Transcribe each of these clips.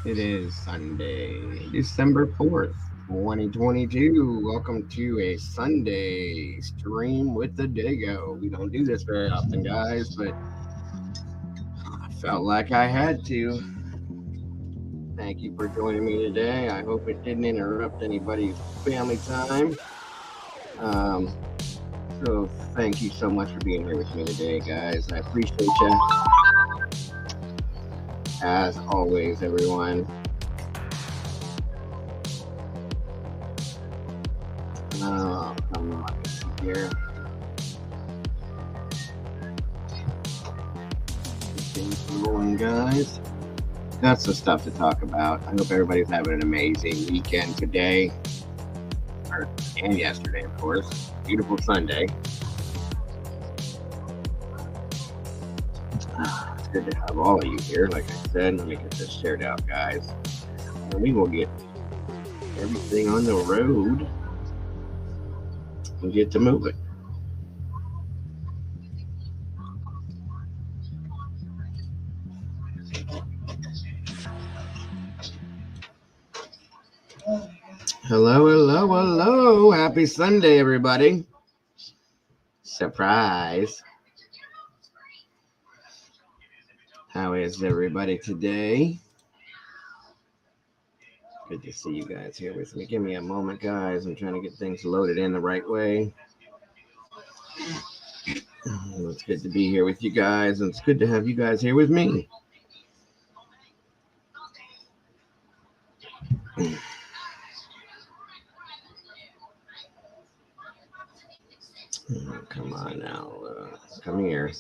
It is Sunday, December 4th, 2022. Welcome to a Sunday stream with the Dago. We don't do this very often, guys, but I felt like I had to. Thank you for joining me today. I hope it didn't interrupt anybody's family time. Um, so, thank you so much for being here with me today, guys. I appreciate you, as always, everyone. Come on, let's see here. Things rolling, guys. That's the stuff to talk about. I hope everybody's having an amazing weekend today, and yesterday, of course. Beautiful Sunday. It's good to have all of you here. Like I said, let me get this shared out, guys. And we will get everything on the road and get to moving. Hello, hello, hello. Happy Sunday, everybody. Surprise. How is everybody today? Good to see you guys here with me. Give me a moment, guys. I'm trying to get things loaded in the right way. It's good to be here with you guys, and it's good to have you guys here with me. Come on now. Come here.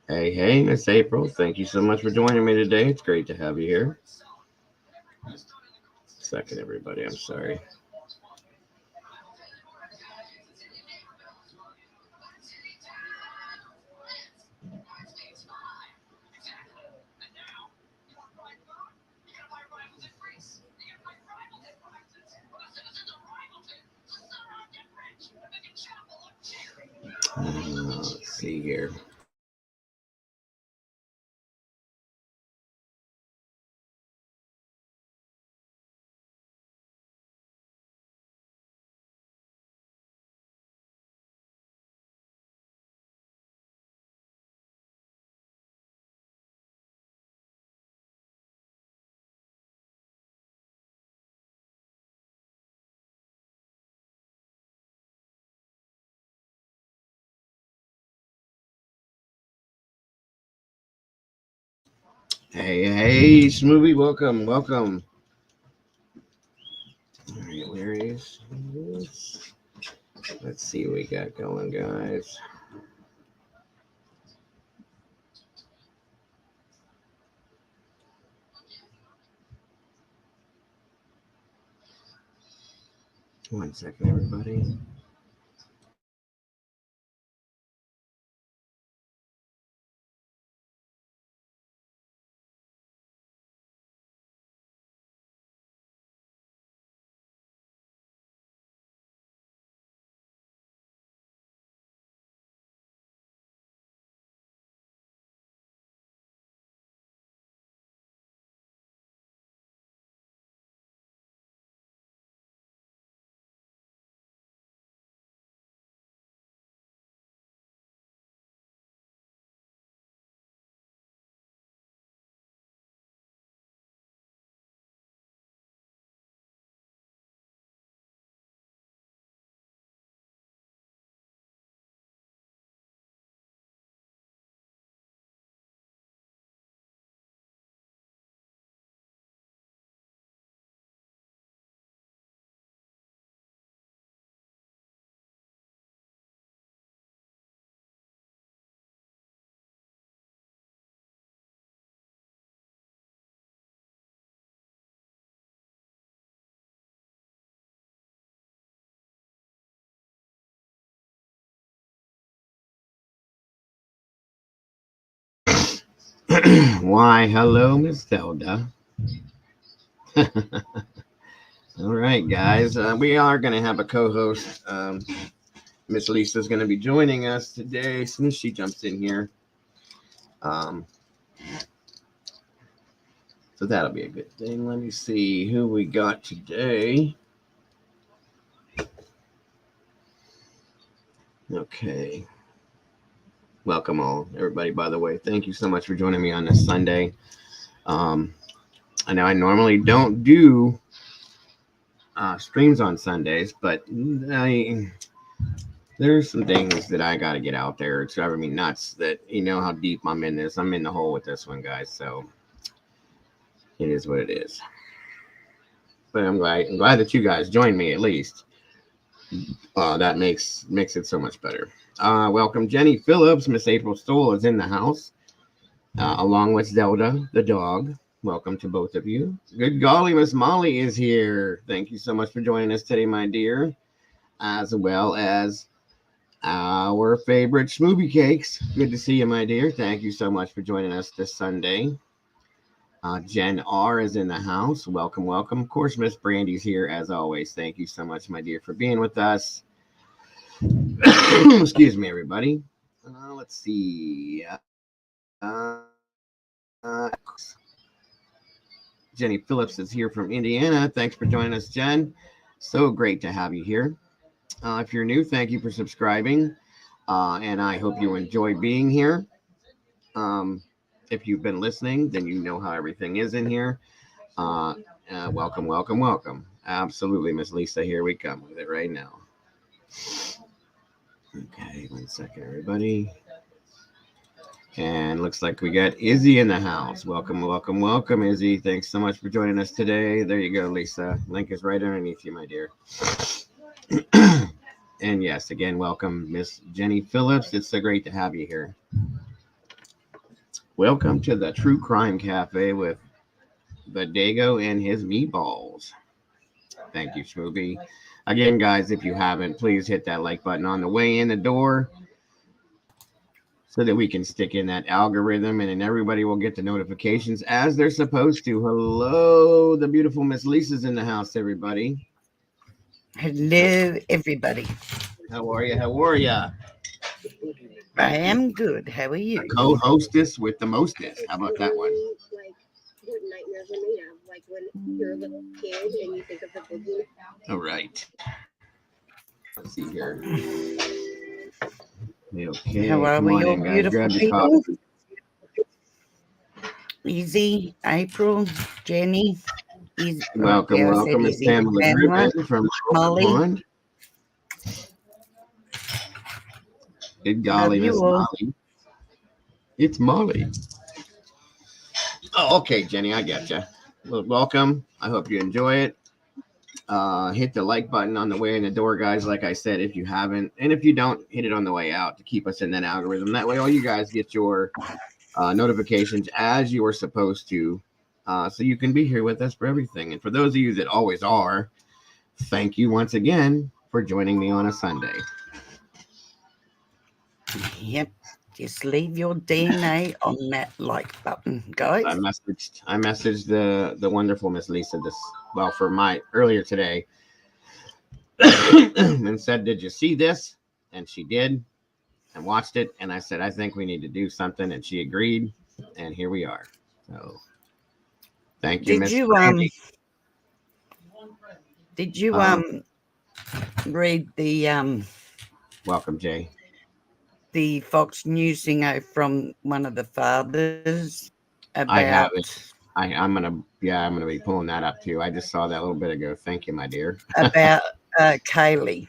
Hey, Miss April. Thank you so much for joining me today. It's great to have you here. Second, everybody. I'm sorry. Let's see here. Hey, Smoothie. Welcome, welcome. All right, where is this? Let's see what we got going, guys. One second, everybody. Why, hello, Miss Zelda. All right, guys. We are going to have a co-host. Miss Lisa's going to be joining us today as soon as she jumps in here. Um, so that'll be a good thing. Let me see who we got today. Okay. Welcome all, everybody, by the way. Thank you so much for joining me on this Sunday. Um, I know I normally don't do streams on Sundays, but there's some things that I got to get out there. It's driving me nuts that you know how deep I'm in this. I'm in the hole with this one, guys. So it is what it is. But I'm glad that you guys joined me at least. That makes it so much better. Welcome, Jenny Phillips. Miss April Stoll is in the house, along with Zelda the dog. Welcome to both of you. Good golly, Miss Molly is here. Thank you so much for joining us today, my dear, as well as our favorite Smoothie Cakes. Good to see you, my dear. Thank you so much for joining us this Sunday. Jen R is in the house. Welcome, welcome. Of course, Miss Brandy's here as always. Thank you so much, my dear, for being with us. Excuse me, everybody. Let's see. Jenny Phillips is here from Indiana. Thanks for joining us, Jen. So great to have you here. If you're new, thank you for subscribing. And I hope you enjoy being here. If you've been listening, then you know how everything is in here. Welcome, welcome, welcome. Absolutely, Miss Lisa. Here we come with it right now. Okay, 1 second, everybody. And looks like we got Izzy in the house. Welcome, welcome, welcome, Izzy. Thanks so much for joining us today. There you go, Lisa. Link is right underneath you, my dear. And yes, again, welcome, Miss Jenny Phillips. It's so great to have you here. Welcome to the True Crime Cafe with the Dago and his meatballs. Thank you, Smoothie. Again, guys, if you haven't, please hit that like button on the way in the door so that we can stick in that algorithm and then everybody will get the notifications as they're supposed to. Hello, the beautiful Miss Lisa's in the house, everybody. Hello, everybody. How are you? How are you? I am good. How are you? Co-hostess with the mostest. How about that one? What nightmares are made of, like when you're a little kid and you think of the boogie. All right. Let's see here. Okay, How are come we, on all in, guys. beautiful Grab your people? coffee. Izzy, April, Jenny, Welcome, I said welcome. It's Izzy, Pamela Pamela, Griffin from Molly. Pond. Good Love golly, you Miss all. Molly. It's Molly. Oh, okay, Jenny, I get you. Well, welcome. I hope you enjoy it. Hit the like button on the way in the door, guys. Like I said, if you haven't, and if you don't, hit it on the way out to keep us in that algorithm. That way, all you guys get your notifications as you are supposed to, so you can be here with us for everything. And for those of you that always are, thank you once again for joining me on a Sunday. Yep. Just leave your DNA on that like button, guys. I messaged the wonderful Miss Lisa for my earlier today and said, "Did you see this?" And she did and watched it. And I said, "I think we need to do something," and she agreed. And here we are. So thank you, Did Miss you Brandy. did you read Welcome, Jay. the Fox News thing from one of the fathers I about haven't. I'm gonna be pulling that up too. I just saw that a little bit ago. Thank you, my dear. about Kaylee?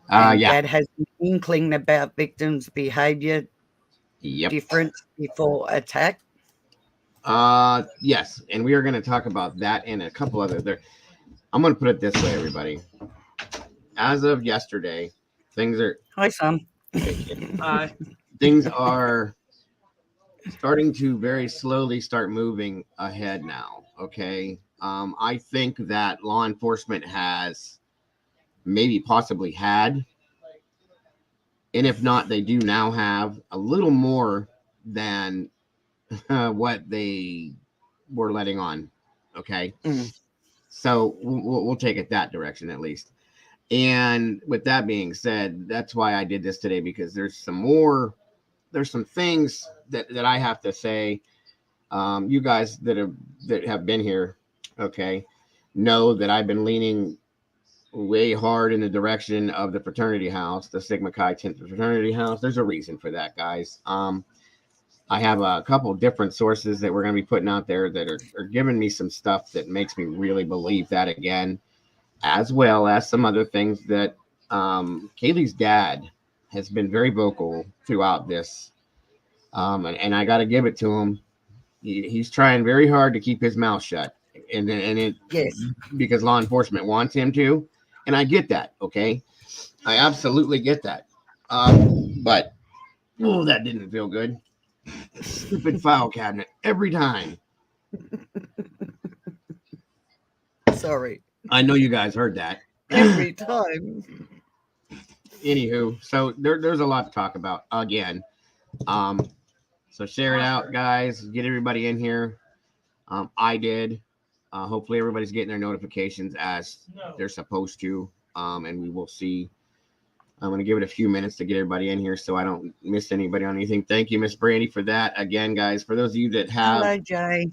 And Yeah. Dad has an inkling about victims' behaviour Yep. difference before attack. Yes, and we are going to talk about that and a couple others. I'm going to put it this way, everybody. As of yesterday, things are. Hi, Sam. Things are starting to very slowly start moving ahead now. Okay. I think that law enforcement has maybe possibly had, and if not, they do now have a little more than what they were letting on. Okay. So we'll take it that direction at least. And with that being said, that's why I did this today, because there's some more there's some things that I have to say. You guys that have been here, okay, know that I've been leaning way hard in the direction of the fraternity house, the Sigma Chi Tensor fraternity house. There's a reason for that, guys. I have a couple different sources that we're going to be putting out there that are giving me some stuff that makes me really believe that again, as well as some other things that Kaylee's dad has been very vocal throughout this. And I got to give it to him. He's trying very hard to keep his mouth shut, and it Yes. because law enforcement wants him to, and I get that. Okay, I absolutely get that. But oh, that didn't feel good. Stupid file cabinet every time. Sorry. I know you guys heard that. Every time. Anywho, so there's a lot to talk about again. Um, so share it out, guys. Get everybody in here. I did. Hopefully, everybody's getting their notifications as they're supposed to. And we will see. I'm going to give it a few minutes to get everybody in here so I don't miss anybody on anything. Thank you, Miss Brandy, for that. Again, guys, for those of you that have. Hello, Jay.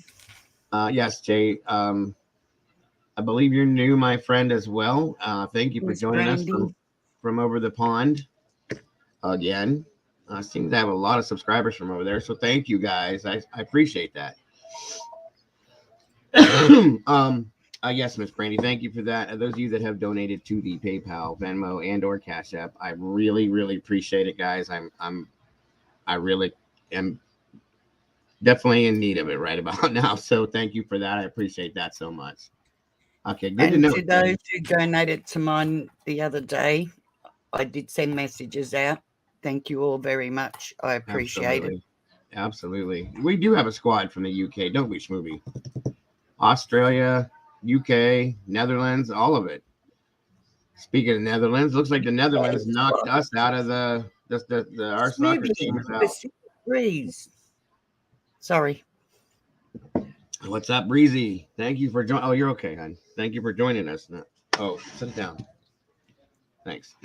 Yes, Jay. I believe you're new, my friend, as well. Thank you for Miss joining us Brandy. from over the pond again. I seem to have a lot of subscribers from over there, so thank you guys. I appreciate that. Yes, Miss Brandy, thank you for that. Those of you that have donated to the PayPal, Venmo, and/or Cash App, I really, really appreciate it, guys. I really am definitely in need of it right about now. So thank you for that. I appreciate that so much. Okay, good to And know. to those who donated to mine the other day, I did send messages out. Thank you all very much. I appreciate it. Absolutely. We do have a squad from the UK, don't we, Schmovie? Australia, UK, Netherlands, all of it. Speaking of Netherlands, looks like the Netherlands knocked us out of our soccer team is out. 6 degrees. Sorry. What's up, Breezy? Thank you for joining. Oh, you're okay, hon. Thank you for joining us. Oh, sit down. Thanks.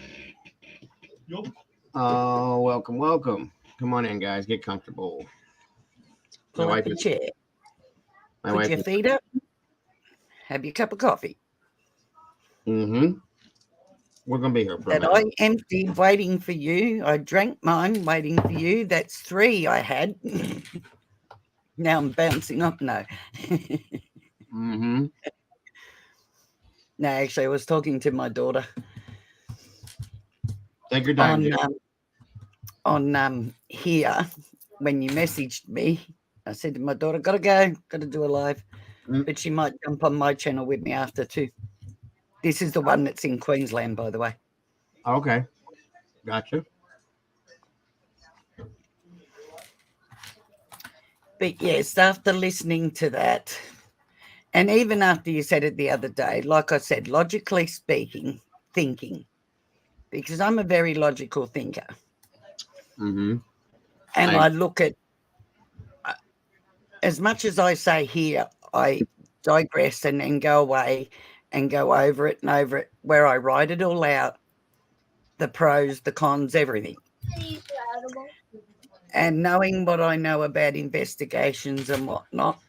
Oh, welcome. Come on in, guys. Get comfortable. Pull up a chair. Put your feet up. Have your cup of coffee. Mm-hmm. We're going to be here for a minute. I emptied waiting for you. I drank mine waiting for you. That's 3 I had. Now I'm bouncing up. No. Mm-hmm. No, actually, I was talking to my daughter. Take your time. On here, when you messaged me, I said to my daughter, got to do a live. But she might jump on my channel with me after too. This is the one that's in Queensland, by the way. Okay. Gotcha. But yes, after listening to that, and even after you said it the other day, like I said, logically speaking, thinking, because I'm a very logical thinker. Mm-hmm. And I look at, as much as I say here, I digress and then go away and go over it and over it, where I write it all out, the pros, the cons, everything. And knowing what I know about investigations and whatnot,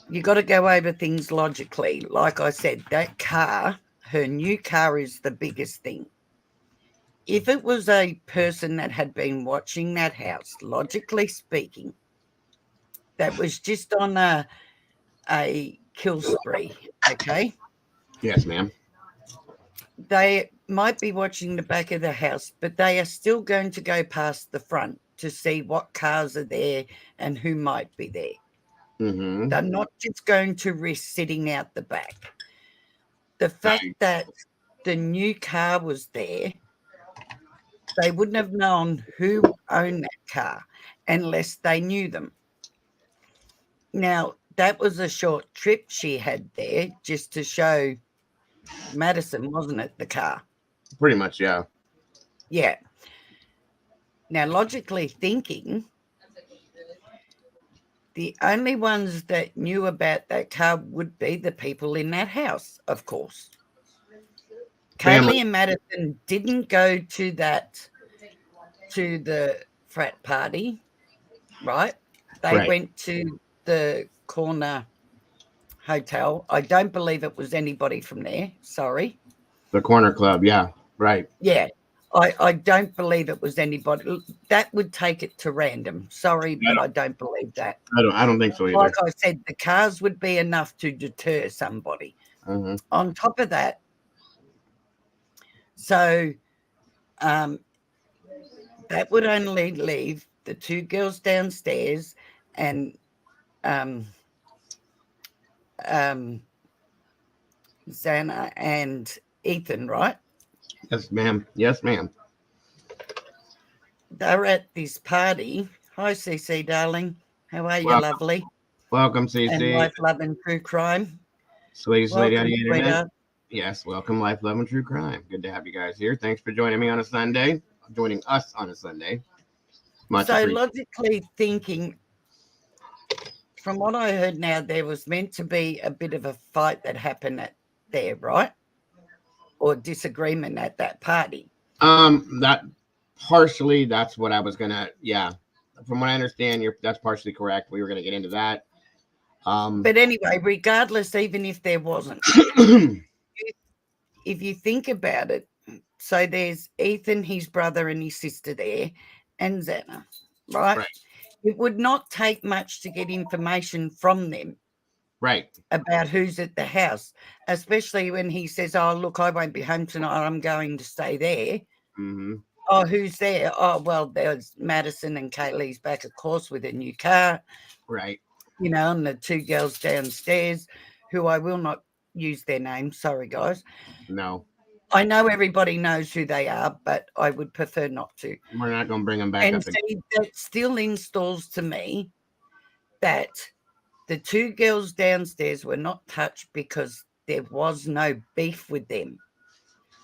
you got to go over things logically. Like I said, that car, her new car is the biggest thing. If it was a person that had been watching that house, logically speaking, that was just on a kill spree, okay? Yes, ma'am. They might be watching the back of the house, but they are still going to go past the front to see what cars are there and who might be there. Mm-hmm. They're not just going to risk sitting out the back. The fact that the new car was there, they wouldn't have known who owned that car unless they knew them. Now, that was a short trip she had there just to show Madison, wasn't it, the car? Pretty much, yeah. Yeah. Now, logically thinking, the only ones that knew about that car would be the people in that house, of course. Kaylee and Madison didn't go to that to the frat party, right? They Right. went to the corner hotel. I don't believe it was anybody from there. Sorry. The corner club. Yeah. Right. Yeah. I don't believe it was anybody. That would take it to random. Sorry, but I don't believe that. I don't think so Like either. I said, the cars would be enough to deter somebody. Mm-hmm. On top of that, so um, that would only leave the two girls downstairs and um, um, Xana and Ethan, right? Yes, ma'am. Yes, ma'am. They're at this party. Hi, CC, darling. How are you, Welcome, lovely? welcome, And CC. life, love, and true crime. Sweetest lady on Welcome, the internet. sweetheart. Yes, welcome, Life, Love, and True Crime. Good to have you guys here. Thanks for joining me on a Sunday. Joining us on a Sunday. Much So, appreciated. logically thinking, from what I heard now, there was meant to be a bit of a fight that happened at there, right? Or disagreement at that party. That partially, that's what I was gonna. Yeah, from what I understand, that's partially correct. We were gonna get into that. But anyway, regardless, even if there wasn't, if you think about it, so there's Ethan, his brother, and his sister there, and Xana, right? Right. It would not take much to get information from them Right. about who's at the house, especially when he says, "Oh, look, I won't be home tonight. I'm going to stay there." Mm-hmm. Oh, who's there? Oh, well, there's Madison and Kaylee's back, of course, with a new car, Right. and the two girls downstairs, who I will not use their names. Sorry, guys. No, I know everybody knows who they are, but I would prefer not to. we're not gonna bring them back And up again. see, that still installs to me that the two girls downstairs were not touched because there was no beef with them.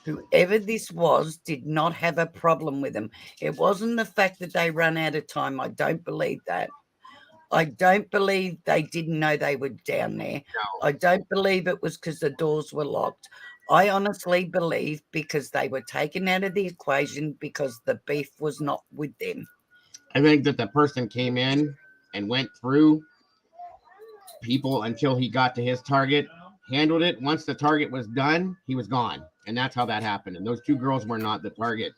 Whoever this was did not have a problem with them. It wasn't the fact that they run out of time. I don't believe that. I don't believe they didn't know they were down there. No. I don't believe it was because the doors were locked. I honestly believe because they were taken out of the equation because the beef was not with them. I think that the person came in and went through people until he got to his target, handled it. Once the target was done, he was gone. And that's how that happened. And those two girls were not the target.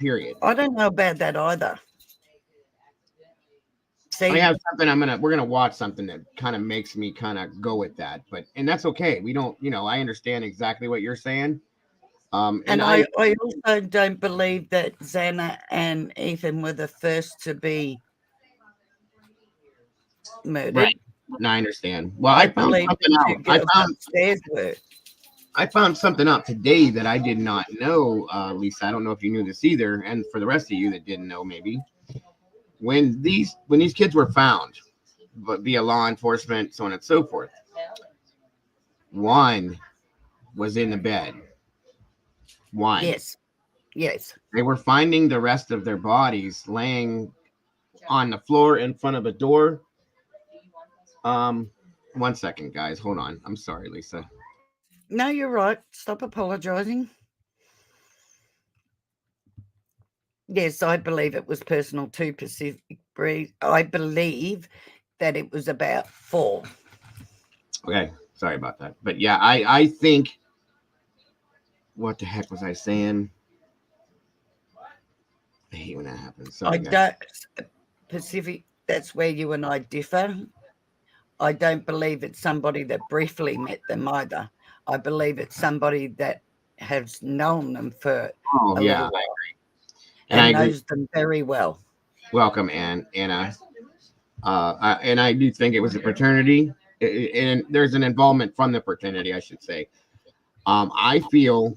Period. I don't know about that either. I See, have something we're gonna watch something that kind of makes me kind of go with that. And that's okay. We don't, I understand exactly what you're saying. and I also don't believe that Xana and Ethan were the first to be murdered. Right. No, I understand. Well, I I found believe something the out. two girls upstairs were. I found something out today that I did not know, Lisa. I don't know if you knew this either, and for the rest of you that didn't know, maybe when these kids were found, but via law enforcement, so on and so forth, one was in the bed. One. Yes. Yes. They were finding the rest of their bodies laying on the floor in front of a door. 1 second, guys. Hold on. I'm sorry, Lisa. No, you're right. Stop apologizing. Yes, I believe it was personal to Pacific Breeze. I believe that it was about 4. Okay, sorry about that. But yeah, I think. What the heck was I saying? I hate when that happens. Sorry, guys. Pacific, that's where you and I differ. I don't believe it's somebody that briefly met them either. I believe it's somebody that has known them for Oh a yeah, little while and I agree. knows them very well. Welcome, Anna. And I do think it was a fraternity, and there's an involvement from the fraternity, I should say. I feel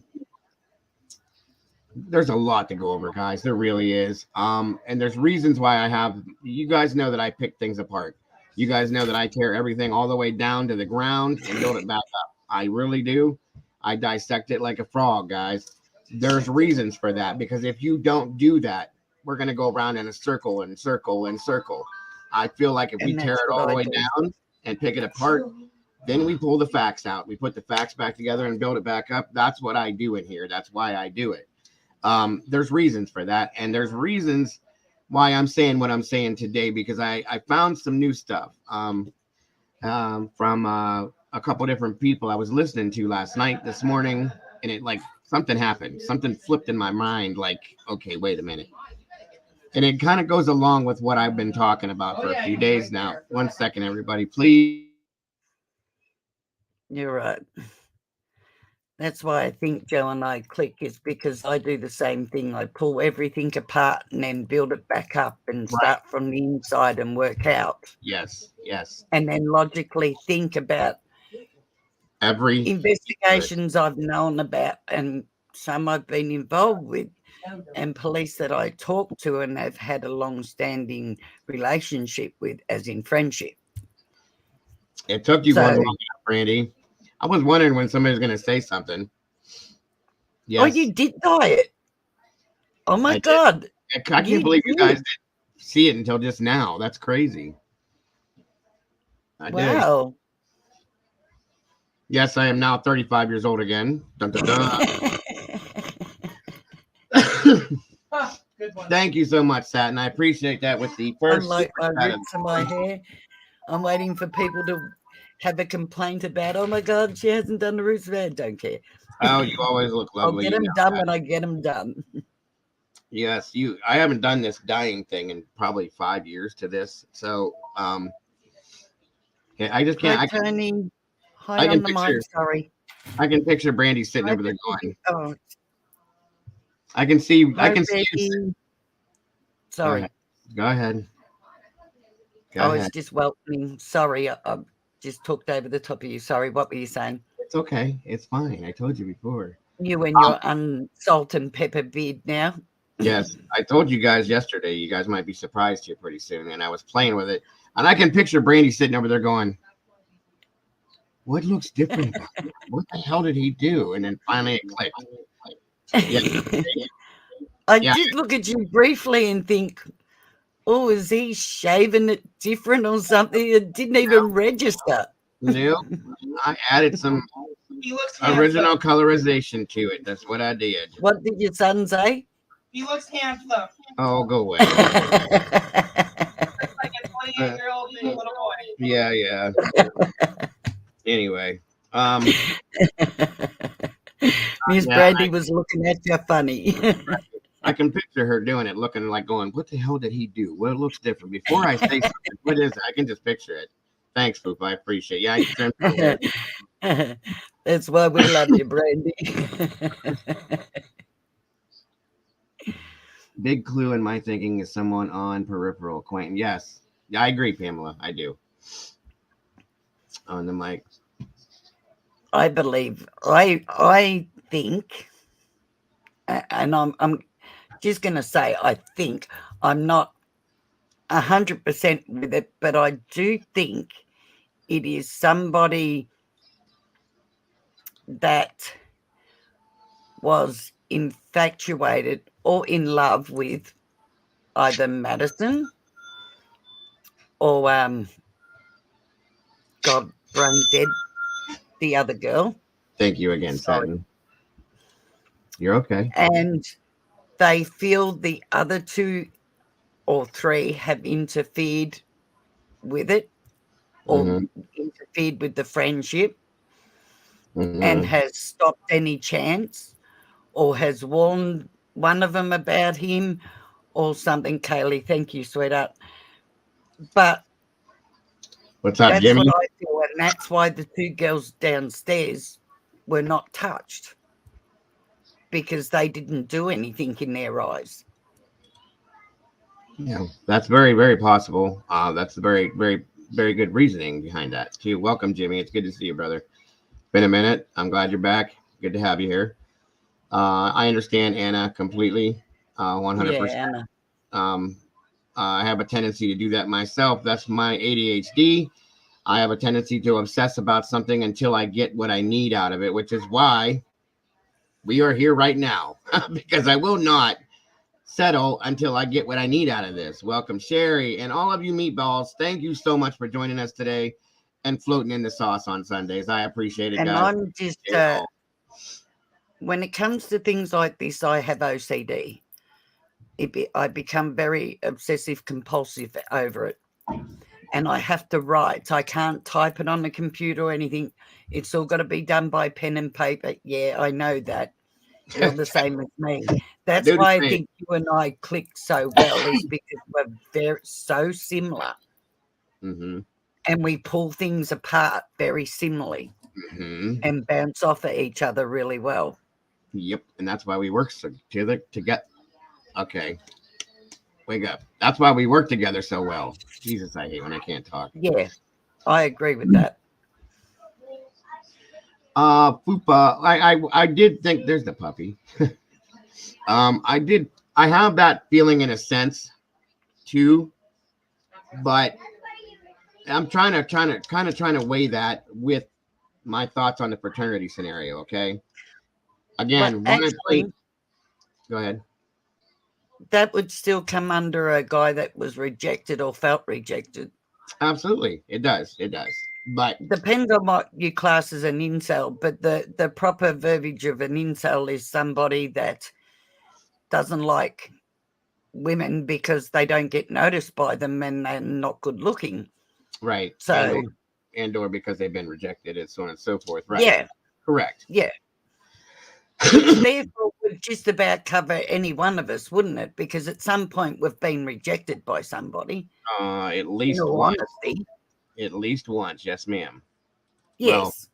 there's a lot to go over, guys. There really is. And there's reasons why you guys know that I pick things apart. You guys know that I tear everything all the way down to the ground and build it back up. I really do. I dissect it like a frog, guys. There's reasons for that, because if you don't do that, we're going to go around in a circle and circle and circle. I feel like if we tear it all the way down and pick it apart, then we pull the facts out. We put the facts back together and build it back up. That's what I do in here. That's why I do it. There's reasons for that, and there's reasons why I'm saying what I'm saying today, because I found some new stuff from a couple different people I was listening to last night, this morning, and it like something happened, something flipped in my mind. Like, okay, wait a minute, and it kind of goes along with what I've been talking about for a few days now. 1 second, everybody, please. You're right. That's why I think Joe and I click, is because I do the same thing. I pull everything apart and then build it back up and Right. start from the inside and work out. Yes, yes. And then logically think about Every investigations I've known about and some I've been involved with, and police that I talk to and have had a long-standing relationship with, as in friendship. it took you So, one long enough, Brandy. I was wondering when somebody's going to say something. oh, Yes, you did diet. Oh my I did. God. I can't You believe you did. guys didn't see it until just now. That's crazy. I did. Wow. Yes, I am now 35 years old again. Dun, dun, dun. Good one. Thank you so much, Satin. I appreciate that with the I first like my super chat of roots and my hair. I'm waiting for people to have a complaint about, oh my God, she hasn't done the roots of hair. Don't care. Oh, you always look I'll lovely. get You them know done that. when I get them done. Yes, you. I haven't done this dyeing thing in probably 5 years to this, so yeah, I just can't. Hi, Tony. Hi I on can the picture. mic. Sorry. I can picture Brandy sitting Hi, over there Becky. going. Oh, I can see. I hi, can see you. Becky. Go Sorry. ahead. Go ahead. Go I ahead. was just welcoming. Sorry, I just talked over the top of you. Sorry, what were you saying? It's okay. It's fine. I told you before. You and your salt and pepper beard now. Yes, I told you guys yesterday. You guys might be surprised here pretty soon, and I was playing with it, and I can picture Brandy sitting over there going, "What looks different about him? What the hell did he do?" And then finally it clicked. Yeah, I yeah. did look at you briefly and think, oh, is he shaving it different or something? It didn't even register. Nope. I added some He looks original handsome. colorization to it. That's what I did. What did your son say? He looks handsome. Oh, go away. Like a 28-year-old little boy. Yeah, yeah. Anyway, Miss yeah, Brandy was looking at you funny. I can picture her doing it, looking like going, "What the hell did he do? Well, it looks different." Before I say something, what is it? I can just picture it. Thanks, Poop. I appreciate. Yeah, I trimmed her hair. That's why we love you, Brandy. Big clue in my thinking is someone on peripheral acquaintance. Yes, yeah, I agree, Pamela. I do. On the mic. I believe. I think, and I'm just going to say, I think I'm not 100% with it, but I do think it is somebody that was infatuated or in love with either Madison or God, brain dead, the other girl. Thank you again, Sorry. Satin. You're okay. And they feel the other two or three have interfered with it or interfered with the friendship and has stopped any chance or has warned one of them about him or something. Kaylee, thank you, sweetheart. But What's up, that's Jimmy? what I feel, and that's why the two girls downstairs were not touched, because they didn't do anything in their eyes. Yeah, that's very, very possible. That's a very, very, very good reasoning behind that too. Welcome, Jimmy. It's good to see you, brother. Been a minute. I'm glad you're back. Good to have you here. I understand Anna completely, 100%. Yeah, Anna. I have a tendency to do that myself. That's my ADHD. I have a tendency to obsess about something until I get what I need out of it, which is why we are here right now, because I will not settle until I get what I need out of this. Welcome, Sherry, and all of you meatballs. Thank you so much for joining us today and floating in the sauce on Sundays. I appreciate it, And guys. I'm just when it comes to things like this, I have OCD. I become very obsessive compulsive over it. And I have to write. I can't type it on the computer or anything. It's all got to be done by pen and paper. Yeah, I know that. You're the same as me. I That's do the why I same. think you and I click so well, is because we're very so similar Mm-hmm. and we pull things apart very similarly Mm-hmm. and bounce off at each other really well. Yep. And that's why we work together to get. Okay. Wake up. That's why we work together so well. Jesus, I hate when I can't talk. Yeah, I agree with that. Fupa. I did think there's the puppy. I have that feeling in a sense too, but I'm trying to weigh that with my thoughts on the fraternity scenario. Okay. But Again, one I actually, played. Go ahead. that would still come under a guy that was rejected or felt rejected. Absolutely, it does. It does. But Depends on what you class as an incel, but the proper verbiage of an incel is somebody that doesn't like women because they don't get noticed by them and they're not good looking. right, So and or because they've been rejected, and so on and so forth. Right. yeah, Correct. yeah. Which therefore would just about cover any one of us, wouldn't it? Because at some point we've been rejected by somebody. At In least all once. honesty, At least once. Yes, ma'am. Well, yes.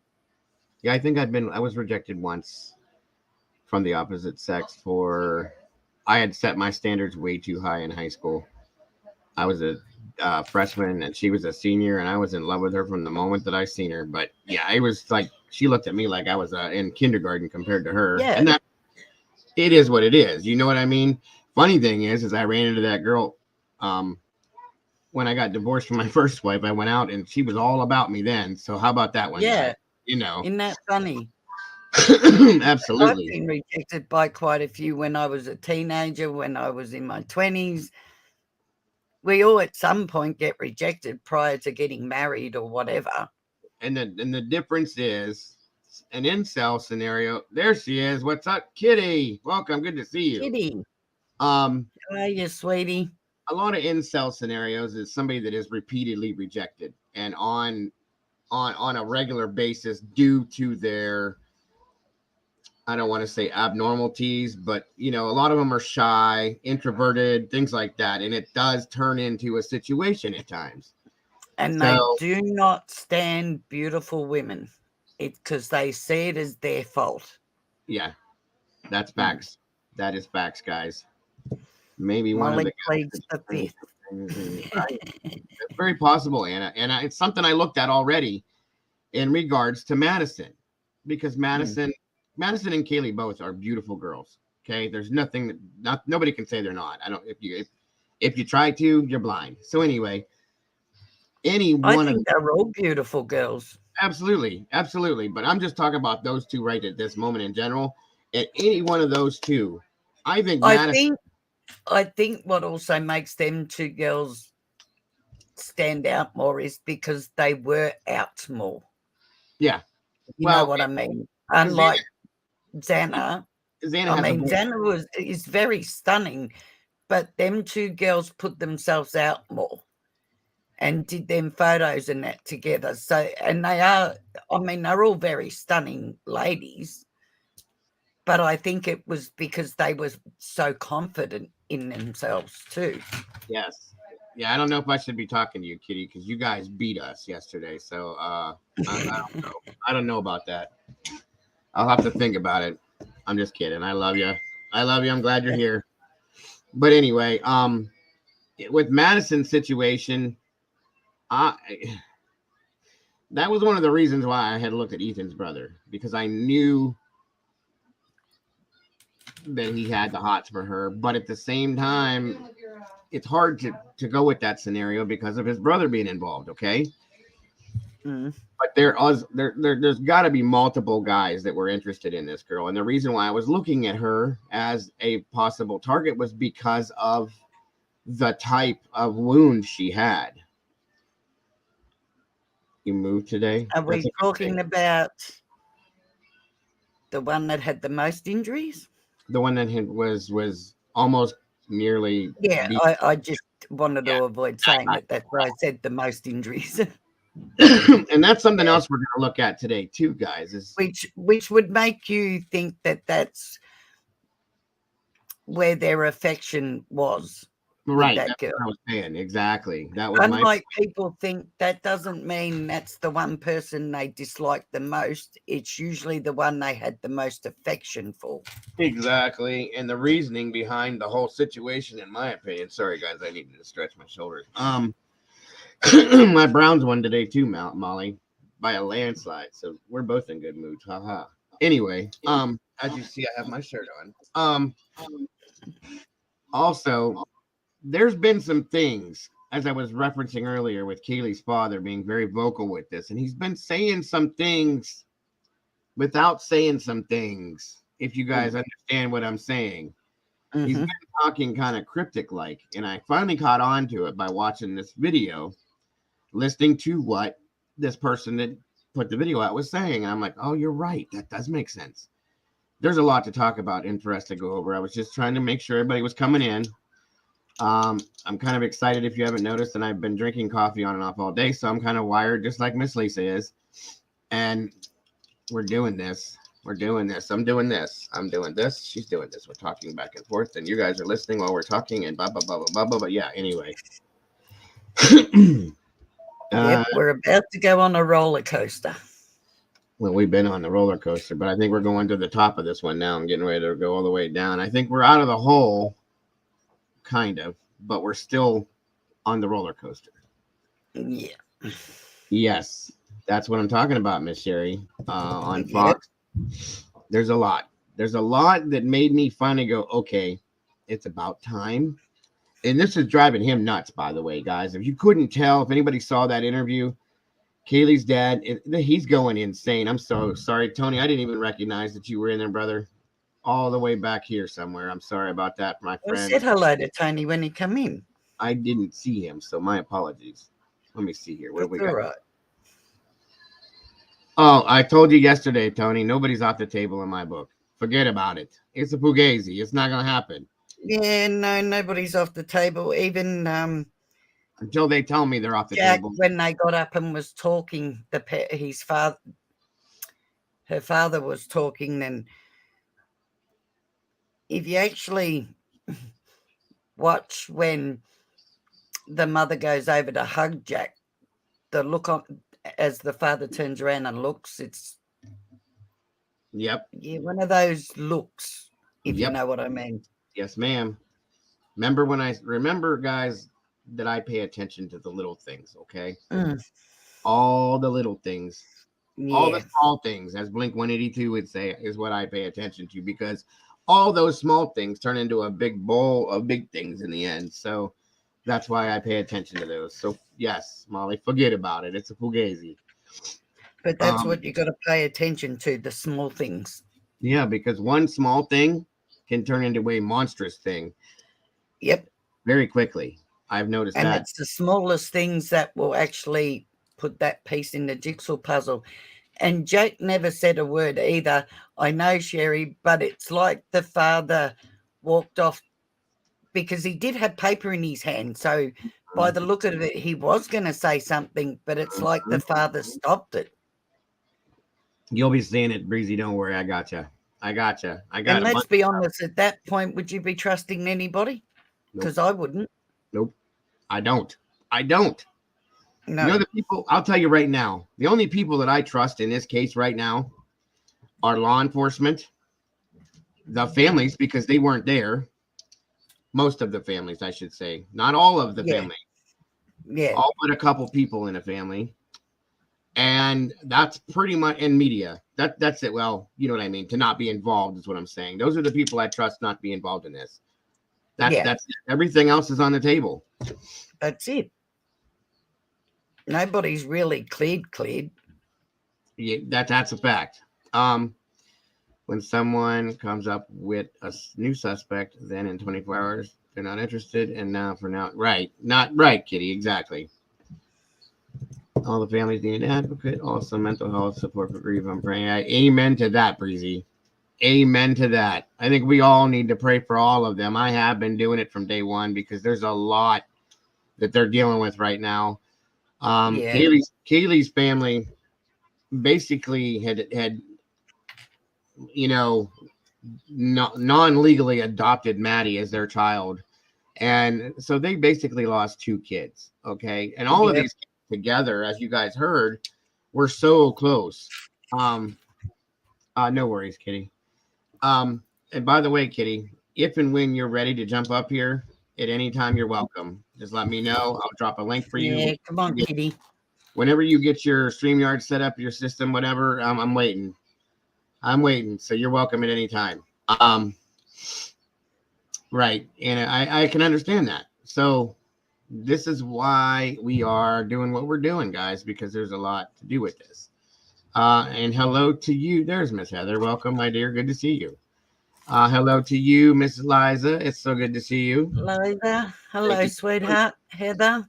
yeah, I think I was rejected once from the opposite sex for I had set my standards way too high in high school. I was a freshman and she was a senior, and I was in love with her from the moment that I seen her. But yeah, it was like she looked at me like I was in kindergarten compared to her, Yeah. and that it is what it is. You know what I mean? Funny thing is I ran into that girl when I got divorced from my first wife. I went out and she was all about me then. So how about that one, Yeah. guy? You know, Isn't that funny? I've absolutely. been rejected by quite a few when I was a teenager, when I was in my 20s. We all at some point get rejected prior to getting married or whatever. And the difference is an incel scenario. There she is. What's up, Kitty? Welcome. Good to see you. Kitty, Um, how are you, sweetie? a lot of incel scenarios is somebody that is repeatedly rejected and on a regular basis due to their, I don't want to say abnormalities, but you know, a lot of them are shy, introverted, things like that, and it does turn into a situation at times. And they So do not stand beautiful women. It's because they see it as their fault. yeah, that's facts. That is facts, guys. Maybe one of Molly the pleads the fifth. It's very possible, Anna, and it's something I looked at already in regards to Madison, because Madison and Kaylee both are beautiful girls. Okay, there's nothing that nobody can say they're not. I don't if you try to, you're blind. So anyway, any I one of think they're all beautiful girls. absolutely, but I'm just talking about those two right at this moment in general. At any one of those two, I think Madison. I think what also makes them two girls stand out more is because they were out more. Yeah, You know well, what I mean? Xana, Unlike Xana. Xana I has a mean, Xana is very stunning, but them two girls put themselves out more and did them photos and that together. So, and they are, I mean, they're all very stunning ladies, but I think it was because they were so confident in themselves too. yes. Yeah, I don't know if I should be talking to you, Kitty, because you guys beat us yesterday. So I don't know. I don't know about that. I'll have to think about it. I'm just kidding. I love you. I love you. I'm glad you're here. But anyway, with Madison's situation, I that was one of the reasons why I had looked at Ethan's brother, because I knew that he had the hots for her, but at the same time, it's hard to go with that scenario because of his brother being involved. Okay. Mm. But there's got to be multiple guys that were interested in this girl, and the reason why I was looking at her as a possible target was because of the type of wound she had. You moved today. Are we talking about the one that had the most injuries? The one that was almost nearly Yeah, beat. I just wanted to avoid saying it. That's why I said the most injuries. And that's something Yeah. else we're going to look at today too, guys. Is which would make you think that that's where their affection was with right. that That's girl. what I was saying. Exactly. That was my Unlike people think, that doesn't mean that's the one person they dislike the most. It's usually the one they had the most affection for. exactly, and the reasoning behind the whole situation, in my opinion. Sorry, guys, I needed to stretch my shoulders. My Browns won today too, Molly, by a landslide. So we're both in good moods. Haha. Anyway, as you see, I have my shirt on. Also, there's been some things, as I was referencing earlier, with Kaylee's father being very vocal with this, and he's been saying some things without saying some things. If you guys understand what I'm saying, he's been talking kind of cryptic like, and I finally caught on to it by watching this video, listening to what this person that put the video out was saying, and I'm like, oh, you're right, that does make sense. There's a lot to talk about and for us to go over. I was just trying to make sure everybody was coming in. I'm kind of excited if you haven't noticed, and I've been drinking coffee on and off all day, so I'm kind of wired just like Miss Lisa is. And we're doing this. We're doing this. I'm doing this. I'm doing this. She's doing this. We're talking back and forth, and you guys are listening while we're talking, and blah blah blah blah blah blah. But yeah, anyway. Yep, we're about to go on a roller coaster. Well, we've been on the roller coaster, but I think we're going to the top of this one now. I'm getting ready to go all the way down. I think we're out of the hole, kind of, but we're still on the roller coaster. Yeah. Yes, that's what I'm talking about, Miss Sherry. On Fox, there's a lot. There's a lot that made me finally go, okay, it's about time. And this is driving him nuts, by the way, guys. If you couldn't tell, if anybody saw that interview, Kaylee's dad, he's going insane. I'm so sorry, Tony. I didn't even recognize that you were in there, brother. All the way back here somewhere. I'm sorry about that, my friend. I said hello to Tony when he came in. I didn't see him, so my apologies. Let me see here. What do we got? Right. Oh, I told you yesterday, Tony, nobody's off the table in my book. Forget about it. It's a fugazi. It's not going to happen. Yeah, no, nobody's off the table. Even until they tell me they're off the Jack, table. when they got up and was talking, her father was talking, and if you actually watch when the mother goes over to hug Jack, the look on as the father turns around and looks, it's one of those looks, if you know what I mean. Yes, ma'am. Remember, guys, that I pay attention to the little things, okay? All the little things. All the small things, as Blink 182 would say, is what I pay attention to, because all those small things turn into a big bowl of big things in the end. So that's why I pay attention to those. So yes, Molly, forget about it. It's a fugazi. But that's what you got to pay attention to, the small things. Yeah, because one small thing can turn into a monstrous thing. Yep. Very quickly. I've noticed that. And it's the smallest things that will actually put that piece in the jigsaw puzzle. And Jack never said a word either. I know, Sherry, but it's like the father walked off, because he did have paper in his hand. So by the look of it, he was going to say something, but it's like the father stopped it. You'll be seeing it, Breezy. Don't worry. I gotcha. And let's be honest, at that point, would you be trusting anybody? Because I wouldn't. Nope. I don't. No. You know, the people, I'll tell you right now, the only people that I trust in this case right now are law enforcement, the families, because they weren't there. Most of the families, I should say. Not all of the family. Yeah. All but a couple people in a family. And that's pretty much in media. That's it. Well, you know what I mean? To not be involved is what I'm saying. Those are the people I trust not to be involved in this. That's it. Everything else is on the table. That's it. Nobody's really cleared. Yeah, that's a fact. When someone comes up with a new suspect, then in 24 hours they're not interested, and now right, not right, Kitty, exactly. All the families need an advocate, also mental health support for grief. I'm praying. Amen to that, Breezy. Amen to that. I think we all need to pray for all of them. I have been doing it from day one because there's a lot that they're dealing with right now. Yeah. Kaylee's family basically had non-legally adopted Maddie as their child, and so they basically lost 2 kids. Okay, and all of Yep. these kids together, as you guys heard, were so close. No worries, Kitty. And by the way, Kitty, if and when you're ready to jump up here at any time, you're welcome. Just let me know. I'll drop a link for you. Yeah, come on, Kitty. Whenever you get your StreamYard set up, your system, whatever, I'm waiting. I'm waiting. So you're welcome at any time. Right. And I can understand that. So this is why we are doing what we're doing, guys, because there's a lot to do with this. And hello to you. There's Miss Heather. Welcome, my dear. Good to see you. Hello to you, Miss Liza. It's so good to see you. Liza. Hello, sweetheart. Heather.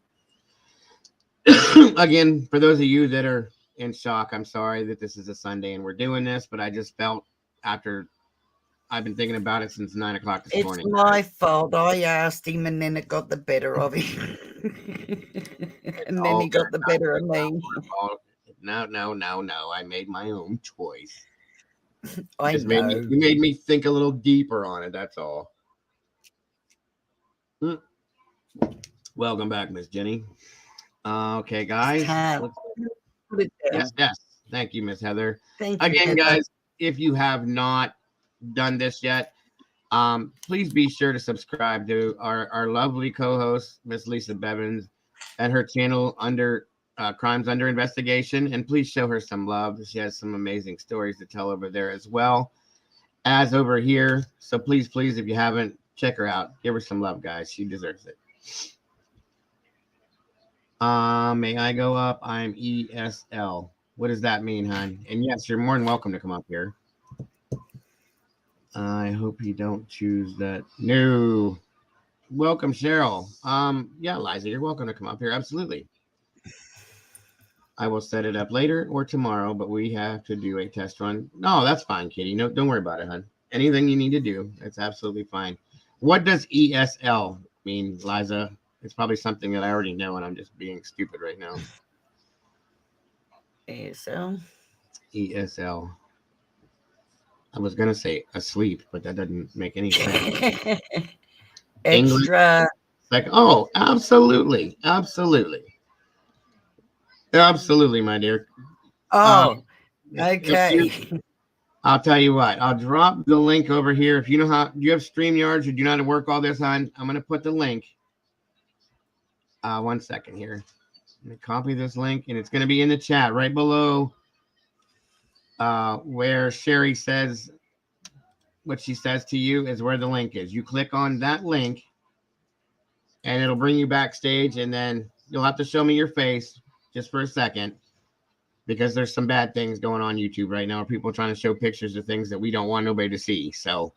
Again, for those of you that are in shock, I'm sorry that this is a Sunday and we're doing this, but I just felt after I've been thinking about it since 9 o'clock this morning. It's my fault. I asked him and then it got the better of him. And then he got the better of me. No. I made my own choice. I know. You made me think a little deeper on it. That's all. Welcome back, Miss Jenny. Okay, guys. Yes. Thank you, Miss Heather. Thank you, again, Heather. guys. If you have not done this yet, please be sure to subscribe to our lovely co-host, Miss Lisa Bevins, and her channel under Crimes Under Investigation, and please show her some love. She has some amazing stories to tell over there as well as over here. So please, if you haven't, check her out. Give her some love, guys. She deserves it. May I go up? I'm ESL. What does that mean, hon? And yes, you're more than welcome to come up here. I hope you don't choose that. No. Welcome, Cheryl. Yeah, Liza, you're welcome to come up here. Absolutely. I will set it up later or tomorrow, but we have to do a test run. No, that's fine, Kitty. No, don't worry about it, hon. Anything you need to do, it's absolutely fine. What does ESL mean, Liza? It's probably something that I already know, and I'm just being stupid right now. ESL. ESL. I was gonna say asleep, but that doesn't make any sense. Extra. Like, absolutely, my dear. Okay. I'll tell you what. I'll drop the link over here. If you know how you have StreamYards, or do you know how to work all this on, I'm gonna put the link. 1 second here. I'm gonna copy this link, and it's gonna be in the chat right below where Sherry says what she says to you is where the link is. You click on that link, and it'll bring you backstage, and then you'll have to show me your face just for a second, because there's some bad things going on YouTube right now. People trying to show pictures of things that we don't want nobody to see. So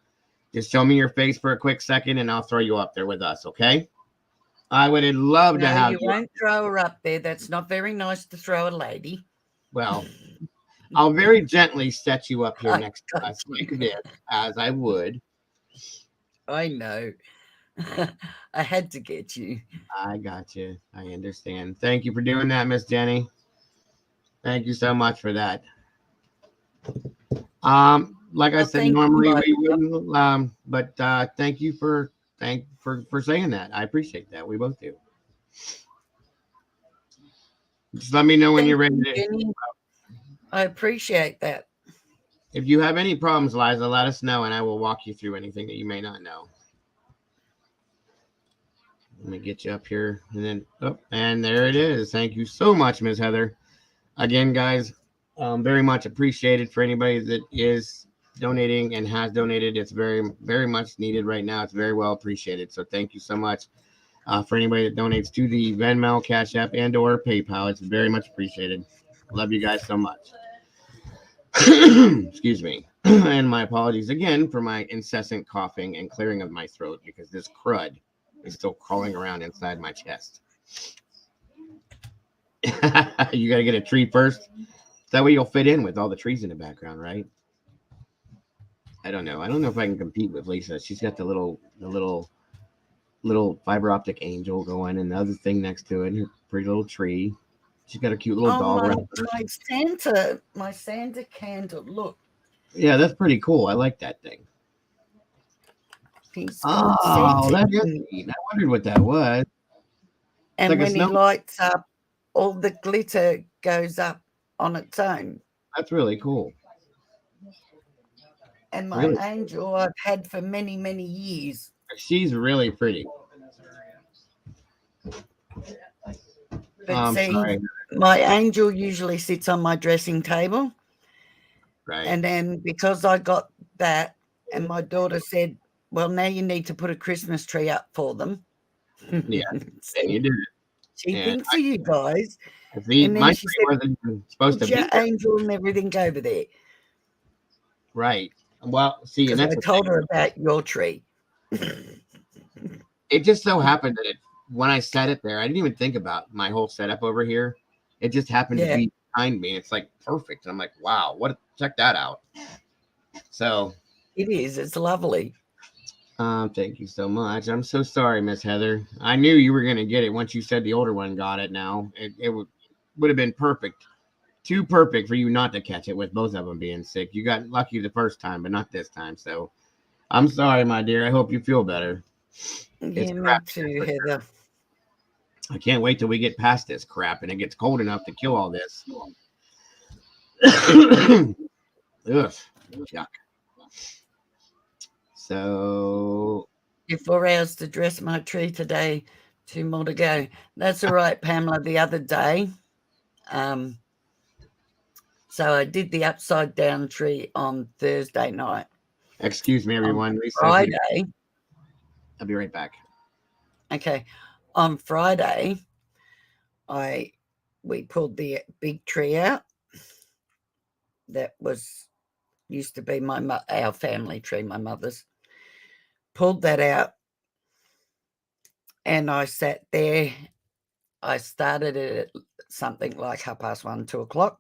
just show me your face for a quick second, and I'll throw you up there with us, okay? I would love to have you. You won't throw her up there. That's not very nice to throw a lady. Well, I'll very gently set you up here next to us like this, as I would. I know. I had to get you. I got you. I understand. Thank you for doing that, Miss Jenny. Thank you so much for that. Like I said, normally we wouldn't, but thank you for saying that. I appreciate that. We both do. Just let me know when you're ready to. I appreciate that. If you have any problems, Liza, let us know, and I will walk you through anything that you may not know. Let me get you up here, and then and there it is. Thank you so much, Ms. Heather. Again, guys, very much appreciated for anybody that is donating and has donated. It's very, very much needed right now. It's very well appreciated. So thank you so much for anybody that donates to the Venmo, Cash App, and or PayPal. It's very much appreciated. Love you guys so much. Excuse me. And my apologies again for my incessant coughing and clearing of my throat, because this crud is still crawling around inside my chest. You got to get a tree first. That way you'll fit in with all the trees in the background, right? I don't know. I don't know if I can compete with Lisa. She's got the little fiber optic angel going, and the other thing next to it, her pretty little tree. She's got a cute little Oh, dog my, wrapper. my Santa candle. Look, Yeah, that's pretty cool. I like that thing. he's got Oh, Santa. that is neat. I wondered what that was. It's And like a when he snow. lights up, all the glitter goes up on its own. That's really cool. And my Really, angel I've had for many, many years. she's really pretty. But see, Sorry. my angel usually sits on my dressing table. Right. And then because I got that, and my daughter said, well, now you need to put a Christmas tree up for them. Yeah. See, And you did it. she And thinks of you guys. I see And my then she tree said, wasn't even supposed to put your be there. angel and everything over there. Right. Well, see, and Because that's I the told thing. her about your tree. It just so happened that when I set it there, I didn't even think about my whole setup over here. It just happened to Yeah, be behind me. It's like perfect. I'm like, wow, what? Check that out. So, it is. It's lovely. thank you so much. I'm so sorry, Miss Heather. I knew you were gonna get it once you said the older one got it. Now it would have been perfect, too perfect for you not to catch it with both of them being sick. You got lucky the first time, but not this time. So I'm sorry, my dear. I hope you feel better. It's Yeah, me crappy. too, Heather. I can't wait till we get past this crap and it gets cold enough to kill all this. Ugh, yuck. So, 4 hours to dress my tree today, 2 more to go. That's all right, Pamela. The other day, so I did the upside down tree on Thursday night. excuse me, On everyone. Lisa's here. Friday, I'll be right back. okay, on Friday, we pulled the big tree out that used to be our family tree, my mother's. Pulled that out, and I sat there. I started it at something like 1:30, 2:00,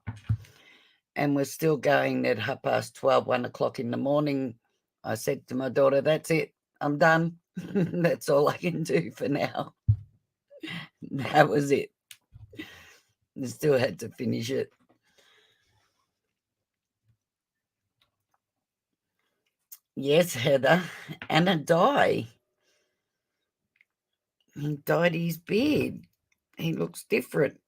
and we're still going at 12:30, 1:00 in the morning. I said to my daughter, "That's it. I'm done. That's all I can do for now." That was it. I still had to finish it. Yes, Heather. Anna died. He dyed his beard. He looks different.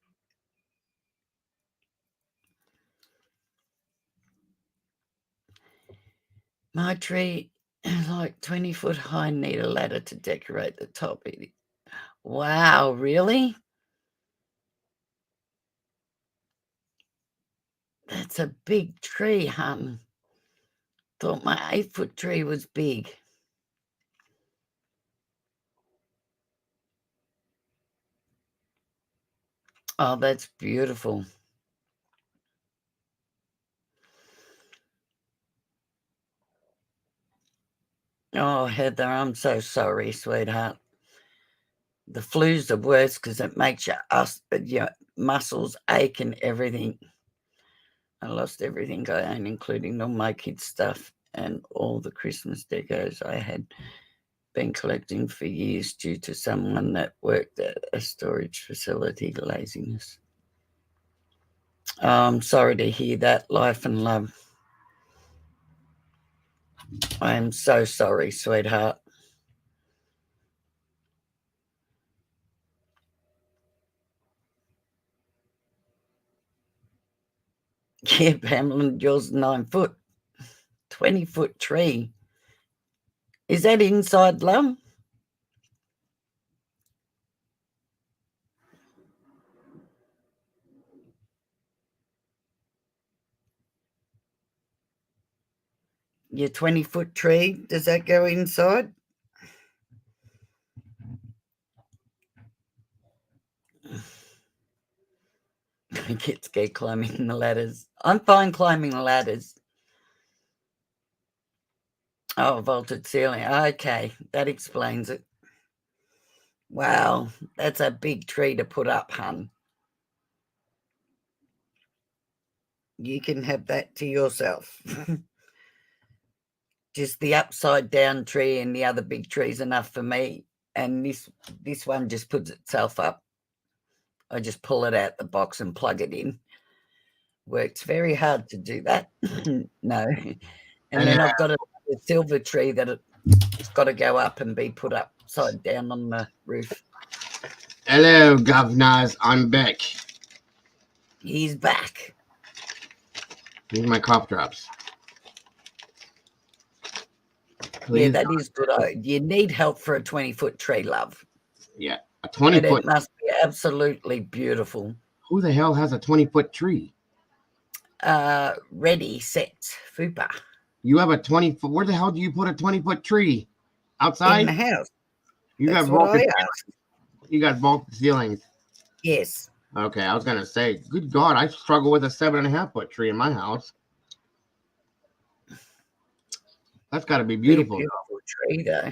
My tree is like 20 foot high, need a ladder to decorate the top. Wow, really? That's a big tree, hun. Thought my 8-foot tree was big. Oh, that's beautiful. Oh, Heather, I'm so sorry, sweetheart. The flu's the worst because it makes your muscles ache and everything. I lost everything I own, including all my kids' stuff and all the Christmas decos I had been collecting for years due to someone that worked at a storage facility. Laziness. Oh, I'm sorry to hear that. Life and love. I am so sorry, sweetheart. Yeah, Pamela, yours 9 foot, 20-foot tree. Is that inside, love? Your 20-foot tree, does that go inside? Kids go climbing the ladders. I'm fine climbing the ladders. Oh, vaulted ceiling. Okay, that explains it. Wow, that's a big tree to put up, hun. You can have that to yourself. just the upside down tree, and the other big tree's enough for me. And this one just puts itself up. I just pull it out the box and plug it in. Works very hard to do that. No. And then I've got a silver tree that it's got to go up and be put upside down on the roof. Hello, governors. I'm back. He's back. Here's my cough drops. Please. Yeah, that is good. You need help for a 20-foot tree, love. Yeah, a 20-foot. It must be absolutely beautiful. Who the hell has a 20-foot tree? Ready, set, fupa. You have a 20-foot. Where the hell do you put a 20-foot tree? Outside? In the house. You got vaulted. You got vaulted ceilings. Yes. Okay, I was gonna say, good God, I struggle with a 7.5-foot tree in my house. That's got to be beautiful. Beautiful tree, though.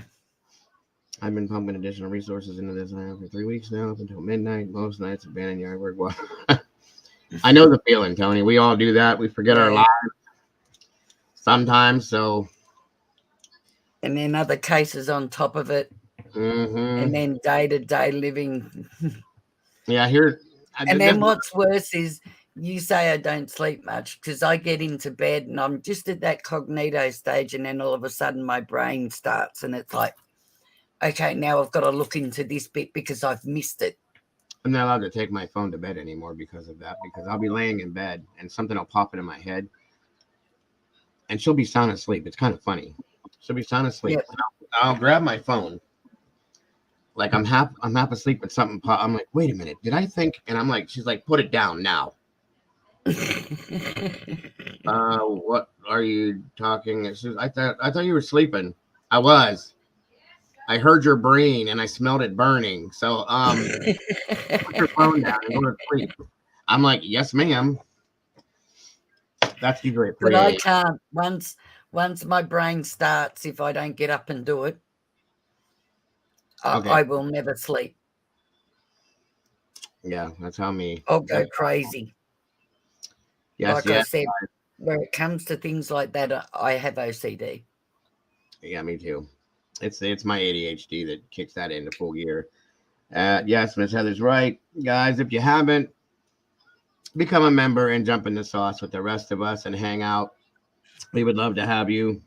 I've been pumping additional resources into this for 3 weeks now, up until midnight. Most nights, abandoned yard work. Well, I know the feeling, Tony. We all do that. We forget our lives sometimes. So, and then other cases on top of it, and then day-to-day living. Yeah, here. And then what's worse is you say I don't sleep much because I get into bed and I'm just at that cognito stage, and then all of a sudden my brain starts and it's like, okay, now I've got to look into this bit because I've missed it. I'm not allowed to take my phone to bed anymore because of that, because I'll be laying in bed and something will pop into my head and she'll be sound asleep. It's kind of funny. She'll be sound asleep. Yep. I'll grab my phone. Like I'm half asleep, but something pop. I'm like, wait a minute, did I think? And I'm like, she's like, put it down now. What are you talking? I thought you were sleeping. I was. I heard your brain and I smelled it burning. So put your phone down and go to sleep. I'm like, yes, ma'am. That's usually But I can't. Once my brain starts, if I don't get up and do it, I will never sleep. Yeah, that's how me. I'll go crazy. Yes, I said, where it comes to things like that, I have OCD. Yeah, me too. It's my ADHD that kicks that into full gear. Yes, Miss Heather's right. Guys, if you haven't, become a member and jump in the sauce with the rest of us and hang out. We would love to have you.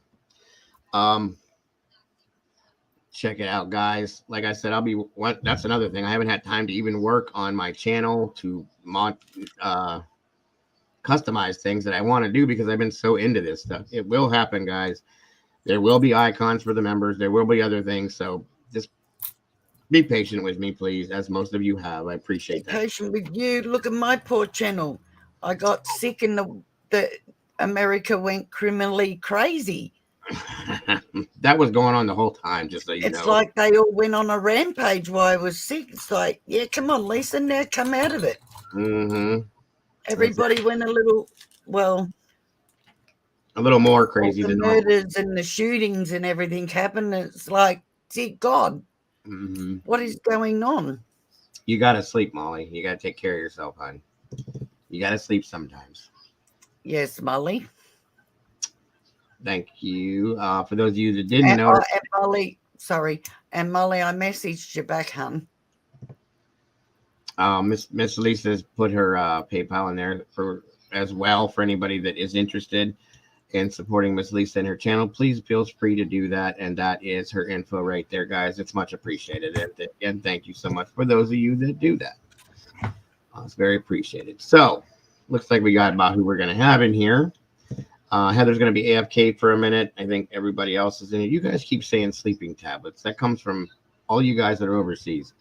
Check it out, guys. Like I said, that's another thing. I haven't had time to even work on my channel to customize things that I want to do because I've been so into this stuff. It will happen, guys. There will be icons for the members. There will be other things. So just be patient with me, please, as most of you have. I appreciate that. Patient with you. Look at my poor channel. I got sick and the America went criminally crazy. That was going on the whole time, just so you know. It's like they all went on a rampage while I was sick. It's like, yeah, come on, Lisa, now come out of it. Everybody went a little more crazy than murders and the shootings and everything happened. It's like, dear God, what is going on? You got to sleep, Molly. You got to take care of yourself, hon. You got to sleep sometimes. Yes, Molly. Thank you. For those of you that didn't know. And Molly, I messaged you back, hon. Miss Lisa's put her PayPal in there as well for anybody that is interested in supporting Miss Lisa and her channel. Please feel free to do that, and that is her info right there, guys. It's much appreciated, and thank you so much for those of you that do that. It's very appreciated. So, looks like we got about who we're going to have in here. Heather's going to be AFK for a minute. I think everybody else is in it. You guys keep saying sleeping tablets. That comes from all you guys that are overseas.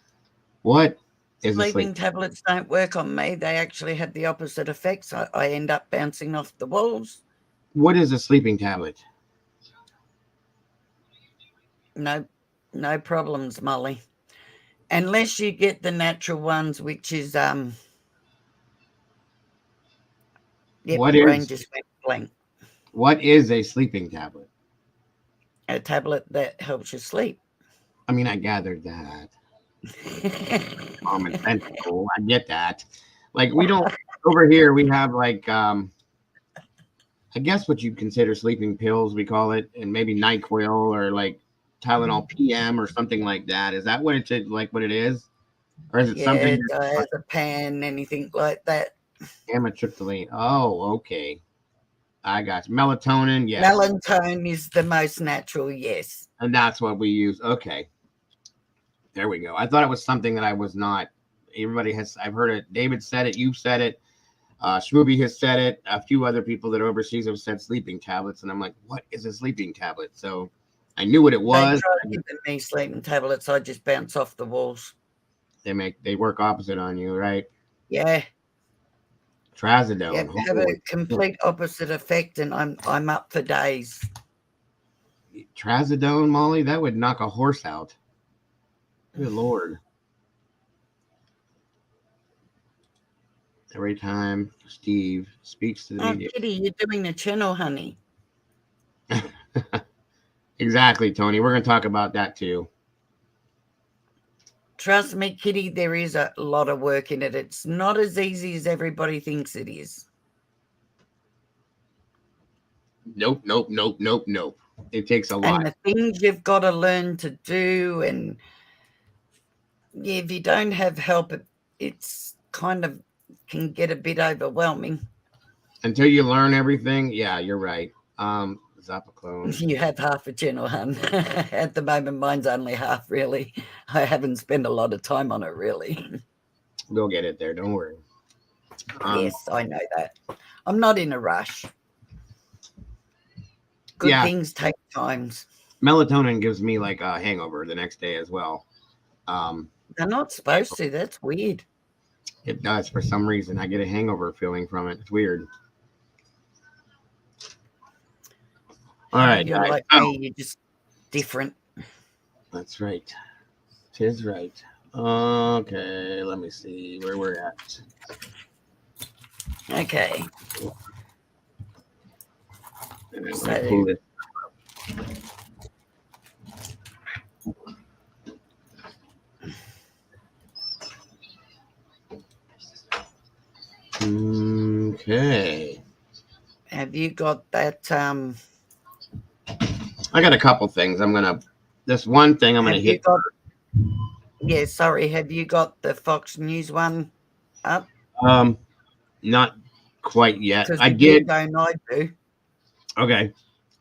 What is sleeping tablets don't work on me. They actually have the opposite effects. I end up bouncing off the walls. What is a sleeping tablet? No problems, Molly. Unless you get the natural ones, which is brain just went blank. What is a sleeping tablet? A tablet that helps you sleep. I mean, I gathered that. Common sensical. I get that. Like, we don't over here. We have like I guess what you'd consider sleeping pills, we call it, and maybe NyQuil or like Tylenol PM or something like that. Is that what it's like? What it is, or is it something? Yeah, diazepam, anything like that. Amitriptyline. Oh, okay. I got you. Melatonin, yes. Melatonin is the most natural, yes. And that's what we use. Okay. There we go. I thought it was something that I was not. Everybody has, I've heard it. David said it. You've said it. Schmooby has said it. A few other people that are overseas have said sleeping tablets. And I'm like, what is a sleeping tablet? So I knew what it was. They try to give me sleeping tablets. I just bounce off the walls. They work opposite on you, right? Yeah. Trazodone. Yeah, have a complete opposite effect, and I'm up for days. Trazodone, Molly, that would knock a horse out. Good Lord. Every time Steve speaks to the media. Kitty, you're doing the channel, honey. Exactly, Tony. We're going to talk about that too. Trust me, Kitty, there is a lot of work in it. It's not as easy as everybody thinks it is. Nope. It takes a lot. And the things you've got to learn to do, and yeah, if you don't have help, it's kind of can get a bit overwhelming. Until you learn everything, yeah, you're right. Zapaclone. You have half a channel, hun. At the moment, mine's only half, really. I haven't spent a lot of time on it, really. We'll get it there. Don't worry. Yes, I know that. I'm not in a rush. Good things take times. Melatonin gives me like a hangover the next day as well. They're not supposed to. That's weird. It does for some reason. I get a hangover feeling from it. It's weird. All right, you're guys. like me, you're just different. That's right. Tis right. Okay, let me see where we're at. Okay. So, okay. Have you got that? I got a couple things. This one thing I'm gonna hit. Yeah, sorry. Have you got the Fox News one up? Not quite yet. I did. You don't I do? Okay.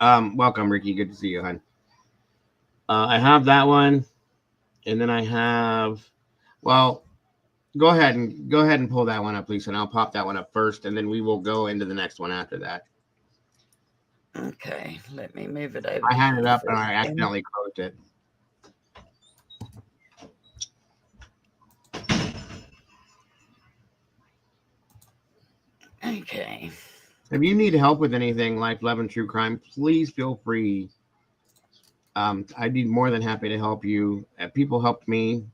Welcome, Ricky. Good to see you, hon. I have that one, and then I have. Well, go ahead and pull that one up, please, and I'll pop that one up first, and then we will go into the next one after that. Okay, let me move it over. I had it up and I accidentally closed it. Okay. If you need help with anything, Life, Love, and True Crime, please feel free. I'd be more than happy to help you. If people helped me,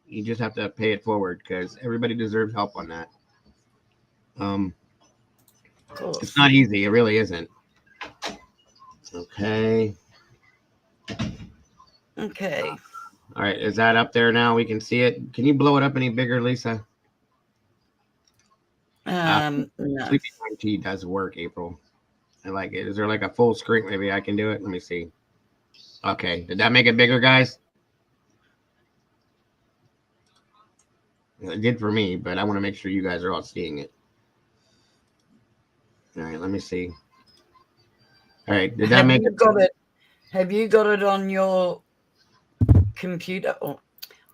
you just have to pay it forward because everybody deserves help on that. It's not easy. It really isn't. Okay. Okay. All right. Is that up there now? We can see it. Can you blow it up any bigger, Lisa? No. Sleeping tea does work, April. I like it. Is there like a full screen? Maybe I can do it. Let me see. Okay. Did that make it bigger, guys? It did for me, but I want to make sure you guys are all seeing it. All right. Let me see. All right. Did that make it? Have you got it on your computer? Or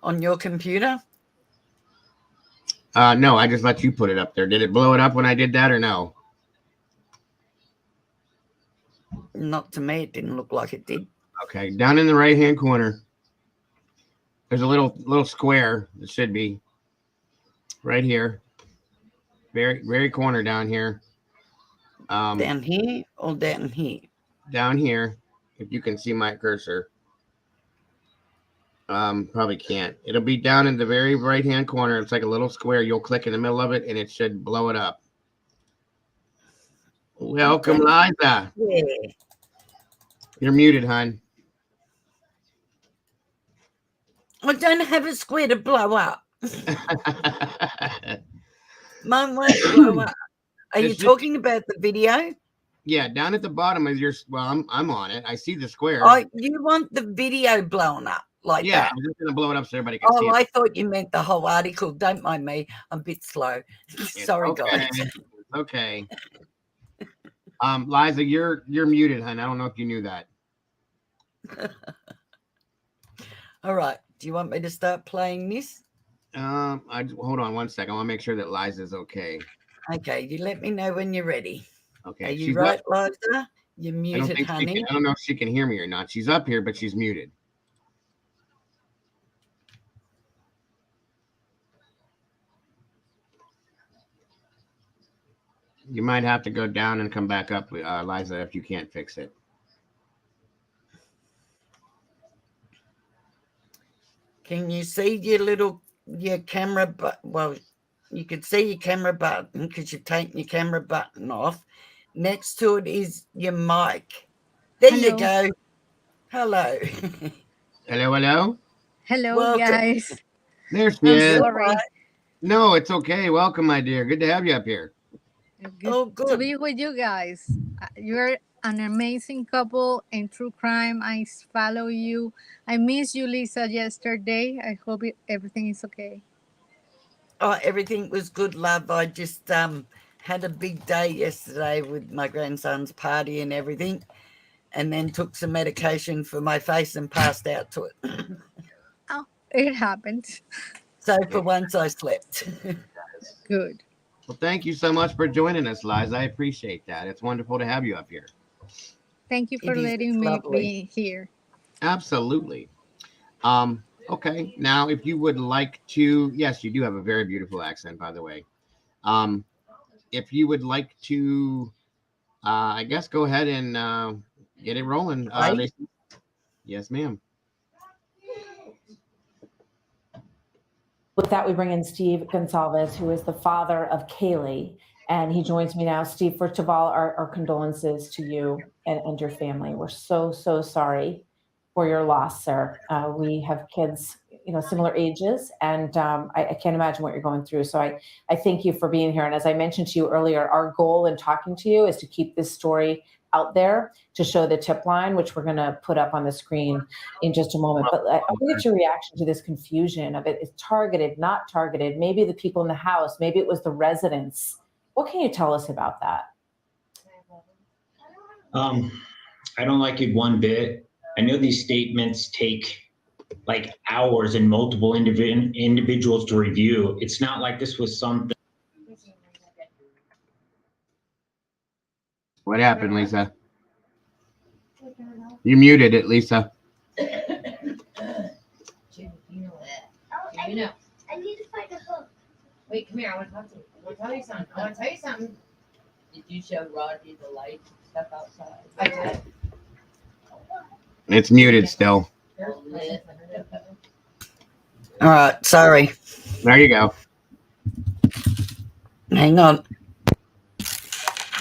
on your computer? No, I just let you put it up there. Did it blow it up when I did that or no? Not to me. It didn't look like it did. Okay. Down in the right-hand corner, there's a little square. It should be right here. Very, very corner down here. Down here or down here? Down here. If you can see my cursor. Probably can't. It'll be down in the very right-hand corner. It's like a little square. You'll click in the middle of it, and it should blow it up. Welcome, okay. Liza. Yeah. You're muted, hon. I don't have a square to blow up. Mine won't blow up. Are you talking about the video? Yeah, down at the bottom of your. Well, I'm on it. I see the square. Oh, you want the video blown up like Yeah, that? I'm just gonna blow it up so everybody can see Oh, it. I thought you meant the whole article. Don't mind me. I'm a bit slow. It's Sorry, okay. guys. It's okay. Liza, you're muted, hon. I don't know if you knew that. All right. Do you want me to start playing this? Hold on one second. I want to make sure that Liza's okay. Okay. You let me know when you're ready. Okay. Are you She's right, up. Liza? You're I don't muted, think she honey. can. I don't know if she can hear me or not. She's up here, but she's muted. You might have to go down and come back up, Liza, if you can't fix it. Can you see your camera? Well, you can see your camera button because you've taken your camera button off. Next to it is your mic. There you go. Hello. Hello, hello. Hello, Welcome. guys. There she I'm is. sorry. No, it's okay. Welcome, my dear. Good to have you up here. Good to be with you guys. You're an amazing couple in true crime. I follow you. I missed you, Lisa, yesterday. I hope everything is okay. Oh, everything was good, love. I just had a big day yesterday with my grandson's party and everything, and then took some medication for my face and passed out to it. Oh, it happened. So for once I slept. Good. Well, thank you so much for joining us, Liza. I appreciate that. It's wonderful to have you up here. Thank you for It is letting me lovely. be here. Absolutely. Okay. Now, if you would like to, yes, you do have a very beautiful accent, by the way. If you would like to, I guess go ahead and get it rolling. Yes, ma'am. With that, we bring in Steve Gonsalves, who is the father of Kaylee, and he joins me now. Steve, first of all, our condolences to you and your family. We're so sorry for your loss, sir. We have kids, similar ages, and I can't imagine what you're going through. So I thank you for being here. And as I mentioned to you earlier, our goal in talking to you is to keep this story out there, to show the tip line, which we're going to put up on the screen in just a moment. But I want to get your reaction to this confusion of it. It's targeted, not targeted. Maybe the people in the house, maybe it was the residents. What can you tell us about that? I don't like it one bit. I know these statements take like hours and multiple individuals to review. It's not like this was something. What happened, Lisa? You muted it, Lisa. You know. I need to find a hook. Wait, come here. I want to talk to you. I want to tell you something. Did you show Rodney the light stuff outside? I did. It's muted still. All right, sorry. There you go. Hang on.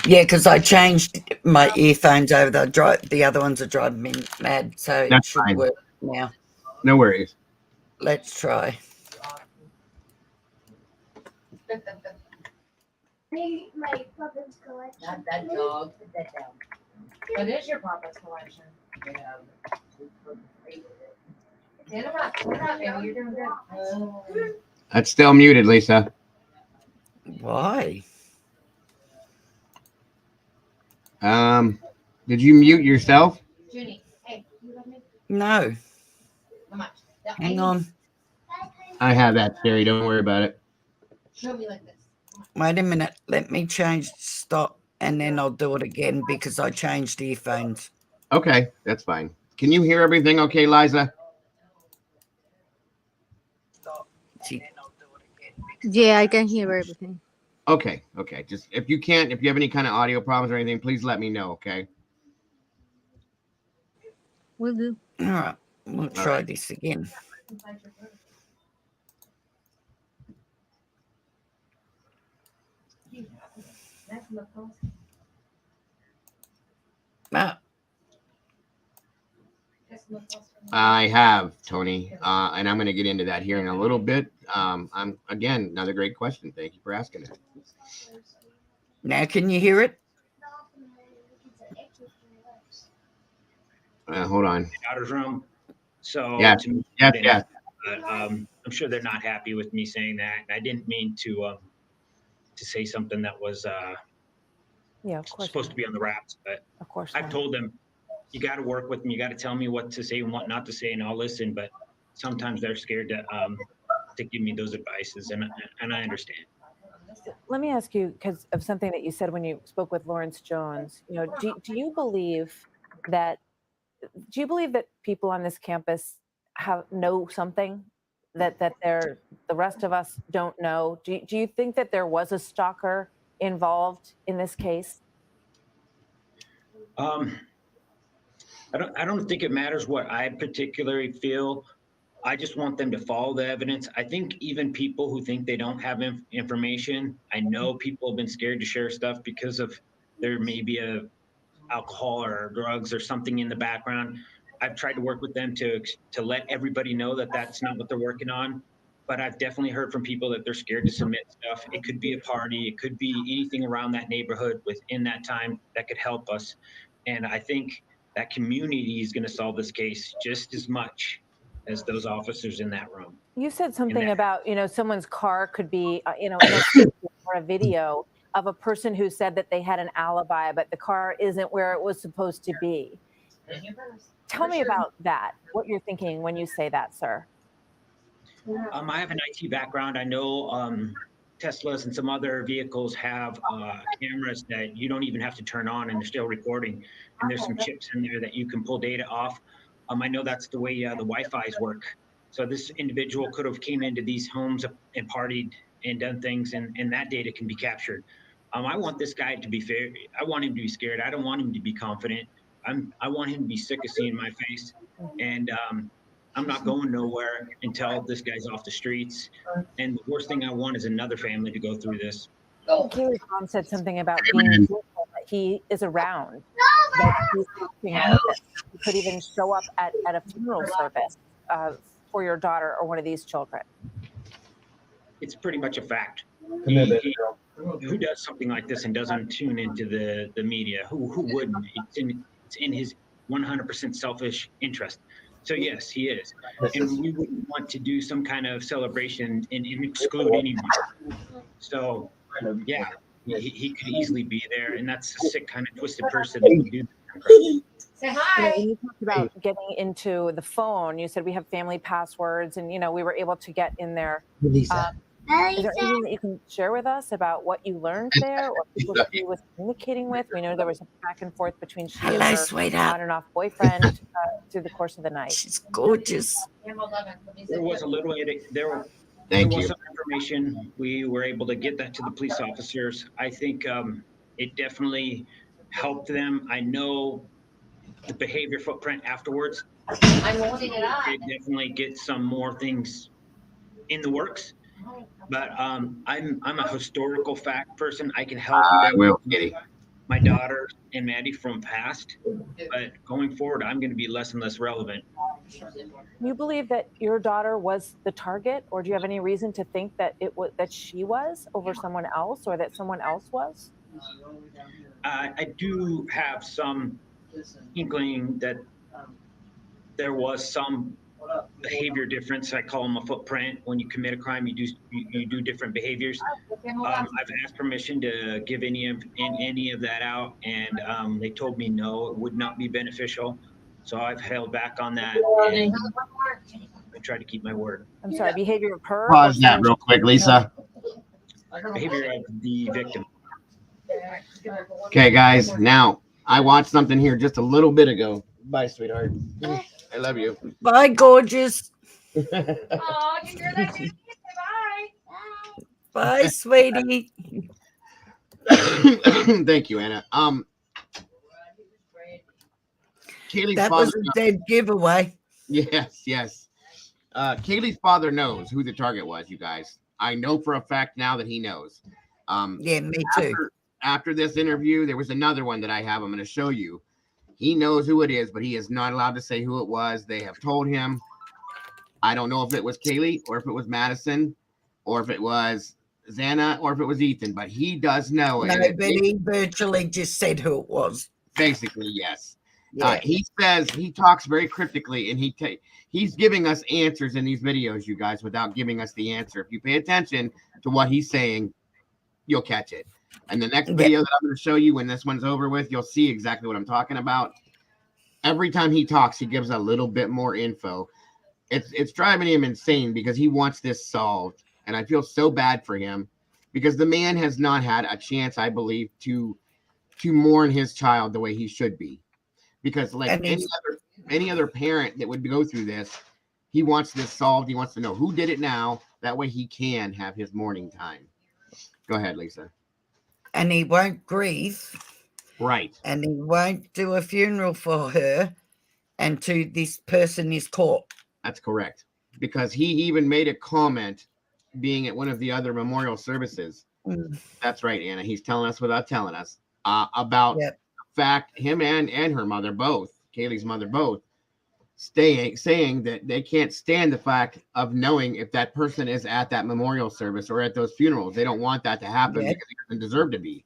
Yeah, because I changed my earphones over. The other ones are driving me mad, so That's it should fine. work now. No worries. Let's try. My puppet's collection. Not that dog. Put that down. What is your Papa's collection? Yeah. Stand up. Stand up, baby. You're doing good. That's still muted, Lisa. Why? Did you mute yourself? Junie, hey, you love me? No. How much? Hang on. I have that theory. Don't worry about it. Show me like this. Wait a minute. Let me change stop, and then I'll do it again because I changed earphones. Okay, that's fine. Can you hear everything okay, Liza? Yeah, I can hear everything. Okay. Just if you have any kind of audio problems or anything, please let me know, okay? Will do. All right. We'll try this again. Ah, I have, Tony, and I'm going to get into that here in a little bit. Again, another great question. Thank you for asking it. now can you hear it? Hold on. daughter's room. So Yeah. to me, Yes. Yes. but, I'm sure they're not happy with me saying that. And I didn't mean to say something that was Yeah, of course. supposed to be on the wraps. But Of course. I've told them, you got to work with me. You got to tell me what to say and what not to say, and I'll listen. But sometimes they're scared to give me those advices, and I understand. Let me ask you, because of something that you said when you spoke with Lawrence Jones, do you believe that people on this campus know something that the rest of us don't know? Do you think that there was a stalker involved in this case? I don't think it matters what I particularly feel. I just want them to follow the evidence. I think even people who think they don't have information, I know people have been scared to share stuff because of there may be a alcohol or drugs or something in the background. I've tried to work with them to let everybody know that that's not what they're working on. But I've definitely heard from people that they're scared to submit stuff. It could be a party, it could be anything around that neighborhood within that time that could help us. And I think that community is going to solve this case just as much as those officers in that room. You said something about, someone's car could be, or a video of a person who said that they had an alibi, but the car isn't where it was supposed to be. Tell me about that, what you're thinking when you say that, sir. I have an IT background. I know Teslas and some other vehicles have cameras that you don't even have to turn on and they're still recording. And there's some chips in there that you can pull data off. I know that's the way the Wi-Fi's work. So this individual could have came into these homes and partied and done things, and that data can be captured. I want this guy to be fair. I want him to be scared. I don't want him to be confident. I want him to be sick of seeing my face. And I'm not going nowhere until this guy's off the streets. And the worst thing I want is another family to go through this. Kaylee's mom said something about being that he is around, that he's helping out. He could even show up at a funeral service for your daughter or one of these children. It's pretty much a fact. Who does something like this and doesn't tune into the media? Who wouldn't? It's in his 100% selfish interest. So yes, he is. And we wouldn't want to do some kind of celebration and exclude anyone. So yeah, he could easily be there, and that's a sick kind of twisted person that would do that. Say hi. When you talked about getting into the phone, you said we have family passwords, and we were able to get in there. Is there anything that you can share with us about what you learned there, or people that he was communicating with? We know there was a back and forth between she and her on and off boyfriend through the course of the night. She's gorgeous. There was a little there was some information. We were able to get that to the police officers. I think it definitely helped them. I know the behavior footprint afterwards. I'm holding it up. They definitely get some more things in the works. But I'm a historical fact person. I can help my daughter and Maddie from past, but going forward, I'm going to be less and less relevant. You believe that your daughter was the target, or do you have any reason to think that she was over someone else, or that someone else was? I do have some inkling that there was some behavior difference. I call them a footprint. When you commit a crime, you do different behaviors. I've asked permission to give any of that out, and they told me no, it would not be beneficial. So I've held back on that. And I try to keep my word. I'm sorry, behavior of her. Pause that real quick, Lisa. Behavior of the victim. Okay, guys. Now I watched something here just a little bit ago. Bye, sweetheart. I love you. Bye, gorgeous. Oh, you hear that? Say bye. Bye, sweetie. Thank you, Anna. Kaylee's that father was a dead giveaway. Yes. Kaylee's father knows who the target was, you guys. I know for a fact now that he knows. Yeah, me too. After this interview, there was another one that I have. I'm going to show you. He knows who it is, but he is not allowed to say who it was. They have told him. I don't know if it was Kaylee or if it was Madison or if it was Xana or if it was Ethan, but he does know. No, but he virtually just said who it was. Basically, yes. Yeah. He talks very cryptically, and he's giving us answers in these videos, you guys, without giving us the answer. If you pay attention to what he's saying, you'll catch it. And the next video that I'm going to show you, when this one's over with, you'll see exactly what I'm talking about. Every time he talks, he gives a little bit more info. It's driving him insane because he wants this solved, and I feel so bad for him because the man has not had a chance, I believe, to mourn his child the way he should be. Because like any other parent that would go through this, he wants this solved. He wants to know who did it now. That way he can have his mourning time. Go ahead, Lisa. And he won't grieve. Right. And he won't do a funeral for her until this person is caught. That's correct. Because he even made a comment being at one of the other memorial services. That's right, Anna. He's telling us without telling us about the fact him and her mother both, Kaylee's mother both, saying that they can't stand the fact of knowing if that person is at that memorial service or at those funerals. They don't want that to happen because he doesn't deserve to be.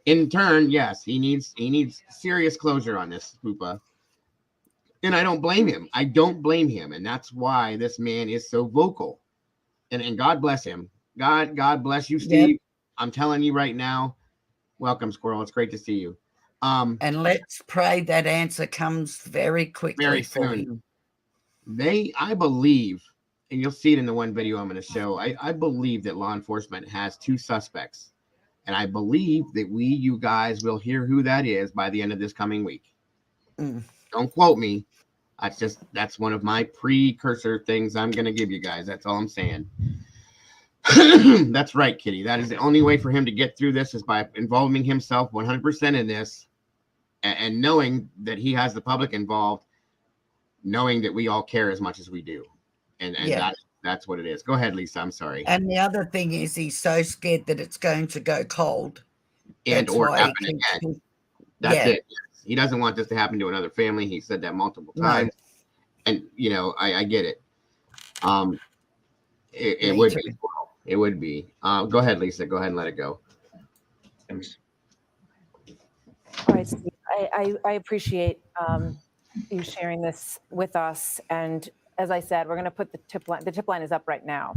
In turn, yes, he needs serious closure on this, Poopa. And I don't blame him. I don't blame him. And that's why this man is so vocal. And God bless him. God bless you, Steve. Yep. I'm telling you right now. Welcome, Squirrel. It's great to see you. And let's pray that answer comes very quickly. Very soon. I believe, and you'll see it in the one video I'm going to show, I believe that law enforcement has 2 suspects. And I believe that you guys will hear who that is by the end of this coming week. Don't quote me. That's one of my precursor things I'm going to give you guys. That's all I'm saying. That's right, Kitty. That is the only way for him to get through this is by involving himself 100% in this and knowing that he has the public involved, knowing that we all care as much as we do. And that's what it is. Go ahead, Lisa. I'm sorry. And the other thing is he's so scared that it's going to go cold. Or happen again. That's it. He doesn't want this to happen to another family. He said that multiple times. And, I get it. It would be. It would be. Go ahead, Lisa. Go ahead and let it go. Thanks. All right, Steve. I appreciate you sharing this with us. And as I said, we're going to put the tip line. The tip line is up right now.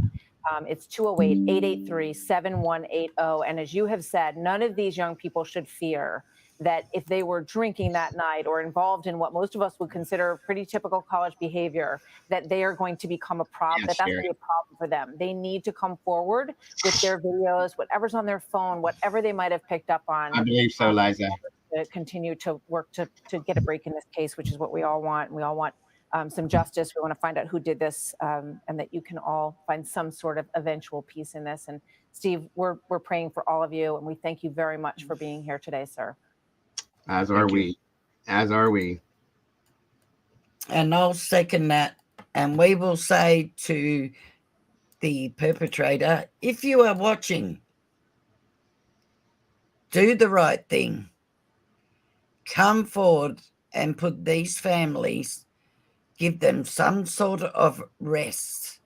It's 208-883-7180. And as you have said, none of these young people should fear that if they were drinking that night or involved in what most of us would consider pretty typical college behavior, that they are going to become a problem, that's going to be a problem for them. They need to come forward with their videos, whatever's on their phone, whatever they might have picked up on. I believe so, Liza. To continue to work to get a break in this case, which is what we all want. We all want some justice. We want to find out who did this, and that you can all find some sort of eventual peace in this. And Steve, we're praying for all of you, and we thank you very much for being here today, sir. As are we. As are we. And I'll second that. And we will say to the perpetrator, if you are watching, do the right thing. Come forward and put these families, give them some sort of rest.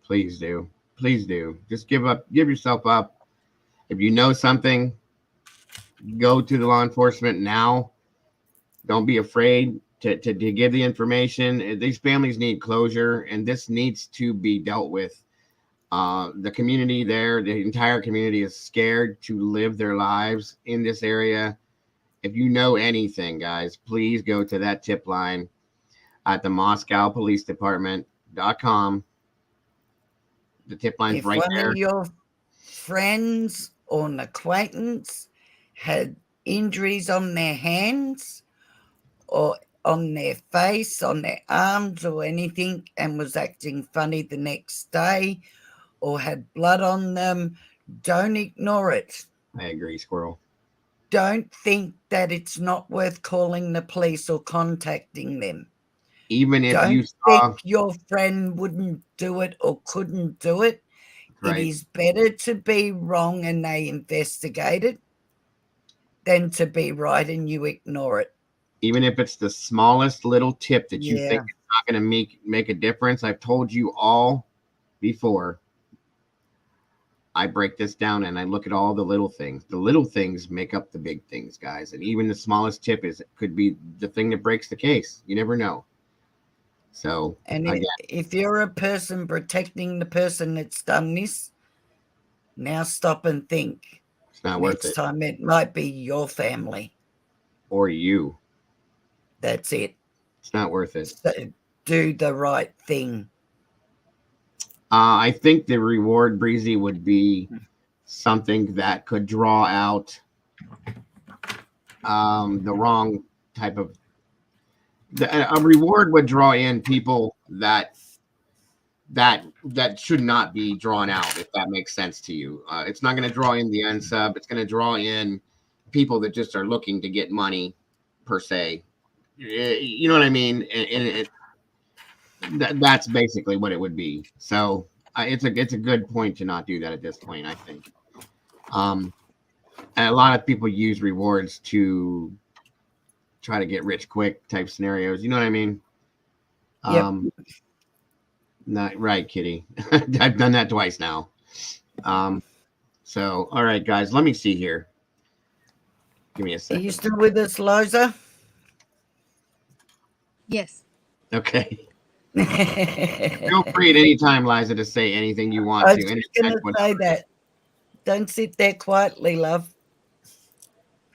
Please do. Please do. Just give yourself up. If you know something, go to the law enforcement now. Don't be afraid to give the information. These families need closure, and this needs to be dealt with. The community there, the entire community is scared to live their lives in this area. If you know anything, guys, please go to that tip line at the Moscow Police Department.com. The tip line's right there. If one of your friends or an acquaintance had injuries on their hands or on their face, on their arms or anything, and was acting funny the next day or had blood on them, don't ignore it. I agree, Squirrel. Don't think that it's not worth calling the police or contacting them. Even if don't you saw think your friend wouldn't do it or couldn't do it. Right. It is better to be wrong and they investigate it than to be right and you ignore it. Even if it's the smallest little tip that you think is not going to make a difference. I've told you all before. I break this down and I look at all the little things. The little things make up the big things, guys. And even the smallest tip could be the thing that breaks the case. You never know. So, and if you're a person protecting the person that's done this, now stop and think. It's not worth it. Next time it might be your family. Or you. That's it. It's not worth it. So do the right thing. I think the reward, Breezy, would be something that could draw out the wrong type of... a reward would draw in people that should not be drawn out, if that makes sense to you. It's not going to draw in the unsub. It's going to draw in people that just are looking to get money, per se. You know what I mean? And that's basically what it would be. So it's a good point to not do that at this point, I think. And a lot of people use rewards to try to get rich quick type scenarios. You know what I mean? Yep. Not right, Kitty. I've done that twice now. So, all right, guys, let me see here. Give me a second. Are you still with us, Liza? Yes. Okay. Feel free at any time, Liza, to say anything you want I to. was just going to say that. Don't sit there quietly, love.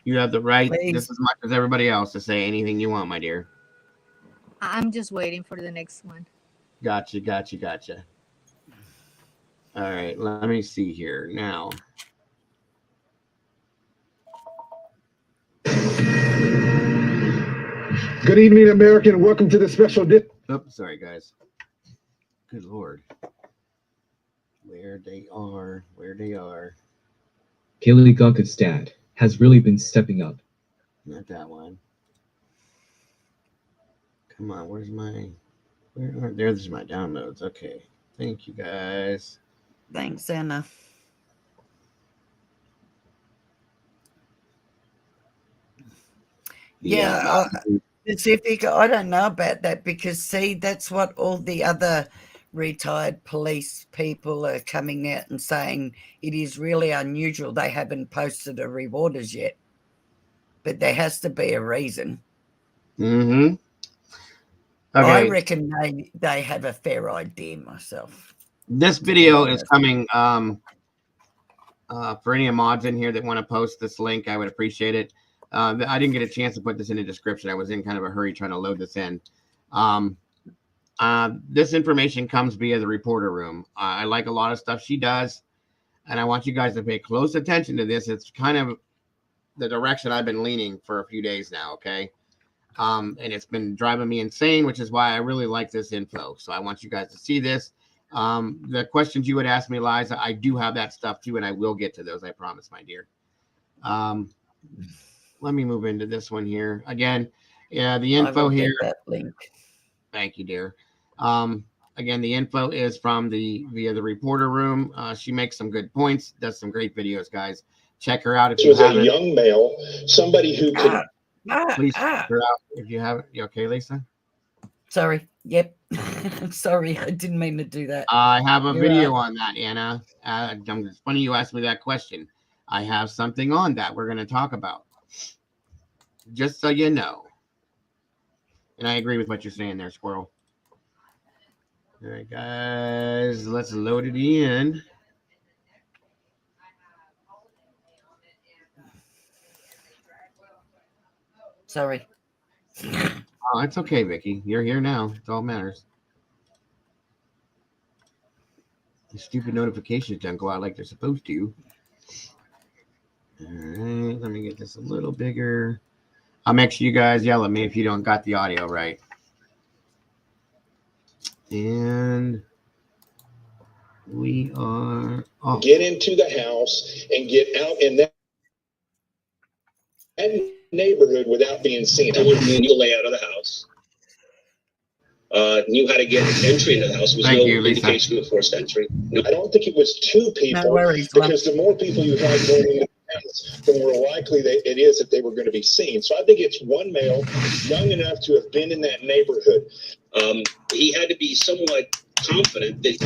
You have the right, Please. just as much as everybody else, to say anything you want, my dear. I'm just waiting for the next one. Gotcha. All right, let me see here now. Good evening, America, and welcome to the special Oops, sorry, guys. Good Lord. Where they are. Kaylee Gawk's dad has really been stepping up. Not that one. Come on, there's my downloads. Okay. Thank you, guys. Thanks, Anna. Yeah, Pacific, I don't know about that because, see, that's what all the other retired police people are coming out and saying. It is really unusual. They haven't posted a reward as yet, but there has to be a reason. Mm-hmm. Okay. I Okay. reckon they have a fair idea myself. This video is coming for any mods in here that want to post this link. I would appreciate it. I didn't get a chance to put this in the description. I was in kind of a hurry trying to load this in. This information comes via the reporter room. I like a lot of stuff she does, and I want you guys to pay close attention to this. It's kind of the direction I've been leaning for a few days now, okay? And it's been driving me insane, which is why I really like this info. So I want you guys to see this. The questions you would ask me, Liza, I do have that stuff too, and I will get to those, I promise, my dear. Let me move into this one here. Again, yeah, the info here. That link. Thank you, dear. Again, the info is from via the reporter room. She makes some good points, does some great videos, guys. Check her out if you haven't. A young male, somebody who could... Please check her out if you haven't. You okay, Lisa? Sorry. Yep. Sorry, I didn't mean to do that. I have a video on that, Anna. It's funny you asked me that question. I have something on that we're going to talk about. Just so you know. And I agree with what you're saying there, Squirrel. All right, guys, let's load it in. Sorry. Oh, it's okay, Vicky. You're here now. It's all that matters. The stupid notifications don't go out like they're supposed to. All right, let me get this a little bigger. I'll make sure you guys yell at me if you don't got the audio right. And we are off. Get into the house and get out in that neighborhood without being seen. I wouldn't knew the layout of the house. Knew how to get entry into the house. Was no indication of forced entry. I don't think it was two people. No worries, because the more people you have going into the house, the more likely it is that they were going to be seen. So I think it's one male, young enough to have been in that neighborhood. He had to be somewhat confident that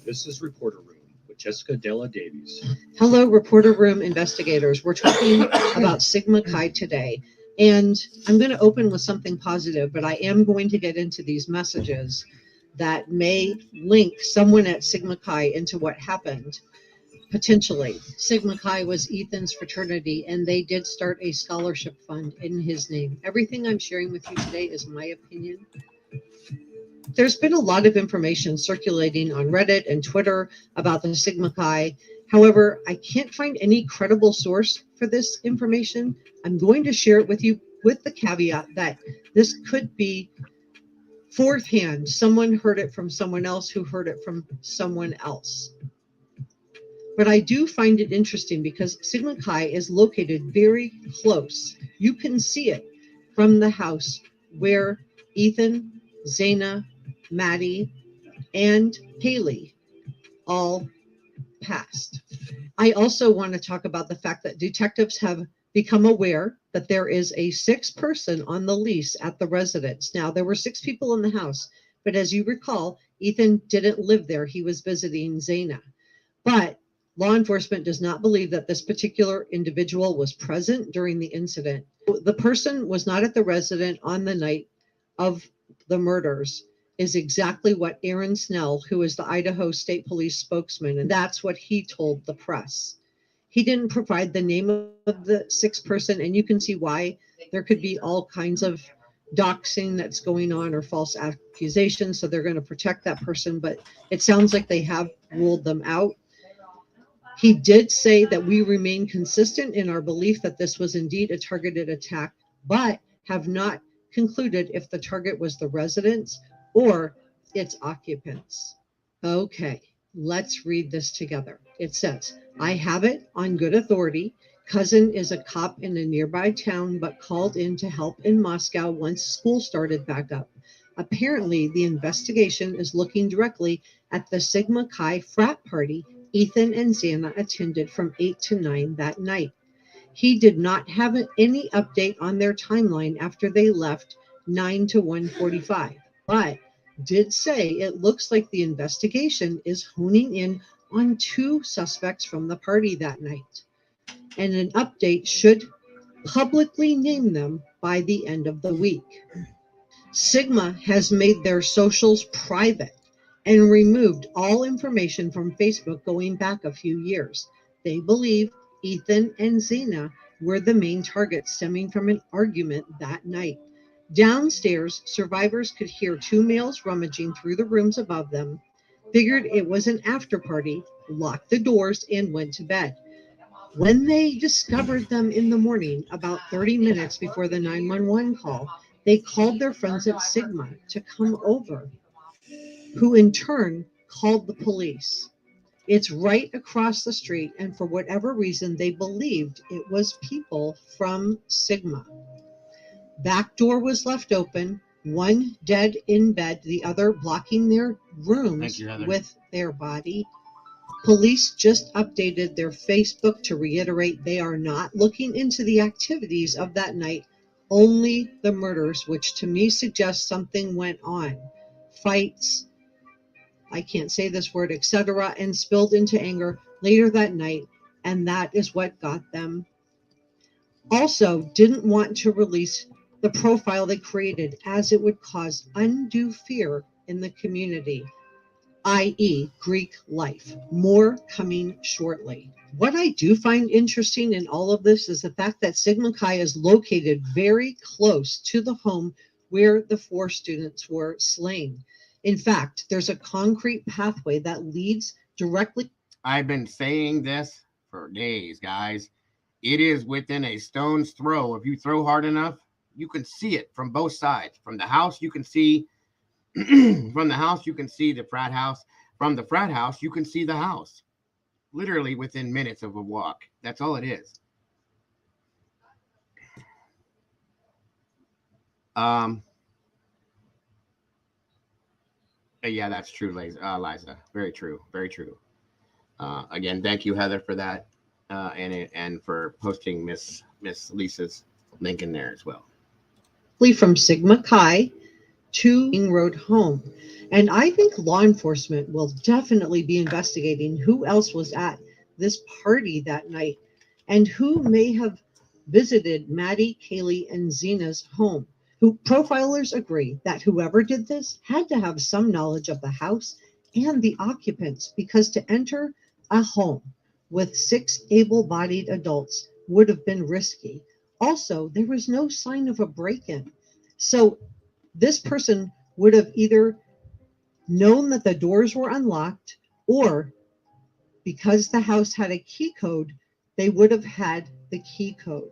This is Reporter Room with Jessica Della Davies. Hello, Reporter Room investigators. We're talking about Sigma Chi today. And I'm going to open with something positive, but I am going to get into these messages that may link someone at Sigma Chi into what happened. Potentially. Sigma Chi was Ethan's fraternity, and they did start a scholarship fund in his name. Everything I'm sharing with you today is my opinion. There's been a lot of information circulating on Reddit and Twitter about the Sigma Chi. However, I can't find any credible source for this information. I'm going to share it with you with the caveat that this could be fourth hand. Someone heard it from someone else who heard it from someone else. But I do find it interesting because Sigma Chi is located very close. You can see it from the house where Ethan, Zaina, Maddie, and Haley all passed. I also want to talk about the fact that detectives have become aware that there is a 6th person on the lease at the residence. Now, there were 6 people in the house, but as you recall, Ethan didn't live there. He was visiting Zaina. But law enforcement does not believe that this particular individual was present during the incident. The person was not at the residence on the night of the murders is exactly what Aaron Snell, who is the Idaho State Police spokesman, and that's what he told the press. He didn't provide the name of the 6th person, and you can see why. There could be all kinds of doxing that's going on or false accusations, so they're going to protect that person, but it sounds like they have ruled them out. He did say that we remain consistent in our belief that this was indeed a targeted attack, but have not concluded if the target was the residents or its occupants. Okay, let's read this together. It says, I have it on good authority. Cousin is a cop in a nearby town, but called in to help in Moscow once school started back up. Apparently, the investigation is looking directly at the Sigma Chi frat party Ethan and Zaina attended from 8 to 9 that night. He did not have any update on their timeline after they left 9 to 1:45, but did say it looks like the investigation is honing in on 2 suspects from the party that night, and an update should publicly name them by the end of the week. Sigma has made their socials private and removed all information from Facebook going back a few years. They believe Ethan and Zaina were the main targets stemming from an argument that night. Downstairs, survivors could hear 2 males rummaging through the rooms above them, figured it was an after party, locked the doors, and went to bed. When they discovered them in the morning, about 30 minutes before the 911 call, they called their friends at Sigma to come over, who in turn called the police. It's right across the street, and for whatever reason, they believed it was people from Sigma. Back door was left open, one dead in bed, the other blocking their rooms with their body. Police just updated their Facebook to reiterate they are not looking into the activities of that night, only the murders, which to me suggests something went on. Fights, I can't say this word, etc., and spilled into anger later that night, and that is what got them. Also, didn't want to release the profile they created as it would cause undue fear in the community, i.e. Greek life. More coming shortly. What I do find interesting in all of this is the fact that Sigma Chi is located very close to the home where the 4 students were slain. In fact, there's a concrete pathway that leads directly. I've been saying this for days, guys. It is within a stone's throw. If you throw hard enough, you can see it from both sides. From the house, you can see from the house, you can see the frat house. From the frat house, you can see the house. Literally within minutes of a walk. That's all it is. Yeah, that's true, Liza. Very true. Very true. Again, thank you, Heather, for that, and for posting Miss Lisa's link in there as well. From Sigma Chi to King Road home. And I think law enforcement will definitely be investigating who else was at this party that night and who may have visited Maddie, Kaylee, and Zena's home. Who profilers agree that whoever did this had to have some knowledge of the house and the occupants, because to enter a home with 6 able-bodied adults would have been risky. Also, there was no sign of a break-in. So this person would have either known that the doors were unlocked, or because the house had a key code, they would have had the key code.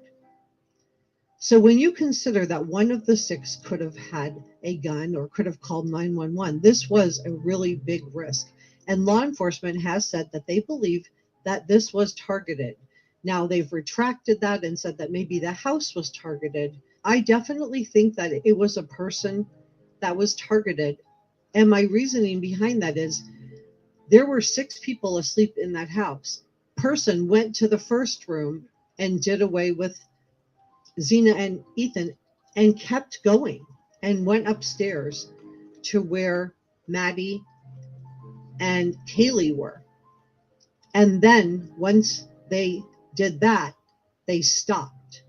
So when you consider that one of the 6 could have had a gun or could have called 911, this was a really big risk. And law enforcement has said that they believe that this was targeted. Now they've retracted that and said that maybe the house was targeted. I definitely think that it was a person that was targeted. And my reasoning behind that is there were 6 people asleep in that house. Person went to the first room and did away with Zena and Ethan and kept going and went upstairs to where Maddie and Kaylee were. And then once they did that, they stopped.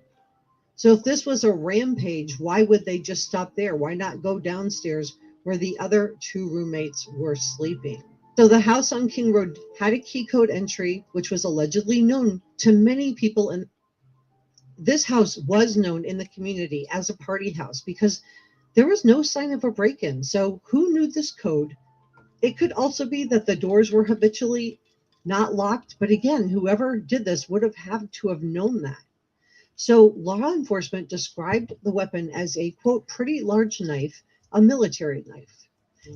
So if this was a rampage, why would they just stop there? Why not go downstairs where the other 2 roommates were sleeping? So the house on King Road had a key code entry, which was allegedly known to many people. And this house was known in the community as a party house because there was no sign of a break-in. So who knew this code? It could also be that the doors were habitually not locked. But again, whoever did this would have had to have known that. So law enforcement described the weapon as a, quote, pretty large knife, a military knife.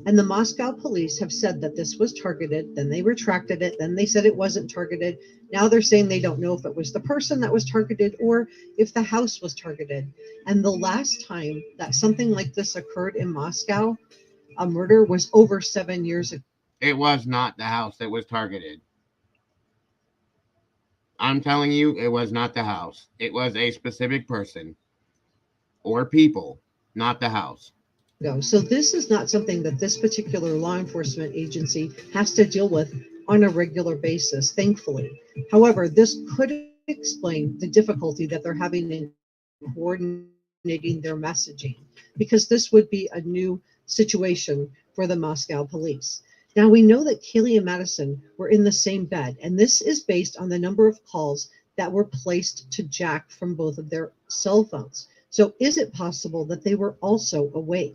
And the Moscow police have said that this was targeted. Then they retracted it. Then they said it wasn't targeted. Now they're saying they don't know if it was the person that was targeted or if the house was targeted. And the last time that something like this occurred in Moscow, a murder, was over 7 years ago. It was not the house that was targeted. I'm telling you, it was not the house. It was a specific person or people, not the house. So this is not something that this particular law enforcement agency has to deal with on a regular basis, thankfully. However, this could explain the difficulty that they're having in coordinating their messaging, because this would be a new situation for the Moscow police. Now, we know that Kaylee and Madison were in the same bed, and this is based on the number of calls that were placed to Jack from both of their cell phones. So is it possible that they were also awake?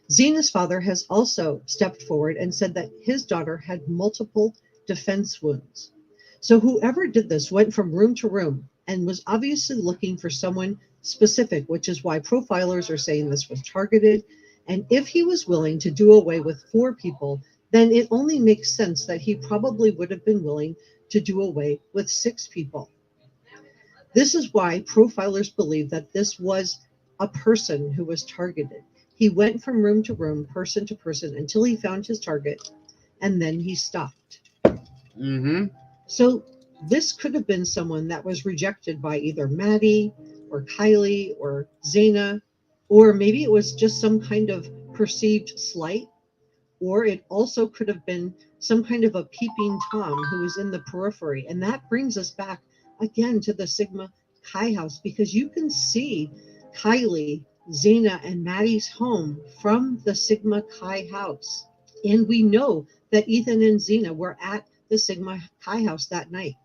Zena's father has also stepped forward and said that his daughter had multiple defense wounds. So whoever did this went from room to room and was obviously looking for someone specific, which is why profilers are saying this was targeted. And if he was willing to do away with 4 people, then it only makes sense that he probably would have been willing to do away with 6 people. This is why profilers believe that this was a person who was targeted. He went from room to room, person to person, until he found his target, and then he stopped. Mm-hmm. So this could have been someone that was rejected by either Maddie or Kylie or Zena, or maybe it was just some kind of perceived slight, or it also could have been some kind of a peeping Tom who was in the periphery. And that brings us back again to the Sigma Chi house, because you can see Kylie, Zena, and Maddie's home from the Sigma Chi house. And we know that Ethan and Zena were at the Sigma Chi house that night.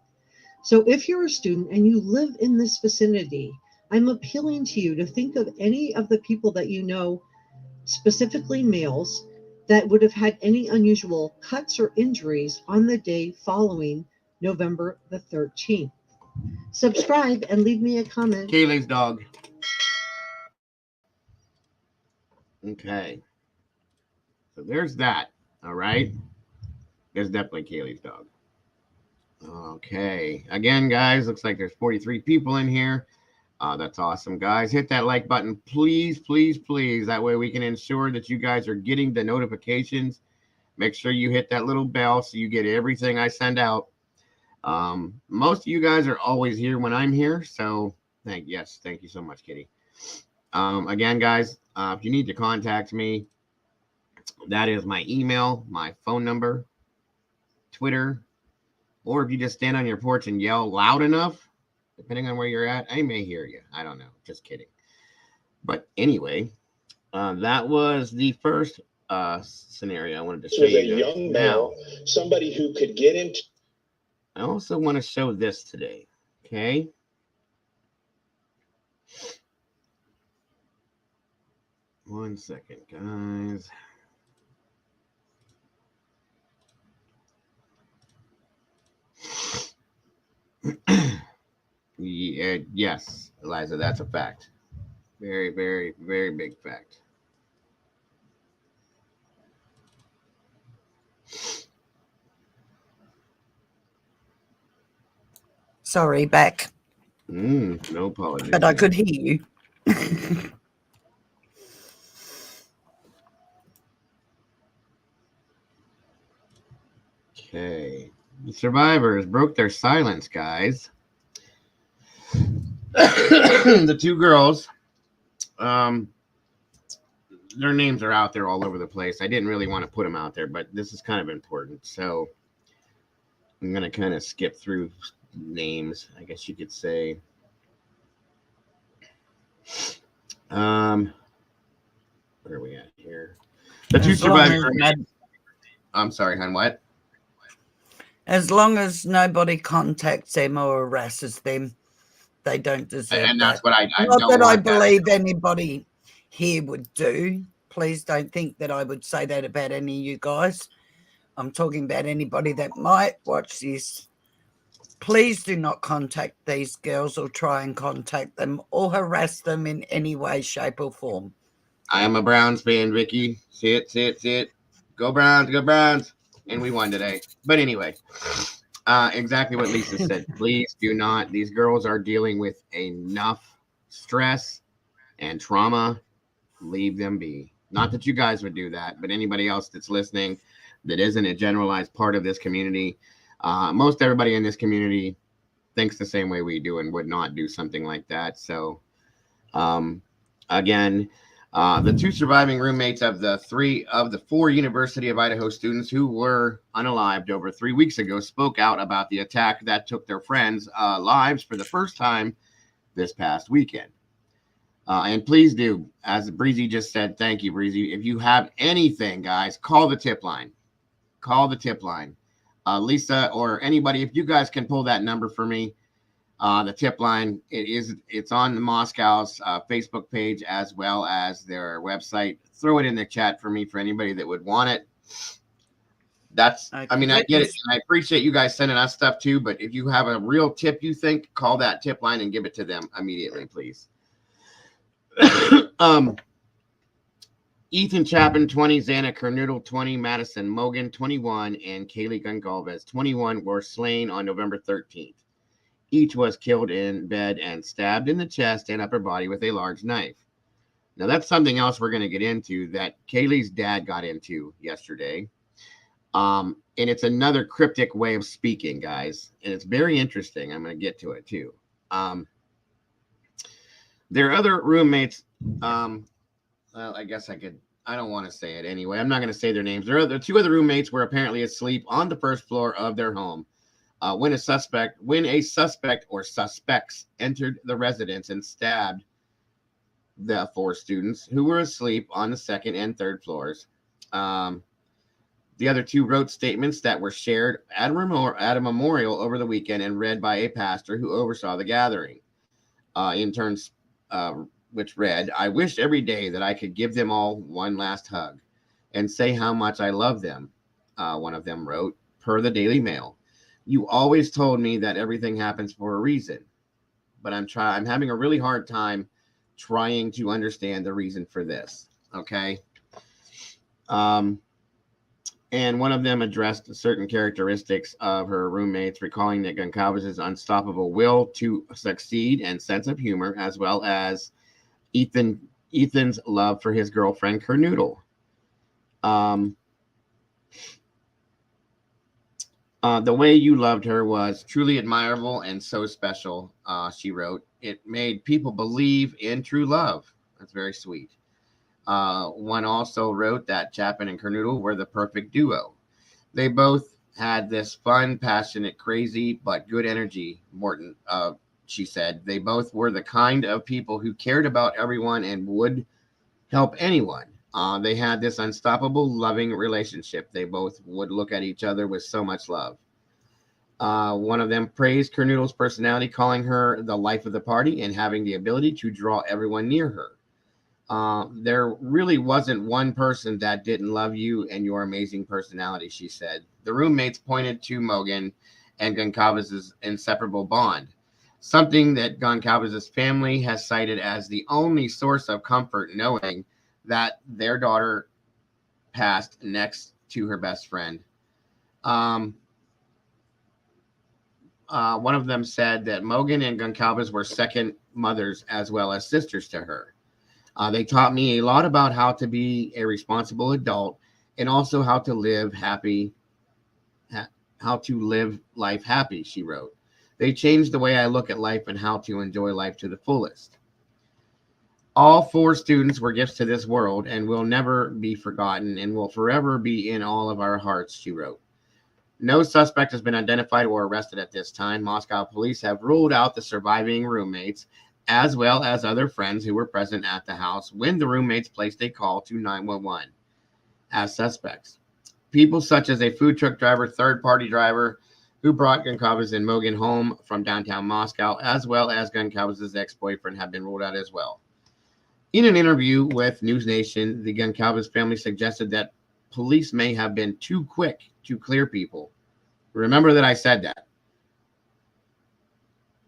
So if you're a student and you live in this vicinity, I'm appealing to you to think of any of the people that you know, specifically males, that would have had any unusual cuts or injuries on the day following November the 13th. Subscribe and leave me a comment. Kaylee's dog. Okay. So there's that. All right. There's definitely Kaylee's dog. Okay. Again, guys, looks like there's 43 people in here. That's awesome, guys. Hit that like button, please, please, please. That way we can ensure that you guys are getting the notifications. Make sure you hit that little bell so you get everything I send out. Most of you guys are always here when I'm here. So thank you so much, Kitty. Again, guys, if you need to contact me, that is my email, my phone number, Twitter, or if you just stand on your porch and yell loud enough, depending on where you're at, I may hear you. I don't know. Just kidding. But anyway, that was the first scenario I wanted to show was you. a young male, somebody who could get into. I also want to show this today. Okay. One second, guys. Yeah, yes, Eliza, that's a fact. Very, very, very big fact. Sorry, back. No apologies. But I could hear you. Okay. The survivors broke their silence, guys. The two girls, their names are out there all over the place. I didn't really want to put them out there, but this is kind of important. So I'm going to kind of skip through names, I guess you could say. Where are we at here? The two survivors. I'm sorry, hon, what? As long as nobody contacts them or harasses them, they don't deserve and that. That's what I Not don't that I want believe anybody here would do. Please don't think that I would say that about any of you guys. I'm talking about anybody that might watch this. Please do not contact these girls or try and contact them or harass them in any way, shape, or form. I am a Browns fan, Vicky. See it. Go Browns, go Browns. And we won today. But anyway, exactly what Lisa said. Please do not. These girls are dealing with enough stress and trauma. Leave them be. Not that you guys would do that, but anybody else that's listening that isn't a generalized part of this community, most everybody in this community thinks the same way we do and would not do something like that. So, again, the two surviving roommates of the four University of Idaho students who were unalived over 3 weeks ago spoke out about the attack that took their friends' lives for the first time this past weekend. And please do, as Breezy just said, thank you, Breezy. If you have anything, guys, call the tip line. Call the tip line. Lisa or anybody, if you guys can pull that number for me, the tip line, it's on the Moscow's Facebook page as well as their website. Throw it in the chat for me for anybody that would want it. That's, I mean, I get it. And I appreciate you guys sending us stuff too, but if you have a real tip you think, call that tip line and give it to them immediately, please. Ethan Chapin, 20, Xana Kernoodle, 20, Madison Mogan, 21, and Kaylee Gongalvez, 21, were slain on November 13th. Each was killed in bed and stabbed in the chest and upper body with a large knife. Now, that's something else we're going to get into that Kaylee's dad got into yesterday. And it's another cryptic way of speaking, guys. And it's very interesting. I'm going to get to it, too. Their other roommates, well, I guess I don't want to say it anyway. I'm not going to say their names. The two other roommates were apparently asleep on the first floor of their home when a suspect or suspects entered the residence and stabbed the four students who were asleep on the second and third floors. The other two wrote statements that were shared at a memorial over the weekend and read by a pastor who oversaw the gathering. In turns, which read, "I wish every day that I could give them all one last hug and say how much I love them." One of them wrote, per the Daily Mail. "You always told me that everything happens for a reason, but I'm having a really hard time trying to understand the reason for this." Okay. And one of them addressed certain characteristics of her roommates, recalling that Goncalves' unstoppable will to succeed and sense of humor, as well as Ethan's love for his girlfriend, Kernoodle. The way you loved her was truly admirable and so special, she wrote. It made people believe in true love. That's very sweet. One also wrote that Chapin and Kernoodle were the perfect duo. They both had this fun, passionate, crazy, but good energy, Morton. She said they both were the kind of people who cared about everyone and would help anyone. They had this unstoppable, loving relationship. They both would look at each other with so much love. One of them praised Kernoodle's personality, calling her the life of the party and having the ability to draw everyone near her. There really wasn't one person that didn't love you and your amazing personality, she said. The roommates pointed to Mogan and Goncalves' inseparable bond, something that Goncalves' family has cited as the only source of comfort, knowing that their daughter passed next to her best friend. Um, One of them said that Mogan and Goncalves were second mothers as well as sisters to her. They taught me a lot about how to be a responsible adult and also how to live life happy, she wrote. They changed the way I look at life and how to enjoy life to the fullest. All four students were gifts to this world and will never be forgotten and will forever be in all of our hearts, she wrote. No suspect has been identified or arrested at this time. Moscow police have ruled out the surviving roommates as well as other friends who were present at the house when the roommates placed a call to 911 as suspects. People such as a food truck driver, third-party driver who brought Goncalves and Mogan home from downtown Moscow, as well as Goncalves' ex-boyfriend, have been ruled out as well. In an interview with News Nation, the Goncalves family suggested that police may have been too quick to clear people. Remember that I said that.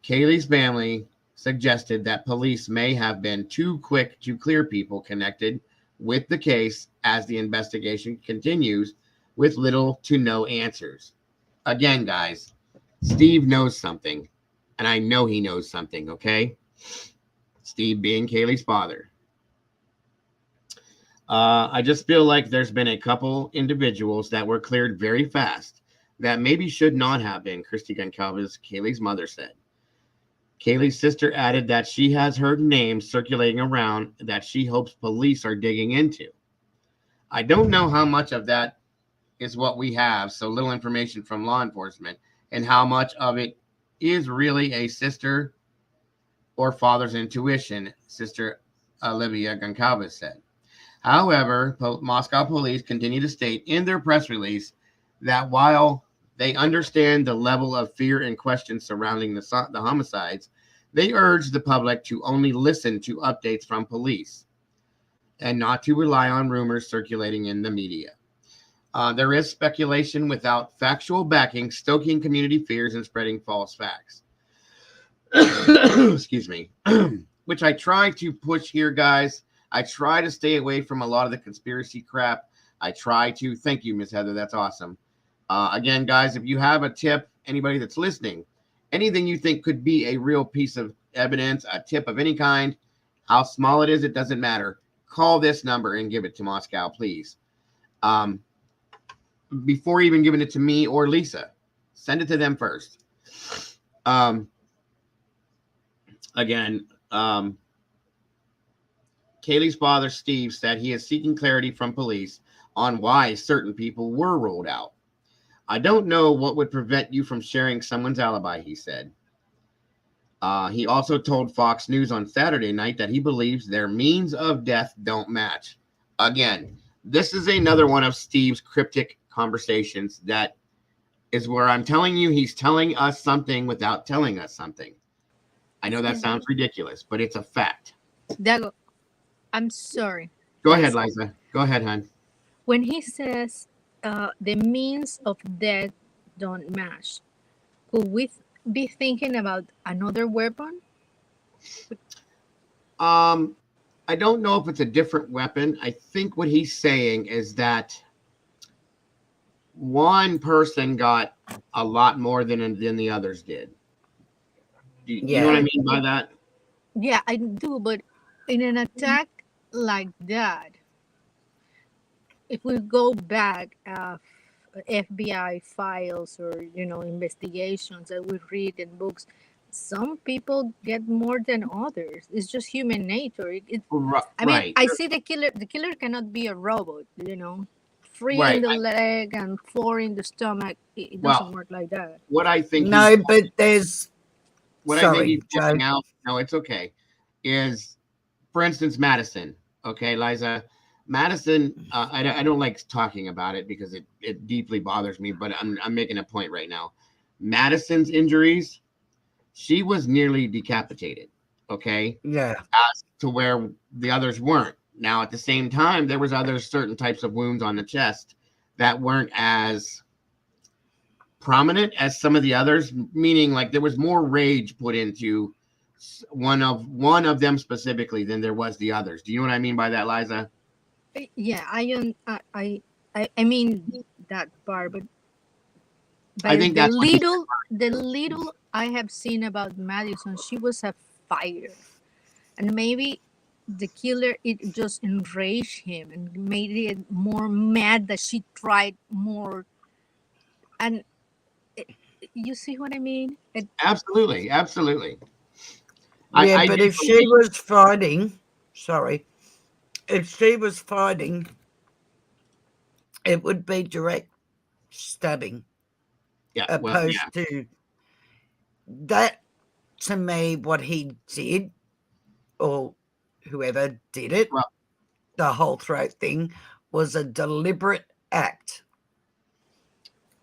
Kaylee's family suggested that police may have been too quick to clear people connected with the case as the investigation continues with little to no answers. Again, guys, Steve knows something, and I know he knows something, okay? Steve being Kaylee's father. I just feel like there's been a couple individuals that were cleared very fast that maybe should not have been, Christy Goncalves, Kaylee's mother said. Kaylee's sister added that she has heard names circulating around that she hopes police are digging into. I don't know how much of that is what we have, so little information from law enforcement, and how much of it is really a sister or father's intuition, Sister Olivia Goncalves said. However, Moscow police continue to state in their press release that while they understand the level of fear and questions surrounding the homicides, they urge the public to only listen to updates from police and not to rely on rumors circulating in the media. There is speculation without factual backing, stoking community fears and spreading false facts. Excuse me. Which I try to push here, guys. I try to stay away from a lot of the conspiracy crap. I try to. Thank you, Miss Heather. That's awesome. Again, guys, if you have a tip, anybody that's listening, anything you think could be a real piece of evidence, a tip of any kind, how small it is, it doesn't matter. Call this number and give it to Moscow, please. Before even giving it to me or Lisa, send it to them first. Again, Kaylee's father, Steve, said he is seeking clarity from police on why certain people were ruled out. I don't know what would prevent you from sharing someone's alibi, he said. He also told Fox News on Saturday night that he believes their means of death don't match. Again, this is another one of Steve's cryptic conversations that is where I'm telling you he's telling us something without telling us something. I know that sounds ridiculous, but it's a fact. Dago, I'm sorry. Go ahead, Liza. Go ahead, hon. When he says the means of death don't match, could we be thinking about another weapon? I don't know if it's a different weapon. I think what he's saying is that one person got a lot more than the others did. Do you know what I mean by that? Yeah, I do, but in an attack like that, if we go back FBI files or investigations that we read in books, some people get more than others. It's just human nature. I mean, Right. I see the killer. The killer cannot be a robot. 3 in Right. the leg and 4 in the stomach. It doesn't Well, work like that. what I think No, but there's. what I think Sorry, he's pointing Joe. out, no, it's okay, is, for instance, Madison. Okay, Liza, Madison. I don't like talking about it because it deeply bothers me, but I'm making a point right now. Madison's injuries, she was nearly decapitated. Okay, Yeah. as to where the others weren't. Now, at the same time, there was other certain types of wounds on the chest that weren't as prominent as some of the others, meaning like there was more rage put into one of them specifically than there was the others. Do you know what I mean by that, Liza? Yeah, I mean that part, but I think the that's what he's little I have seen about Madison, she was a fighter, and maybe the killer, it just enraged him and made it more mad that she tried more. And you see what I mean? absolutely, absolutely. Yeah, I but do if she believe, was fighting, sorry, if she was fighting, it would be direct stabbing, yeah, well, yeah, opposed to that. To me, what he did, or whoever did it, well, the whole throat thing, was a deliberate act.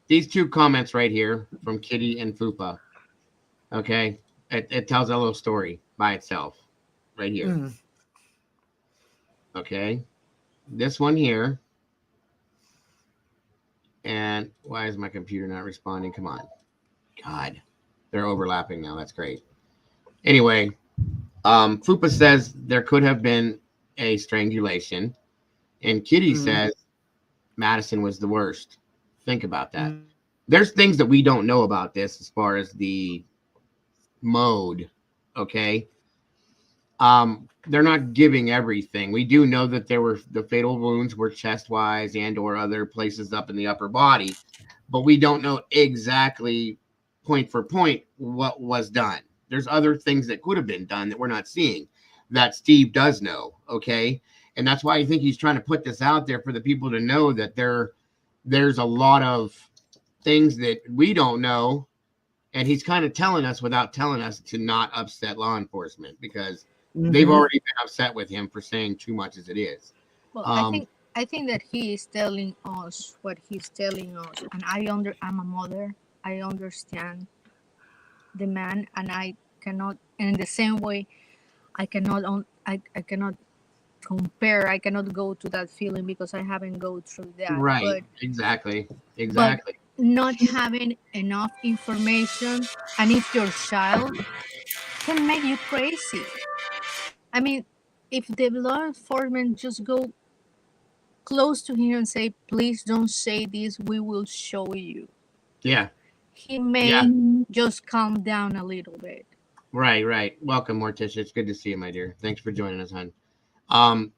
these two comments right here from Kitty and Fupa, okay, it tells a little story by itself, right here, Mm. okay. This one here, and why is my computer not responding? Come on, God, they're overlapping now. That's great. Anyway, Fupa says there could have been a strangulation, and Kitty Mm. says Madison was the worst. Think about that. Mm. There's things that we don't know about this as far as the mode. Okay, they're not giving everything. We do know that there were the fatal wounds were chest wise and or other places up in the upper body, but we don't know exactly point for point what was done. There's other things that could have been done that we're not seeing that Steve does know. Okay, and that's why I think he's trying to put this out there for the people to know that there's a lot of things that we don't know, and he's kind of telling us without telling us to not upset law enforcement because they've Mm-hmm. already been upset with him for saying too much as it is. Well, Um, I think that he is telling us what he's telling us, and I'm a mother. I understand the man, and I cannot. And in the same way, I cannot compare. I cannot go to that feeling because I haven't go through that. right, exactly, But exactly. not having enough information, and if your child can make you crazy. I mean, if the law enforcement just go close to him and say, please don't say this, we will show you, Yeah, he yeah, may just calm down a little bit. right, right. Welcome, Morticia. It's good to see you, my dear. Thanks for joining us, hon. Um,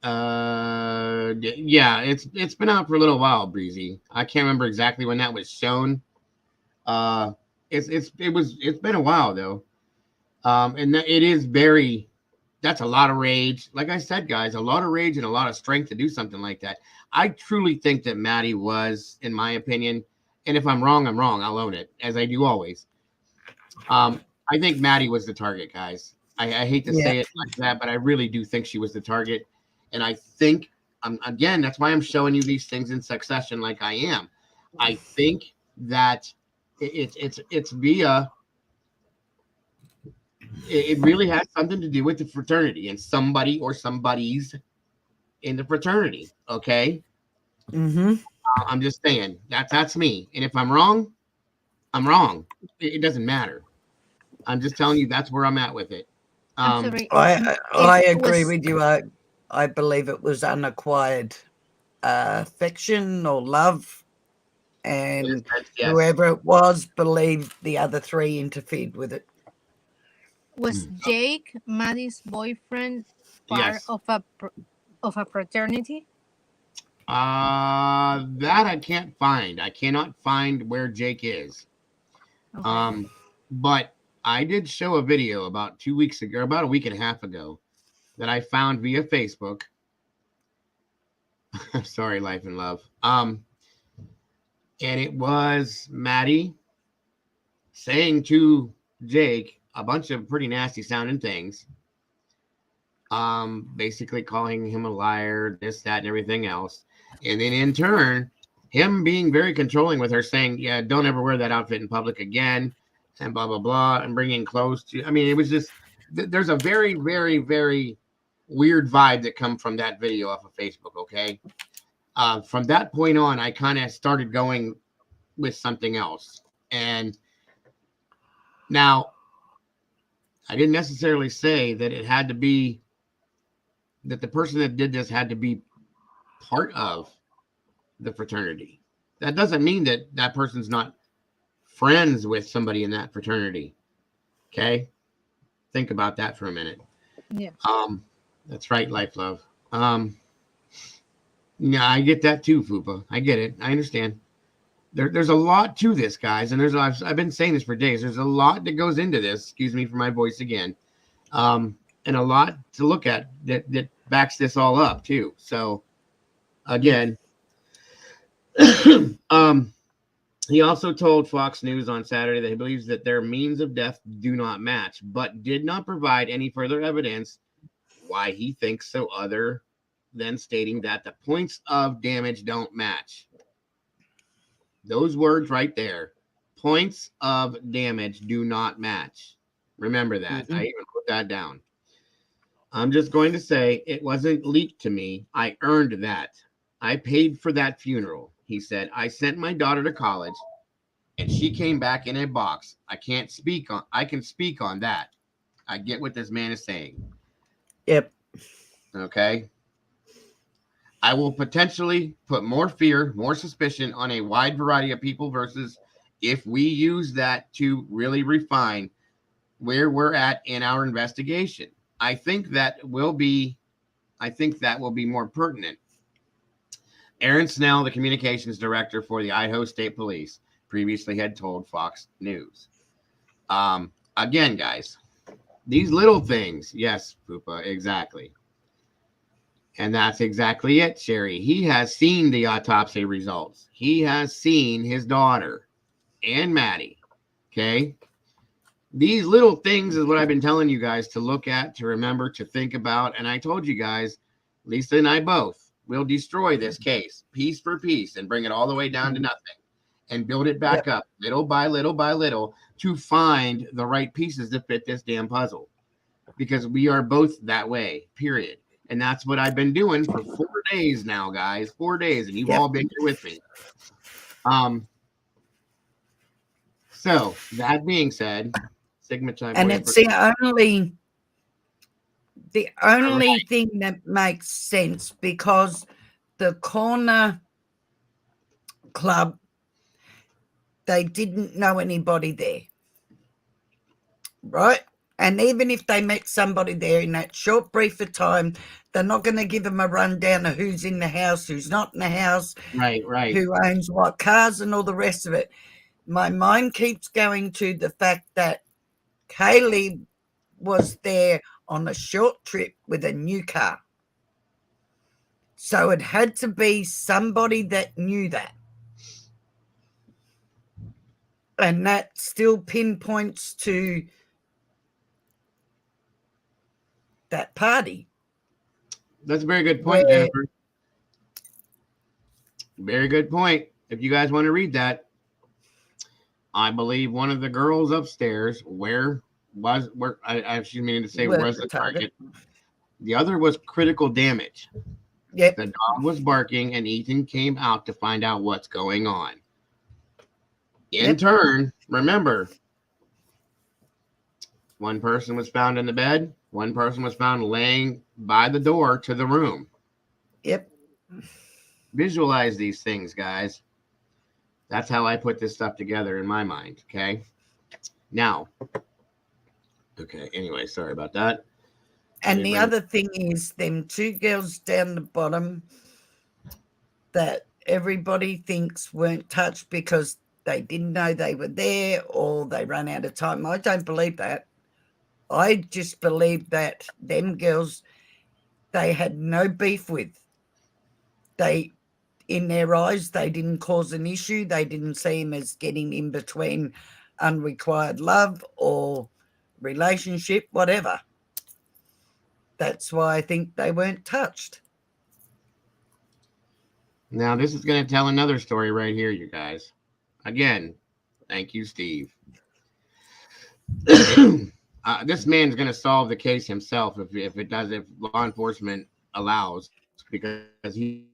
yeah, it's been out for a little while, Breezy. I can't remember exactly when that was shown. Uh, it's been a while though. And it is very. That's a lot of rage. Like I said, guys, a lot of rage and a lot of strength to do something like that. I truly think that Maddie was, in my opinion, and if I'm wrong, I'm wrong. I'll own it, as I do always. I think Maddie was the target, guys. I hate to Yeah. say it like that, but I really do think she was the target. And I think, again, that's why I'm showing you these things in succession like I am. I think that it's via, it really has something to do with the fraternity and somebody or somebody's in the fraternity. Okay. Mm-hmm. I'm just saying that's me. And if I'm wrong, I'm wrong. It doesn't matter. I'm just telling you that's where I'm at with it. I'm sorry. I It agree was with you. I believe it was unacquired affection or love, and Yes. whoever it was believed the other three interfered with it. was Jake Maddie's boyfriend part Yes. of a fraternity? That I can't find. I cannot find where Jake is. Okay. But I did show a video about 2 weeks ago, about a week and a half ago, that I found via Facebook. Sorry, Life and Love. And it was Maddie saying to Jake a bunch of pretty nasty sounding things. Basically calling him a liar, this, that, and everything else. And then in turn, him being very controlling with her, saying, yeah, don't ever wear that outfit in public again, and blah, blah, blah, and bringing clothes to, I mean, it was just, there's a very, very, very weird vibe that come from that video off of Facebook, okay? From that point on, I kind of started going with something else. And now, I didn't necessarily say that it had to be, that the person that did this had to be part of the fraternity. That doesn't mean that that person's not friends with somebody in that fraternity. Okay? Think about that for a minute. Yeah. That's right, Life Love. Yeah, I get that too, Fupa. I get it. I understand. There's a lot to this, guys, and I've been saying this for days. There's a lot that goes into this. Excuse me for my voice again. And a lot to look at that backs this all up too. So again, he also told Fox News on Saturday that he believes that their means of death do not match, but did not provide any further evidence why he thinks so, other than stating that the points of damage don't match. Those words right there, points of damage do not match. Remember that. I even put that down. I'm just going to say it wasn't leaked to me. I earned that. I paid for that funeral. He said, I sent my daughter to college and she came back in a box. I can speak on that. I get what this man is saying. Yep. Okay. I will potentially put more fear, more suspicion on a wide variety of people versus if we use that to really refine where we're at in our investigation. I think that will be more pertinent. Aaron Snell, the communications director for the Idaho State Police, previously had told Fox News. Again, guys, these little things. Yes, Poopa, exactly. And that's exactly it, Sherry. He has seen the autopsy results. He has seen his daughter and Maddie. Okay. These little things is what I've been telling you guys to look at, to remember, to think about. And I told you guys, Lisa and I both, will destroy this case piece for piece and bring it all the way down to nothing and build it back up little by little by little to find the right pieces to fit this damn puzzle. Because we are both that way, period. And that's what I've been doing for 4 days now, guys. 4 days. And you've all been here with me. So that being said, Sigma Chi. And it's the only thing that makes sense, because the corner club, they didn't know anybody there, right? And even if they met somebody there in that short brief of time, they're not going to give them a rundown of who's in the house, who's not in the house, right, who owns what cars and all the rest of it. My mind keeps going to the fact that Kaylee was there on a short trip with a new car. So it had to be somebody that knew that. And that still pinpoints to that party. That's a very good point, Jennifer. Very good point. If you guys want to read that, I believe one of the girls upstairs was the target. The other was critical damage. Yep. The dog was barking and Ethan came out to find out what's going on. In turn, remember, one person was found in the bed. One person was found laying by the door to the room. Yep. Visualize these things, guys. That's how I put this stuff together in my mind, okay? Now, okay, anyway, sorry about that. And the other thing is them two girls down the bottom that everybody thinks weren't touched because they didn't know they were there or they ran out of time. I don't believe that. I just believe that them girls, they had no beef with. They, in their eyes, they didn't cause an issue. They didn't see him as getting in between unrequired love or relationship, whatever. That's why I think they weren't touched. Now, this is going to tell another story right here, you guys. Again, thank you, Steve. This man's going to solve the case himself if law enforcement allows, because he's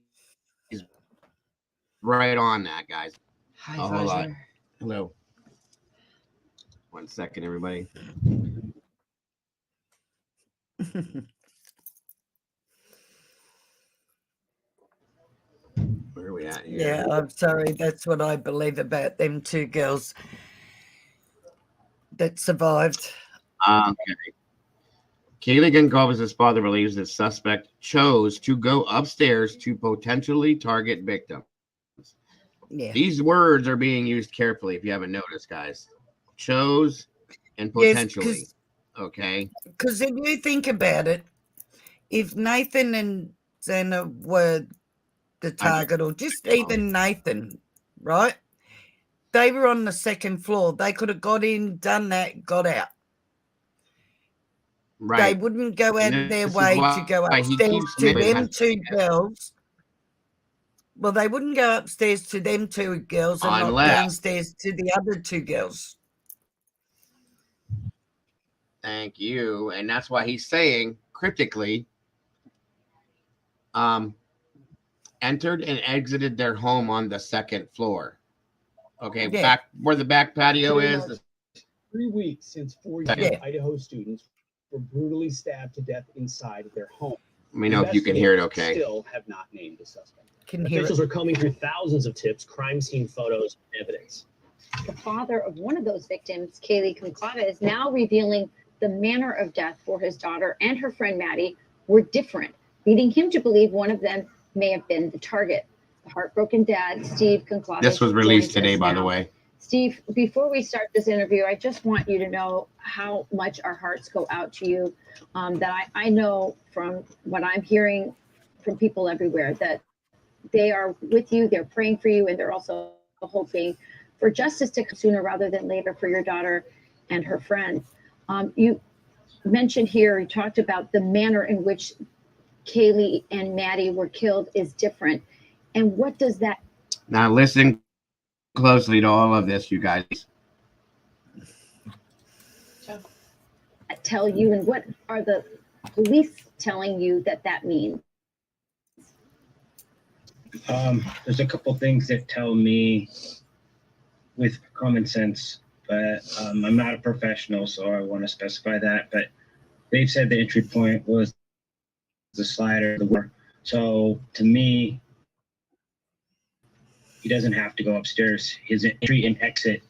right on that, guys. Hi, Hold on. Pfizer. Hello. 1 second, everybody. Where are we at here? Yeah, I'm sorry. That's what I believe about them two girls that survived. Okay. Kaylee Goncalves' father believes the suspect chose to go upstairs to potentially target victims. Yeah. These words are being used carefully if you haven't noticed, guys. Chose and potentially. Yes, okay. Because if you think about it, if Nathan and Zena were the target, or just even Nathan, right? They were on the second floor. They could have got in, done that, got out. Right. They wouldn't go out of their way to go upstairs to them two girls. Well, they wouldn't go upstairs to them two girls and not downstairs to the other two girls. Thank you. And that's why he's saying cryptically, entered and exited their home on the second floor. Okay, back where the back patio is. 3 weeks since 4 young Idaho students were brutally stabbed to death inside their home. Let me know if you can hear it okay. Still have not named the suspect. Officials are combing through thousands of tips, crime scene photos, and evidence. The father of one of those victims, Kaylee Conclava, is now revealing the manner of death for his daughter and her friend Maddie were different, leading him to believe one of them may have been the target. The heartbroken dad, Steve Conclava. This was released today, by the way. Steve, before we start this interview, I just want you to know how much our hearts go out to you. That I know from what I'm hearing from people everywhere that they are with you, they're praying for you, and they're also hoping for justice to come sooner rather than later for your daughter and her friend. You mentioned here, you talked about the manner in which Kaylee and Maddie were killed is different. And what does that... Now listen closely to all of this, you guys. Tell you, and what are the police telling you that means? There's a couple things that tell me with common sense, but I'm not a professional, so I want to specify that. But they've said the entry point was the slider, the door. So to me, he doesn't have to go upstairs. His entry and exit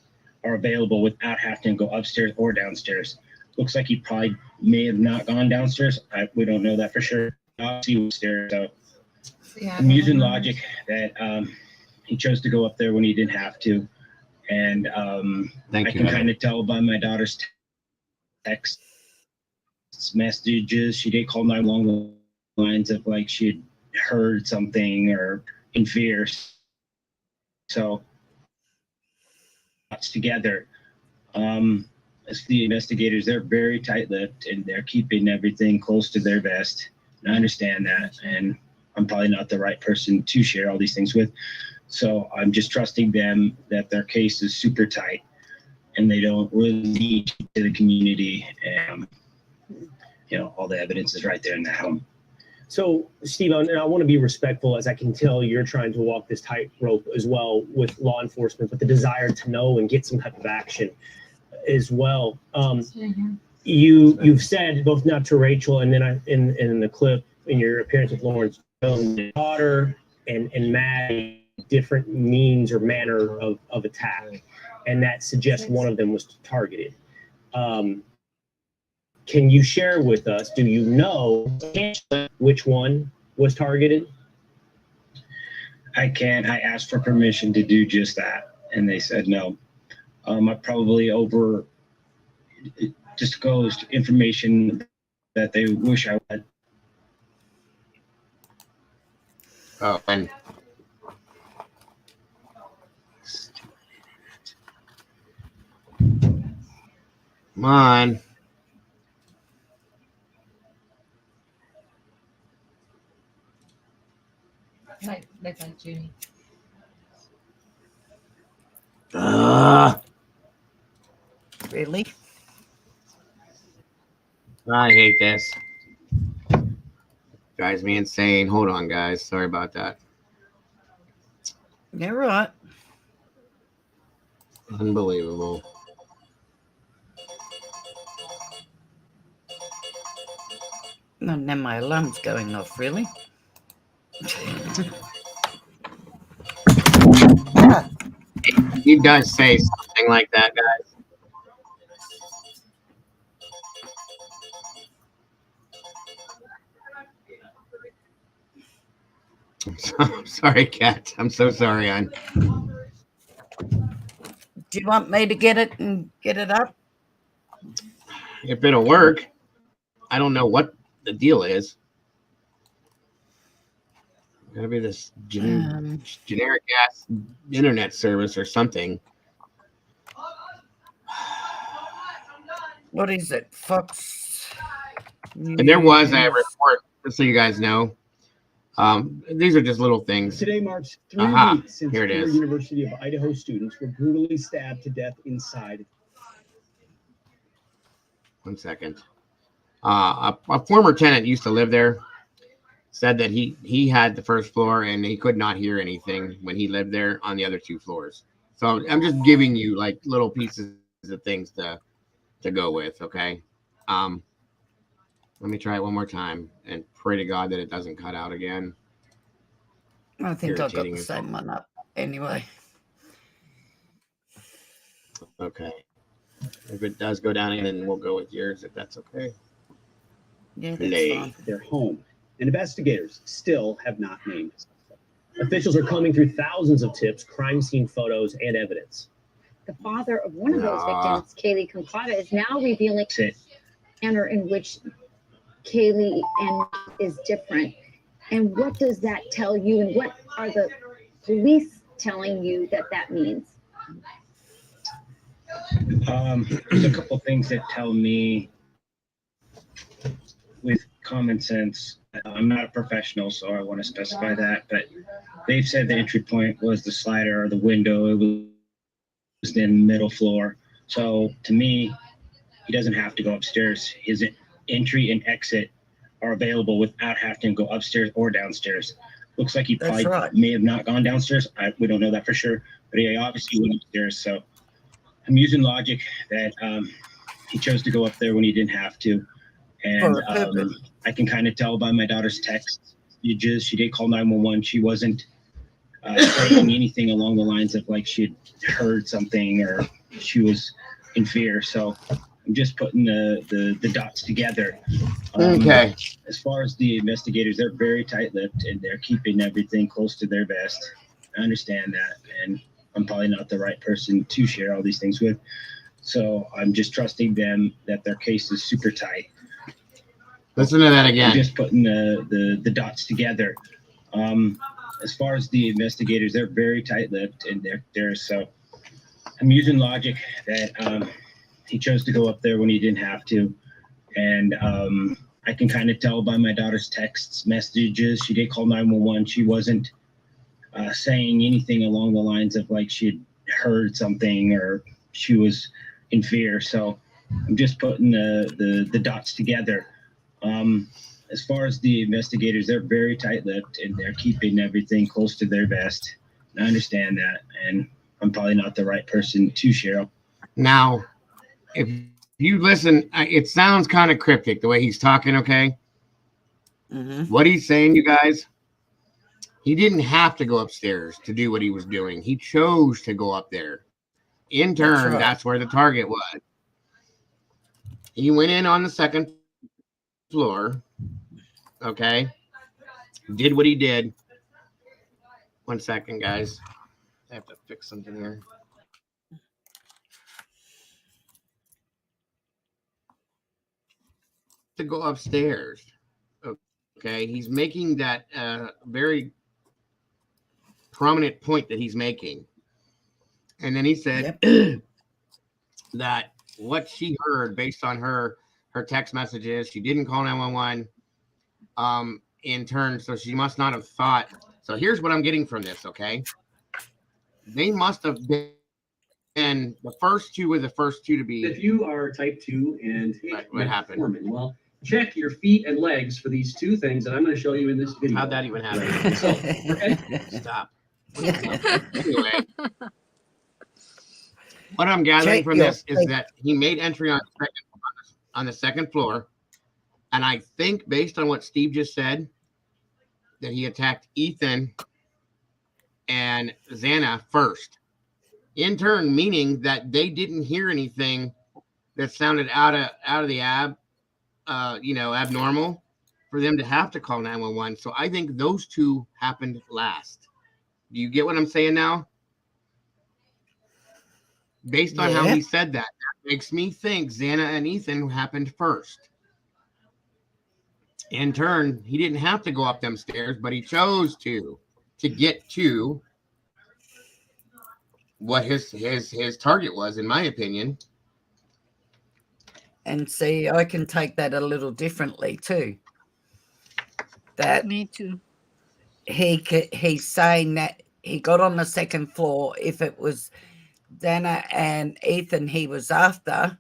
are available without having to go upstairs or downstairs. Looks like he probably may have not gone downstairs. We don't know that for sure. I'll see upstairs. So I'm using logic that he chose to go up there when he didn't have to. And I can kind of tell by my daughter's text messages. She did call 911 along the lines of like she had heard something or in fear. So it's together. As the investigators, they're very tight-lipped and they're keeping everything close to their vest. And I understand that, and I'm probably not the right person to share all these things with. So I'm just trusting them that their case is super tight and they don't really need to the community. And, you know, all the evidence is right there in the home. So, Steve, and I want to be respectful, as I can tell you're trying to walk this tightrope as well with law enforcement, but the desire to know and get some type of action as well. You've said both now to Rachel and then in the clip in your appearance with Lawrence Jones, daughter and Maddie, different means or manner of attack, and that suggests one of them was targeted. Can you share with us, do you know which one was targeted? I can't. I asked for permission to do just that. And they said no. I probably over disclosed information that they wish I had. Oh, and come on. Night, Junie. Really? I hate this. Drives me insane. Hold on, guys. Sorry about that. You're right. Unbelievable. No, now my alarm's going off, really? He does say something like that, guys. I'm sorry, Kat. I'm so sorry, hon. Do you want me to get it and get it up? If it'll work. I don't know what the deal is. Gotta be this generic ass internet service or something. What is it? Fox? And there was a report, just so you guys know. These are just little things. Today marks 3 weeks since here it four is. University of Idaho students were brutally stabbed to death inside. 1 second. A former tenant used to live there. Said that he had the first floor and he could not hear anything when he lived there on the other 2 floors. So I'm just giving you like little pieces of things to go with. Okay. Let me try it one more time and pray to God that it doesn't cut out again. I think I got Irritating the as same one up anyway. Okay. If it does go down again, then we'll go with yours if that's okay. Yeah, Play. that's fine. Their home. And investigators still have not named. Officials are combing through thousands of tips, crime scene photos, and evidence. The father of one of those victims, Kaylee Conclata, is now revealing the manner in which Kaylee and is different. And what does that tell you? And what are the police telling you that means? There's a couple things that tell me with common sense. I'm not a professional, so I want to specify that, but they've said the entry point was the slider or the window. It was in the middle floor. So to me, he doesn't have to go upstairs. His entry and exit are available without having to go upstairs or downstairs. Looks like he probably may have not gone downstairs. We don't know that for sure, but he obviously went upstairs. So I'm using logic that he chose to go up there when he didn't have to. And I can kind of tell by my daughter's text messages. She did call 911. She wasn't saying anything along the lines of like she had heard something or she was in fear. So I'm just putting the dots together. Okay. As far as the investigators, they're very tight-lipped and they're keeping everything close to their vest. I understand that, and I'm probably not the right person to share all these things with. So I'm just trusting them that their case is super tight. Listen to that again. I'm just putting the dots together. As far as the investigators, they're very tight-lipped and they're so I'm using logic that he chose to go up there when he didn't have to. And I can kind of tell by my daughter's text messages. She did call 911. She wasn't saying anything along the lines of like she had heard something or she was in fear. So I'm just putting the dots together. As far as the investigators, they're very tight-lipped and they're keeping everything close to their vest. I understand that, and I'm probably not the right person to share. Now, if you listen, it sounds kind of cryptic the way he's talking, okay? What he's saying, you guys, he didn't have to go upstairs to do what he was doing. He chose to go up there. In turn, that's where the target was. He went in on the second floor, okay? Did what he did. 1 second, guys. I have to fix something here. to go upstairs. Okay, he's making that very prominent point that he's making, and then he said that what she heard based on her text messages, she didn't call 911. In turn, so she must not have thought. So here's what I'm getting from this. Okay, they must have been the first two were the first two to be. If you are type 2 and what happened? Metformin, well, check your feet and legs for these two things that I'm going to show you in this video. How'd that even happen? So, stop. Anyway, what I'm gathering from this is that he made entry on the second floor, and I think based on what Steve just said, that he attacked Ethan and Xana first. In turn, meaning that they didn't hear anything that sounded out of the abnormal for them to have to call 911. So I think those two happened last. Do you get what I'm saying now? Based on how he said that makes me think Xana and Ethan happened first. In turn, he didn't have to go up them stairs, but he chose to get to what his target was, in my opinion. And see, I can take that a little differently too. That me too. He's saying that he got on the second floor. If it was Dana and Ethan he was after,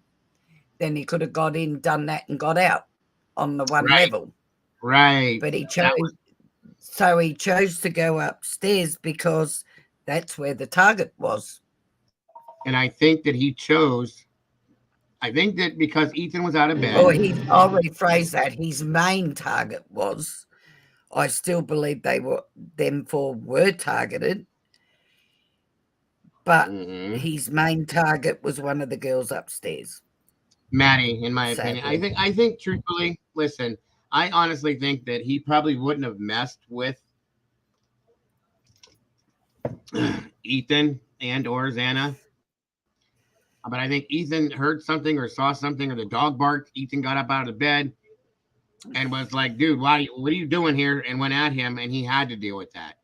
then he could have got in, done that, and got out on the one level. Right. But he chose to go upstairs because that's where the target was. And I think that he chose. I think that because Ethan was out of bed. I'll rephrase that. His main target was. I still believe them four were targeted, but his main target was one of the girls upstairs. Maddie, in my opinion, I think truthfully, listen, I honestly think that he probably wouldn't have messed with Ethan and or Xana. But I think Ethan heard something or saw something, or the dog barked. Ethan got up out of the bed and was like, dude, what are you doing here? And went at him, and he had to deal with that.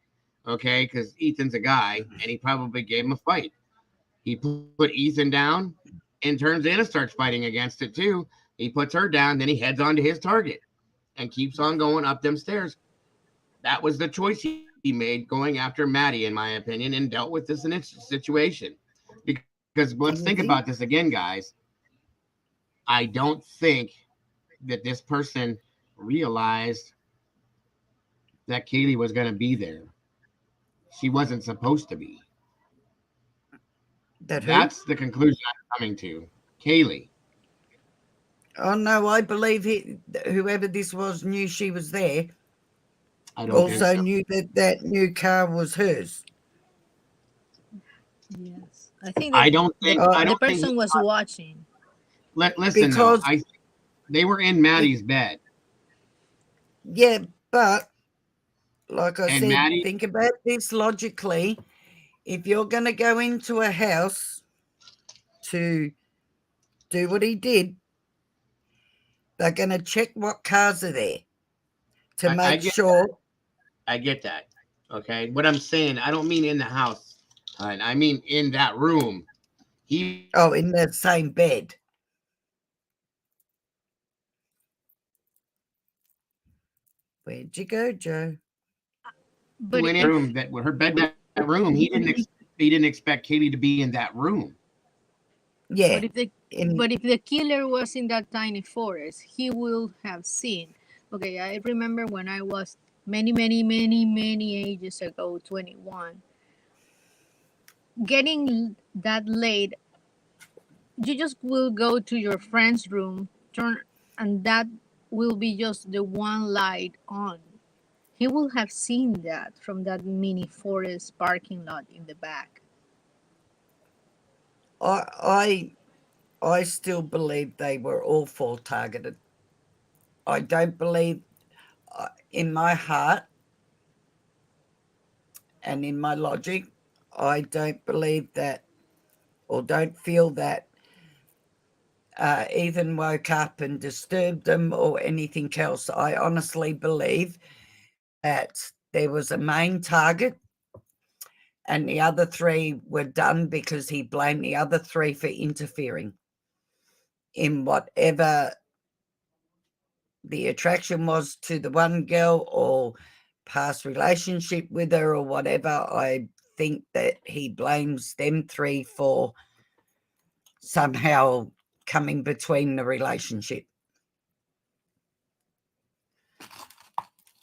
Okay, because Ethan's a guy, and he probably gave him a fight. He put Ethan down, and turns in and starts fighting against it too. He puts her down, then he heads on to his target and keeps on going up them stairs. That was the choice he made, going after Maddie, in my opinion, and dealt with this situation. Because let's think about this again, guys. I don't think that this person realized that Kaylee was going to be there. She wasn't supposed to be. That's the conclusion I'm coming to. Kaylee. Oh no, I believe whoever this was knew she was there. I don't think so. Knew that new car was hers. Yes, I think. The person was watching. Listen, because they were in Maddie's bed. Yeah, but like I said, Maddie, think about this logically. If you're going to go into a house to do what he did, they're going to check what cars are there to make sure. I get that. Okay. What I'm saying, I don't mean in the house. I mean in that room. In the same bed. Where'd you go, Joe? But in a room that her bed, that room, he didn't expect Katie to be in that room. Yeah. But if the killer was in that tiny forest, he will have seen. Okay, I remember when I was many ages ago, 21. Getting that late, you just will go to your friend's room, and that will be just the one light on. He will have seen that from that mini forest parking lot in the back. I still believe they were all four targeted. I don't believe in my heart and in my logic, I don't believe that or don't feel that Ethan woke up and disturbed them or anything else. I honestly believe that there was a main target and the other three were done because he blamed the other three for interfering in whatever the attraction was to the one girl or past relationship with her or whatever. I think that he blames them three for somehow coming between the relationship.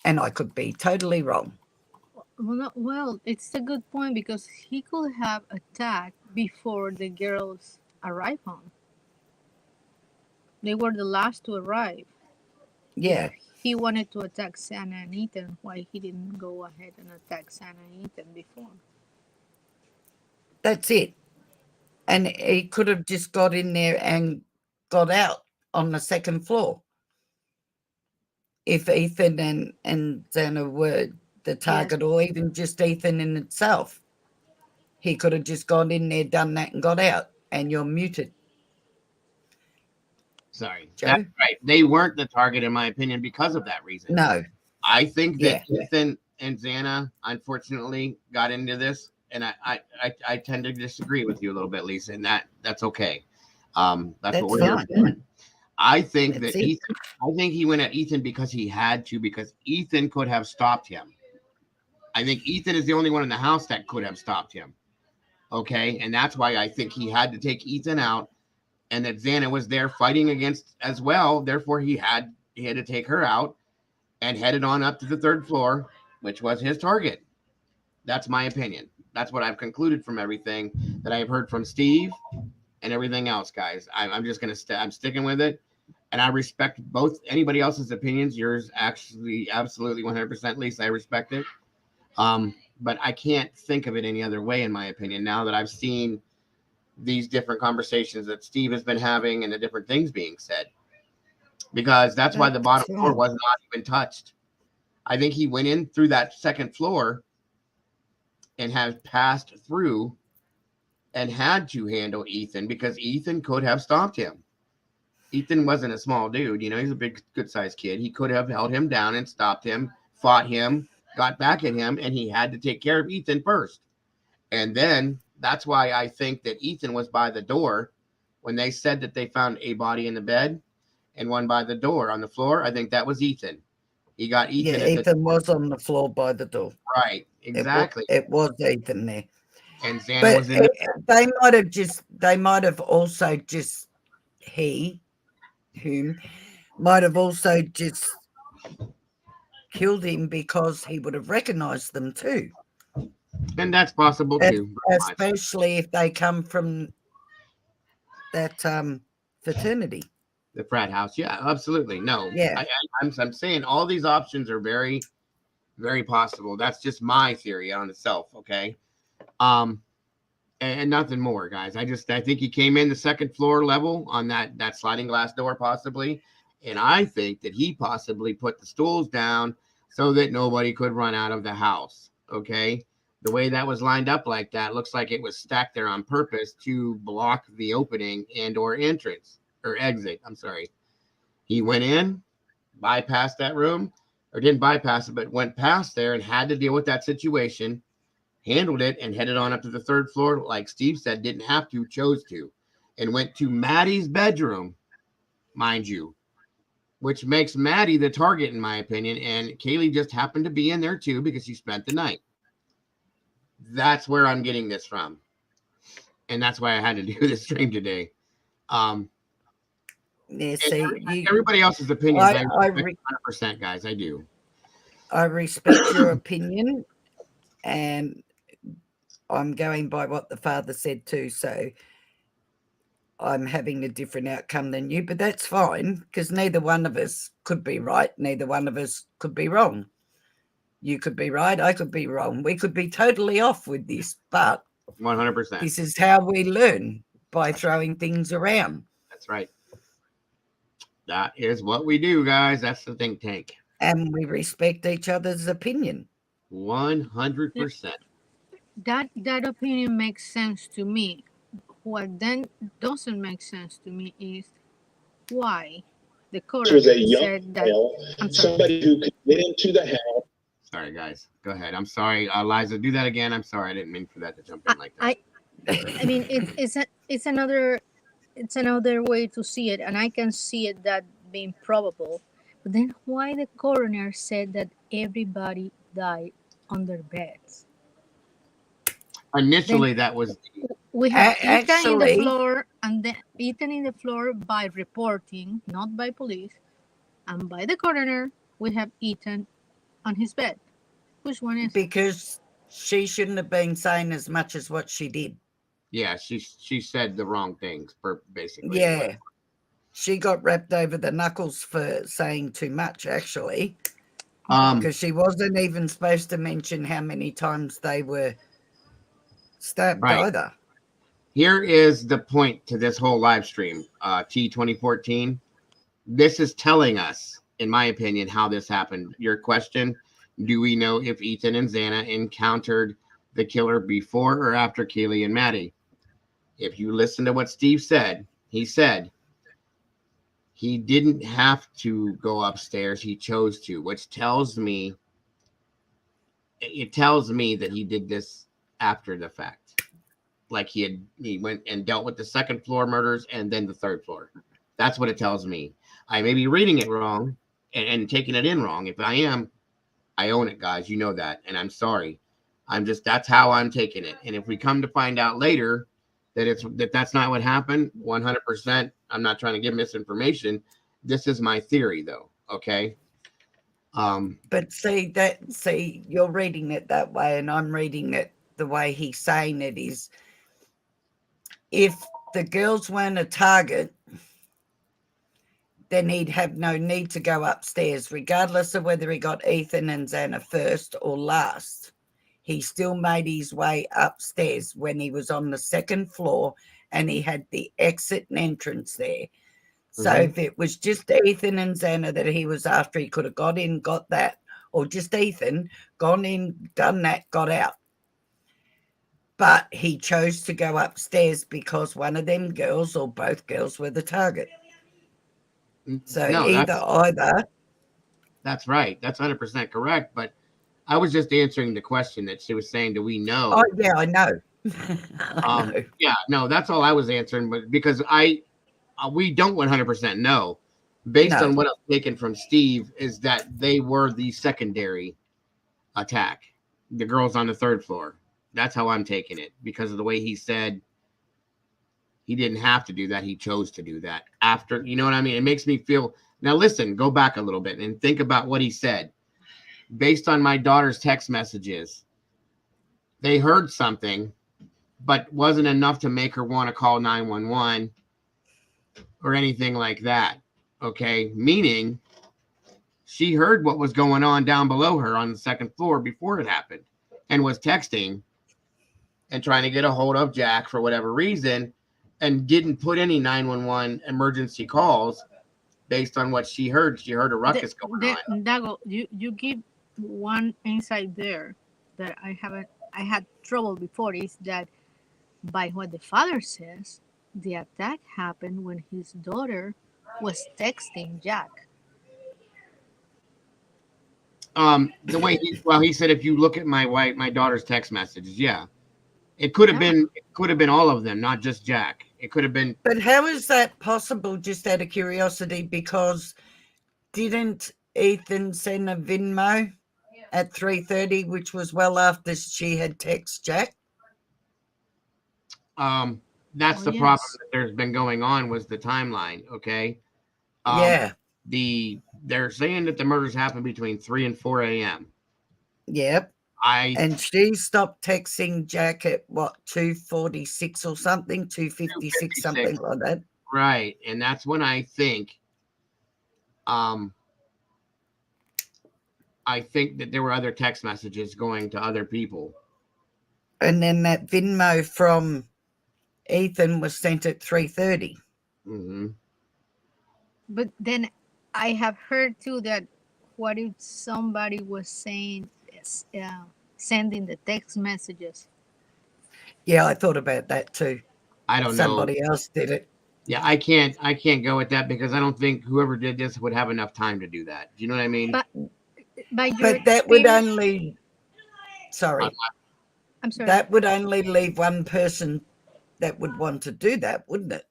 And I could be totally wrong. Well, it's a good point because he could have attacked before the girls arrived home. They were the last to arrive. Yeah. If he wanted to attack Santa and Ethan, why he didn't go ahead and attack Santa and Ethan before? That's it. And he could have just got in there and got out on the second floor. If Ethan and Santa were the target, or even just Ethan in itself, he could have just gone in there, done that, and got out. And you're muted. Sorry, Joe? that's right. They weren't the target, in my opinion, because of that reason. No. I think that Ethan and Xana, unfortunately, got into this, and I tend to disagree with you a little bit, Lisa, and that's okay. That's what we're here for. I think that Ethan, I think he went at Ethan because he had to, because Ethan could have stopped him. I think Ethan is the only one in the house that could have stopped him. Okay, and that's why I think he had to take Ethan out, and that Xana was there fighting against as well. Therefore, he had to take her out and headed on up to the third floor, which was his target. That's my opinion. That's what I've concluded from everything that I've heard from Steve and everything else, guys. I'm just gonna I'm sticking with it, and I respect both anybody else's opinions. Yours actually absolutely 100%, Lisa. I respect it. But I can't think of it any other way, in my opinion. Now that I've seen these different conversations that Steve has been having and the different things being said, because that's why the bottom floor was not even touched. I think he went in through that second floor and has passed through and had to handle Ethan because Ethan could have stopped him. Ethan wasn't a small dude, you know, he's a big, good-sized kid. He could have held him down and stopped him, fought him, got back at him, and he had to take care of Ethan first. And then that's why I think that Ethan was by the door when they said that they found a body in the bed and one by the door on the floor. I think that was Ethan. He got Ethan. Yeah, Ethan was on the floor by the door. Right, exactly. It was Ethan there. And Xana was in they might have also just, whom might have also just killed him because he would have recognized them too. And that's possible too. Especially if they come from that fraternity. The frat house. Yeah, absolutely. No. Yeah. I'm saying all these options are very, very possible. That's just my theory on itself. Okay. And nothing more, guys. I think he came in the second floor level on that sliding glass door, possibly. And I think that he possibly put the stools down so that nobody could run out of the house. Okay. The way that was lined up like that looks like it was stacked there on purpose to block the opening and or entrance or exit. I'm sorry. He went in, bypassed that room, or didn't bypass it, but went past there and had to deal with that situation, handled it, and headed on up to the third floor. Like Steve said, didn't have to, chose to, and went to Maddie's bedroom, mind you, which makes Maddie the target, in my opinion. And Kaylee just happened to be in there too because she spent the night. That's where I'm getting this from. And that's why I had to do this stream today. Yeah, see, everybody else's opinion. I 100%, guys. I do. I respect your opinion, and I'm going by what the father said too. So I'm having a different outcome than you, but that's fine because neither one of us could be right. Neither one of us could be wrong. You could be right. I could be wrong. We could be totally off with this, but 100%. This is how we learn, by throwing things around. That's right. That is what we do, guys. That's the think tank. And we respect each other's opinion. 100%. That opinion makes sense to me. What then doesn't make sense to me is why the This was a coroner young said that. male, I'm sorry. somebody who could get into the house. Sorry, guys. Go ahead. I'm sorry, Liza. Do that again. I'm sorry. I didn't mean for that to jump in like that. I mean, it's another way to see it, and I can see it that being probable. But then why the coroner said that everybody died on their beds? Initially, Then that was we have eaten in the Actually, floor, and then eaten in the floor by reporting, not by police, and by the coroner. We have eaten on his bed. Which one is it? because she shouldn't have been saying as much as what she did. yeah. She said the wrong things, basically. Yeah. She got wrapped over the knuckles for saying too much, actually. Because she wasn't even supposed to mention how many times they were stabbed Right. either. Here is the point to this whole live stream, T2014. This is telling us, in my opinion, how this happened. Your question, do we know if Ethan and Xana encountered the killer before or after Keely and Maddie? If you listen to what Steve said, he said he didn't have to go upstairs. He chose to, which tells me, it tells me that he did this after the fact. Like he went and dealt with the second floor murders and then the third floor. That's what it tells me. I may be reading it wrong and taking it in wrong. If I am, I own it, guys. You know that. And I'm sorry. That's how I'm taking it. And if we come to find out later that that's not what happened, 100%, I'm not trying to give misinformation. This is my theory, though. Okay. But see, you're reading it that way, and I'm reading it the way he's saying it is, if the girls weren't a target, then he'd have no need to go upstairs, regardless of whether he got Ethan and Xana first or last. He still made his way upstairs when he was on the second floor, and he had the exit and entrance there. So if it was just Ethan and Xana that he was after, he could have got in, got that, or just Ethan, gone in, done that, got out. But he chose to go upstairs because one of them girls or both girls were the target. So No, either. That's right. That's 100% correct. But I was just answering the question that she was saying, do we know? Oh, yeah, I know. I know. Yeah, no, that's all I was answering. But because we don't 100% know. Based on what I've taken from Steve is that they were the secondary attack. The girls on the third floor. That's how I'm taking it, because of the way he said he didn't have to do that. He chose to do that after, you know what I mean? It makes me feel, now listen, go back a little bit and think about what he said. Based on my daughter's text messages, they heard something, but wasn't enough to make her want to call 911 or anything like that. Okay. Meaning she heard what was going on down below her on the second floor before it happened and was texting and trying to get a hold of Jack for whatever reason, and didn't put any 911 emergency calls based on what she heard. She heard a ruckus going on. Dago, you give one insight there that I had trouble before, is that by what the father says, the attack happened when his daughter was texting Jack. The way he said, if you look at my daughter's text messages, yeah. It could have been all of them, not just Jack. It could have been. But how is that possible, just out of curiosity? Because didn't Ethan send a Venmo at 3:30, which was well after she had texted Jack? That's the problem that there's been going on, was the timeline. Okay. Yeah. They're saying that the murders happened between 3 and 4 a.m. Yep. And she stopped texting Jack at what, 2:46 or something, 2:56, something like that. Right. And that's when I think that there were other text messages going to other people. And then that Venmo from Ethan was sent at 3:30. Mm-hmm. But then I have heard too that what if somebody was saying, sending the text messages? Yeah, I thought about that too. I don't know. Somebody else did it. Yeah, I can't go with that because I don't think whoever did this would have enough time to do that. Do you know what I mean? But by your But that would experience, only, sorry, I'm sorry. that would only leave one person that would want to do that, wouldn't it?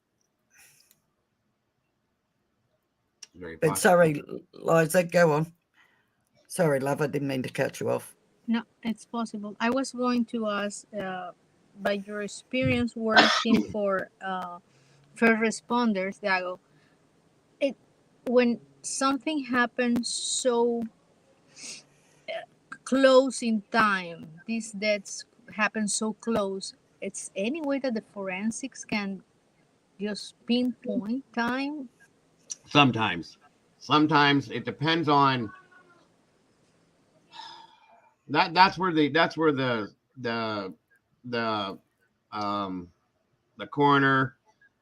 Very But possible. sorry, Liza, go on. Sorry, love, I didn't mean to cut you off. No, it's possible. I was going to ask, by your experience working for first responders, Dago, it when something happens so close in time, these deaths happen so close. It's any way that the forensics can just pinpoint time. Sometimes it depends on that. The um the coroner,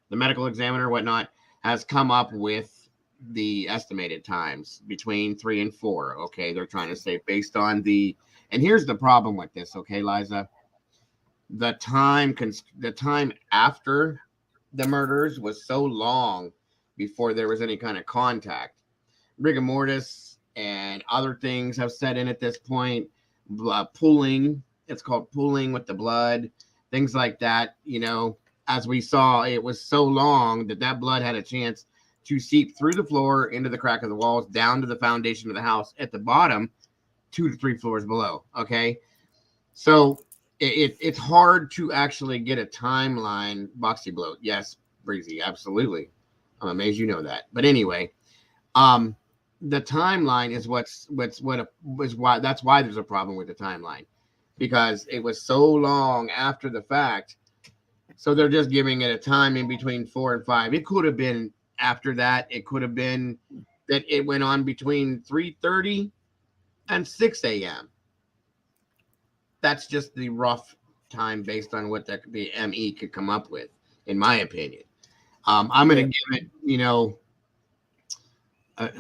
the medical examiner, whatnot, has come up with the estimated times between 3 and 4. Okay, they're trying to say based on the. And here's the problem with this. Okay, Liza, the time after the murders was so long before there was any kind of contact. Rigor mortis and other things have set in at this point. Pooling, it's called pooling with the blood, things like that. As we saw, it was so long that blood had a chance to seep through the floor into the crack of the walls down to the foundation of the house at the bottom, 2 to 3 floors below. Okay, so it's hard to actually get a timeline. Boxy bloat, yes. Breezy, absolutely. I'm amazed you know that. But anyway, the timeline is that's why there's a problem with the timeline, because it was so long after the fact. So they're just giving it a time in between 4 and 5. It could have been after that. It could have been that it went on between 3:30 and 6 a.m. That's just the rough time based on what the ME could come up with, in my opinion. I'm going to give it,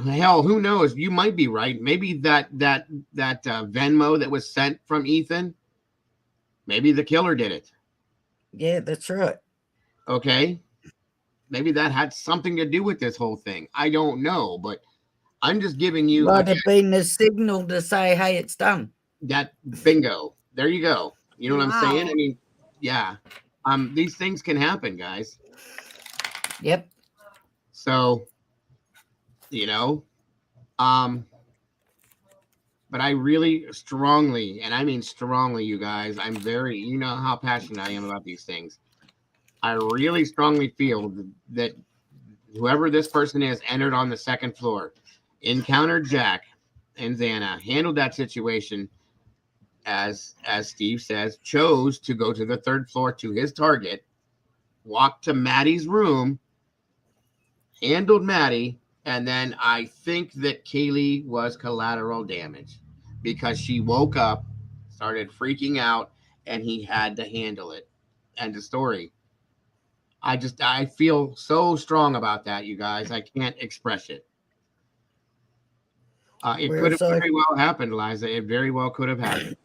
hell, who knows? You might be right. Maybe that Venmo that was sent from Ethan, maybe the killer did it. Yeah, that's right. Okay. Maybe that had something to do with this whole thing. I don't know, but I'm just giving you. Might have been a signal to say, hey, it's done. That bingo. There you go. You know what I'm saying? I mean, yeah. These things can happen, guys. Yep. So, but I really strongly, and I mean strongly, you guys, I'm very, you know how passionate I am about these things. I really strongly feel that whoever this person is entered on the second floor, encountered Jack and Xana, handled that situation as Steve says, chose to go to the third floor to his target, walked to Maddie's room, handled Maddie, and then I think that Kaylee was collateral damage because she woke up, started freaking out, and he had to handle it. End of story. I feel so strong about that, you guys. I can't express it. It could have very well happened, Liza. It very well could have happened.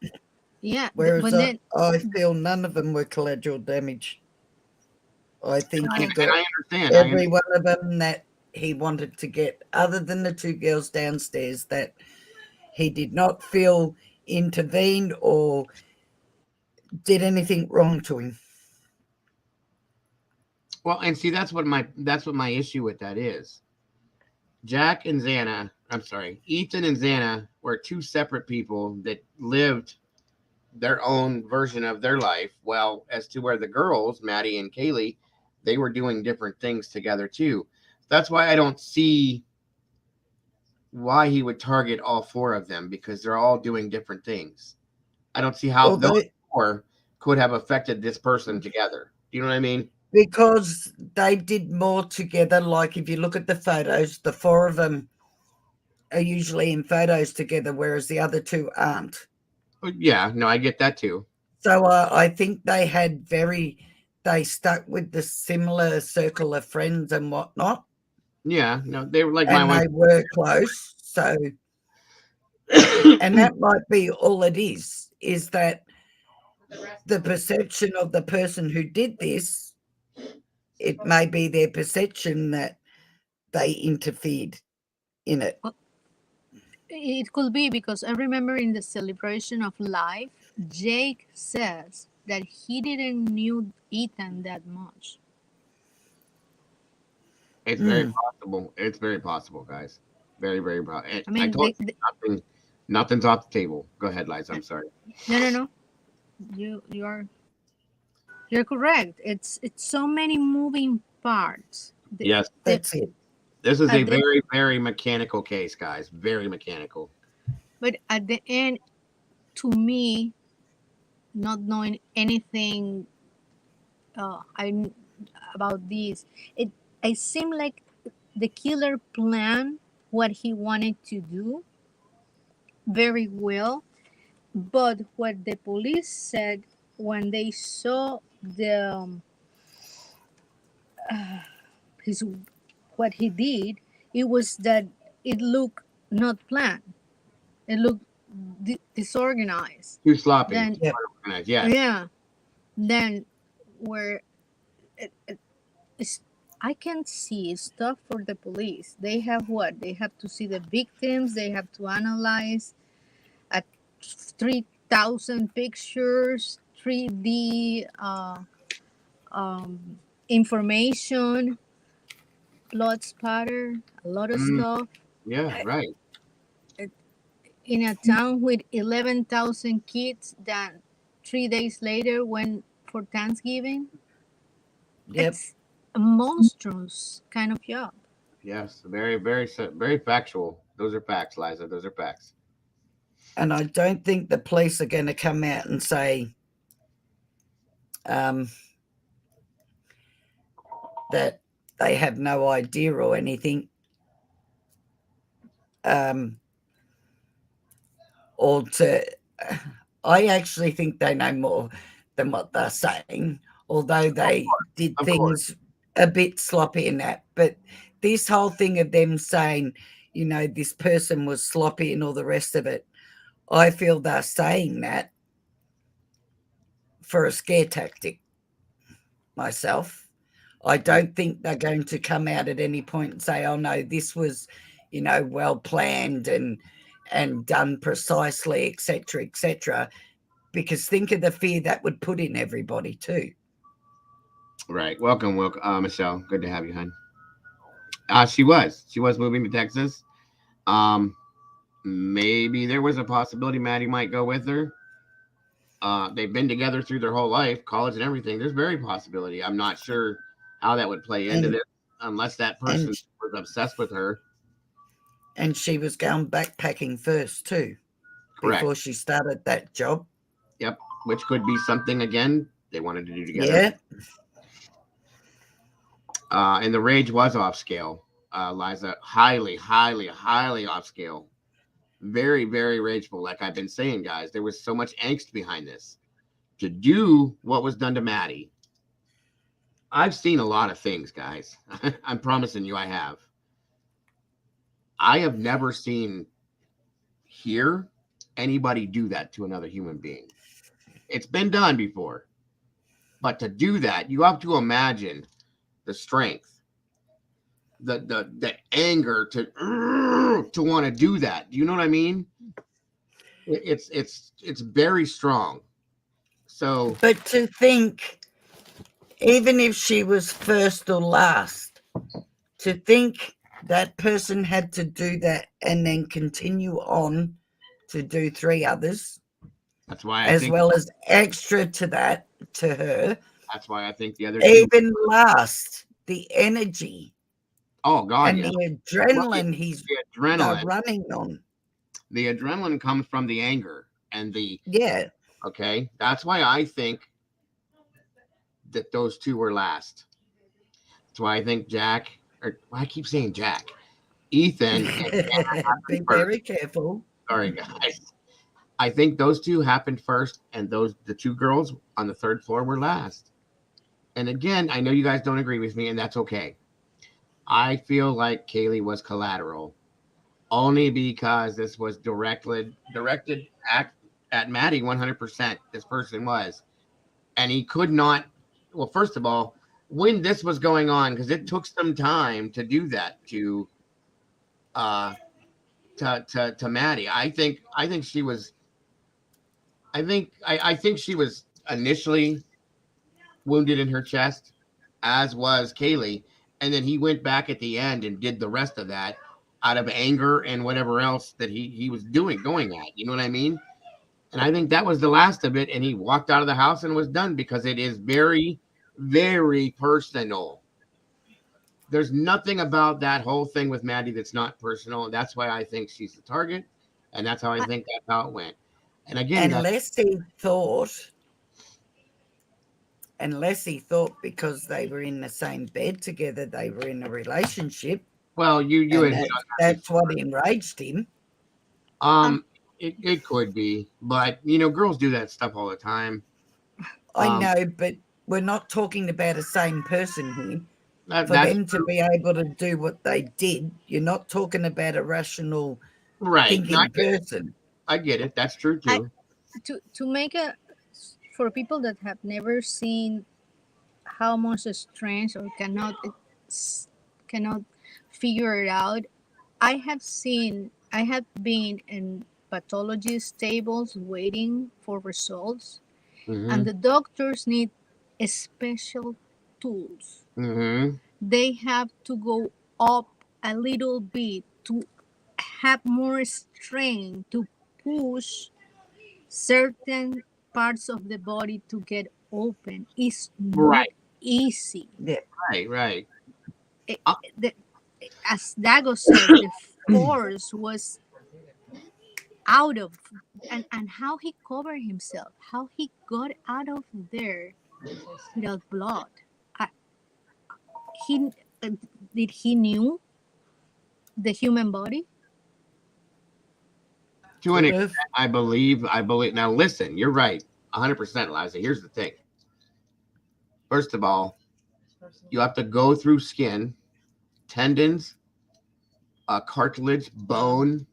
Yeah. Whereas I feel none of them were collateral damage. I think he got every one of them that he wanted to get, other than the 2 girls downstairs that he did not feel intervened or did anything wrong to him. Well, and see, that's what my issue with that is. Jack and Xana, I'm sorry, Ethan and Xana were 2 separate people that lived their own version of their life. Well, as to where the girls, Maddie and Kaylee, they were doing different things together too. That's why I don't see why he would target all 4 of them, because they're all doing different things. I don't see how those 4 could have affected this person together. Do you know what I mean? Because they did more together. Like if you look at the photos, the 4 of them are usually in photos together, whereas the other 2 aren't. Yeah, no, I get that too. So I think they stuck with the similar circle of friends and whatnot. Yeah, no, they were like and they were close. So, and that might be all it is that the perception of the person who did this it may be their perception that they interfered in it. It could be because I remember in the celebration of life, Jake says that he didn't knew Ethan that much. It's very possible. It's very possible, guys. Very, very possible. I I mean, told you nothing's off the table. Go ahead, Liza. I'm sorry. no. You're correct. It's so many moving parts. Yes, that's it. This is a very, very mechanical case, guys. Very mechanical. But at the end, to me, not knowing anything I about this, I seem like the killer planned what he wanted to do very well, but what the police said when they saw the his what he did, it was that it looked not planned. It looked disorganized. Too sloppy. Then, Unorganized, yes. yeah. Then where I can see stuff for the police. They have what? They have to see the victims. They have to analyze at 3,000 pictures, 3D information, blood spatter, a lot of stuff. Yeah, right. In a town with 11,000 kids that 3 days later went for Thanksgiving. Yep. It's a monstrous kind of job. Yes, very, very, very factual. Those are facts, Liza. Those are facts. And I don't think the police are going to come out and say that they have no idea or anything. I actually think they know more than what they're saying, although they did things a bit sloppy in that. But this whole thing of them saying, you know, this person was sloppy and all the rest of it, I feel they're saying that for a scare tactic myself. I don't think they're going to come out at any point and say, oh no, this was, you know, well planned and done precisely, etc., because think of the fear that would put in everybody too. Right. Welcome, Michelle. Good to have you, hon. She was moving to Texas. Maybe there was a possibility Maddie might go with her. They've been together through their whole life, college and everything. There's very possibility. I'm not sure how that would play into this unless that person was obsessed with her. And she was going backpacking first too. Correct. Before she started that job. Yep. Which could be something again they wanted to do together. Yeah. And the rage was off scale. Liza, highly off scale. Very, very rageful. Like I've been saying, guys, there was so much angst behind this. To do what was done to Maddie. I've seen a lot of things, guys. I'm promising you I have. I have never seen here anybody do that to another human being. It's been done before. But to do that, you have to imagine the strength, the anger to want to do that. Do you know what I mean? It's very strong. So, but to think, even if she was first or last, to think that person had to do that and then continue on to do 3 others. That's why as well as extra to that to her. That's why I think the other even last the energy. Oh God! And the adrenaline he's running on. The adrenaline comes from the anger and the Okay, that's why I think that those 2 were last. That's why I think Jack, or I keep saying Jack, Ethan. Be very careful. Sorry, guys. I think those 2 happened first, and the 2 girls on the 3rd floor were last. And again, I know you guys don't agree with me, and that's okay. I feel like Kaylee was collateral, only because this was directed at Maddie 100%. This person was, and he could not. Well, first of all, when this was going on, because it took some time to do that uh to Maddie. I think she was I think she was initially wounded in her chest, as was Kaylee, and then he went back at the end and did the rest of that out of anger and whatever else that he was going at. You know what I mean? And I think that was the last of it. And he walked out of the house and was done because it is very, very personal. There's nothing about that whole thing with Maddie that's not personal. And that's why I think she's the target. And that's how I think that's how it went. And again, unless he thought because they were in the same bed together, they were in a relationship. Well, you and that's what enraged him. It could be, but girls do that stuff all the time. I know, but we're not talking about a same person here. For them to be able to do what they did, you're not talking about a rational thinking person. I get it. That's true too. To make for people that have never seen how much strange or cannot figure it out, I have been in pathologist tables waiting for results, and the doctors need special tools. They have to go up a little bit to have more strength to push certain parts of the body to get open. It's not easy. Yeah. Right. As Dago said, the force was out of, and how he covered himself, how he got out of there without blood. Did he knew the human body? To an extent, I believe. Now, listen, you're right, 100%, Liza. Here's the thing. First of all, you have to go through skin, tendons, cartilage, bone,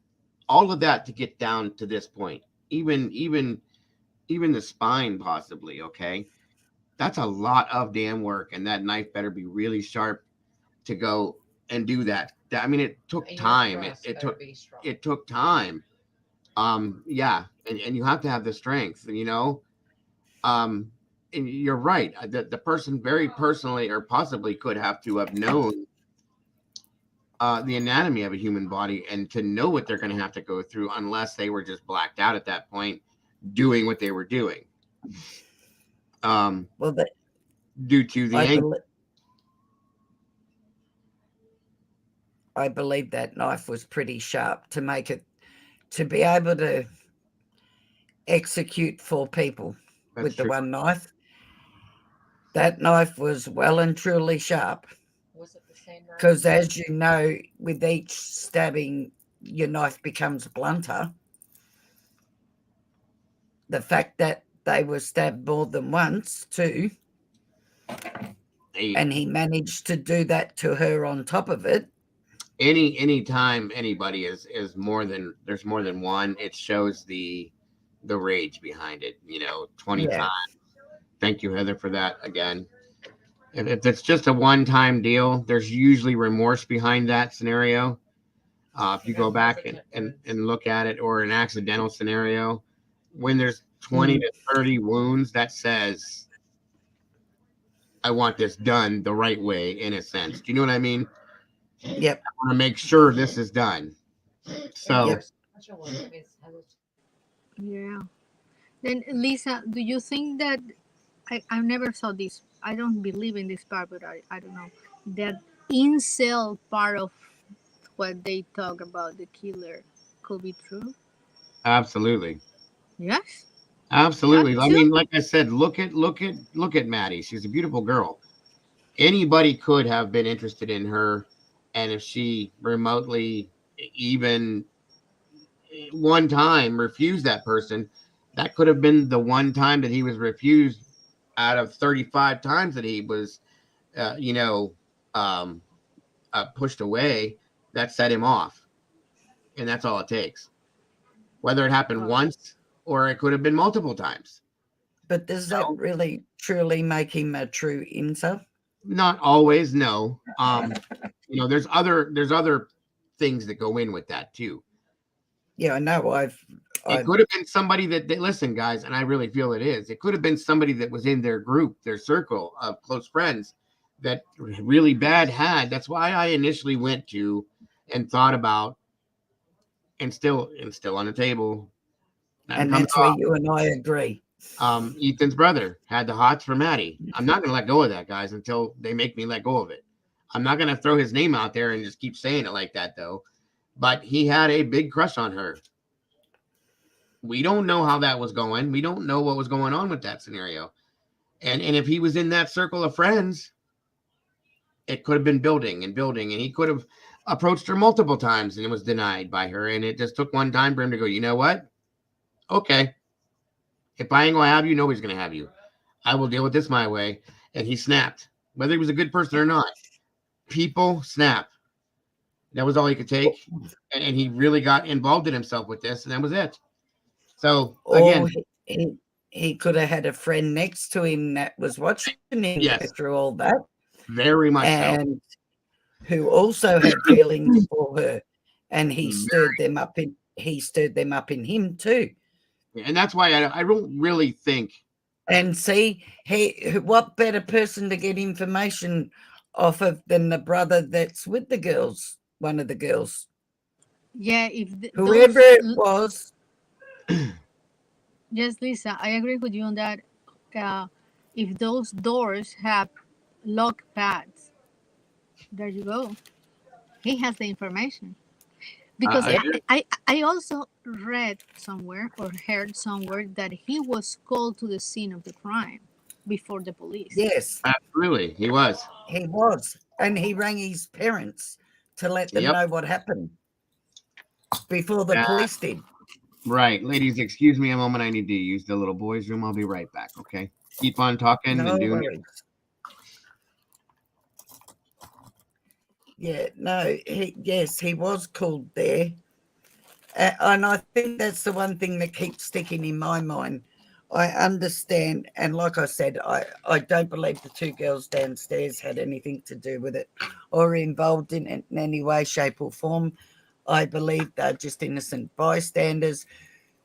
all of that to get down to this point. Even the spine, possibly. Okay, that's a lot of damn work, and that knife better be really sharp to go and do that. I mean, it took time. It took time. Yeah, and you have to have the strength. And you're right. The person very personally or possibly could have to have known the anatomy of a human body and to know what they're going to have to go through, unless they were just blacked out at that point doing what they were doing. Due to the angle. I believe that knife was pretty sharp to make it, to be able to execute 4 people with the one knife. That knife was well and truly sharp. Was it the same knife? Because as you know, with each stabbing, your knife becomes blunter. The fact that they were stabbed more than once too, and he managed to do that to her on top of it. Any time anybody is more than, there's more than one, it shows the rage behind it. 20 times. Thank you, Heather, for that again. If it's just a one-time deal, there's usually remorse behind that scenario. If you go back and look at it, or an accidental scenario, when there's 20 to 30 wounds, that says, I want this done the right way, in a sense. Do you know what I mean? Yep. I want to make sure this is done. So. Yeah. Then, Lisa, do you think that, I never saw this, I don't believe in this part, but I don't know, that incel part of what they talk about the killer could be true? Absolutely. Yes. Absolutely. I mean, like I said, look at Maddie. She's a beautiful girl. Anybody could have been interested in her, and if she remotely, even one time, refused that person, that could have been the one time that he was refused out of 35 times that he was, pushed away. That set him off, and that's all it takes. Whether it happened once or it could have been multiple times. But does that really truly make him a true incel? Not always, no. There's other things that go in with that too. Yeah, I know. It could have been somebody that listen, guys, and I really feel it is. It could have been somebody that was in their group, their circle of close friends that really bad had. That's why I initially went to and thought about and still on the table. And that's where you and I agree. Ethan's brother had the hots for Maddie. I'm not going to let go of that, guys, until they make me let go of it. I'm not going to throw his name out there and just keep saying it like that, though. But he had a big crush on her. We don't know how that was going. We don't know what was going on with that scenario. And if he was in that circle of friends, it could have been building, and he could have approached her multiple times and it was denied by her. And it just took one time for him to go, you know what? Okay. If I ain't going to have you, nobody's going to have you. I will deal with this my way. And he snapped, whether he was a good person or not. People snap. That was all he could take. And he really got involved in himself with this, and that was it. So, again. He could have had a friend next to him that was watching him go through all that. Very much and who also had feelings for her. And he stirred them up in him too. And that's why I don't really think. And see, what better person to get information off of than the brother that's with the girls, one of the girls. Yeah, whoever it was. Yes, Lisa, I agree with you on that. If those doors have lock pads, there you go. He has the information. Because I also read somewhere or heard somewhere that he was called to the scene of the crime before the police. Yes. Absolutely. He was. He was. And he rang his parents to let them know what happened before the police did. Right. Ladies, excuse me a moment. I need to use the little boys' room. I'll be right back. Okay. Keep on talking and doing it. Yeah, no, he was called there. And I think that's the one thing that keeps sticking in my mind. I understand, and like I said, I don't believe the two girls downstairs had anything to do with it or involved in it in any way, shape, or form. I believe they're just innocent bystanders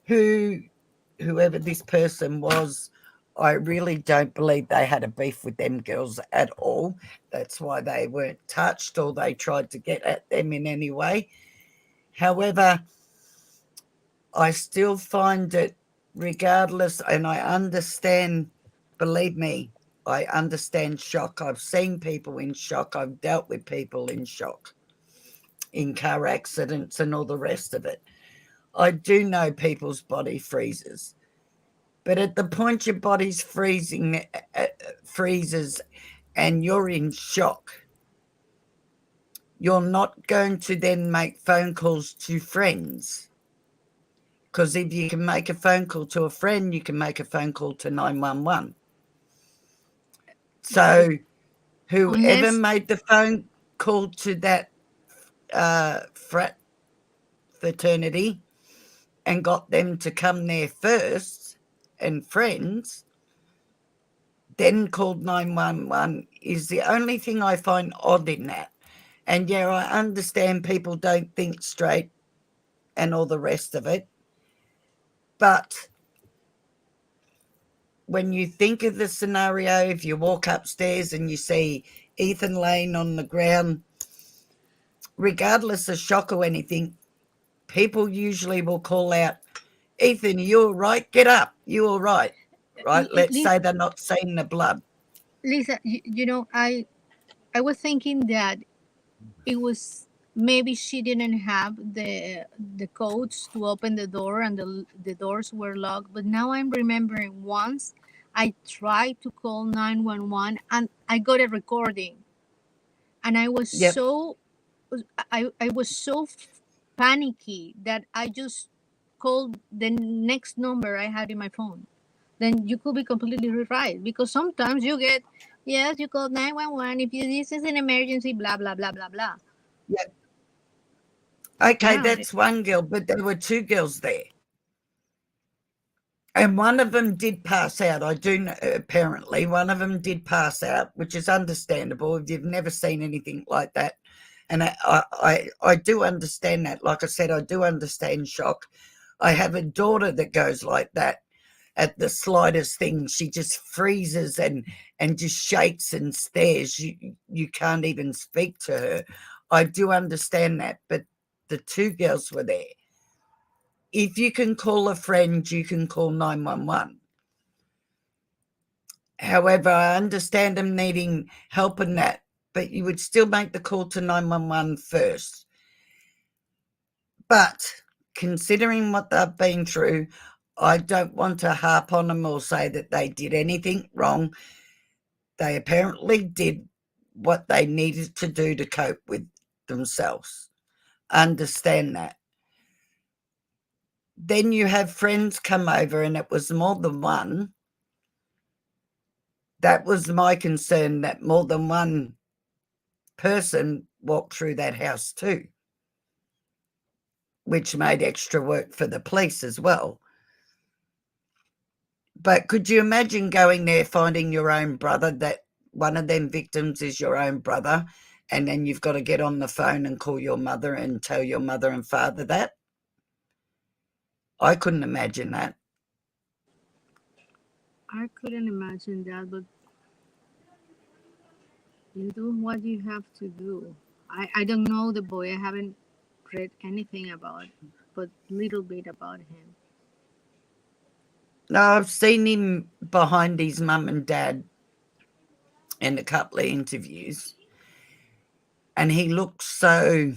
whoever this person was, I really don't believe they had a beef with them girls at all. That's why they weren't touched or they tried to get at them in any way. However, I still find it, regardless, and I understand, believe me, I understand shock. I've seen people in shock. I've dealt with people in shock, in car accidents and all the rest of it. I do know people's body freezes. But at the point your body's freezes and you're in shock, you're not going to then make phone calls to friends. Because if you can make a phone call to a friend, you can make a phone call to 911. So whoever made the phone call to that frat fraternity and got them to come there first and friends, then called 911 is the only thing I find odd in that. And yeah, I understand people don't think straight and all the rest of it. But when you think of the scenario, if you walk upstairs and you see Ethan laying on the ground, regardless of shock or anything, people usually will call out, Ethan, you all right? Get up. You all right? Right? Let's say they're not seeing the blood. Lisa, you know, I was thinking that it was maybe she didn't have the codes to open the door and the doors were locked. But now I'm remembering once I tried to call 911 and I got a recording, and I was I was so panicky that I just called the next number I had in my phone. Then you could be completely right, because sometimes you get, yes, you called 911 if this is an emergency, blah blah blah blah blah. Yeah. Okay, that's one girl, but there were two girls there. And one of them did pass out. I do know, apparently, one of them did pass out, which is understandable if you've never seen anything like that. And I do understand that. Like I said, I do understand shock. I have a daughter that goes like that. At the slightest thing, she just freezes and just shakes and stares. You can't even speak to her. I do understand that, but the two girls were there. If you can call a friend, you can call 911. However, I understand them needing help in that, but you would still make the call to 911 first. But considering what they've been through, I don't want to harp on them or say that they did anything wrong. They apparently did what they needed to do to cope with themselves. Understand that. Then you have friends come over, and it was more than one. That was my concern, that more than one person walked through that house too, which made extra work for the police as well. But could you imagine going there, finding your own brother, that one of them victims is your own brother, and then you've got to get on the phone and call your mother and tell your mother and father that? I couldn't imagine that. I couldn't imagine that, but you do what you have to do. I don't know the boy. I haven't read anything about it, but little bit about him. No, I've seen him behind his mum and dad in a couple of interviews, and he looks so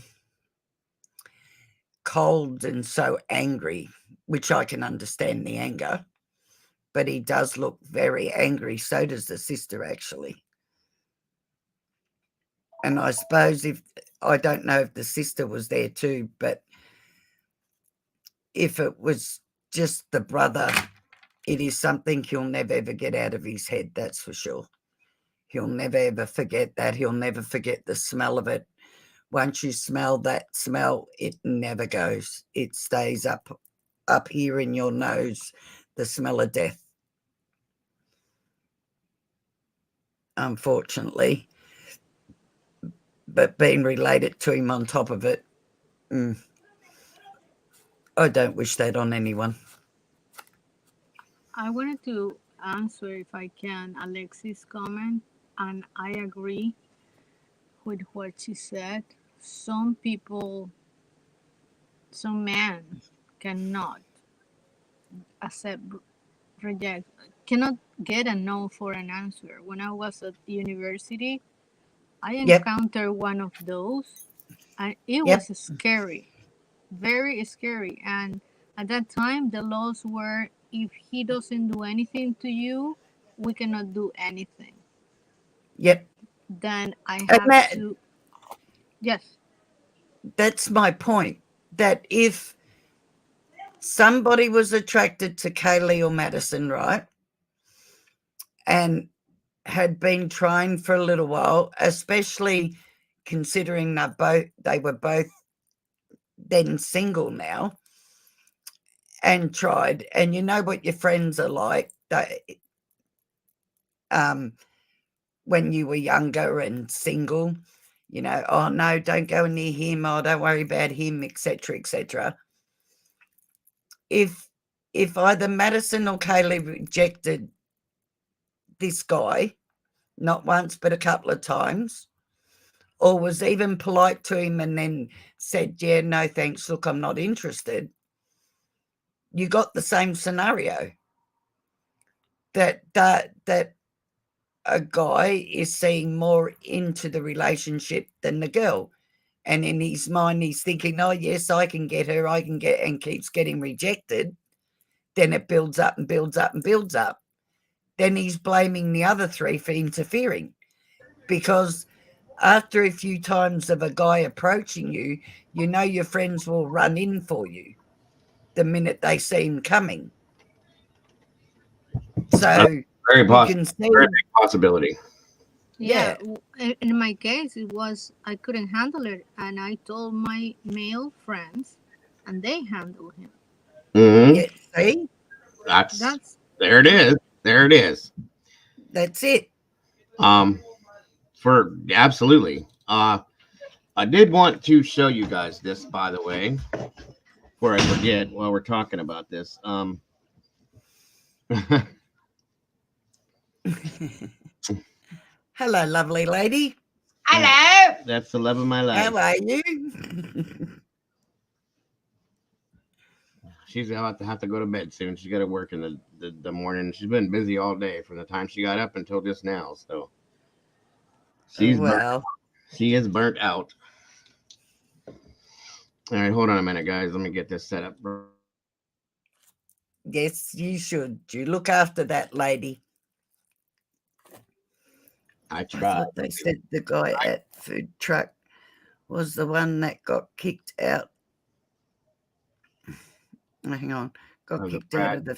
cold and so angry, which I can understand the anger, but he does look very angry. So does the sister, actually. And I suppose I don't know if the sister was there too, but if it was just the brother, it is something he'll never ever get out of his head, that's for sure. He'll never ever forget that. He'll never forget the smell of it. Once you smell that smell, it never goes. It stays up here in your nose, the smell of death. Unfortunately. But being related to him on top of it, I don't wish that on anyone. I wanted to answer, if I can, Alexis' comment, and I agree with what she said. Some people, some men cannot accept, reject, cannot get a no for an answer. When I was at university, I encountered one of those, and it was scary, very scary. And at that time, the laws were, if he doesn't do anything to you, we cannot do anything. Yep. Then I have to, yes. That's my point, that if somebody was attracted to Kaylee or Madison, right, and had been trying for a little while, especially considering they were both then single now, and tried, and you know what your friends are like, when you were younger and single, oh no, don't go near him, oh don't worry about him, etc., etc. If either Madison or Kaylee rejected this guy, not once but a couple of times, or was even polite to him and then said, yeah, no thanks, look, I'm not interested, you got the same scenario, that a guy is seeing more into the relationship than the girl, and in his mind he's thinking, oh yes, I can get her, and keeps getting rejected. Then it builds up and builds up and builds up. Then he's blaming the other three for interfering, because after a few times of a guy approaching you, your friends will run in for you the minute they see him coming. So very can see, very big possibility. Yeah, in my case, it was I couldn't handle it, and I told my male friends, and they handled him. Yeah, see? That's there it is. There it is. That's it. For absolutely. I did want to show you guys this, by the way, before I forget while we're talking about this. Hello, lovely lady. Hello. That's the love of my life. How are you? She's about to have to go to bed soon. She's got to work in the morning. She's been busy all day from the time she got up until just now. So she's she is burnt out. All right, hold on a minute, guys. Let me get this set up. Yes, you should. You look after that lady. I tried. thought they said the guy at food truck was the one that got kicked out. Hang on, got kicked out of the.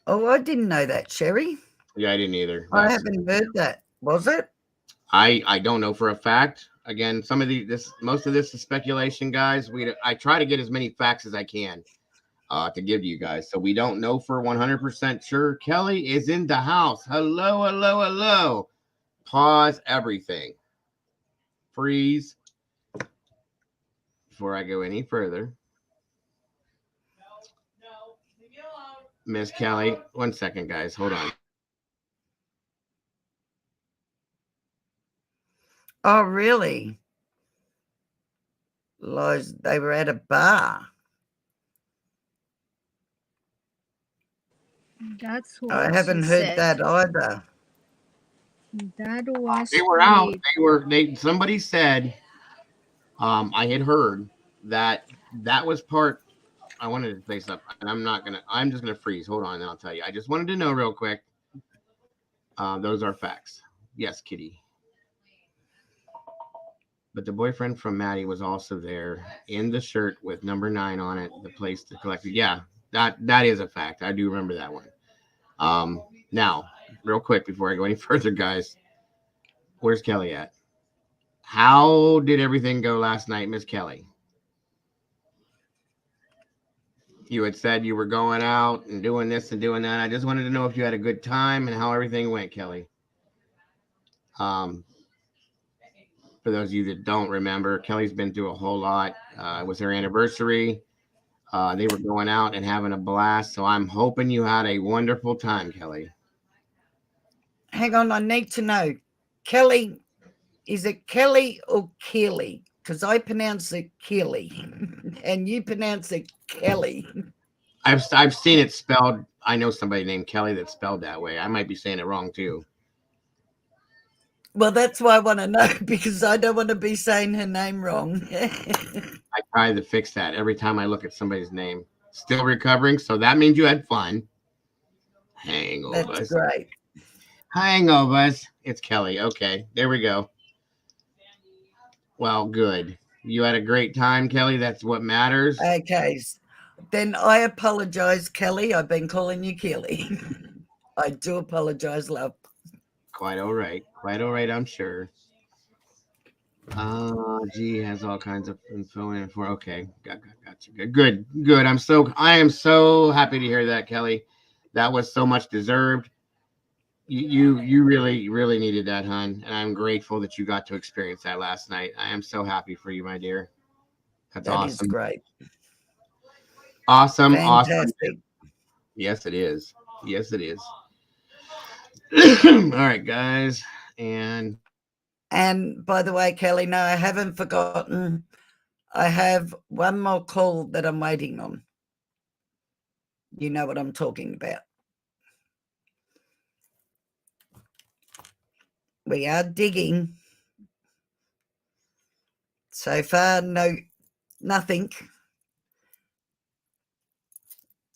Oh, I didn't know that, Sherry. Yeah, I didn't either. I haven't heard that. Was it? I don't know for a fact. Again, most of this is speculation, guys. I try to get as many facts as I can to give to you guys. So we don't know for 100% sure. Kelly is in the house. Hello, hello, hello. Pause everything. Freeze. Before I go any further. Miss Kelly, 1 second, guys. Hold on. Oh, really? Lois, they were at a bar. That's what I haven't heard that either. That was They were out. Somebody said, I had heard that was part. I wanted to face up, and I'm just gonna freeze. Hold on, and I'll tell you. I just wanted to know real quick. Those are facts. Yes, Kitty. But the boyfriend from Maddie was also there in the shirt with number 9 on it, the place to collect it. Yeah, that is a fact. I do remember that one. Now, real quick before I go any further, guys, where's Kelly at? How did everything go last night, Miss Kelly? You had said you were going out and doing this and doing that. I just wanted to know if you had a good time and how everything went, Kelly. For those of you that don't remember, Kelly's been through a whole lot. It was her anniversary. They were going out and having a blast. So I'm hoping you had a wonderful time, Kelly. Hang on, I need to know. Kelly, is it Kelly or Keely? Because I pronounce it Keely and you pronounce it Kelly. I've seen it spelled. I know somebody named Kelly that's spelled that way. I might be saying it wrong too. Well, that's why I want to know, because I don't want to be saying her name wrong. I try to fix that every time I look at somebody's name. Still recovering, so that means you had fun. Hangovers. That's great. Hangovers. It's Kelly. Okay, there we go. Well, good. You had a great time, Kelly. That's what matters. Okay. Then I apologize, Kelly. I've been calling you Kelly. I do apologize, love. Quite all right. Quite all right, I'm sure. G has all kinds of info in for. Okay, got you. Good. I am so happy to hear that, Kelly. That was so much deserved. You really needed that, hon, and I'm grateful that you got to experience that last night. I am so happy for you, my dear. That's awesome. That is great. Awesome. Fantastic. Awesome. Yes, it is. Yes, it is. All right, guys. And by the way, Kelly, no, I haven't forgotten. I have one more call that I'm waiting on. You know what I'm talking about. We are digging. So far, nothing.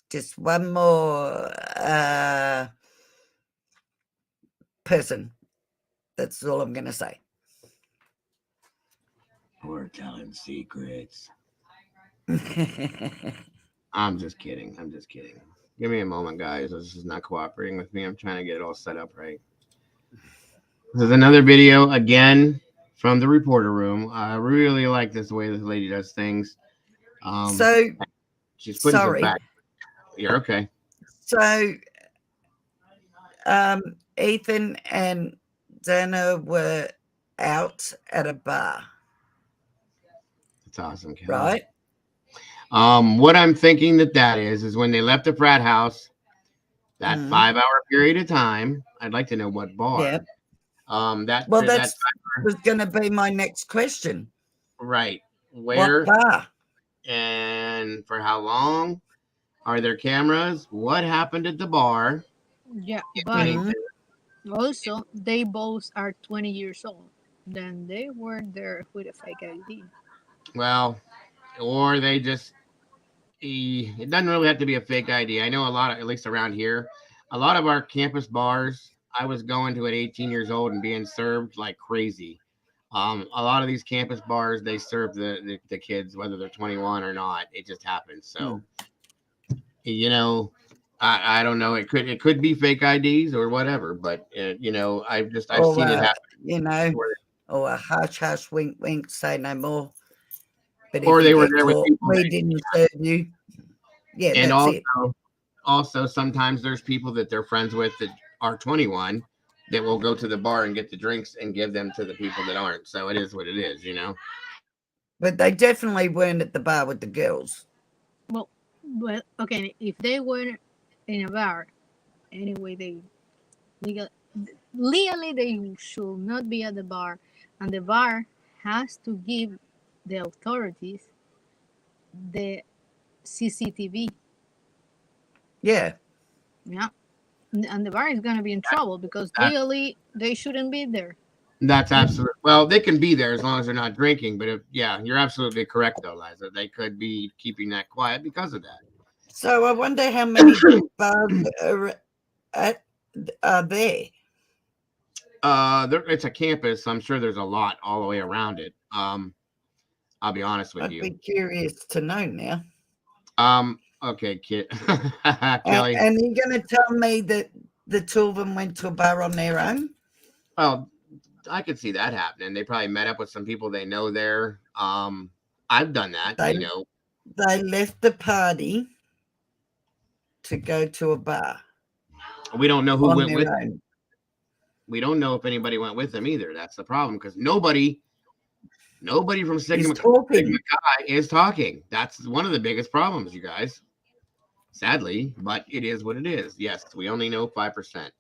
Just one more person. That's all I'm going to say. We're telling secrets. I'm just kidding. Give me a moment, guys. This is not cooperating with me. I'm trying to get it all set up right. This is another video again from the reporter room. I really like this way this lady does things. So she's putting sorry. Back. You're okay. So, Ethan and Dana were out at a bar. That's awesome, Kelly. Right? What I'm thinking that is when they left the frat house, that 5-hour period of time. I'd like to know what bar. Yeah. That was going to be my next question. Right. Where? What bar? And for how long? Are there cameras? What happened at the bar? Yeah, but also they both are 20 years old. Then they were there with a fake ID. Well, or they just. It doesn't really have to be a fake ID. I know a lot of, at least around here, a lot of our campus bars I was going to at 18 years old and being served like crazy. A lot of these campus bars, they serve the kids, whether they're 21 or not. It just happens. So, you know, I don't know. It could be fake IDs or whatever, but you know, I've seen it happen. You know, or a hush hush wink wink, say no more. But or if they you were get there with caught, people. we didn't serve you. Yeah, and that's also sometimes there's people that they're friends with that are 21 that will go to the bar and get the drinks and give them to the people that aren't. So it is what it is, you know. But they definitely weren't at the bar with the girls. Well, okay. If they were in a bar, anyway, they legally they should not be at the bar, and the bar has to give the authorities the CCTV. Yeah. Yeah. And the bar is going to be in trouble because legally they shouldn't be there. That's absolutely. Well, they can be there as long as they're not drinking. But yeah, you're absolutely correct, though, Liza. They could be keeping that quiet because of that. So I wonder how many bars are there. It's a campus. So I'm sure there's a lot all the way around it. I'll be honest with you. I'd be curious to know now. Okay, kid. Kelly. And you're going to tell me that the two of them went to a bar on their own? Well, I could see that happening. They probably met up with some people they know there. I've done that, you know. They left the party to go to a bar. We don't know who went with them. We don't know if anybody went with them either. That's the problem because nobody from Sigma Chi is talking. That's one of the biggest problems, you guys. Sadly, but it is what it is. Yes, we only know 5%.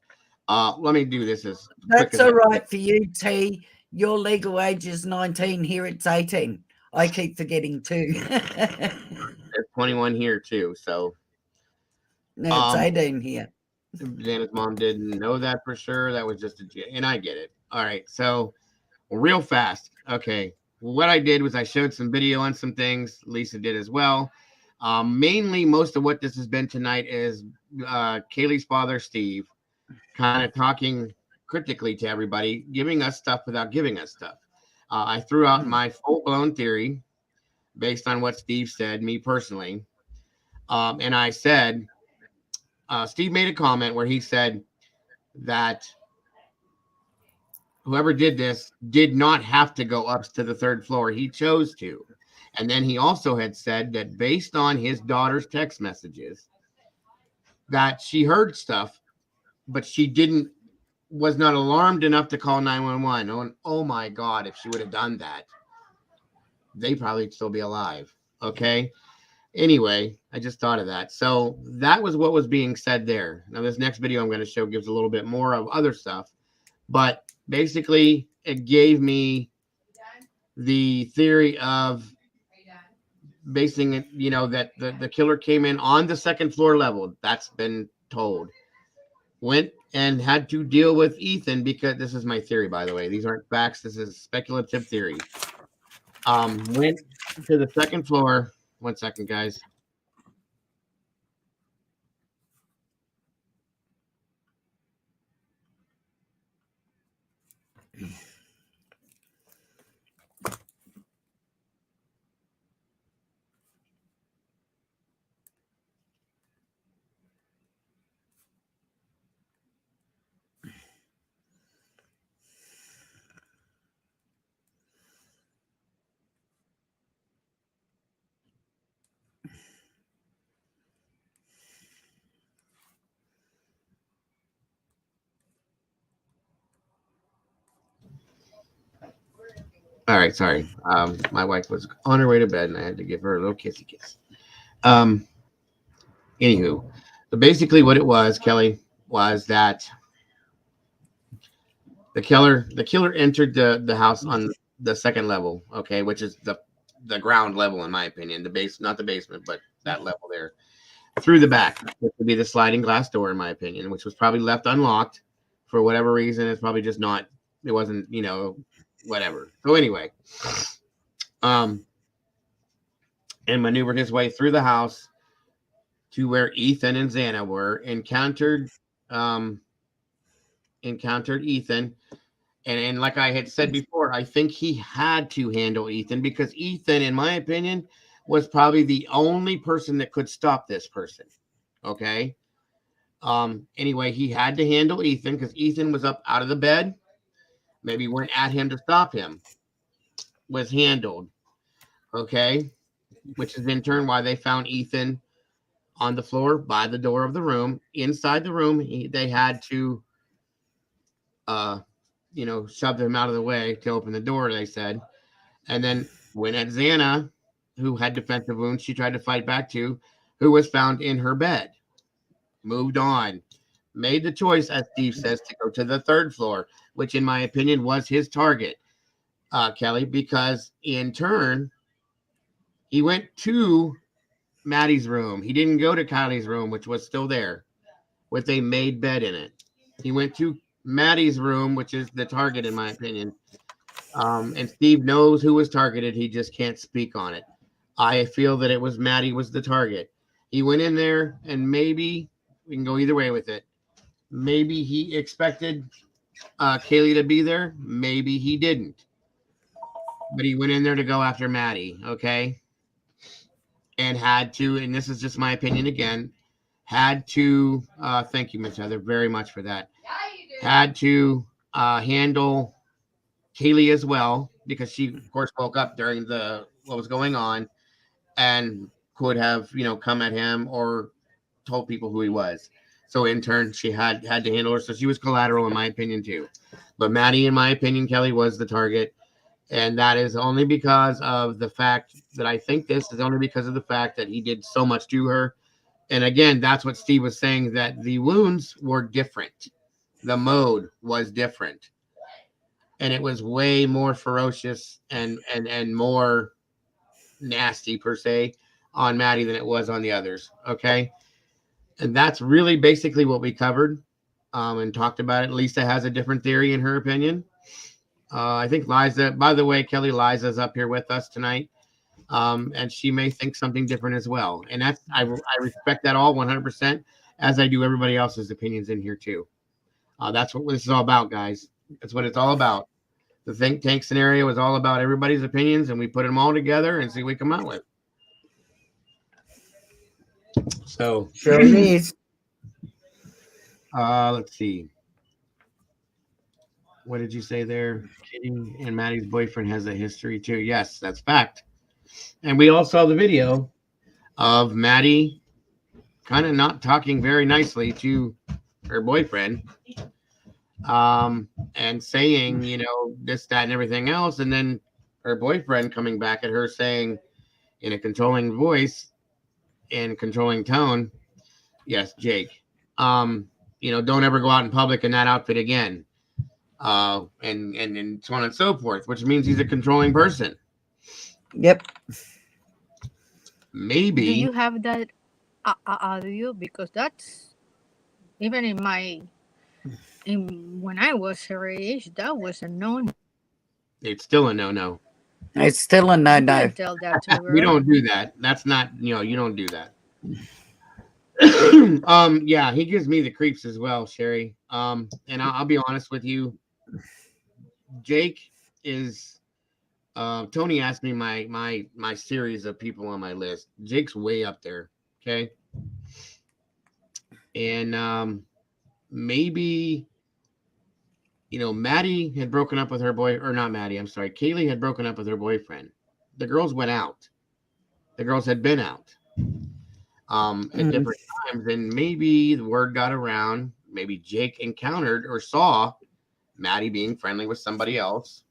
Let me do this as That's all right for you, T. Your legal age is 19. Here it's 18. I keep forgetting too. There's 21 here too, so no, it's 18 here. Dana's mom didn't know that for sure. That was just and I get it. All right, so real fast. Okay, what I did was I showed some video on some things. Lisa did as well. Mainly, most of what this has been tonight is Kaylee's father, Steve, kind of talking critically to everybody, giving us stuff without giving us stuff. I threw out my full-blown theory based on what Steve said, me personally. And I said, Steve made a comment where he said that whoever did this did not have to go up to the third floor. He chose to. And then he also had said that based on his daughter's text messages, that she heard stuff, but she was not alarmed enough to call 911. Oh my God, if she would have done that, they probably still be alive. Okay. Anyway, I just thought of that. So that was what was being said there. Now, this next video I'm going to show gives a little bit more of other stuff, but basically it gave me the theory of basing it, you know, that the killer came in on the second floor level. That's been told. Went and had to deal with Ethan because this is my theory, by the way. These aren't facts. This is speculative theory. Went to the second floor. 1 second, guys. All right, sorry. My wife was on her way to bed, and I had to give her a little kissy kiss. Anywho, so basically, what it was, Kelly, was that the killer entered the house on the second level, okay, which is the ground level, in my opinion, the base, not the basement, but that level there, through the back, which would be the sliding glass door, in my opinion, which was probably left unlocked for whatever reason. It's probably just not. It wasn't, whatever. So anyway, and maneuvered his way through the house to where Ethan and Xana were, encountered Ethan. And like I had said before, I think he had to handle Ethan because Ethan, in my opinion, was probably the only person that could stop this person. Okay. Anyway, he had to handle Ethan because Ethan was up out of the bed, maybe went at him to stop him, was handled. Okay. Which is in turn why they found Ethan on the floor by the door of the room. Inside the room, they had to shoved him out of the way to open the door, they said. And then went at Xana, who had defensive wounds, she tried to fight back to, who was found in her bed. Moved on. Made the choice, as Steve says, to go to the third floor, which in my opinion was his target, Kelly, because in turn, he went to Maddie's room. He didn't go to Kylie's room, which was still there, with a made bed in it. He went to Maddie's room, which is the target, in my opinion. And Steve knows who was targeted. He just can't speak on it. I feel that it was Maddie was the target. He went in there, and maybe we can go either way with it. Maybe he expected Kaylee to be there. Maybe he didn't. But he went in there to go after Maddie, okay? And had to, and this is just my opinion again, had to, thank you, Miss Heather, very much for that. Had to handle Kaylee as well, because she, of course, woke up during what was going on and could have, come at him or told people who he was. So in turn, she had to handle her. So she was collateral, in my opinion, too. But Maddie, in my opinion, Kelly was the target. And that is only because of the fact that I think this is only because of the fact that he did so much to her. And again, that's what Steve was saying, that the wounds were different. The mode was different. And it was way more ferocious and more nasty, per se, on Maddie than it was on the others. Okay. And that's really basically what we covered and talked about it. Lisa has a different theory in her opinion. I think Liza, by the way, Kelly, Liza's up here with us tonight. And she may think something different as well. And that's, I respect that all 100%, as I do everybody else's opinions in here too. That's what this is all about, guys. That's what it's all about. The think tank scenario is all about everybody's opinions, and we put them all together and see what we come out with. So sure is. Let's see. What did you say there? Katie and Maddie's boyfriend has a history too. Yes, that's fact. And we all saw the video of Maddie kind of not talking very nicely to her boyfriend, and saying, this, that, and everything else. And then her boyfriend coming back at her saying in a controlling voice and controlling tone, yes, Jake, don't ever go out in public in that outfit again. And so on and so forth, which means he's a controlling person. Yep. Maybe. Do you have that audio? Because that's, even when I was her age, that was a no. It's still a no. It's still a no. Tell that to her. We don't do that. That's not, you don't do that. Yeah, he gives me the creeps as well, Sherry. And I'll be honest with you. Jake is Tony asked me my series of people on my list. Jake's way up there. Okay. And maybe Maddie had broken up with her or not Maddie, I'm sorry, Kaylee had broken up with her boyfriend. The girls went out. The girls had been out at different times, and maybe the word got around. Maybe Jake encountered or saw Maddie being friendly with somebody else.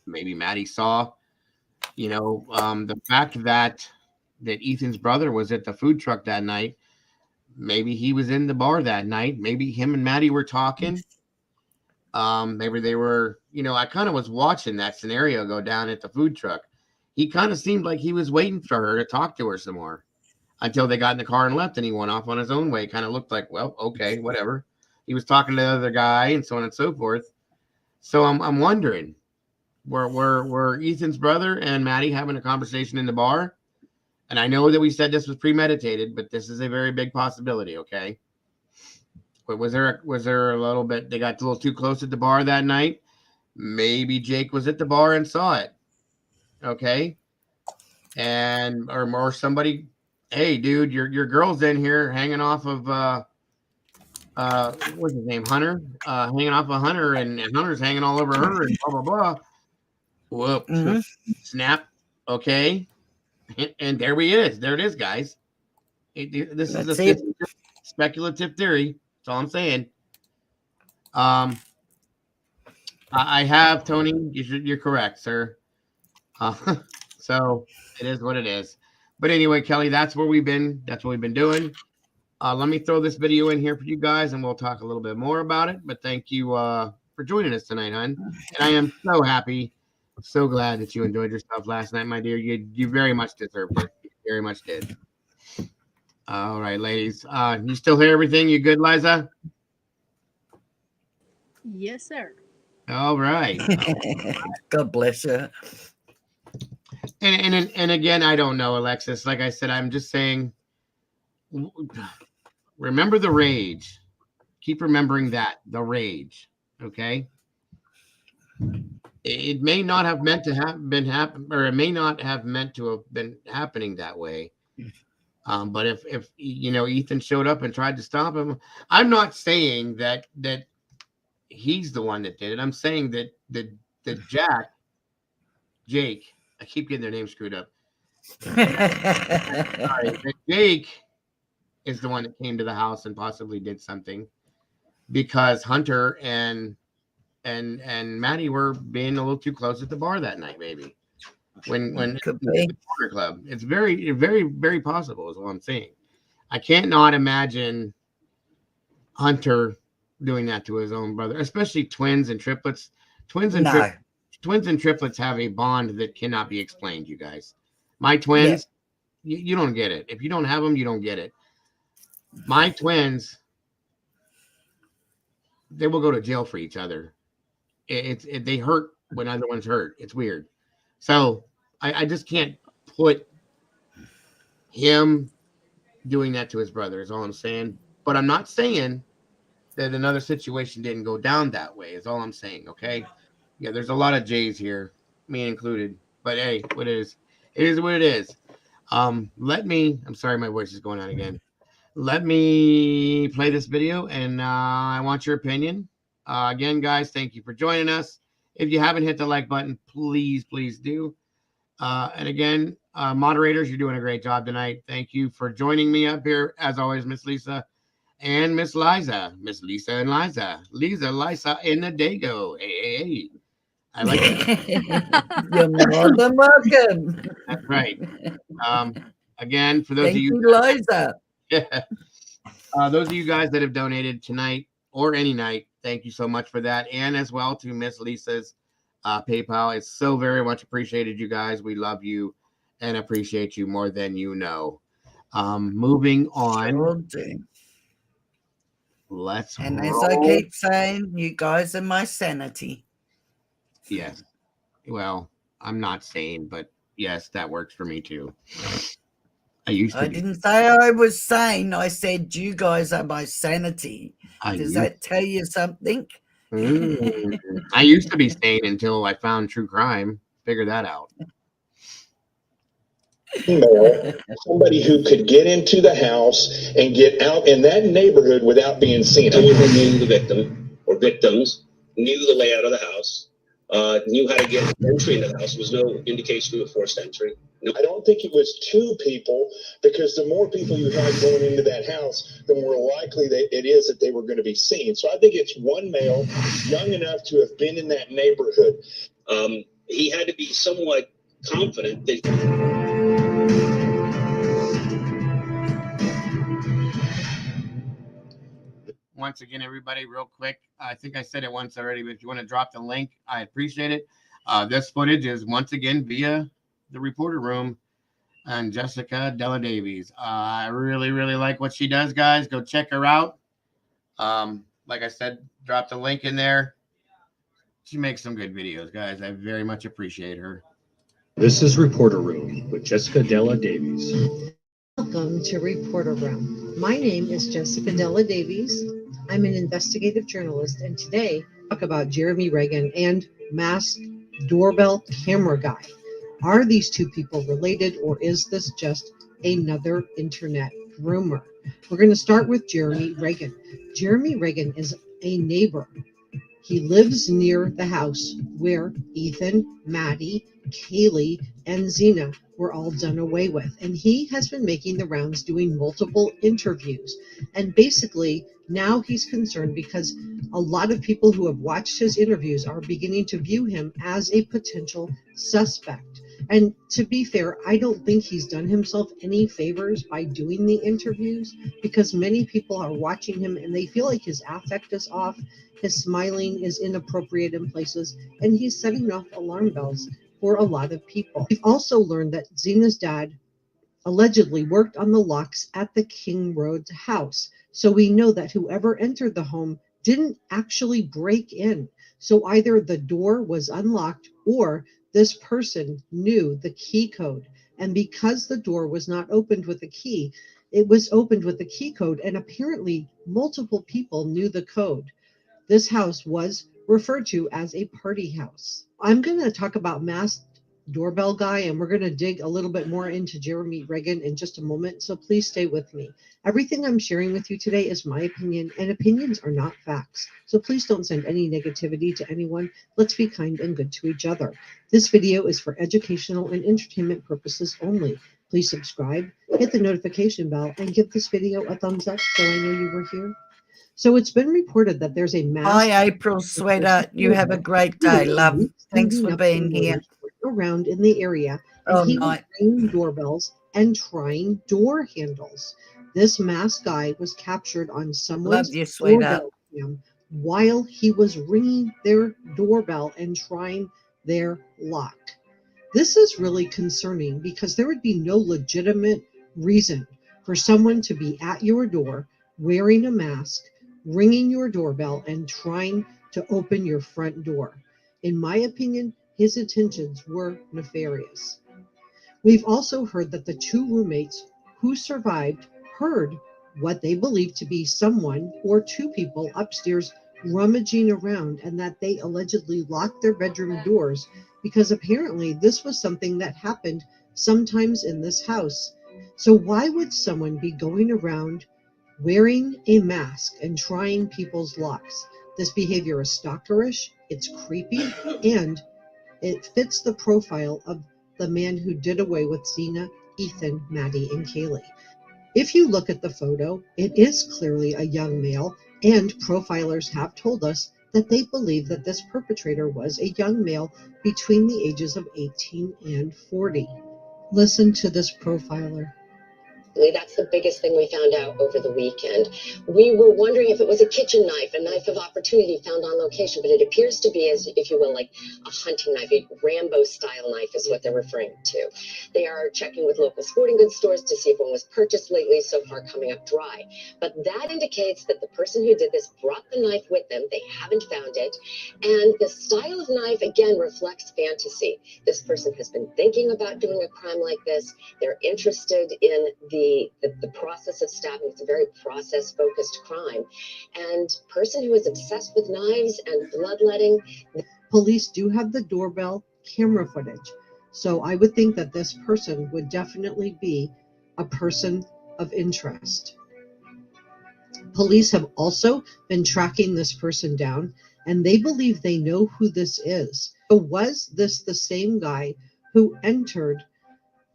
maybe Maddie saw, the fact that Ethan's brother was at the food truck that night. Maybe he was in the bar that night. Maybe him and Maddie were talking. Maybe they were, I kind of was watching that scenario go down at the food truck. He kind of seemed like he was waiting for her to talk to her some more until they got in the car and left, and he went off on his own way. Kind of looked like, well, okay, whatever. He was talking to the other guy and so on and so forth. So I'm wondering, were Ethan's brother and Maddie having a conversation in the bar? And I know that we said this was premeditated, but this is a very big possibility. Okay. But was there a little bit, they got a little too close at the bar that night? Maybe Jake was at the bar and saw it. Okay. And, or somebody, hey dude, your girl's in here hanging off of, what's his name? Hunter, hanging off of Hunter, and Hunter's hanging all over her and blah, blah, blah. Whoop, snap. Okay. And there he is. There it is, guys. This is a speculative theory. That's all I'm saying. I have, Tony. You're correct, sir. So it is what it is. But anyway, Kelly, that's where we've been. That's what we've been doing. Let me throw this video in here for you guys, and we'll talk a little bit more about it. But thank you for joining us tonight, hon. And I am so happy, so glad that you enjoyed yourself last night, my dear. You very much deserved it. You very much did. All right, ladies. You still hear everything? You good, Liza? Yes, sir. All right. God bless her. And again, I don't know, Alexis. Like I said, I'm just saying, remember the rage. Keep remembering that, the rage. Okay. It may not have meant to have been happen, or it may not have meant to have been happening that way. But if Ethan showed up and tried to stop him, I'm not saying that he's the one that did it. I'm saying that Jake, I keep getting their names screwed up. Sorry, that Jake is the one that came to the house and possibly did something because Hunter and Maddie were being a little too close at the bar that night, maybe. When the corner club, it's very, very, very possible is what I'm saying. I can't not imagine Hunter doing that to his own brother, especially twins and triplets. Twins and triplets have a bond that cannot be explained, you guys. My twins, you don't get it. If you don't have them, you don't get it. My twins, they will go to jail for each other. They hurt when other ones hurt. It's weird. So I just can't put him doing that to his brother is all I'm saying. But I'm not saying that another situation didn't go down that way is all I'm saying. Okay. Yeah, there's a lot of J's here, me included. But hey, what it is what it is. I'm sorry, my voice is going out again. Let me play this video, and I want your opinion. Again, guys, thank you for joining us. If you haven't hit the like button, please do. And again, moderators, you're doing a great job tonight. Thank you for joining me up here, as always, Miss Lisa and Miss Liza. Miss Lisa and Liza. Liza in the Dago. Hey. I like it. You're more than welcome. That's right. Again, for those Thank of you, Liza. Those of you guys that have donated tonight or any night, thank you so much for that. And as well to Miss Lisa's PayPal. It's so very much appreciated, you guys. We love you and appreciate you more than you know. Moving on. Let's And as I keep saying, you guys are my sanity. Yes. Well, I'm not sane, but yes, that works for me too. I didn't say I was sane. I said you guys are my sanity. Does that tell you something? I used to be sane until I found true crime. Figure that out. Somebody who could get into the house and get out in that neighborhood without being seen. Someone who knew the victim or victims, knew the layout of the house, knew how to get entry into the house. There was no indication of a forced entry. No. I don't think it was two people, because the more people you had going into that house, the more likely it is that they were going to be seen. So I think it's one male young enough to have been in that neighborhood. he had to be somewhat confident that. Once again, everybody, real quick, I think I said it once already, but if you want to drop the link, I appreciate it. This footage is once again via the reporter room and Jessica Della Davies. I really, really like what she does, guys. Go check her out. Like I said, drop the link in there. She makes some good videos, guys. I very much appreciate her. This is Reporter Room with Jessica Della Davies. Welcome to Reporter Room. My name is Jessica Della Davies. I'm an investigative journalist, and today I talk about Jeremy Reagan and masked doorbell camera guy. Are these two people related, or is this just another internet rumor? We're going to start with Jeremy Reagan. Jeremy Reagan is a neighbor. He lives near the house where Ethan, Maddie, Kaylee, and Zena were all done away with. And he has been making the rounds doing multiple interviews. And basically, now he's concerned because a lot of people who have watched his interviews are beginning to view him as a potential suspect. And to be fair, I don't think he's done himself any favors by doing the interviews, because many people are watching him and they feel like his affect is off, his smiling is inappropriate in places, and he's setting off alarm bells for a lot of people. We've also learned that Zena's dad allegedly worked on the locks at the King Road house. So we know that whoever entered the home didn't actually break in. So either the door was unlocked or this person knew the key code. And because the door was not opened with a key, it was opened with the key code, and apparently multiple people knew the code. This house was referred to as a party house. I'm going to talk about masked doorbell guy, and we're going to dig a little bit more into Jeremy Reagan in just a moment, so please stay with me. Everything I'm sharing with you today is my opinion, and opinions are not facts, so please don't send any negativity to anyone. Let's be kind and good to each other. This video is for educational and entertainment purposes only. Please subscribe, hit the notification bell, and give this video a thumbs up so I know you were here. So it's been reported that there's a mass. Hi, April, sweetheart. You have a great day, love. Thanks for being here. Around in the area, and he was ringing doorbells and trying door handles. This masked guy was captured on someone's doorbell cam while he was ringing their doorbell and trying their lock. This is really concerning because there would be no legitimate reason for someone to be at your door wearing a mask, ringing your doorbell, and trying to open your front door. In my opinion, his intentions were nefarious. We've also heard that the two roommates who survived heard what they believed to be someone or two people upstairs rummaging around, and that they allegedly locked their bedroom doors because apparently this was something that happened sometimes in this house. So why would someone be going around wearing a mask and trying people's locks? This behavior is stalkerish, it's creepy, and it fits the profile of the man who did away with Zena, Ethan, Maddie, and Kaylee. If you look at the photo, it is clearly a young male, and profilers have told us that they believe that this perpetrator was a young male between the ages of 18 and 40. Listen to this profiler. That's the biggest thing we found out over the weekend. We were wondering if it was a kitchen knife, a knife of opportunity found on location, but it appears to be, as if you will, like a hunting knife, a Rambo-style knife is what they're referring to. They are checking with local sporting goods stores to see if one was purchased lately, so far coming up dry. But that indicates that the person who did this brought the knife with them. They haven't found it. And the style of knife, again, reflects fantasy. This person has been thinking about doing a crime like this. They're interested in the process of stabbing. It's a very process-focused crime. And person who is obsessed with knives and bloodletting. Police do have the doorbell camera footage, so I would think that this person would definitely be a person of interest. Police have also been tracking this person down, and they believe they know who this is. So was this the same guy who entered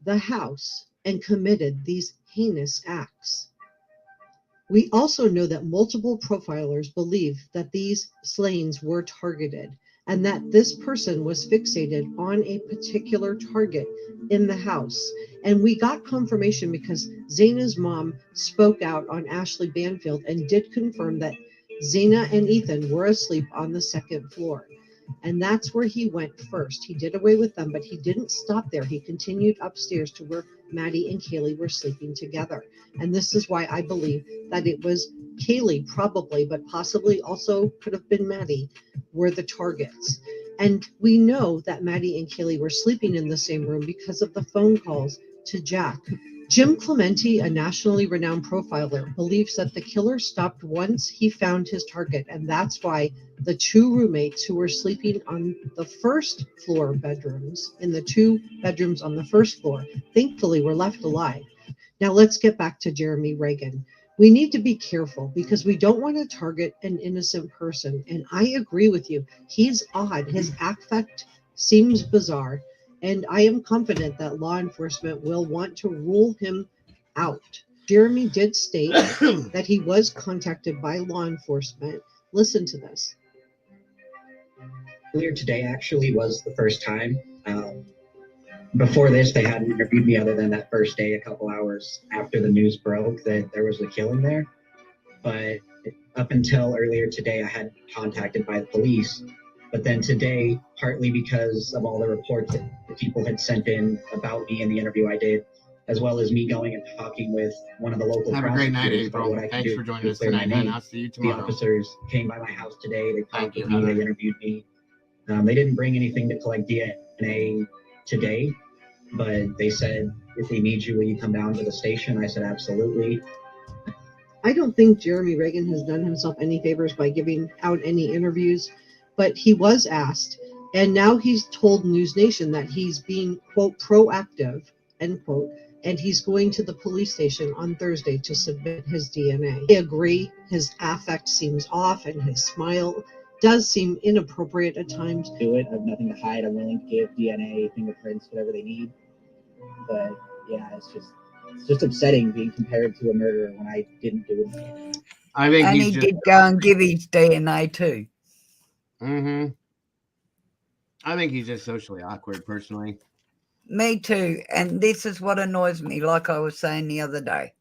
the house and committed these heinous acts? We also know that multiple profilers believe that these slayings were targeted, and that this person was fixated on a particular target in the house. And we got confirmation because Zaina's mom spoke out on Ashley Banfield and did confirm that Zaina and Ethan were asleep on the second floor. And that's where he went first. He did away with them, but he didn't stop there. He continued upstairs to where Maddie and Kaylee were sleeping together. And this is why I believe that it was Kaylee, probably, but possibly also could have been Maddie, were the targets. And we know that Maddie and Kaylee were sleeping in the same room because of the phone calls to Jack. Jim Clementi, a nationally renowned profiler, believes that the killer stopped once he found his target, and that's why the two roommates who were sleeping on the first floor bedrooms, in the two bedrooms on the first floor, thankfully were left alive. Now let's get back to Jeremy Reagan. We need to be careful because we don't want to target an innocent person. And I agree with you. He's odd. His affect seems bizarre. And I am confident that law enforcement will want to rule him out. Jeremy did state that he was contacted by law enforcement. Listen to this. Earlier today actually was the first time. Before this, they hadn't interviewed me other than that first day, a couple hours after the news broke that there was a killing there. But up until earlier today, I had been contacted by the police. But then today, partly because of all the reports that the people had sent in about me and the interview I did, as well as me going and talking with one of the local Have a great night, prosecutors about April. what I can Thanks do for joining to us clear my tonight, man. name. I'll see you The tomorrow. officers came by my house today. They talked with me. Heather. They interviewed me. They didn't bring anything to collect DNA today, but they said, if we need you, will you come down to the station? I said, absolutely. I don't think Jeremy Reagan has done himself any favors by giving out any interviews, but he was asked. And now he's told News Nation that he's being, quote, proactive, end quote, and he's going to the police station on Thursday to submit his DNA. I agree, his affect seems off and his smile does seem inappropriate at times. Do it. I have nothing to hide. I'm willing to give DNA, fingerprints, whatever they need. But yeah, it's just upsetting being compared to a murderer when I didn't do it. I think and he did go and give his DNA too. Mm-hmm. I think he's just socially awkward, personally. Me too. And this is what annoys me, like I was saying the other day.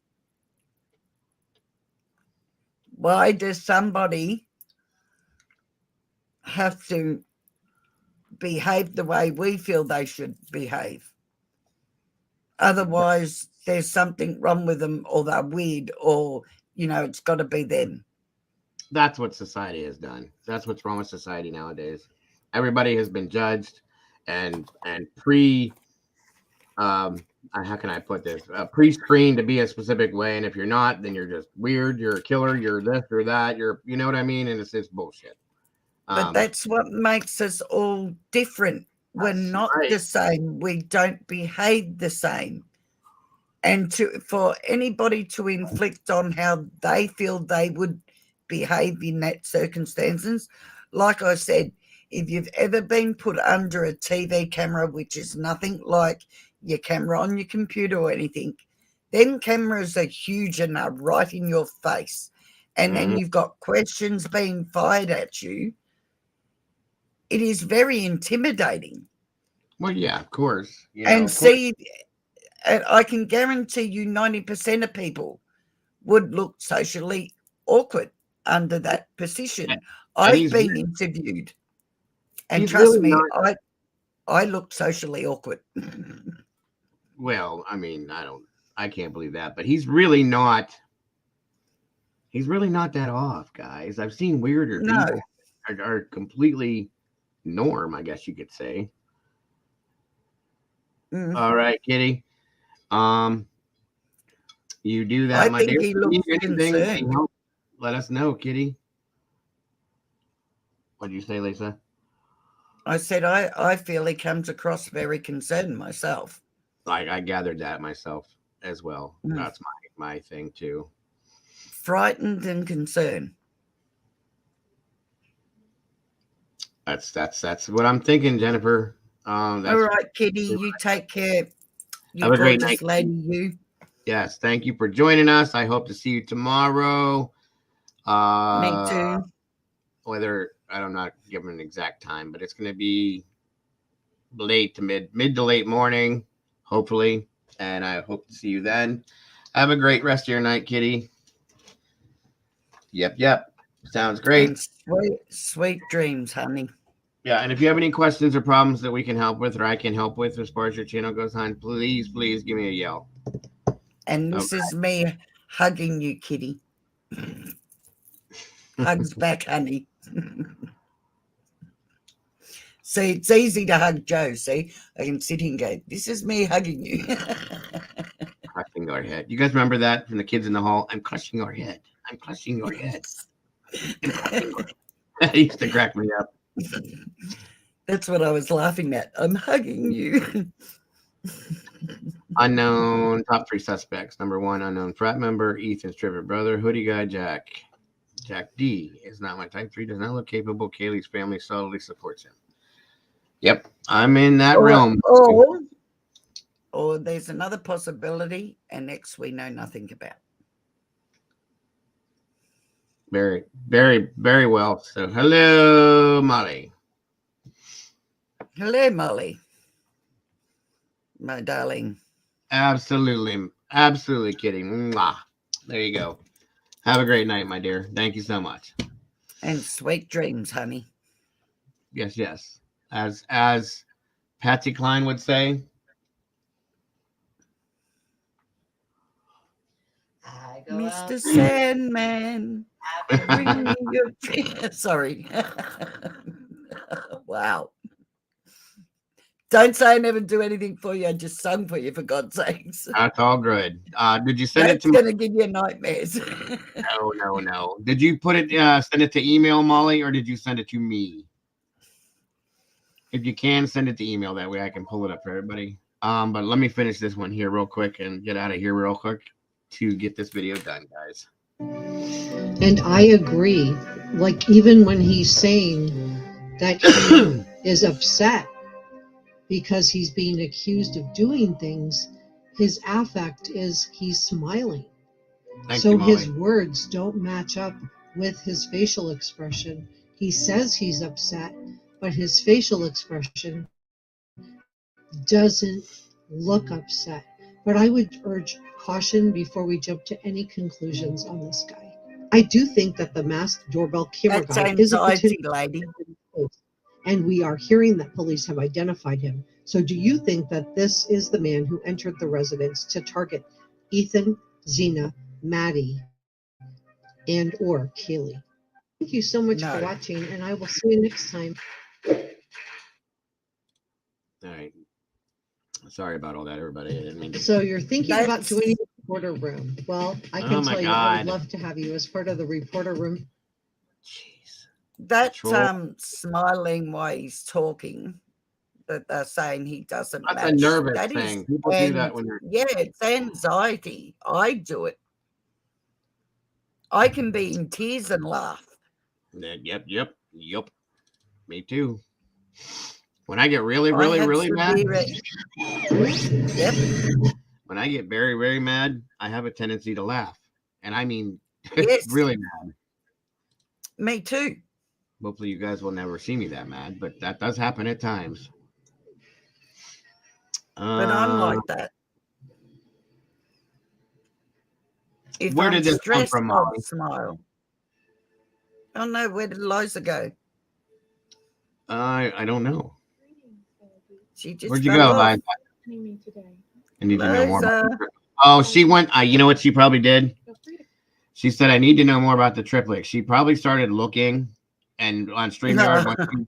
Why does somebody have to behave the way we feel they should behave? Otherwise, there's something wrong with them, or they're weird, or, it's got to be them. That's what society has done. That's what's wrong with society nowadays. Everybody has been judged and how can I put this? Pre-screened to be a specific way, and if you're not, then you're just weird. You're a killer. You're this or that. You know what I mean? And it's bullshit. But that's what makes us all different. We're not the same. We don't behave the same. And for anybody to inflict on how they feel they would behave in that circumstances, like I said, if you've ever been put under a TV camera, which is nothing like your camera on your computer or anything, then cameras are huge and are right in your face. And then you've got questions being fired at you. It is very intimidating. Well, yeah, of course. I can guarantee you 90% of people would look socially awkward under that position. I've been interviewed. And trust me, I look socially awkward. Well, I mean, I can't believe that, but he's really not that off, guys. I've seen weirder people are completely norm, I guess you could say. All right, Kitty. You do that, my dear. He looks concerned. Let us know, Kitty. What did you say, Lisa? I said I feel he comes across very concerned myself. I gathered that myself as well. That's my thing too. Frightened and concerned. That's what I'm thinking, Jennifer. All right, Kitty, you take care. Have a great night, lady. You. Yes, thank you for joining us. I hope to see you tomorrow. Me too. Whether I'm not giving an exact time, but it's going to be late to mid to late morning, hopefully. And I hope to see you then. Have a great rest of your night, Kitty. Yep. Sounds great. And sweet dreams, honey. Yeah, and if you have any questions or problems that we can help with or I can help with as far as your channel goes on, please give me a yell. And this is me hugging you, Kitty. Hugs back, honey. See, it's easy to hug Joe. See, I can sit here and go, this is me hugging you. Crushing your head. You guys remember that from the kids in the hall? I'm crushing your head. I'm crushing your head. That used to crack me up. That's what I was laughing at. I'm hugging you. Unknown top 3 suspects. Number 1, unknown frat member, Ethan's trivia brother, hoodie guy, Jack. Jack D is not my type 3, does not look capable. Kaylee's family solidly supports him. Yep, I'm in that realm. Or there's another possibility, and X we know nothing about. Very, very, very well. So, hello, Molly. Hello, Molly. My darling. Absolutely, kidding. Mwah. There you go. Have a great night, my dear. Thank you so much. And sweet dreams, honey. Yes. As Patsy Cline would say. Mr. Sandman, bring me your... Sorry. Wow. Don't say I never do anything for you. I just sung for you, for God's sakes. That's all good. Did you send it to me? That's going to give you nightmares. No. Did you put it, send it to email, Molly, or did you send it to me? If you can, send it to email. That way I can pull it up for everybody. But let me finish this one here real quick and get out of here real quick to get this video done, guys. And I agree. Like, even when he's saying that he is upset because he's being accused of doing things, his affect is he's smiling. So his words don't match up with his facial expression. He says he's upset, but his facial expression doesn't look upset. But I would urge caution before we jump to any conclusions on this guy. I do think that the masked doorbell camera guy is a potential lady. And we are hearing that police have identified him. So do you think that this is the man who entered the residence to target Ethan, Zena, Maddie, and or Kaylee? Thank you so much for watching, and I will see you next time. All right. Sorry about all that, everybody. I didn't mean to... So you're thinking about joining the reporter room. Well, I can tell you I would love to have you as part of the reporter room. That smiling while he's talking, that they're saying he doesn't match. That's a nervous thing. People do that when they're... Yeah, it's anxiety. I do it. I can be in tears and laugh. Yep. Me too. When I get really mad. Yep. When I get very, very mad, I have a tendency to laugh. And I mean, yes. Really mad. Me too. Hopefully you guys will never see me that mad, but that does happen at times. But I'm like that. If where did this come stressed, from, I'll Molly? smile. Oh no, where did Liza go? I don't know. She just Where'd you go, Liza? I need to know more about the Oh, she went. You know what she probably did? She said, I need to know more about the triplet. She probably started looking, and on StreamYard,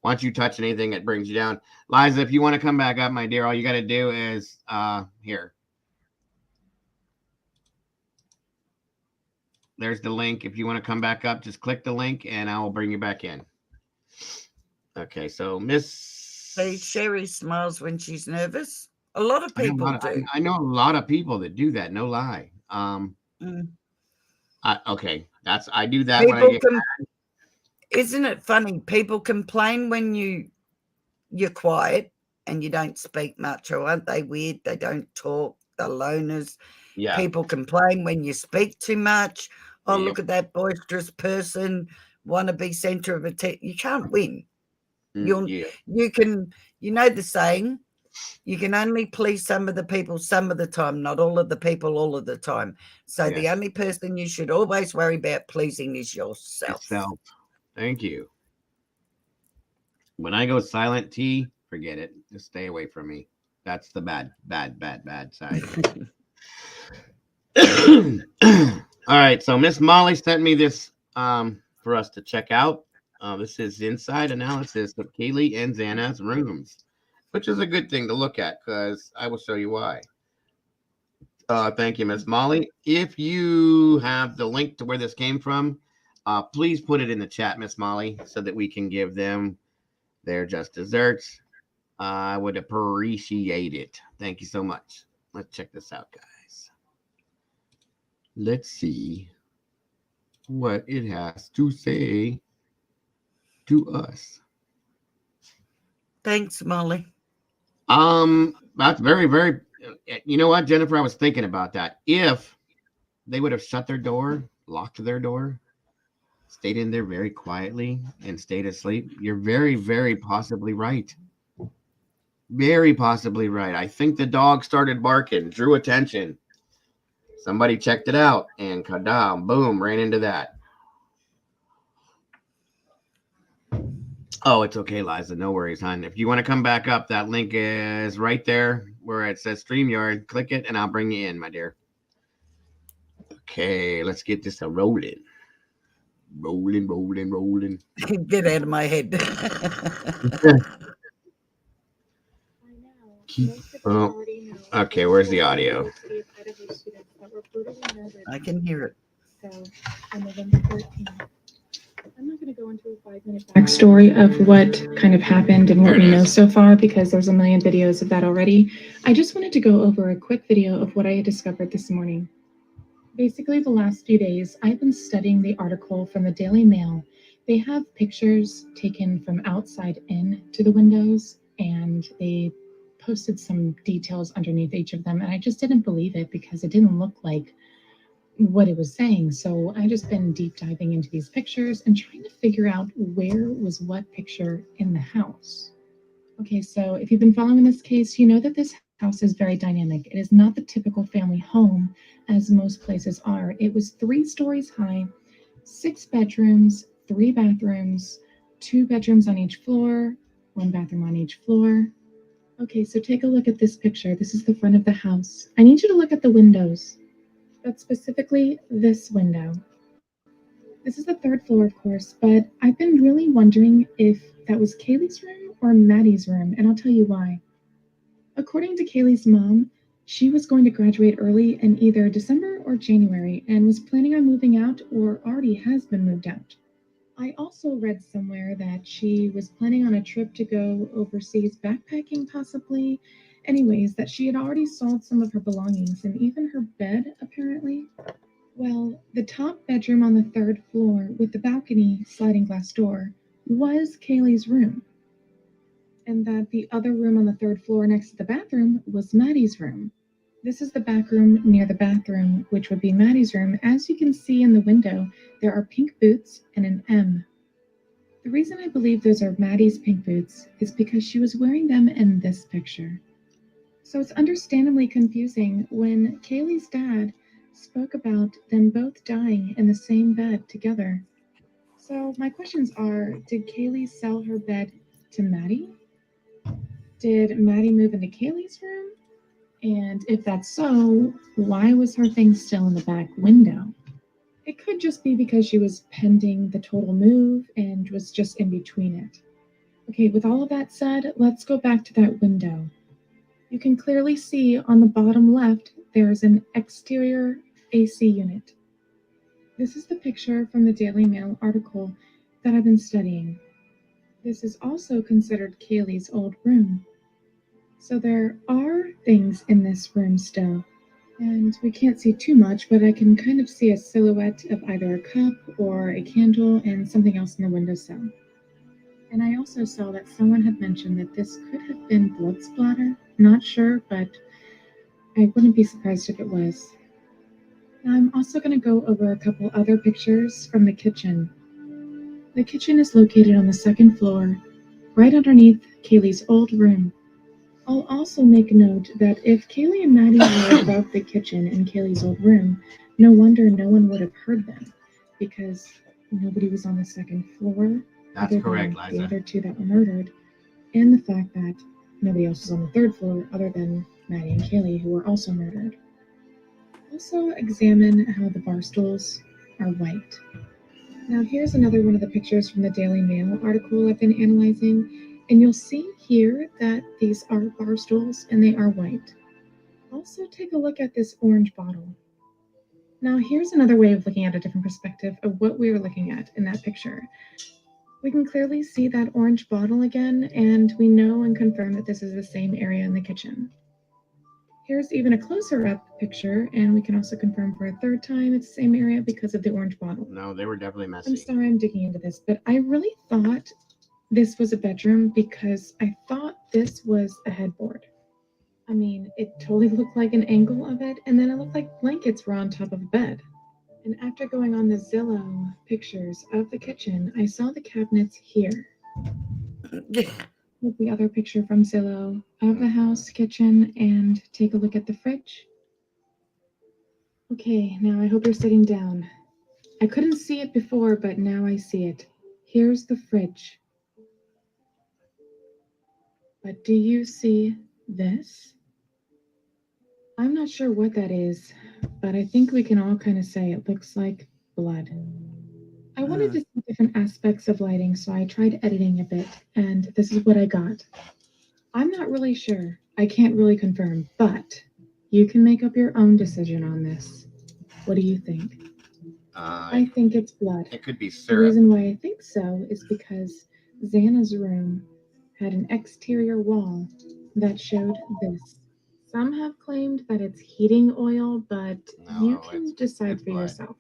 once you touch anything, it brings you down. Liza, if you want to come back up, my dear, all you got to do is here. There's the link. If you want to come back up, just click the link, and I will bring you back in. Okay, so Hey, Sherry smiles when she's nervous. A lot of people do. I know a lot of people that do that. No lie. Okay, I do that when I get mad. Isn't it funny? People complain when you're quiet and you don't speak much, or aren't they weird? They don't talk. They're loners. Yeah. People complain when you speak too much. Oh, look at that boisterous person. want to be center of attention. You can't win. Yeah. You can, you know the saying, you can only please some of the people some of the time, not all of the people all of the time. So the Yes. only person you should always worry about pleasing is yourself. Yourself. Thank you. When I go silent T, forget it. Just stay away from me. That's the bad side. All right, so Miss Molly sent me this for us to check out. This is inside analysis of Kaylee and Xana's rooms, which is a good thing to look at because I will show you why. Thank you, Miss Molly. If you have the link to where this came from, please put it in the chat, Miss Molly, so that we can give them their just desserts. I would appreciate it. Thank you so much. Let's check this out, guys. Let's see what it has to say to us. Thanks, Molly. That's very, very. You know what, Jennifer? I was thinking about that. If they would have shut their door, locked their door, stayed in there very quietly, and stayed asleep, you're very, very possibly right. Very possibly right. I think the dog started barking, drew attention. Somebody checked it out, and kadam, boom, ran into that. Oh, it's okay, Liza. No worries, hon. If you want to come back up, that link is right there where it says StreamYard. Click it, and I'll bring you in, my dear. Okay, let's get this rolling. Rolling. Get out of my head. Oh, okay, where's the audio? I can hear it. On November 13th. I'm not going to go into a 5-minute backstory of what kind of happened and what we know so far because there's a million videos of that already. I just wanted to go over a quick video of what I had discovered this morning. Basically, the last few days, I've been studying the article from the Daily Mail. They have pictures taken from outside in to the windows, and they posted some details underneath each of them, and I just didn't believe it because it didn't look like what it was saying. So I just been deep diving into these pictures and trying to figure out where was what picture in the house. Okay, so if you've been following this case, you know that this house is very dynamic. It is not the typical family home as most places are. It was 3 stories high, 6 bedrooms, 3 bathrooms, 2 bedrooms on each floor, 1 bathroom on each floor. Okay, so take a look at this picture. This is the front of the house. I need you to look at the windows, but specifically this window. This is the 3rd floor, of course, but I've been really wondering if that was Kaylee's room or Maddie's room, and I'll tell you why. According to Kaylee's mom, she was going to graduate early in either December or January and was planning on moving out or already has been moved out. I also read somewhere that she was planning on a trip to go overseas backpacking possibly. Anyways, that she had already sold some of her belongings and even her bed, apparently. Well, the top bedroom on the 3rd floor with the balcony sliding glass door was Kaylee's room. And that the other room on the 3rd floor next to the bathroom was Maddie's room. This is the back room near the bathroom, which would be Maddie's room. As you can see in the window, there are pink boots and an M. The reason I believe those are Maddie's pink boots is because she was wearing them in this picture. So it's understandably confusing when Kaylee's dad spoke about them both dying in the same bed together. So my questions are, did Kaylee sell her bed to Maddie? Did Maddie move into Kaylee's room? And if that's so, why was her thing still in the back window? It could just be because she was pending the total move and was just in between it. Okay, with all of that said, let's go back to that window. You can clearly see on the bottom left, there's an exterior AC unit. This is the picture from the Daily Mail article that I've been studying. This is also considered Kaylee's old room. So there are things in this room still. And we can't see too much, but I can kind of see a silhouette of either a cup or a candle and something else in the windowsill. And I also saw that someone had mentioned that this could have been blood splatter. Not sure, but I wouldn't be surprised if it was. Now I'm also going to go over a couple other pictures from the kitchen. The kitchen is located on the second floor, right underneath Kaylee's old room. I'll also make note that if Kaylee and Maddie were above the kitchen in Kaylee's old room, no wonder no one would have heard them, because nobody was on the second floor. That's other correct, than the Liza. other two that were murdered, and the fact that nobody else was on the third floor other than Maddie and Kaylee, who were also murdered. Also examine how the bar stools are white. Now here's another one of the pictures from the Daily Mail article I've been analyzing, and you'll see here that these are bar stools and they are white. Also take a look at this orange bottle. Now here's another way of looking at a different perspective of what we were looking at in that picture. We can clearly see that orange bottle again, and we know and confirm that this is the same area in the kitchen. Here's even a closer up picture, and we can also confirm for a third time it's the same area because of the orange bottle. No, they were definitely messy. I'm sorry I'm digging into this, but I really thought this was a bedroom because I thought this was a headboard. I mean, it totally looked like an angle of it, and then it looked like blankets were on top of a bed. And after going on the Zillow pictures of the kitchen, I saw the cabinets here. With the other picture from Zillow of the house, kitchen, and take a look at the fridge. Okay, now I hope you're sitting down. I couldn't see it before, but now I see it. Here's the fridge. But do you see this? I'm not sure what that is, but I think we can all kind of say it looks like blood. I wanted to see different aspects of lighting, so I tried editing a bit, and this is what I got. I'm not really sure. I can't really confirm, but you can make up your own decision on this. What do you think? I think it's blood. It could be The syrup. reason why I think so is because Xana's room had an exterior wall that showed this. Some have claimed that it's heating oil, but you can decide for yourself.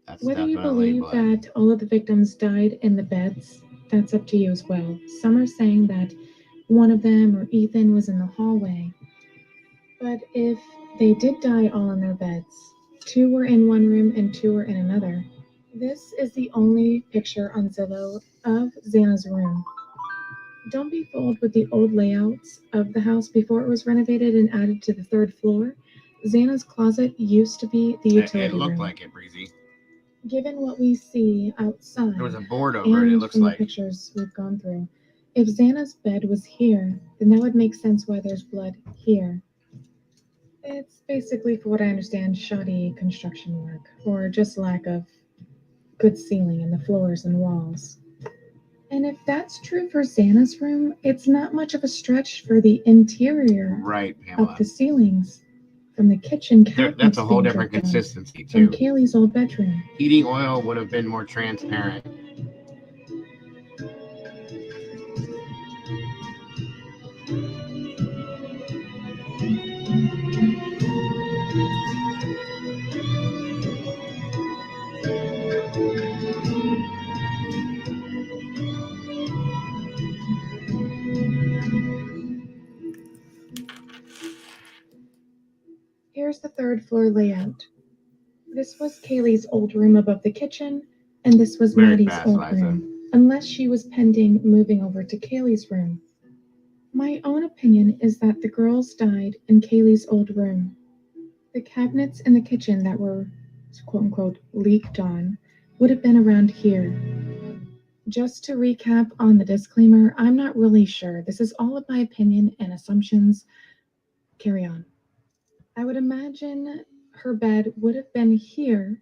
That's Whether you definitely believe blood. that all of the victims died in the beds, that's up to you as well. Some are saying that one of them or Ethan was in the hallway. But if they did die all in their beds, two were in one room and two were in another, this is the only picture on Zillow of Xana's room. Don't be fooled with the old layouts of the house before it was renovated and added to the third floor. Xana's closet used to be the utility It looked room. like it, Breezy. Given what we see outside, There was a board over it, it and looks from like. the pictures we've gone through, if Xana's bed was here, then that would make sense why there's blood here. It's basically, for what I understand, shoddy construction work, or just lack of good sealing in the floors and walls. And if that's true for Xana's room, it's not much of a stretch for the interior Right, Pamela. of the ceilings from the kitchen cabinets. That's a whole being different dripped on consistency, from too. Kaylee's old bedroom. Heating oil would have been more transparent. Here's the third floor layout. This was Kaylee's old room above the kitchen, and this was Very Maddie's fast, old Liza. room, unless she was pending moving over to Kaylee's room. My own opinion is that the girls died in Kaylee's old room. The cabinets in the kitchen that were, quote-unquote, leaked on would have been around here. Just to recap on the disclaimer, I'm not really sure. This is all of my opinion and assumptions. Carry on. I would imagine her bed would have been here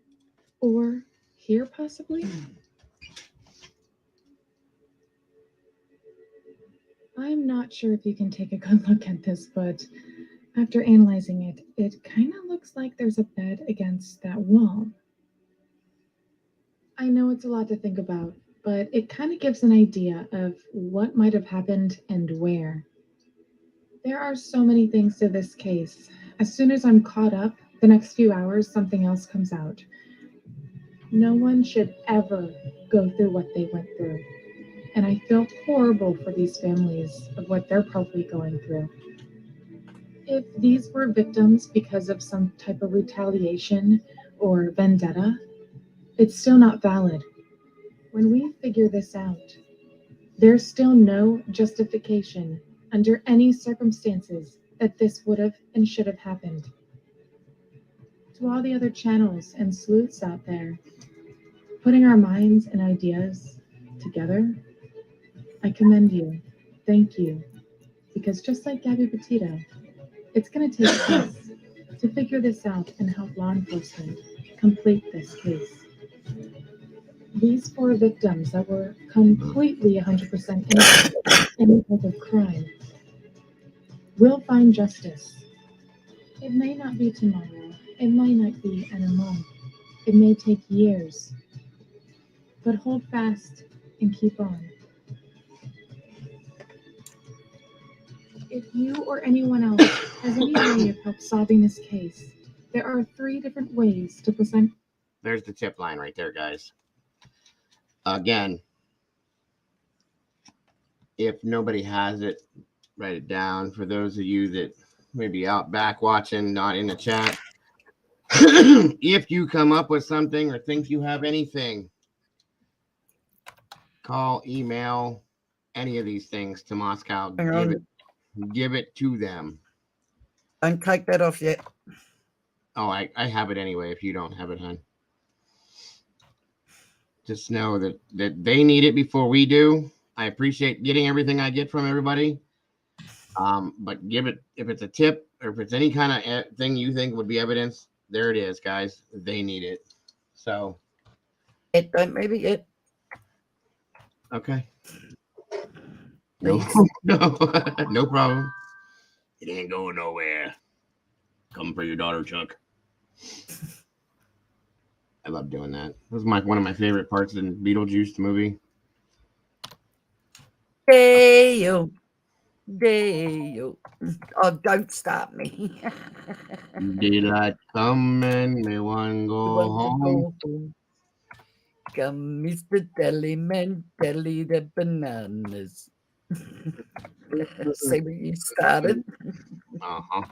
or here, possibly. I'm not sure if you can take a good look at this, but after analyzing it, it kind of looks like there's a bed against that wall. I know it's a lot to think about, but it kind of gives an idea of what might have happened and where. There are so many things to this case. As soon as I'm caught up, the next few hours, something else comes out. No one should ever go through what they went through. And I feel horrible for these families of what they're probably going through. If these were victims because of some type of retaliation or vendetta, it's still not valid. when we figure this out, there's still no justification under any circumstances that this would have and should have happened. To all the other channels and sleuths out there, putting our minds and ideas together, I commend you. Thank you. Because just like Gabby Petito, it's going to take us to figure this out and help law enforcement complete this case. These 4 victims that were completely 100% innocent of any type of crime will find justice. It may not be tomorrow. It might not be in a month. It may take years. But hold fast and keep on. If you or anyone else has any way of help solving this case, there are 3 different ways to present. There's the tip line right there, guys. Again, if nobody has it, write it down. For those of you that may be out back watching, not in the chat, if you come up with something or think you have anything, call, email, any of these things to Moscow. Give it to them. Don't take that off yet. Oh, I have it anyway if you don't have it, hon. Just know that they need it before we do. I appreciate getting everything I get from everybody. But give it, if it's a tip or if it's any kind of thing you think would be evidence, there it is, guys. They need it. So. It don't maybe it. Okay. No, no problem. It ain't going nowhere. Come for your daughter, Chuck. I love doing that. It was one of my favorite parts in Beetlejuice, the movie. Day-o. Day-o. Oh, don't stop me. Daylight come and me one go home. Come, Mr. Tellyman, telly the bananas. See where you started? Uh-huh.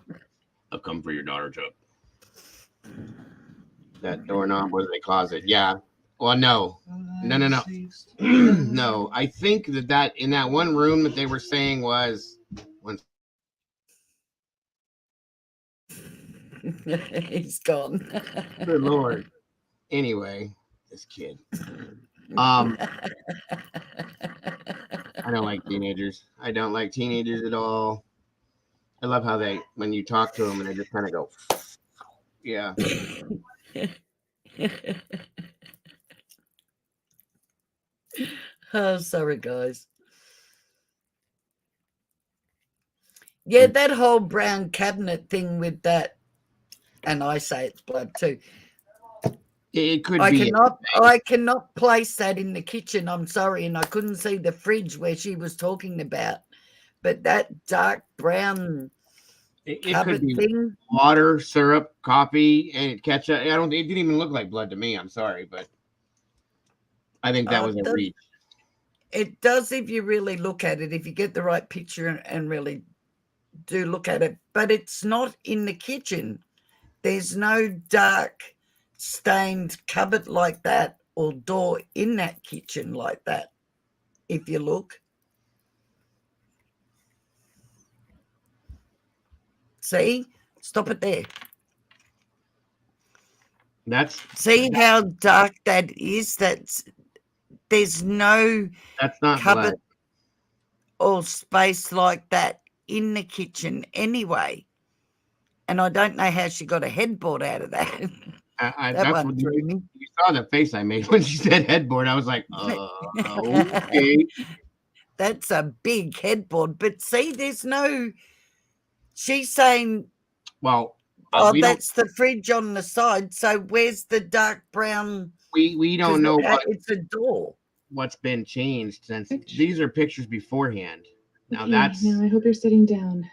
I'll come for your daughter, Chuck. That doorknob was in the closet. Yeah. Well, no. No. I think that in that one room that they were saying was when he's gone. Good Lord. Anyway, this kid. I don't like teenagers. I don't like teenagers at all. I love how when you talk to them and they just kind of go, yeah. Oh, sorry, guys. Yeah, that whole brown cabinet thing with that, and I say it's blood too. It could I be. I cannot place that in the kitchen. I'm sorry, and I couldn't see the fridge where she was talking about. But that dark brown it could be thing, water, syrup, coffee, and ketchup. It didn't even look like blood to me. I'm sorry, but I think that was a reach. It does if you really look at it. If you get the right picture and really do look at it, but it's not in the kitchen. There's no dark stained cupboard like that or door in that kitchen like that. If you look. See? Stop it there. See how dark that is? There's no cupboard or space like that in the kitchen anyway. And I don't know how she got a headboard out of that. That's what you saw the face I made when she said headboard. I was like, okay. That's a big headboard. But see, there's no. She's saying, well, that's the fridge on the side. So where's the dark brown? We don't know it's a door. What's been changed since these are pictures beforehand. Now Now I hope you're sitting down.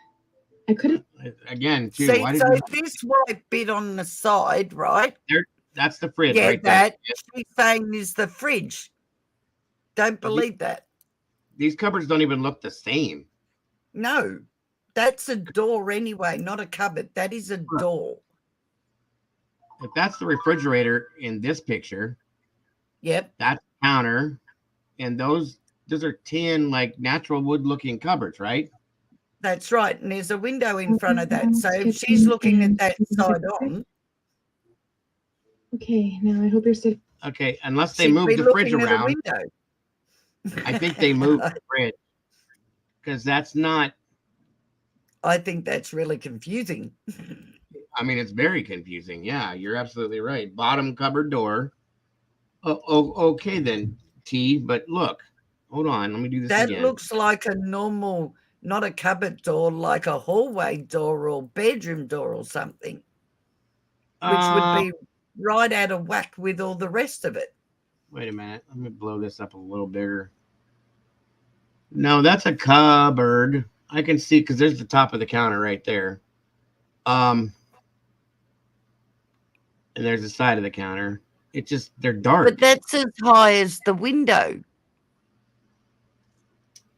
I could have again too. See, so this white bit on the side, right? That's the fridge, yeah, right that there. she's saying is the fridge. Don't believe that. These cupboards don't even look the same. No, that's a door anyway, not a cupboard. That is a door. If that's the refrigerator in this picture, yep, that's counter, and those are tin like natural wood looking cupboards, right? That's right. And there's a window in front of that. So if she's looking at that side on, Okay, now I hope you're still. Okay, unless they she'd move be the fridge looking at a around. window. I think they moved the fridge because that's not. I think that's really confusing. I mean, it's very confusing. Yeah, you're absolutely right. Bottom cupboard door. Oh, okay then, T. But look, hold on. Let me do this That again. looks like a normal, not a cupboard door, like a hallway door or bedroom door or something, which would be right out of whack with all the rest of it. Wait a minute. Let me blow this up a little bigger. No, that's a cupboard. I can see because there's the top of the counter right there. And there's the side of the counter. It just, they're dark. But that's as high as the window.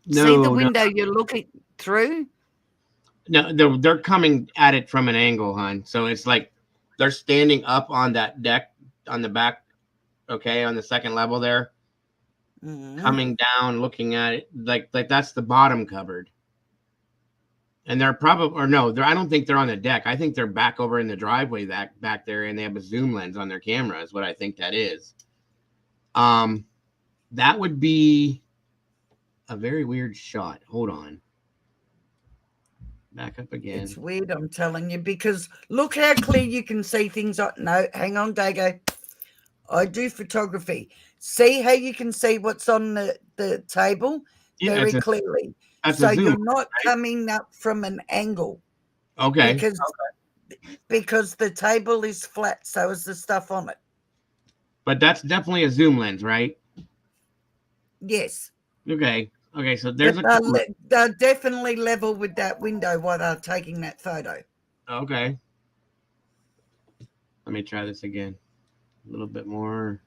No, see the window you're looking through? No, they're coming at it from an angle, hon. So it's like they're standing up on that deck on the back, okay, on the second level there, coming down, looking at it like that's the bottom cupboard. And they're probably, or no, I don't think they're on the deck. I think they're back over in the driveway back there, and they have a zoom lens on their camera. Is what I think that is. That would be a very weird shot. Hold on. Back up again. It's weird, I'm telling you, because look how clear you can see things. No, hang on, Dago. I do photography. See how you can see what's on the table very clearly. So you're not coming up from an angle. Okay. Because the table is flat, so is the stuff on it. But that's definitely a zoom lens, right? Yes. Okay. Okay, so there's they're definitely level with that window while they're taking that photo. Okay. Let me try this again. A little bit more.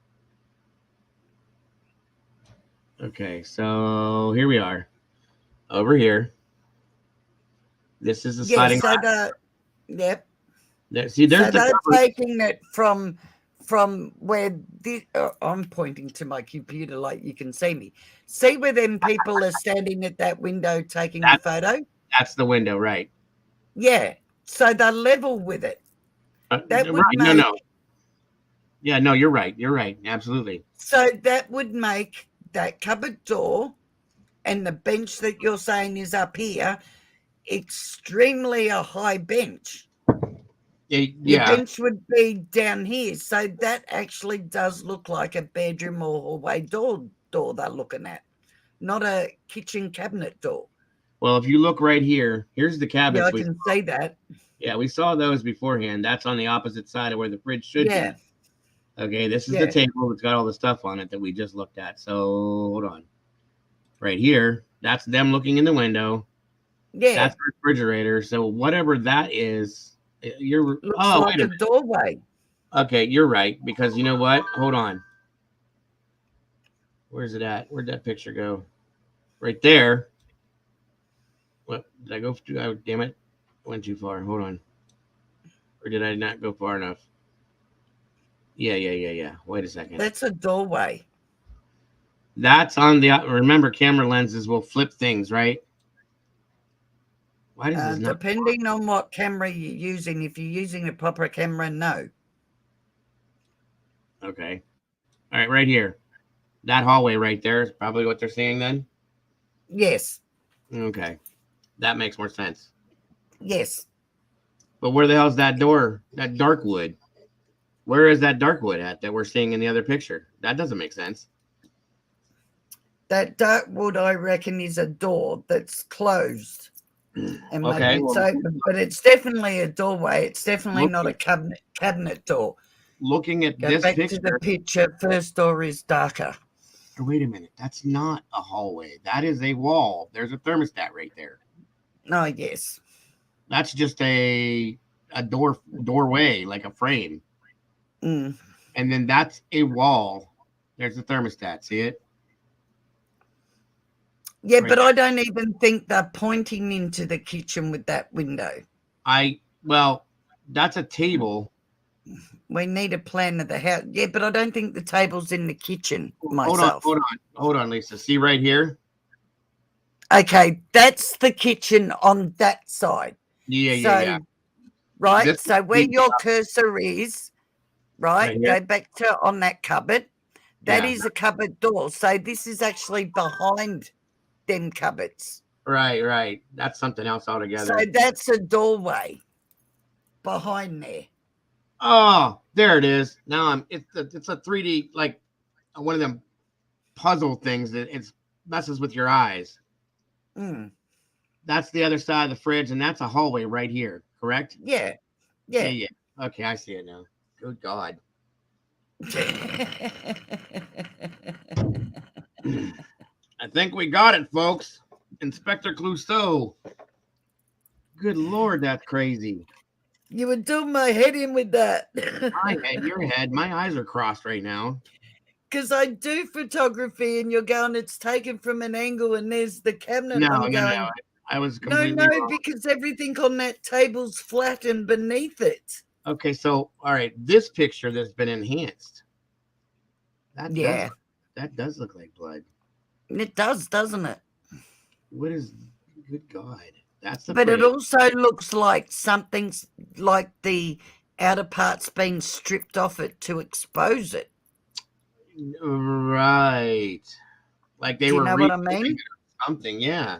Okay, so here we are. Over here. This is the sliding glass. Yep. See, there's they're taking it from where I'm pointing to my computer like you can see me. See where them people are standing at that window taking the photo? That's the window, right? Yeah. So they're level with it. That would make, no. Yeah, no, you're right. You're right. Absolutely. So that would make that cupboard door and the bench that you're saying is up here extremely a high bench. Yeah. Your bench would be down here. So that actually does look like a bedroom or hallway door they're looking at, not a kitchen cabinet door. Well, if you look right here, here's the cabinets. Yeah, I can see that. Yeah, we saw those beforehand. That's on the opposite side of where the fridge should be. Okay, this is the table that's got all the stuff on it that we just looked at. So hold on. Right here, that's them looking in the window. Yeah. That's the refrigerator. So whatever that is, you're looks like a doorway. Okay, you're right. Because you know what? Hold on. Where's it at? Where'd that picture go? Right there. What did I go to? Oh, damn it. I went too far. Hold on. Or did I not go far enough? Yeah. Wait a second. That's a doorway. That's on the, remember, camera lenses will flip things, right? Why does this not? Depending on what camera you're using. If you're using a proper camera, no. Okay. All right, right here. That hallway right there is probably what they're seeing then? Yes. Okay. That makes more sense. Yes. But where the hell's that door? That dark wood? Where is that dark wood at that we're seeing in the other picture? That doesn't make sense. That dark wood, I reckon, is a door that's closed. And maybe it's open, but it's definitely a doorway. It's definitely not a cabinet door. Looking at Go this back picture, to the picture. First door is darker. Wait a minute. That's not a hallway. That is a wall. There's a thermostat right there. Oh, yes. That's just a doorway, like a frame. And then that's a wall. There's a thermostat. See it? Yeah, right. But I don't even think they're pointing into the kitchen with that window. Well, that's a table. We need a plan of the house. Yeah, but I don't think the table's in the kitchen myself. Hold on, Lisa. See right here? Okay, that's the kitchen on that side. Yeah. Right? This So where your cursor is, right? here? Go back to on that cupboard. That Yeah. is a cupboard door. So this is actually behind them cupboards. Right. That's something else So altogether. that's a doorway behind there. Oh, there it is. Now it's a 3D, like one of them puzzle things that it's messes with your eyes. Mm. That's the other side of the fridge, and that's a hallway right here, correct? Yeah. Okay, I see it now. Good God. I think we got it, folks. Inspector Clouseau. Good Lord, that's crazy. You were doing my head in with that. My head, your head. My eyes are crossed right now. Because I do photography and you're going, it's taken from an angle and there's the cabinet. No, I'm going, no. I was completely wrong. because everything on that table's flattened beneath it. Okay, so all right, this picture that's been enhanced. That does look like blood. It does, doesn't it? What is? Good God, that's the. But it also looks like something's like the outer part's been stripped off it to expose it. Right, like they Do you were. know what I mean? Something, yeah.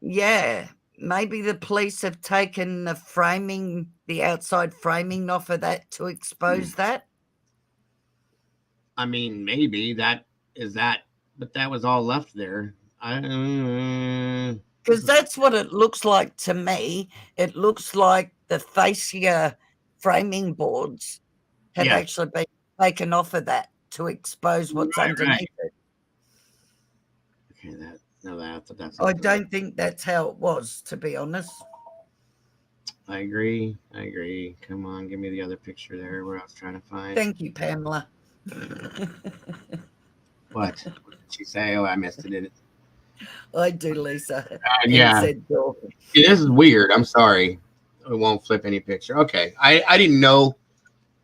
Yeah, maybe the police have taken the framing, the outside framing off of that to expose that. I mean, maybe that is that, but that was all left there. Because that's what it looks like to me. It looks like the fascia framing boards have actually been taken off of that to expose what's underneath it. Okay, that's. I don't think that's how it was, to be honest. I agree. Come on, give me the other picture there where I was trying to find. Thank you, Pamela. What did she say? Oh, I missed it. I do, Lisa. Yeah. This is weird. I'm sorry. It won't flip any picture. Okay. I didn't know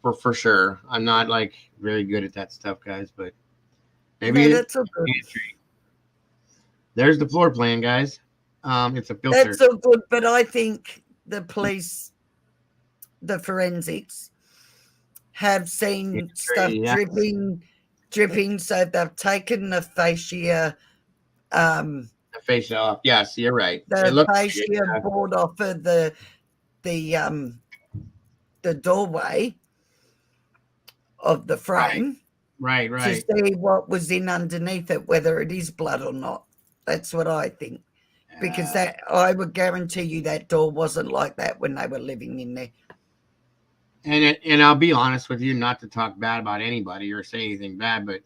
for sure. I'm not like very good at that stuff, guys, but maybe that's so good. There's the floor plan, guys. It's a filter. That's so good, but I think the police, the forensics, have seen stuff dripping, so they've taken the fascia. The fascia off. Yes, you're right. The fascia board off of the doorway of the frame. Right. To see what was in underneath it, whether it is blood or not. That's what I think. Because that I would guarantee you that door wasn't like that when they were living in there. And I'll be honest with you, not to talk bad about anybody or say anything bad, but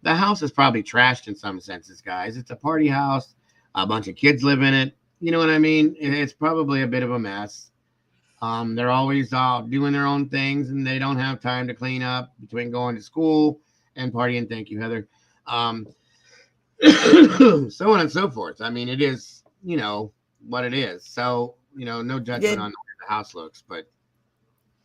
the house is probably trashed in some senses, guys. It's a party house. A bunch of kids live in it. You know what I mean? It's probably a bit of a mess. They're always doing their own things, and they don't have time to clean up between going to school and partying. Thank you, Heather. So on and so forth. I mean, it is, what it is. So, no judgment on the way the house looks, but.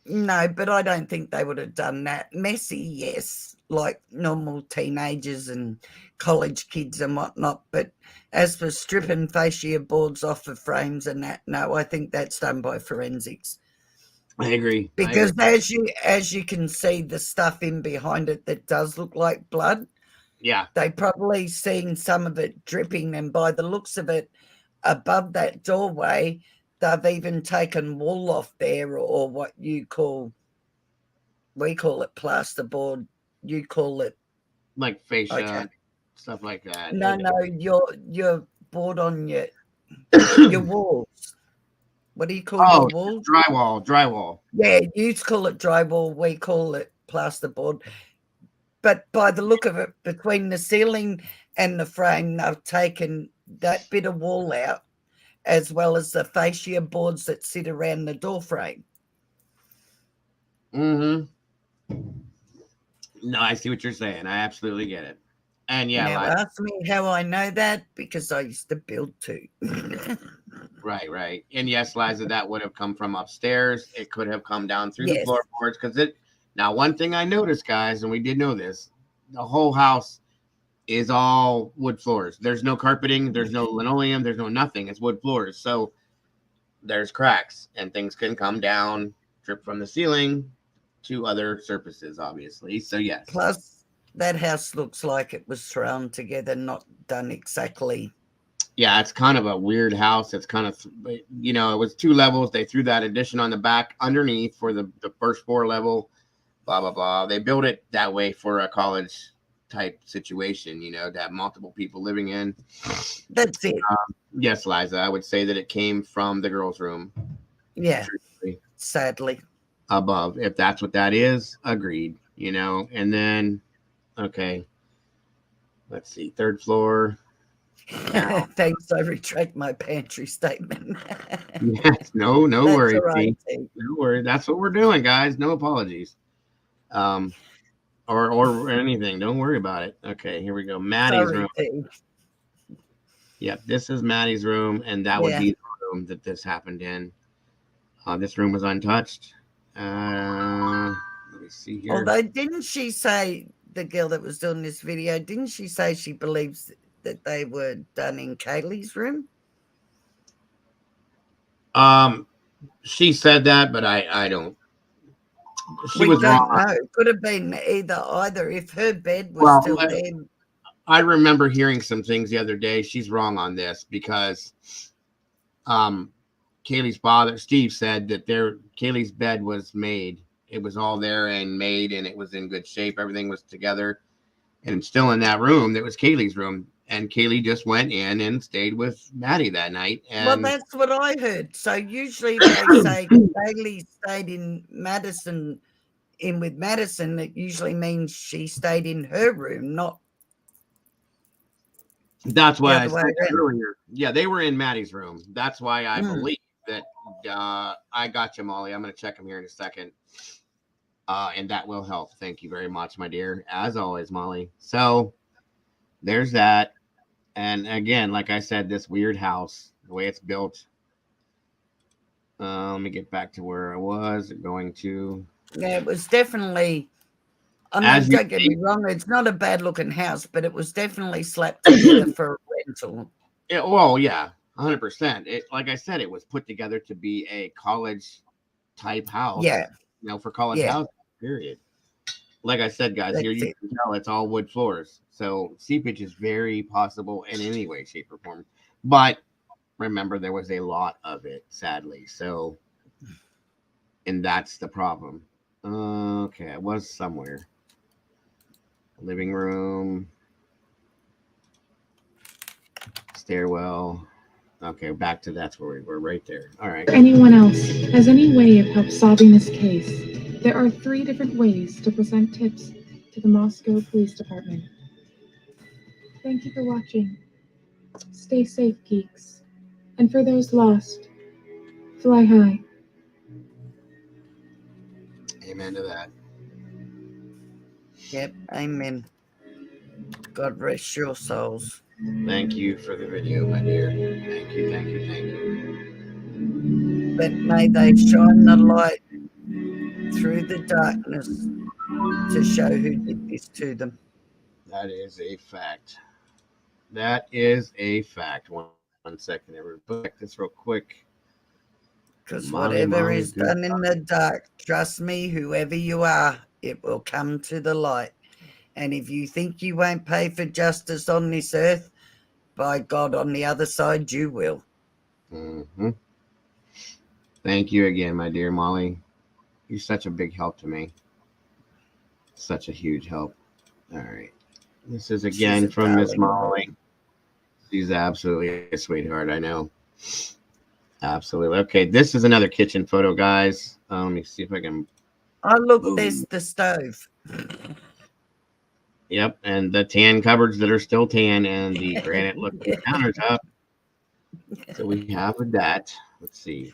No, but I don't think they would have done that. Messy, yes, like normal teenagers and college kids and whatnot. But as for stripping fascia boards off of frames and that, no, I think that's done by forensics. I agree. Because as you can see, the stuff in behind it that does look like blood. Yeah. They probably seen some of it dripping, and by the looks of it, above that doorway, they've even taken wool off there, or what we call it plasterboard. You call it like fascia, stuff like that. No, your board on your walls. What do you call your walls? Drywall. Yeah, you call it drywall. We call it plasterboard. But by the look of it, between the ceiling and the frame, they've taken that bit of wall out, as well as the fascia boards that sit around the door frame. Mm-hmm. No, I see what you're saying. I absolutely get it. And yeah, now ask me how I know that, because I used to build too. Right. And yes, Liza, that would have come from upstairs. It could have come down through the floorboards, because Now, one thing I noticed, guys, and we did know this, the whole house is all wood floors. There's no carpeting, there's no linoleum, there's no nothing. It's wood floors. So there's cracks and things can come down, drip from the ceiling to other surfaces, obviously. So, yes. Plus, that house looks like it was thrown together, not done exactly. Yeah, it's kind of a weird house. It's kind of, you know, it was 2 levels. They threw that addition on the back underneath for the first floor level, blah, blah, blah. They built it that way for a college type situation, you know, to have multiple people living in. That's it. Yes, Liza, I would say that it came from the girls' room. Yeah, truthfully. sadly. Above, if that's what that is, agreed, you know. And then, okay, let's see, 3rd floor. Thanks, I retract my pantry statement. Yes, no That's worries. all right, No worries. That's what we're doing, guys. No apologies. Or anything. Don't worry about it. Okay, here we go. Maddie's Sorry, room. Steve. Yep, this is Maddie's room, and that would Yeah. be the room that this happened in. This room was untouched. Let me see here. Although, didn't she say, the girl that was doing this video, didn't she say she believes that they were done in Kaylee's room? She said that, but I don't. She We was don't wrong. know. It could have been either. If her bed was Well, still there. I remember hearing some things the other day. She's wrong on this because Kaylee's father, Steve, said that Kaylee's bed was made. It was all there and made, and it was in good shape. Everything was together. And still in that room, that was Kaylee's room. And Kaylee just went in and stayed with Maddie that night. Well, And that's what I heard. So usually if they say Kaylee stayed in with Madison, it usually means she stayed in her room, not that's why the I other way said around. earlier. Yeah, they were in Maddie's room. That's why I Mm. believe that. I got you, Molly. I'm going to check them here in a second. And that will help. Thank you very much, my dear. As always, Molly. So there's that. And again, like I said, this weird house, the way it's built. Let me get back to where I was going to. Yeah, it was definitely. I As mean, you don't get see- me wrong, it's not a bad looking house, but it was definitely slapped together for a rental. Yeah, well, yeah, 100%. It, like I said, it was put together to be a college type house. Yeah. You know, for college Yeah. house, period. Like I said, guys, here That's you it. can tell it's all wood floors. So seepage is very possible in any way, shape, or form. But remember, there was a lot of it, sadly. So, and that's the problem. Okay, I was somewhere. Living room, stairwell. Okay, back to that's where we were, right there. All right. For anyone else has any way of help solving this case, there are 3 different ways to present tips to the Moscow Police Department. Thank you for watching. Stay safe, geeks. And for those lost, fly high. Amen to that. Yep, amen. God rest your souls. Thank you for the video, my dear. Thank you, thank you, thank you. But may they shine the light through the darkness to show who did this to them. That is a fact. That is a fact. One second, everybody. Check this real quick. Because Molly, whatever Molly, is good. done in the dark, trust me, whoever you are, it will come to the light. And if you think you won't pay for justice on this earth, by God, on the other side, you will. Mm-hmm. Thank you again, my dear Molly. You're such a big help to me. Such a huge help. All right. This is again from Miss Molly. She's absolutely a sweetheart, I know. Absolutely. Okay, this is another kitchen photo, guys. Let me see if I can. Oh, look, there's the stove. Yep, and the tan cupboards that are still tan and the granite looking countertop. So we have that. Let's see.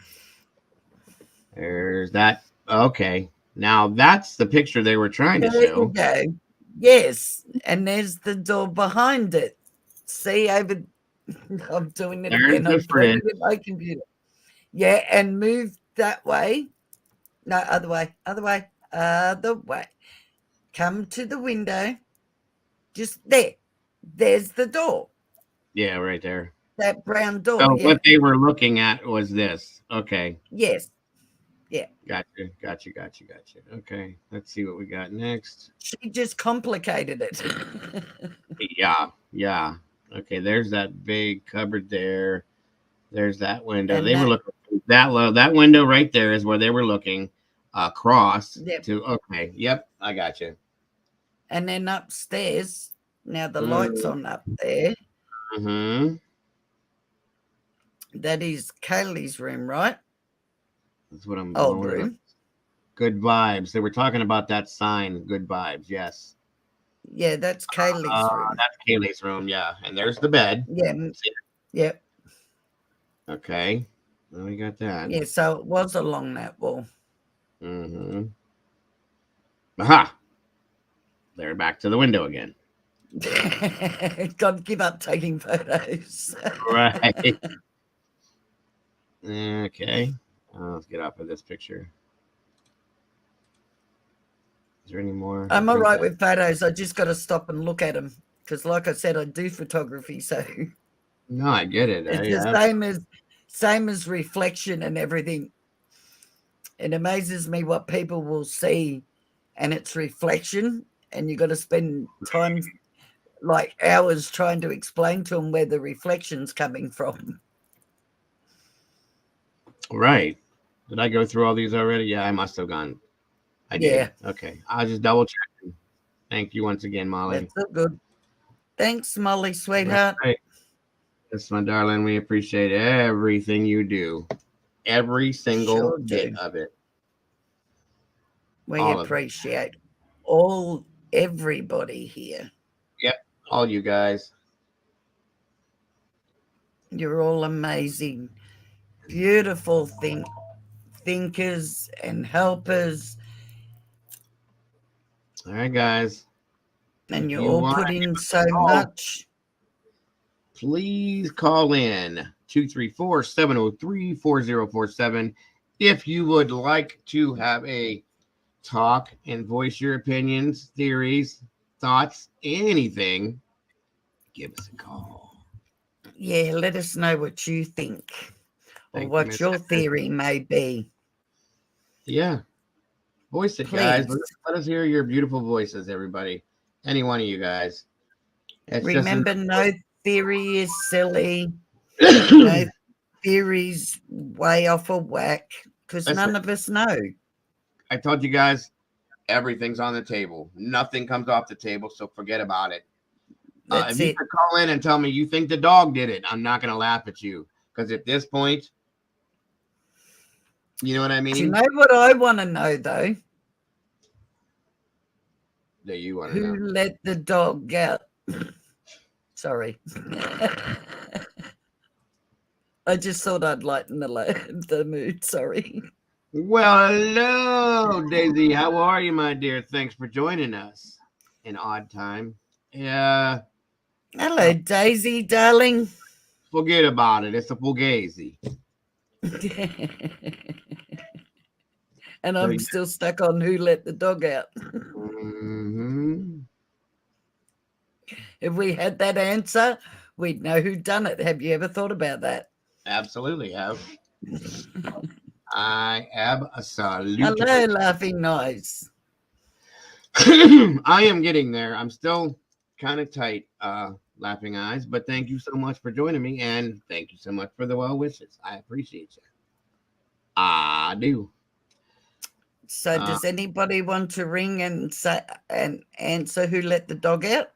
There's that. Okay. Now that's the picture they were trying to There you show. go. Yes, and there's the door behind it. See, over. I'm doing it There's again. the I'm trying fridge. to get my computer. Yeah, and move that way. No, other way. Other way. other way. Come to the window. Just there. There's the door. Yeah, right there. That brown door. So Yeah. what they were looking at was this. Okay. Yes. Yeah. Gotcha. Okay. Let's see what we got next. She just complicated it. Yeah. Okay, there's that big cupboard there. There's that window. And They were that- looking that low. That window right there is where they were looking across Yep. to. Okay. Yep. I got you. And then upstairs, now the light's on up there. Mm-hmm. That is Kaylee's room, right? That's what I'm Old blowing up. room. Good vibes. They were talking about that sign. Good vibes. Yes. Yeah, that's Kaylee's room. That's Kaylee's room. Yeah, and there's the bed. Yeah. Yep. Okay. Well, we got that. Yeah, so it was along that wall. Mm-hmm. Aha. They're back to the window again. Got to give up taking photos. Right. Okay. Let's get off of this picture. Is there any more? I'm all right with photos. I just got to stop and look at them because, like I said, I do photography, so No, I get it. it's the same as reflection and everything. It amazes me what people will see, and it's reflection, and you got to spend time, like hours, trying to explain to them where the reflection's coming from. Right. Did I go through all these already? Yeah, I must have gone. I did. Yeah. Okay. I'll just double check. Thank you once again, Molly. That's so good. Thanks, Molly, sweetheart. Right. Yes, my darling. We appreciate everything you do. Every single Sure bit do. of it. We All of it. appreciate everybody here. Yep. All you guys. You're all amazing, beautiful thinkers and helpers, All right, guys. and If you you all wanna put in give us so a call, much. Please call in 234-703-4047 if you would like to have a talk and voice your opinions, theories, thoughts, anything. Give us a call. Yeah, let us know what you think or Thank you, what Miss your Eckert. theory may be. Yeah. Voice it, guys. Please. Let us hear your beautiful voices, everybody. Any one of you guys. It's Remember, just no theory is silly. No theory's way off a whack because Listen. none of us know. I told you guys, everything's on the table. Nothing comes off the table, so forget about it. That's If you it. could call in and tell me you think the dog did it, I'm not going to laugh at you. Because at this point, you know what I mean? Do you know what I want to know, though? That you want to Who know. let the dog out? Sorry. I just thought I'd lighten the mood. Sorry. Well, hello, Daisy. How are you, my dear? Thanks for joining us. An odd time. Yeah. Hello, Daisy, darling. Forget about it. It's a fugazi. And So, I'm yeah. still stuck on who let the dog out. Mm-hmm. If we had that answer, we'd know who done it. Have you ever thought about that? Absolutely have. I absolutely. Hello, laughing noise. I am getting there. I'm still kind of tight, laughing eyes, but thank you so much for joining me, and thank you so much for the well wishes. I appreciate you. I do. So, does anybody want to ring and say and answer who let the dog out,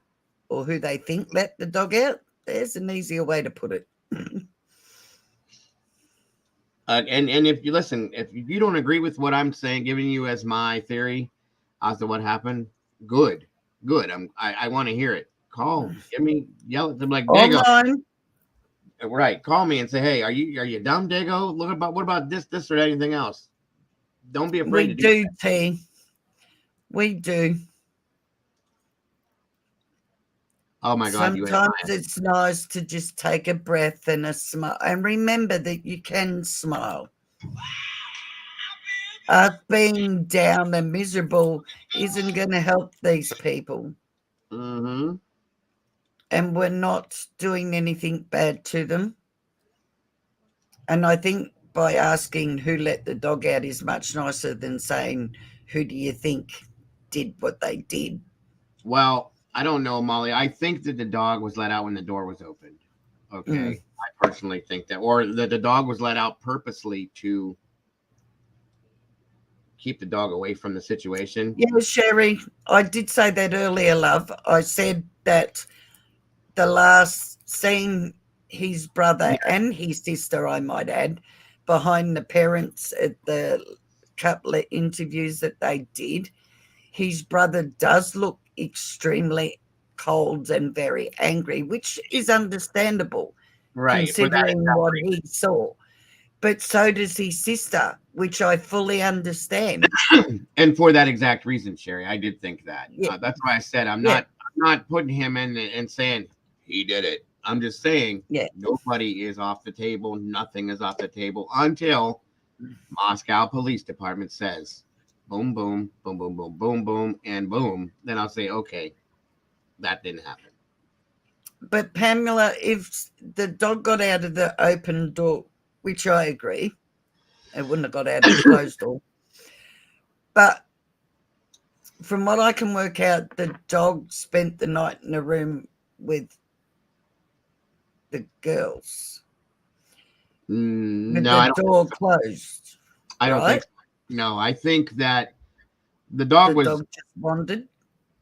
or who they think let the dog out? There's an easier way to put it. And if you listen, if you don't agree with what I'm saying, giving you as my theory as to what happened, good. I want to hear it. Call, give me, yell at them like Dago. Online. Right, call me and say, hey, are you dumb, Dago? What about this, or anything else? Don't be afraid We to do do, T. We do. Oh my God! Sometimes it's nice to just take a breath and a smile, and remember that you can smile. Us being down and miserable isn't going to help these people. Mm-hmm. And we're not doing anything bad to them. And I think by asking who let the dog out is much nicer than saying, who do you think did what they did? Well, I don't know, Molly. I think that the dog was let out when the door was opened. Okay. I personally think that. Or that the dog was let out purposely to keep the dog away from the situation. Yeah, Sherry, I did say that earlier, love. I said that the last scene, his brother and his sister, I might add, behind the parents at the couple of interviews that they did, his brother does look extremely cold and very angry, which is understandable, Right. considering what he saw. But so does his sister, which I fully understand. And for that exact reason, Sherry, I did think that. Yeah. That's why I said I'm not putting him in and saying he did it. I'm just saying nobody is off the table. Nothing is off the table until Moscow Police Department says boom, boom, boom, boom, boom, boom, boom, and boom. Then I'll say, okay, that didn't happen. But Pamela, if the dog got out of the open door, which I agree, it wouldn't have got out of the closed door. But from what I can work out, the dog spent the night in a room with the girls. With the door closed. I don't think so. No, I think that the dog just wandered.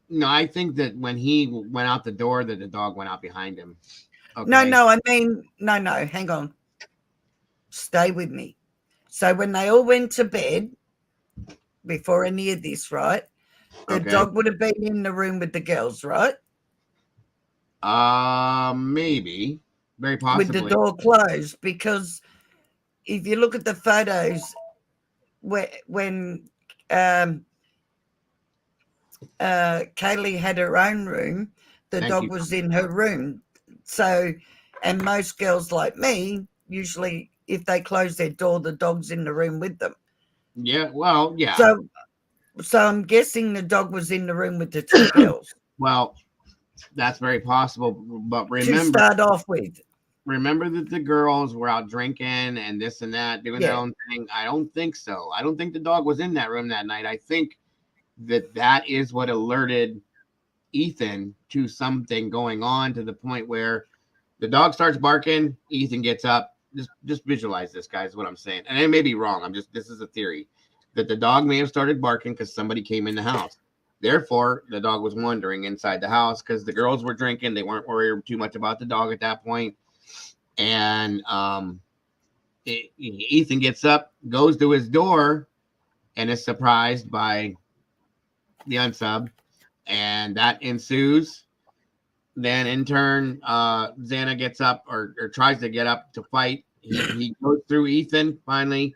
No, I think that when he went out the door, that the dog went out behind him. Okay. No, I mean, no, hang on. Stay with me. So when they all went to bed, before any of this, right? The dog would have been in the room with the girls, right? Maybe. Very possibly. With the door closed, because if you look at the photos when Kaylee had her own room, the dog was in her room. So, and most girls like me, usually if they close their door, the dog's in the room with them. Yeah, well, yeah. So I'm guessing the dog was in the room with the two girls. Well, that's very possible. But remember, to start off with, remember that the girls were out drinking and this and that, doing their own thing. I don't think so. I don't think the dog was in that room that night. I think that is what alerted Ethan to something going on, to the point where the dog starts barking. Ethan gets up. Just visualize this, guys, what I'm saying. And I may be wrong. This is a theory that the dog may have started barking because somebody came in the house. Therefore, the dog was wandering inside the house because the girls were drinking. They weren't worried too much about the dog at that point. And Ethan gets up, goes to his door, and is surprised by the unsub, and that ensues. Then in turn, Xana gets up or tries to get up to fight. He goes through Ethan, finally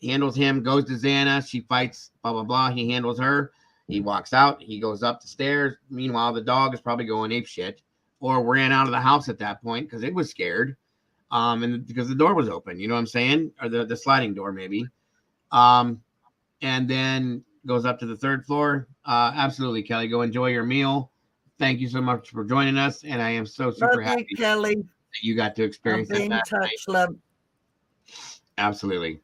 handles him, goes to Xana. She fights, blah, blah, blah. He handles her. He walks out. He goes up the stairs. Meanwhile, the dog is probably going ape shit, or ran out of the house at that point because it was scared. And because the door was open, you know what I'm saying? Or the sliding door, maybe. And then goes up to the third floor. Absolutely, Kelly. Go enjoy your meal. Thank you so much for joining us. And I am so super happy, Kelly, that you got to experience I'll be that. in touch, love. Absolutely.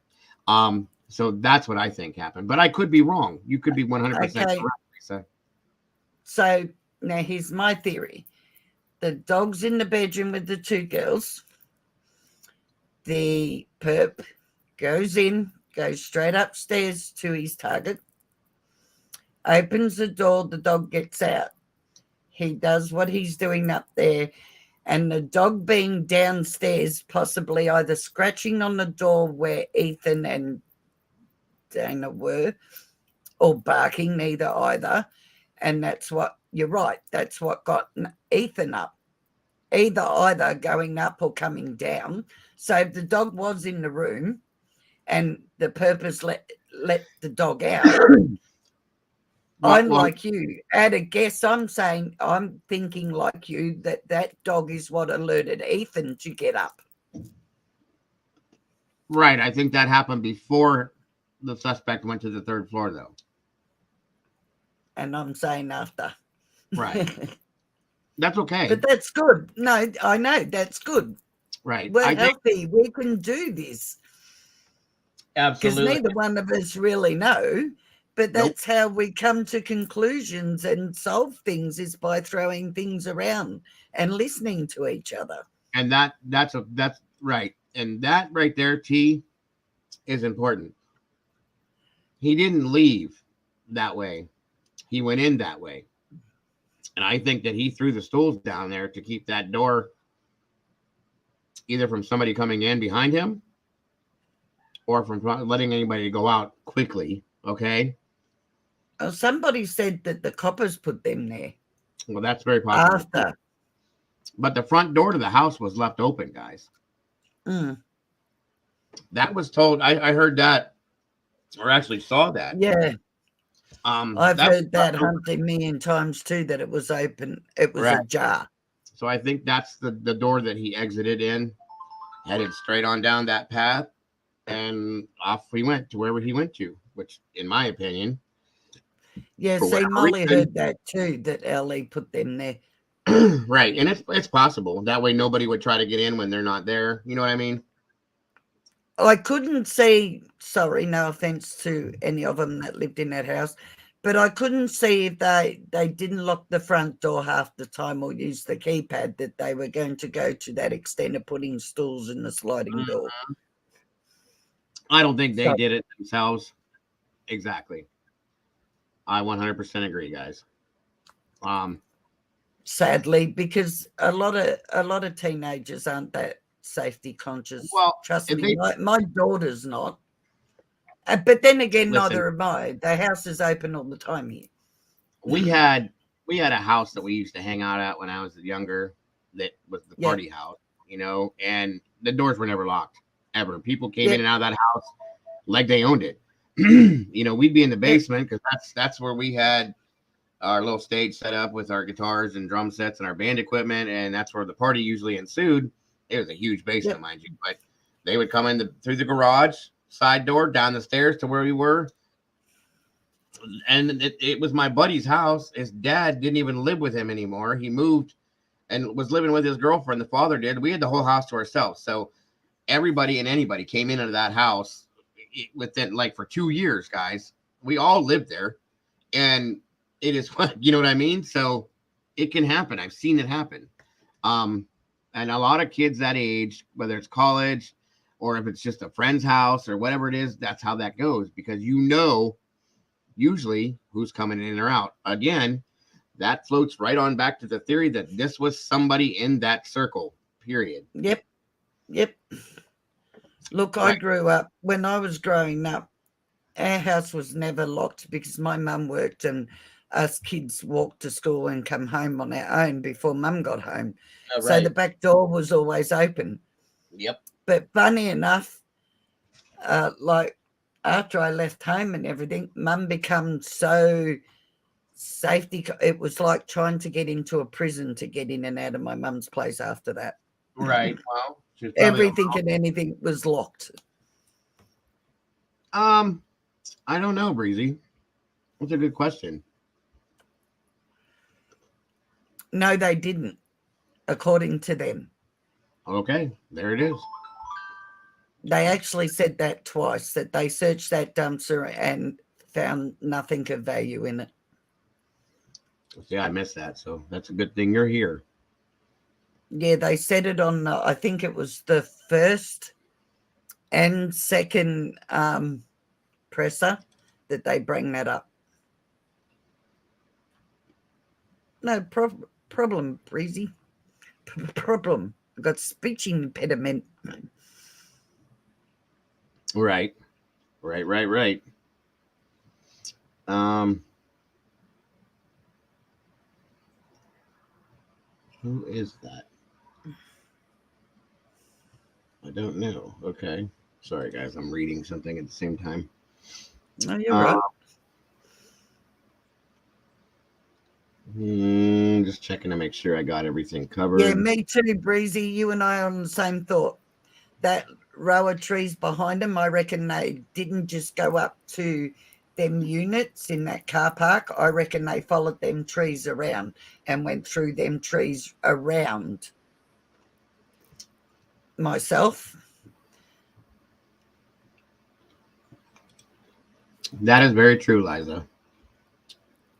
So that's what I think happened. But I could be wrong. You could be 100% correct, Lisa. So now here's my theory. The dog's in the bedroom with the two girls. The perp goes straight upstairs to his target, opens the door, the dog gets out. He does what he's doing up there, and the dog being downstairs, possibly either scratching on the door where Ethan and Dana were, or barking, neither either. And that's what, you're right, that's what got Ethan up. Either going up or coming down. So if the dog was in the room and the purpose let the dog out, I'm like you. At a guess, I'm thinking like you, that dog is what alerted Ethan to get up. Right. I think that happened before the suspect went to the third floor, though. And I'm saying after. Right. That's okay. But that's good. No, I know that's good. Right. We're healthy. We can do this. Absolutely. Because neither one of us really know. But that's how we come to conclusions and solve things, is by throwing things around and listening to each other. And that's right. And that right there, T, is important. He didn't leave that way. He went in that way. And I think that he threw the stools down there to keep that door either from somebody coming in behind him or from letting anybody go out quickly. Okay. Somebody said that the coppers put them there. Well, that's very possible. After. But the front door to the house was left open, guys. That was told. I heard that, or actually saw that. Yeah. I've heard that 100 million times too, that it was open. It was ajar. So I think that's the door that he exited in, headed straight on down that path, and off he went to wherever he went to, which, in my opinion. Yeah, see, Molly heard that too, that Ellie put them there. Right, and it's possible. That way nobody would try to get in when they're not there. You know what I mean? I couldn't see, sorry, no offense to any of them that lived in that house, but I couldn't see if they didn't lock the front door half the time or use the keypad, that they were going to go to that extent of putting stools in the sliding door. I don't think they did it themselves. Exactly. I 100% agree, guys. Sadly, because a lot of teenagers aren't that safety conscious. Well, trust me, my daughter's not. But then again, Listen, neither am I. The house is open all the time here. We had a house that we used to hang out at when I was younger. That was the party house, you know, and the doors were never locked ever. People came in and out of that house like they owned it. You know, we'd be in the basement because that's where we had our little stage set up with our guitars and drum sets and our band equipment, and that's where the party usually ensued. It was a huge basement, mind you, but they would come in through the garage side door, down the stairs to where we were. And it was my buddy's house. His dad didn't even live with him anymore. He moved and was living with his girlfriend. The father did. We had the whole house to ourselves. So everybody and anybody came into that house within, like, for 2 years, guys. We all lived there. And it is, you know what I mean? So it can happen. I've seen it happen. And a lot of kids that age, whether it's college or if it's just a friend's house or whatever it is, that's how that goes, because you know usually who's coming in or out. Again, that floats right on back to the theory that this was somebody in that circle, period. Yep. Look, I grew up, when I was growing up, our house was never locked because my mum worked and us kids walked to school and come home on our own before mum got home. So the back door was always open. Yep. But funny enough, like after I left home and everything, mum became so safety. It was like trying to get into a prison to get in and out of my mum's place after that. Right. Well, everything and anything was locked. I don't know, Breezy. That's a good question. No, they didn't, according to them. Okay, there it is. They actually said that twice, that they searched that dumpster and found nothing of value in it. Yeah, I missed that. So that's a good thing you're here. Yeah, they said it on, I think it was the first and second presser that they bring that up. No problem, Breezy. Problem. I've got speech impediment. Right. Who is that? I don't know. Okay. Sorry, guys. I'm reading something at the same time. No, you're right. Just checking to make sure I got everything covered. Yeah, me too, Breezy. You and I are on the same thought. That row of trees behind them, I reckon they didn't just go up to them units in that car park. I reckon they followed them trees around and went through them trees around myself. That is very true, Liza.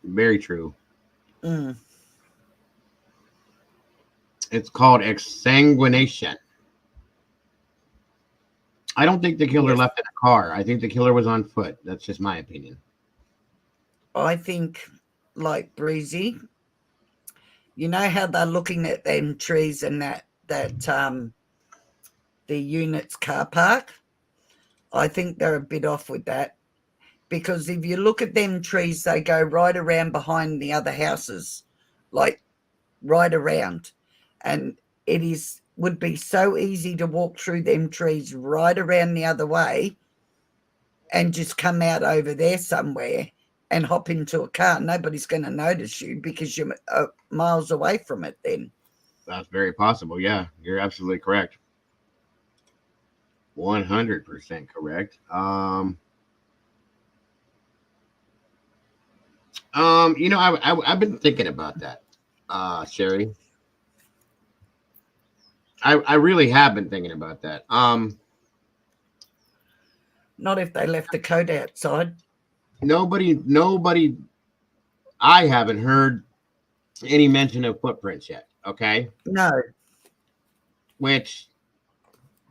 Very true. Mm. It's called exsanguination. I don't think the killer left in a car. I think the killer was on foot. That's just my opinion. I think, like Breezy, you know how they're looking at them trees and that the unit's car park? I think they're a bit off with that, because if you look at them trees, they go right around behind the other houses, like right around, and would be so easy to walk through them trees right around the other way and just come out over there somewhere and hop into a car. Nobody's going to notice you because you're miles away from it then. That's very possible. Yeah, you're absolutely correct. 100% correct. You know, I've been thinking about that, Sherry. I really have been thinking about that. Not if they left the coat outside. Nobody. I haven't heard any mention of footprints yet. Okay. No. Which,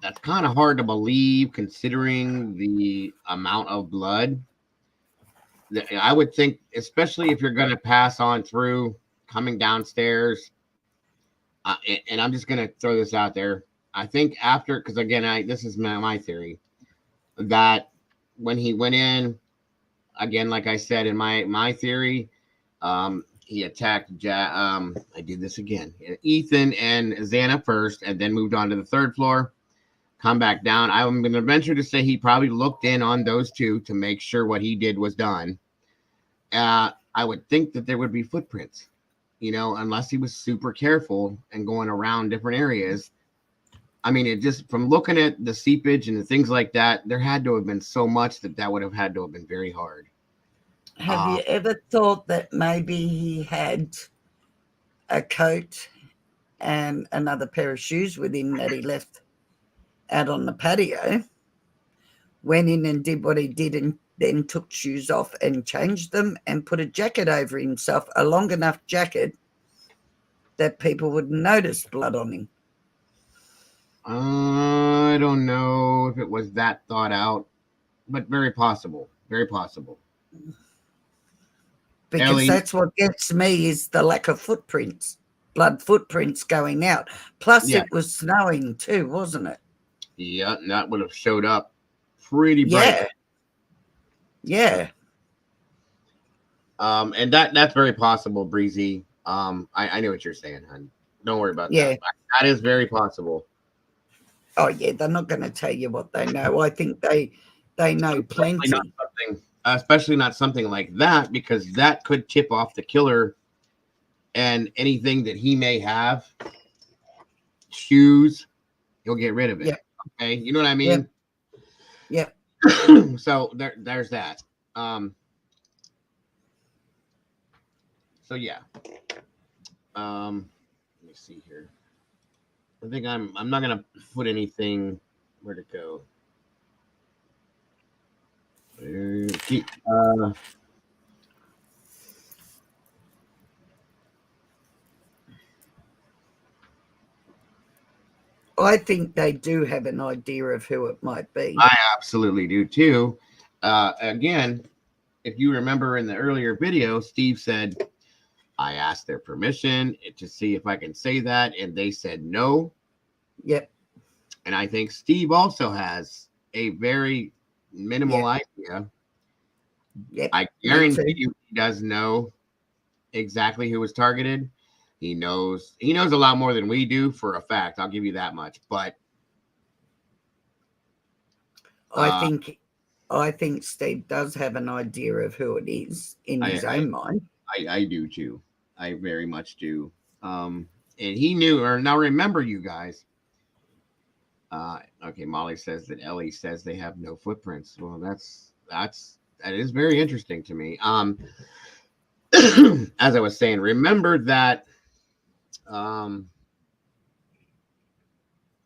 that's kind of hard to believe considering the amount of blood. I would think, especially if you're going to pass on through coming downstairs. And I'm just going to throw this out there. I think after, because again, this is my theory, that when he went in, again, like I said in my theory, he attacked I did this again. Ethan and Xana first, and then moved on to the third floor. Come back down. I'm going to venture to say he probably looked in on those two to make sure what he did was done. I would think that there would be footprints, you know, unless he was super careful and going around different areas. I mean, it just, from looking at the seepage and the things like that, there had to have been so much that would have had to have been very hard. Have you ever thought that maybe he had a coat and another pair of shoes with him that he left out on the patio, went in and did what he did, and then took shoes off and changed them and put a jacket over himself, a long enough jacket that people would notice blood on him? I don't know if it was that thought out, but very possible. Very possible. Because Ellie, that's what gets me, is the lack of footprints, blood footprints going out. Plus, yeah. It was snowing too, wasn't it? Yeah, and that would have showed up pretty bright. Yeah. And that's very possible, Breezy. I know what you're saying, hon. Don't worry about that. That is very possible. Oh yeah, they're not going to tell you what they know. I think they know plenty. Especially not something like that, because that could tip off the killer and anything that he may have. Shoes, he'll get rid of it. Yeah. Okay, you know what I mean? Yeah. So there's that. So yeah. Let me see here. I think I'm not gonna put anything. Where'd it go? I think they do have an idea of who it might be. I absolutely do too. Again, if you remember in the earlier video, Steve said, I asked their permission to see if I can say that, and they said no. Yep. And I think Steve also has a very minimal idea. Yep. I guarantee you he does know exactly who was targeted. He knows a lot more than we do for a fact. I'll give you that much. But I think Steve does have an idea of who it is in his own mind. I do too. I very much do. And he knew, or now remember, you guys, Okay, Molly says that Ellie says they have no footprints. Well, that is very interesting to me. As I was saying, remember that.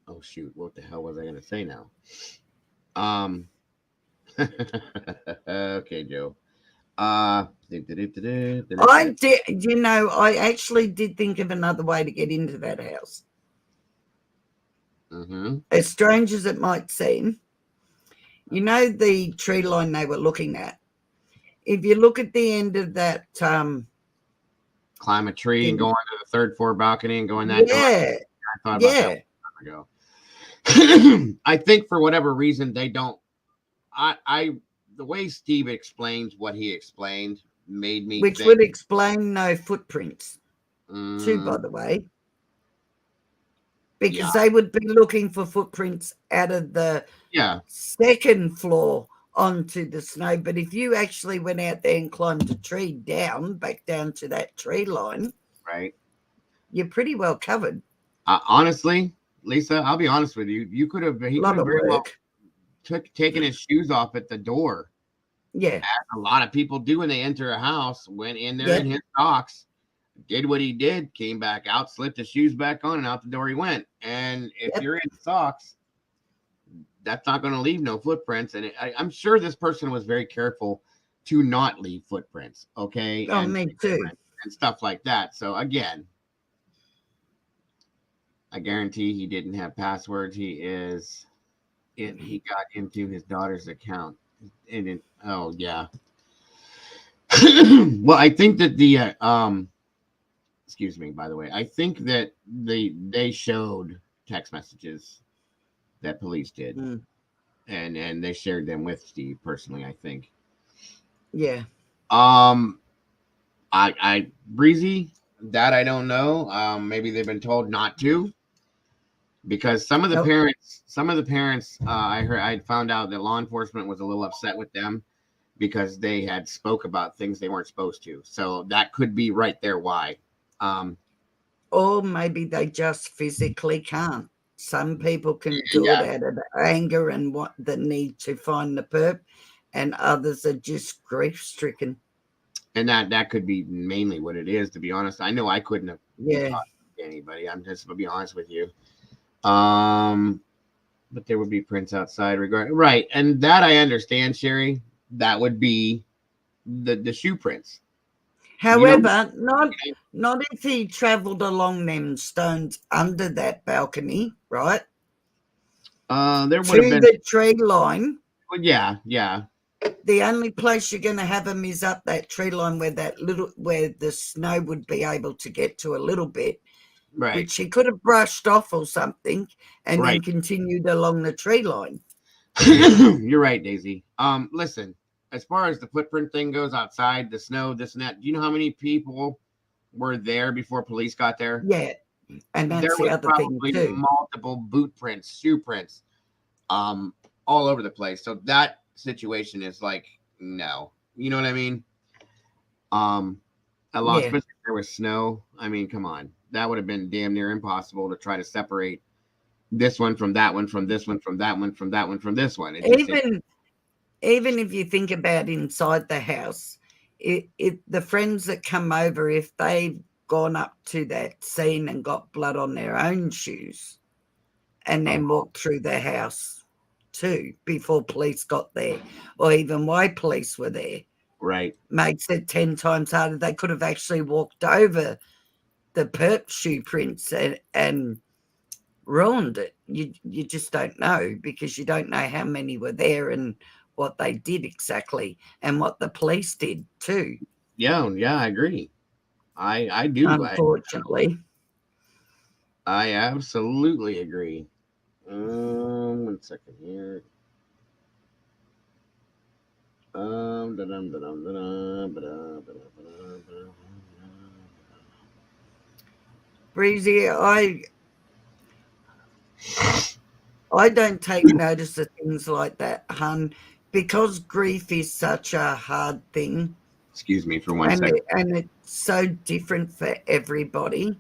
Oh shoot, what the hell was I going to say now? Okay, Joe. I actually did think of another way to get into that house. Mm-hmm. As strange as it might seem, you know the tree line they were looking at. If you look at the end of that, climb a tree and go onto the third floor balcony and go in that door. I thought about that a while ago. I think for whatever reason they don't. The way Steve explains what he explained made me which think, would explain no footprints too, by the way, because they would be looking for footprints out of the second floor onto the snow. But if you actually went out there and climbed a tree back down to that tree line, right, you're pretty well covered. Honestly, Lisa, I'll be honest with you. He could have very well taken his shoes off at the door. Yeah. As a lot of people do when they enter a house, went in there in his socks, did what he did, came back out, slipped his shoes back on, and out the door he went. And if you're in socks, that's not going to leave no footprints. And I'm sure this person was very careful to not leave footprints. Okay. Oh, me too. And stuff like that. So again, I guarantee he didn't have passwords. He got into his daughter's account. Oh yeah. Well, I think that the excuse me, by the way, I think that they showed text messages that police did, and they shared them with Steve personally. I think. Yeah. I Breezy, that I don't know. Maybe they've been told not to. Because some of the parents, I found out that law enforcement was a little upset with them because they had spoke about things they weren't supposed to. So that could be right there why. Or maybe they just physically can't. Some people can do it out of anger and what the need to find the perp, and others are just grief stricken. And that could be mainly what it is. To be honest, I know I couldn't have talked to anybody. I'm just gonna be honest with you. But there would be prints outside right, and that I understand, Sherry. That would be the shoe prints. However, not if he traveled along them stones under that balcony, right? There would have been the tree line. Well, yeah. The only place you're going to have him is up that tree line where the snow would be able to get to a little bit. Right. Which he could have brushed off or something and then continued along the tree line. You're right, Daisy. Listen, as far as the footprint thing goes outside, the snow, this and that, do you know how many people were there before police got there? Yeah. And that's there the was other probably thing too. Multiple boot prints, shoe prints, all over the place. So that situation is like, no. You know what I mean? Especially if there was snow. I mean, come on. That would have been damn near impossible to try to separate this one from that one, from this one, from that one, from that one, from this one. Even if you think about inside the house, the friends that come over, if they've gone up to that scene and got blood on their own shoes and then walked through the house too before police got there, or even why police were there, right, makes it 10 times harder. They could have actually walked over the perp shoe prints and ruined it. You just don't know, because you don't know how many were there and what they did exactly and what the police did too. Yeah, I agree. I do. Unfortunately. I absolutely agree. 1 second here. Breezy, I don't take notice of things like that, hun, because grief is such a hard thing. Excuse me for 1 second. And it's so different for everybody.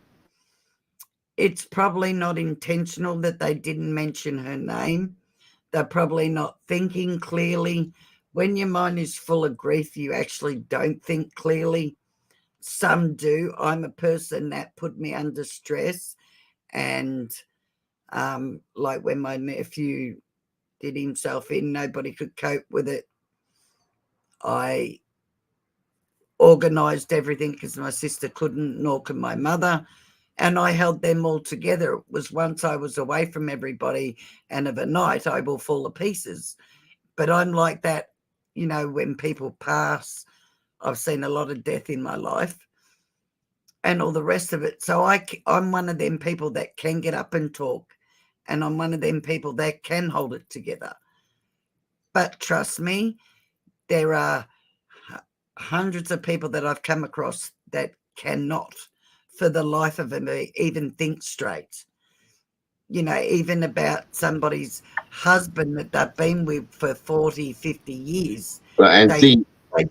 it's probably not intentional that they didn't mention her name. They're probably not thinking clearly. When your mind is full of grief, you actually don't think clearly. Some do. I'm a person that put me under stress. And like when my nephew did himself in, nobody could cope with it. I organised everything because my sister couldn't, nor could my mother. And I held them all together. It was once I was away from everybody, and of a night I will fall to pieces. But I'm like that, you know, when people pass. I've seen a lot of death in my life and all the rest of it. So I'm one of them people that can get up and talk, and I'm one of them people that can hold it together. But trust me, there are hundreds of people that I've come across that cannot, for the life of them, even think straight. You know, even about somebody's husband that they've been with for 40, 50 years. Well, and they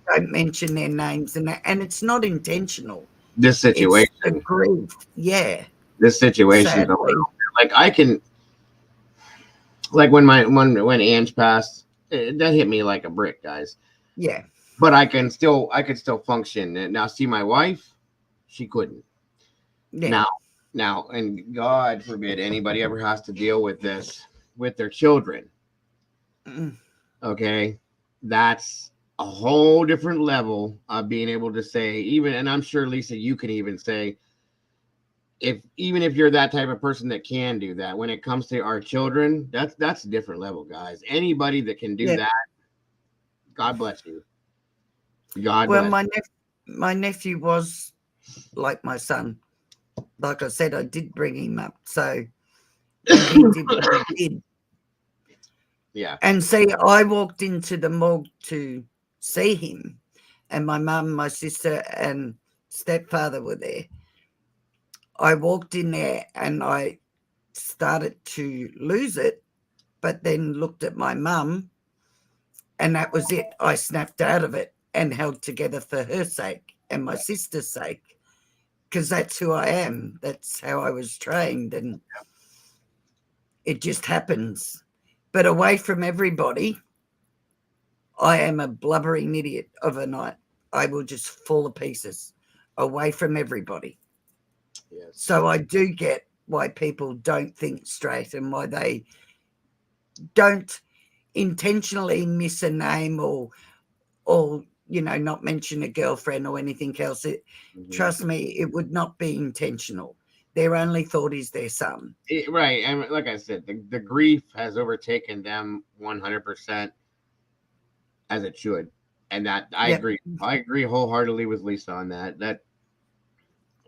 don't mention their names, and it's not intentional. this situation, it's the grief. Yeah. This situation, like I can, like when Ange passed, that hit me like a brick, guys. Yeah. But I could still function. Now, see, my wife, she couldn't. Yeah. Now, and God forbid anybody ever has to deal with this with their children. Okay, that's a whole different level of being able to say, even, and I'm sure, Lisa, you can even say, even if you're that type of person that can do that, when it comes to our children, that's a different level, guys. Anybody that can do that, God bless you. God bless. My nephew was like my son. Like I said, I did bring him up, so and he did what he did. Yeah. And see, I walked into the morgue to see him, and my mum, my sister, and stepfather were there. I walked in there and I started to lose it, but then looked at my mum, and that was it. I snapped out of it and held together for her sake and my sister's sake, because that's who I am. That's how I was trained, and it just happens. But away from everybody, I am a blubbering idiot of a night. I will just fall to pieces away from everybody. Yes. So I do get why people don't think straight and why they don't intentionally miss a name or you know, not mention a girlfriend or anything else. Trust me, it would not be intentional. Their only thought is their son. Right. And like I said, the grief has overtaken them 100%, as it should. And that I agree. I agree wholeheartedly with Lisa on that. That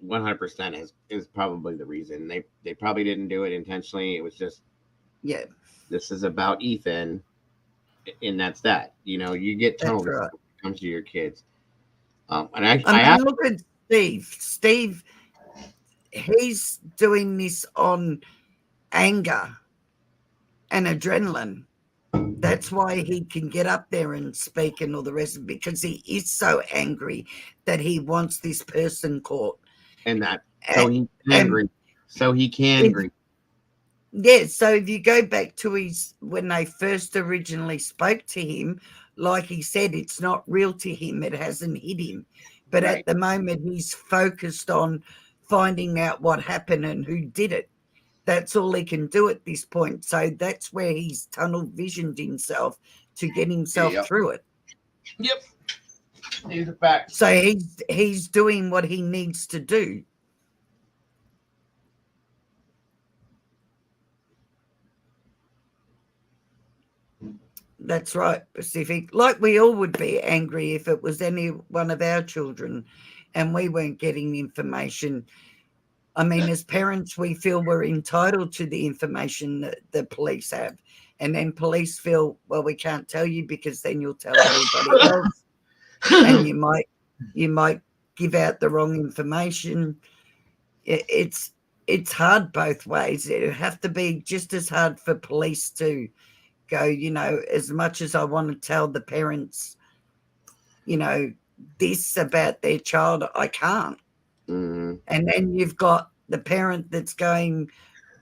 100% is probably the reason. They probably didn't do it intentionally. It was just, this is about Ethan, and that's that. You know, you get tunnel vision when it comes to your kids. And I look at Steve. Steve, he's doing this on anger and adrenaline. That's why he can get up there and speak and all the rest of it, because he is so angry that he wants this person caught. And that, so he can grieve. So he can grieve. Yeah, so if you go back to when they first originally spoke to him, like he said, it's not real to him. It hasn't hit him. But at the moment, he's focused on finding out what happened and who did it. That's all he can do at this point. So that's where he's tunnel visioned himself to get himself through it. Yep. He's a fact. So he's doing what he needs to do. That's right, Pacific. Like we all would be angry if it was any one of our children and we weren't getting information. I mean, as parents, we feel we're entitled to the information that the police have. And then police feel, well, we can't tell you because then you'll tell everybody else. And you might give out the wrong information. It's hard both ways. It would have to be just as hard for police to go, you know, as much as I want to tell the parents, you know, this about their child, I can't. Mm-hmm. And then you've got the parent that's going,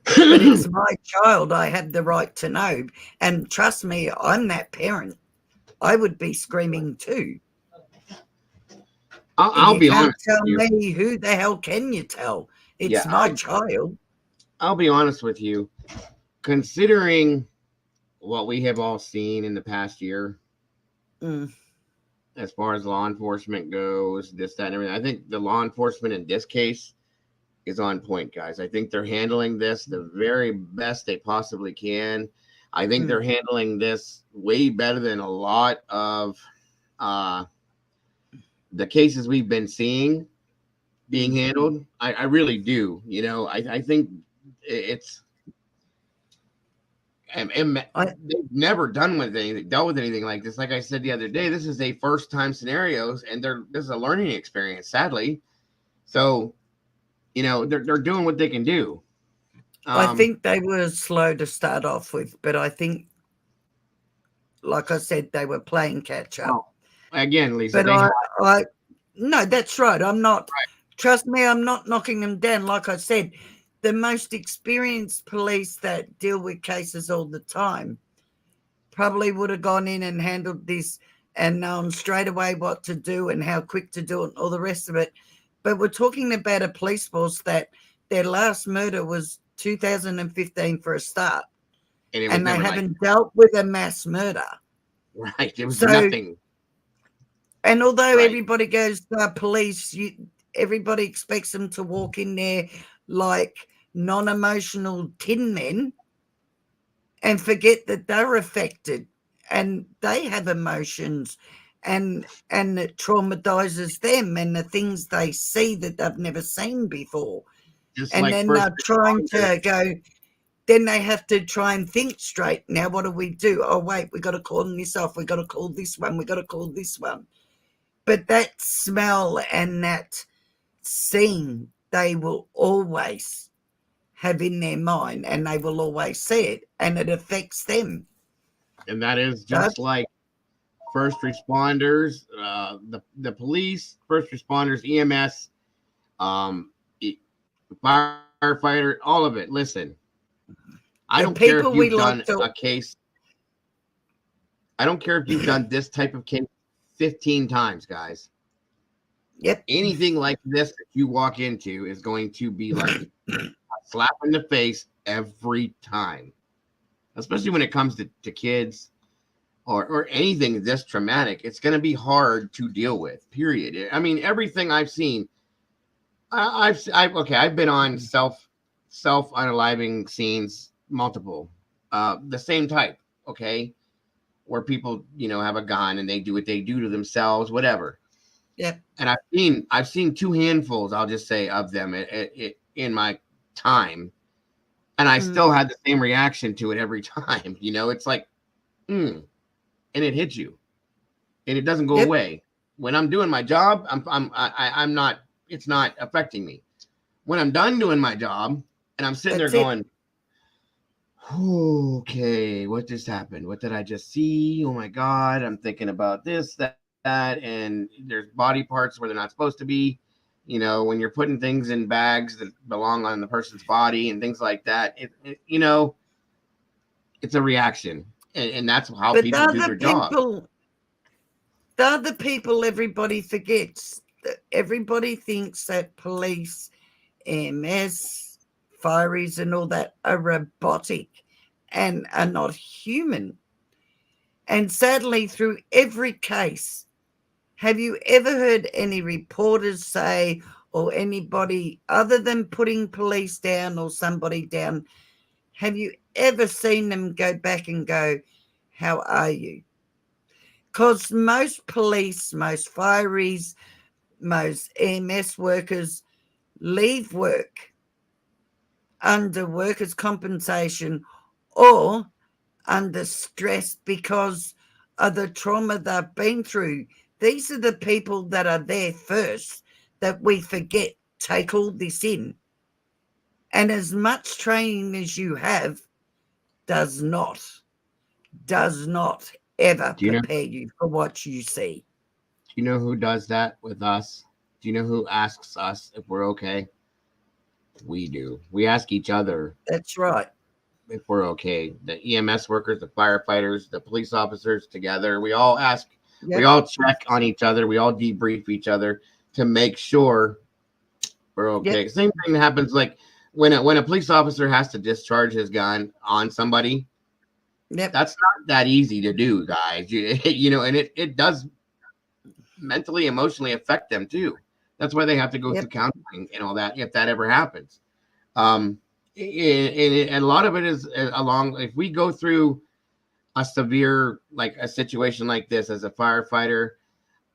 but it's my child. I have the right to know. And trust me, I'm that parent. I would be screaming too. I'll be honest Tell with you. me, who the hell can you tell? It's Yeah, my child. I'll be honest with you. Considering what we have all seen in the past year, as far as law enforcement goes, this, that, and everything, I think the law enforcement in this case is on point, guys. I think they're handling this the very best they possibly can. I think they're handling this way better than a lot of the cases we've been seeing being handled. I really do. You know, I think it's and they've never dealt with anything like this. Like I said the other day, this is a first time scenarios, and this is a learning experience, sadly. So, you know, they're doing what they can do. I think they were slow to start off with, but I think, like I said, they were playing catch up. Again, Lisa, but no, that's right. I'm not. Trust me, I'm not knocking them down. Like I said, the most experienced police that deal with cases all the time probably would have gone in and handled this and known straight away what to do and how quick to do it and all the rest of it. But we're talking about a police force that their last murder was 2015 for a start. And they haven't dealt with a mass murder. Right. It was nothing. And although everybody goes to police, everybody expects them to walk in there like non-emotional tin men and forget that they're affected and they have emotions and it traumatizes them and the things they see that they've never seen before. Just and like then they're trying to go, then they have to try and think straight. Now, what do we do? Oh, wait, we got to call this off. We got to call this one. We got to call this one. But that smell and that scene, they will always have in their mind and they will always see it and it affects them. And that is just like first responders, the police, first responders, EMS, firefighter, all of it. Listen, I don't care if you've done a case. I don't care if you've done this type of case 15 times, guys. Yep. Anything like this that you walk into is going to be like a slap in the face every time, especially when it comes to kids or anything this traumatic. It's going to be hard to deal with, period. I mean, everything I've seen, I've been on self-unaliving scenes, multiple, the same type, okay, where people, you know, have a gun and they do what they do to themselves, whatever. Yep. And I've seen two handfuls, I'll just say, of them in my time, and I still had the same reaction to it every time. You know, it's like, and it hits you, and it doesn't go away. When I'm doing my job, I'm not. It's not affecting me. When I'm done doing my job, and I'm sitting there going, okay, what just happened? What did I just see? Oh my God, I'm thinking about this, that, and there's body parts where they're not supposed to be. You know, when you're putting things in bags that belong on the person's body and things like that, you know, it's a reaction, and that's how people do their job. The other people everybody forgets. Everybody thinks that police, EMS, fireys and all that are robotic and are not human. And sadly, through every case, have you ever heard any reporters say, or anybody other than putting police down or somebody down, have you ever seen them go back and go, how are you? Because most police, most fireys, most EMS workers leave work under workers' compensation or under stress because of the trauma they've been through. These are the people that are there first that we forget take all this in. And as much training as you have does not ever prepare you for what you see. Do you know who does that with us? Do you know who asks us if we're okay? We do. We ask each other. That's right. If we're okay. The EMS workers, the firefighters, the police officers together. We all ask. Yep. We all check on each other. We all debrief each other to make sure we're okay. Yep. Same thing happens like when a police officer has to discharge his gun on somebody. Yep. That's not that easy to do, guys. You know, and it does mentally, emotionally affect them too. That's why they have to go through counseling and all that if that ever happens. And a lot of it is along. If we go through a severe, like a situation like this as a firefighter,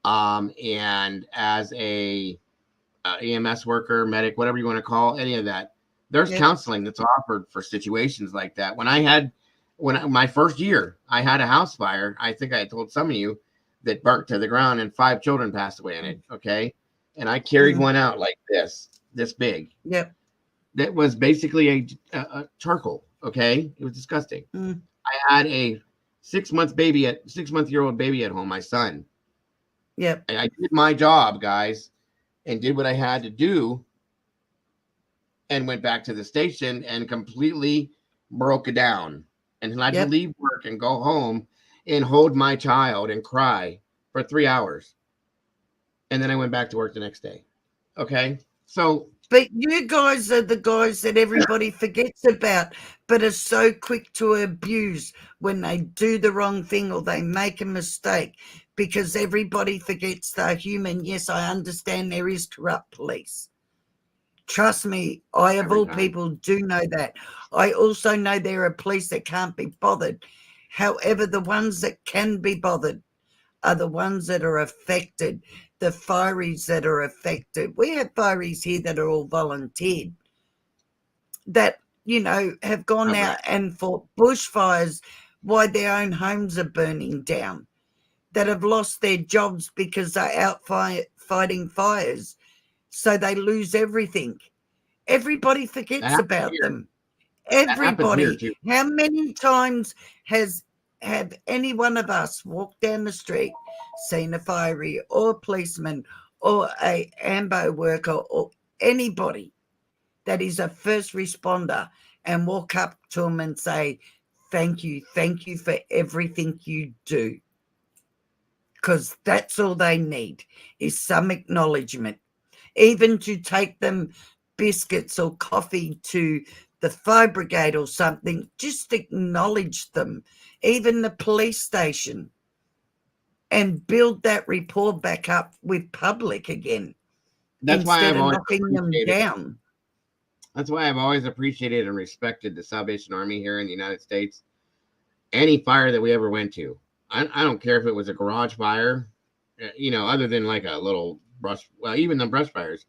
and as a EMS worker, medic, whatever you want to call any of that, there's counseling that's offered for situations like that. My first year, I had a house fire. I think I told some of you that burnt to the ground and 5 children passed away in it. Okay. And I carried one out like this big. Yep. That was basically a charcoal. Okay. It was disgusting. Mm. I had a 6-month-year-old baby at home, my son. Yep. I did my job, guys, and did what I had to do and went back to the station and completely broke it down and had to leave work and go home and hold my child and cry for 3 hours. And then I went back to work the next day. Okay. So, but you guys are the guys that everybody forgets about, but are so quick to abuse when they do the wrong thing or they make a mistake, because everybody forgets they're human. Yes, I understand there is corrupt police. Trust me, I, of all people, do know that. I also know there are police that can't be bothered. However, the ones that can be bothered are the ones that are affected, the fireys that are affected. We have fireys here that are all volunteered, that, you know, have gone out and fought bushfires while their own homes are burning down, that have lost their jobs because they're out fighting fires, so they lose everything. Everybody forgets about them. Everybody. How many times have any one of us walked down the street, seen a fiery or a policeman or a AMBO worker or anybody that is a first responder and walk up to them and say, thank you for everything you do? Because that's all they need, is some acknowledgement. Even to take them biscuits or coffee to the fire brigade or something, just acknowledge them. Even the police station, and build that rapport back up with public again. That's why I've always knocking them down. That's why I've always appreciated and respected the Salvation Army here in the United States. Any fire that we ever went to, I don't care if it was a garage fire, you know, other than like a little brush, well, even the brush fires,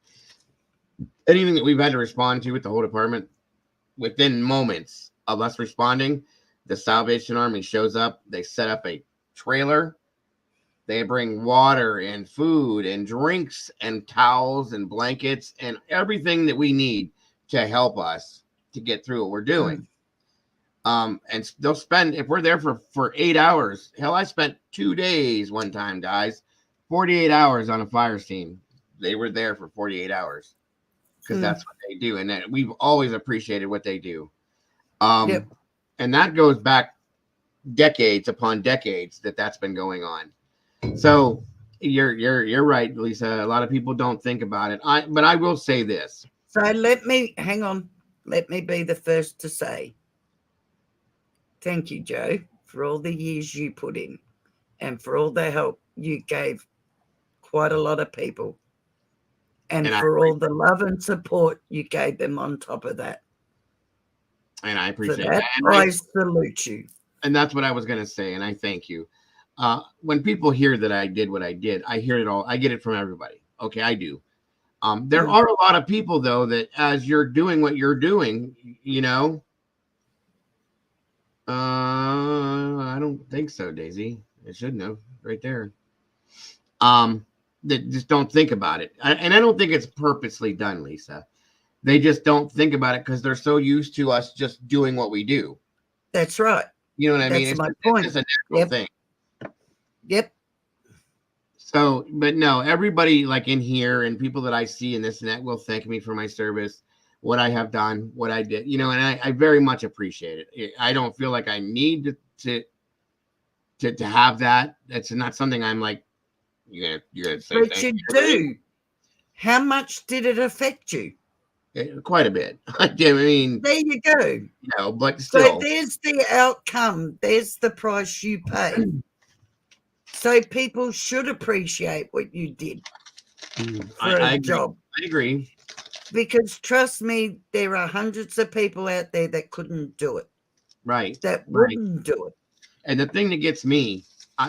anything that we've had to respond to with the whole department, within moments of us responding, the Salvation Army shows up. They set up a trailer. They bring water and food and drinks and towels and blankets and everything that we need to help us to get through what we're doing. And they'll spend, if we're there for 8 hours, hell, I spent 2 days one time, guys, 48 hours on a fire scene. They were there for 48 hours because that's what they do. And we've always appreciated what they do. And that goes back decades upon decades that's been going on. So you're right, Lisa. A lot of people don't think about it. But I will say this. So let me be the first to say thank you, Joe, for all the years you put in and for all the help you gave quite a lot of people, and for all the love and support you gave them on top of that. And I appreciate that. I salute you. And that's what I was going to say. And I thank you. When people hear that I did what I did, I hear it all. I get it from everybody. Okay, I do. There are a lot of people, though, that as you're doing what you're doing, you know, I don't think so, Daisy. I shouldn't have right there. That just don't think about it. And I don't think it's purposely done, Lisa. They just don't think about it because they're so used to us just doing what we do. That's right. You know what I mean? That's my point. It's a natural thing. Yep. So, but no, everybody like in here and people that I see in this and that will thank me for my service, what I have done, what I did, and I very much appreciate it. I don't feel like I need to have that. That's not something I'm like, you're gonna say But thank you you to me? do. How much did it affect you? Quite a bit. I mean, there you go. But So still, there's the outcome. There's the price you pay. So people should appreciate what you did for I a agree. job. I agree. Because trust me, there are hundreds of people out there that couldn't do it. Right. That Right. wouldn't do it. And the thing that gets me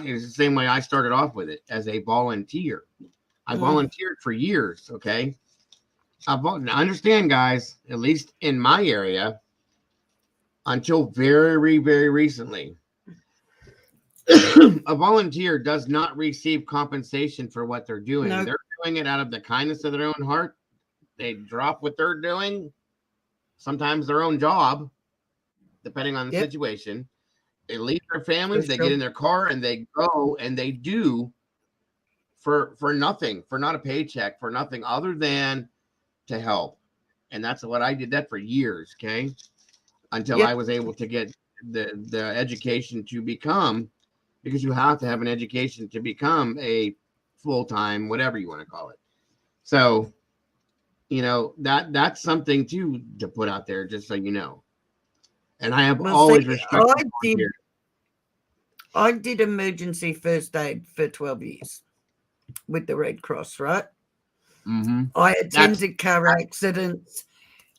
is the same way I started off with it, as a volunteer. I volunteered for years. Okay. I understand, guys, at least in my area, until very, very recently, a volunteer does not receive compensation for what they're doing. No. They're doing it out of the kindness of their own heart. They drop what they're doing, sometimes their own job, depending on the situation. They leave their families, they get in their car, and they go and they do for nothing, for not a paycheck, for nothing other than to help. And that's what I did that for years, okay? Until I was able to get the education to become, because you have to have an education to become a full-time, whatever you want to call it. So, that's something to put out there, just so you know. And I have always respected volunteers. I did emergency first aid for 12 years with the Red Cross, right? Mm-hmm. I attended car accidents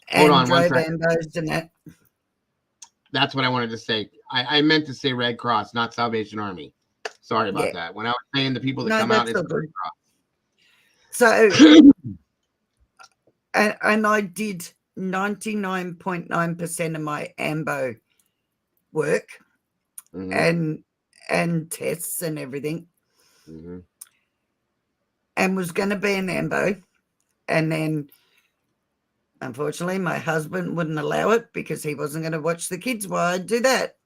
and drove ambos and that. That's what I wanted to say. I meant to say Red Cross, not Salvation Army. Sorry about that. When I was saying the people that come out, it's Red Cross. So, and I did 99.9% of my AMBO work and tests and everything, and was going to be an AMBO, and then unfortunately my husband wouldn't allow it because he wasn't going to watch the kids while I do that.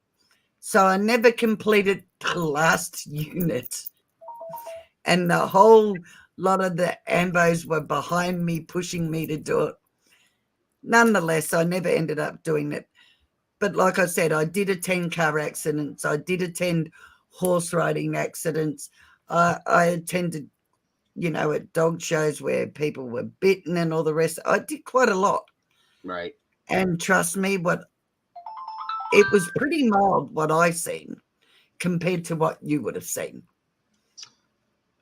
So I never completed the last unit, and the whole lot of the AMBOs were behind me, pushing me to do it. Nonetheless, I never ended up doing it. But like I said, I did attend car accidents. I did attend horse riding accidents. I attended, at dog shows where people were bitten and all the rest. I did quite a lot. Right. And trust me, it was pretty mild what I seen compared to what you would have seen.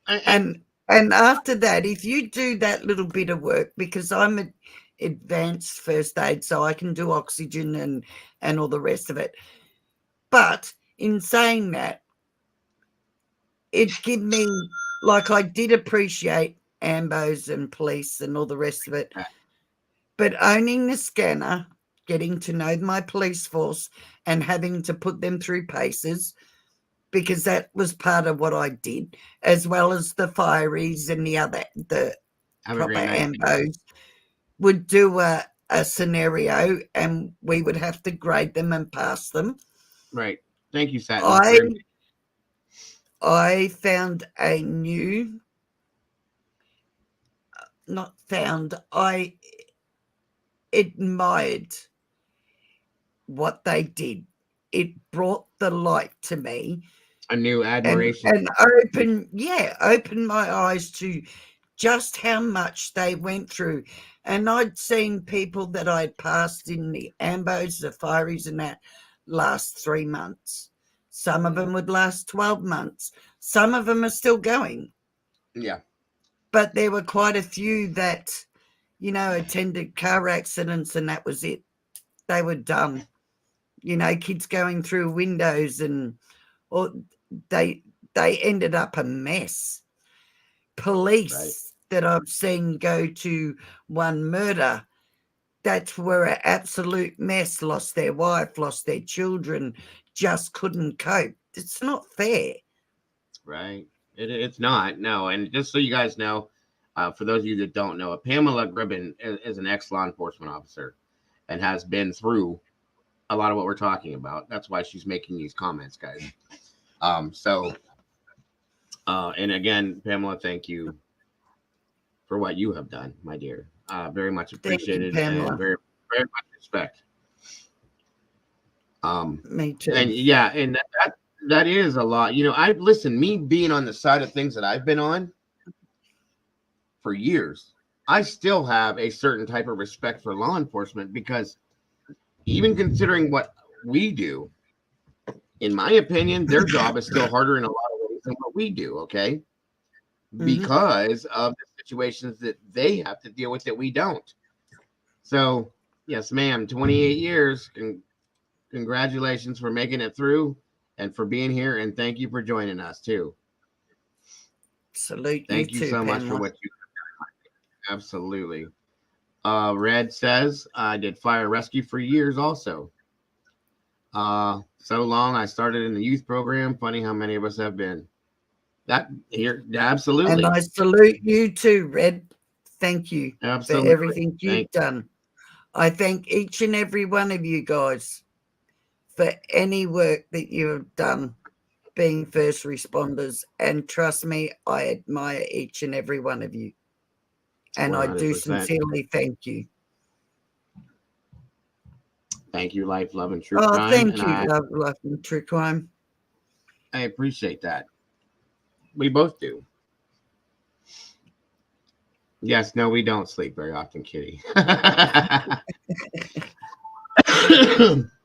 And after that, if you do that little bit of work, because I'm an advanced first aid, so I can do oxygen and all the rest of it. But in saying that, it gave me, like, I did appreciate ambos and police and all the rest of it. But owning the scanner, getting to know my police force and having to put them through paces, because that was part of what I did, as well as the fireys and the proper ambos would do a scenario, and we would have to grade them and pass them. Right. Thank you, Satin. I found a new, not found, I admired what they did. It brought the light to me. A new admiration. And opened my eyes to just how much they went through. And I'd seen people that I'd passed in the ambos, the fireys and that last 3 months. Some of them would last 12 months. Some of them are still going. Yeah. But there were quite a few that, attended car accidents and that was it. They were done. Kids going through windows or they ended up a mess. Police that I've seen go to one murder, that were an absolute mess, lost their wife, lost their children, just couldn't cope. It's not fair. Right. It's not, no. And just so you guys know, for those of you that don't know, Pamela Gribben is an ex-law enforcement officer and has been through a lot of what we're talking about. That's why she's making these comments, guys. And again, Pamela, thank you for what you have done, my dear. Very much Thank you, appreciated Pamela. and very, very much respect. Me too. And yeah, and that is a lot. You know, I listen, me being on the side of things that I've been on for years, I still have a certain type of respect for law enforcement because even considering what we do, in my opinion, their job is still harder in a lot of ways than what we do, okay? Because of the situations that they have to deal with that we don't. So, yes, ma'am, 28 years. Congratulations for making it through and for being here. And thank you for joining us, too. Salute Thank you you too, so much for Pamela. what you do. Absolutely. Red says, I did fire rescue for years also. So long. I started in the youth program. Funny how many of us have been. That here, absolutely. And I salute you too, Red. Thank you Absolutely. for everything you've Thank you. done. I thank each and every one of you guys for any work that you have done being first responders. And trust me, I admire each and every one of you. And I do 100%. sincerely thank you. Thank you, Life, Love, and True Oh, Crime. thank And you, Love, Life, and True Crime. I appreciate that. We both do. Yes, no, we don't sleep very often, Kitty.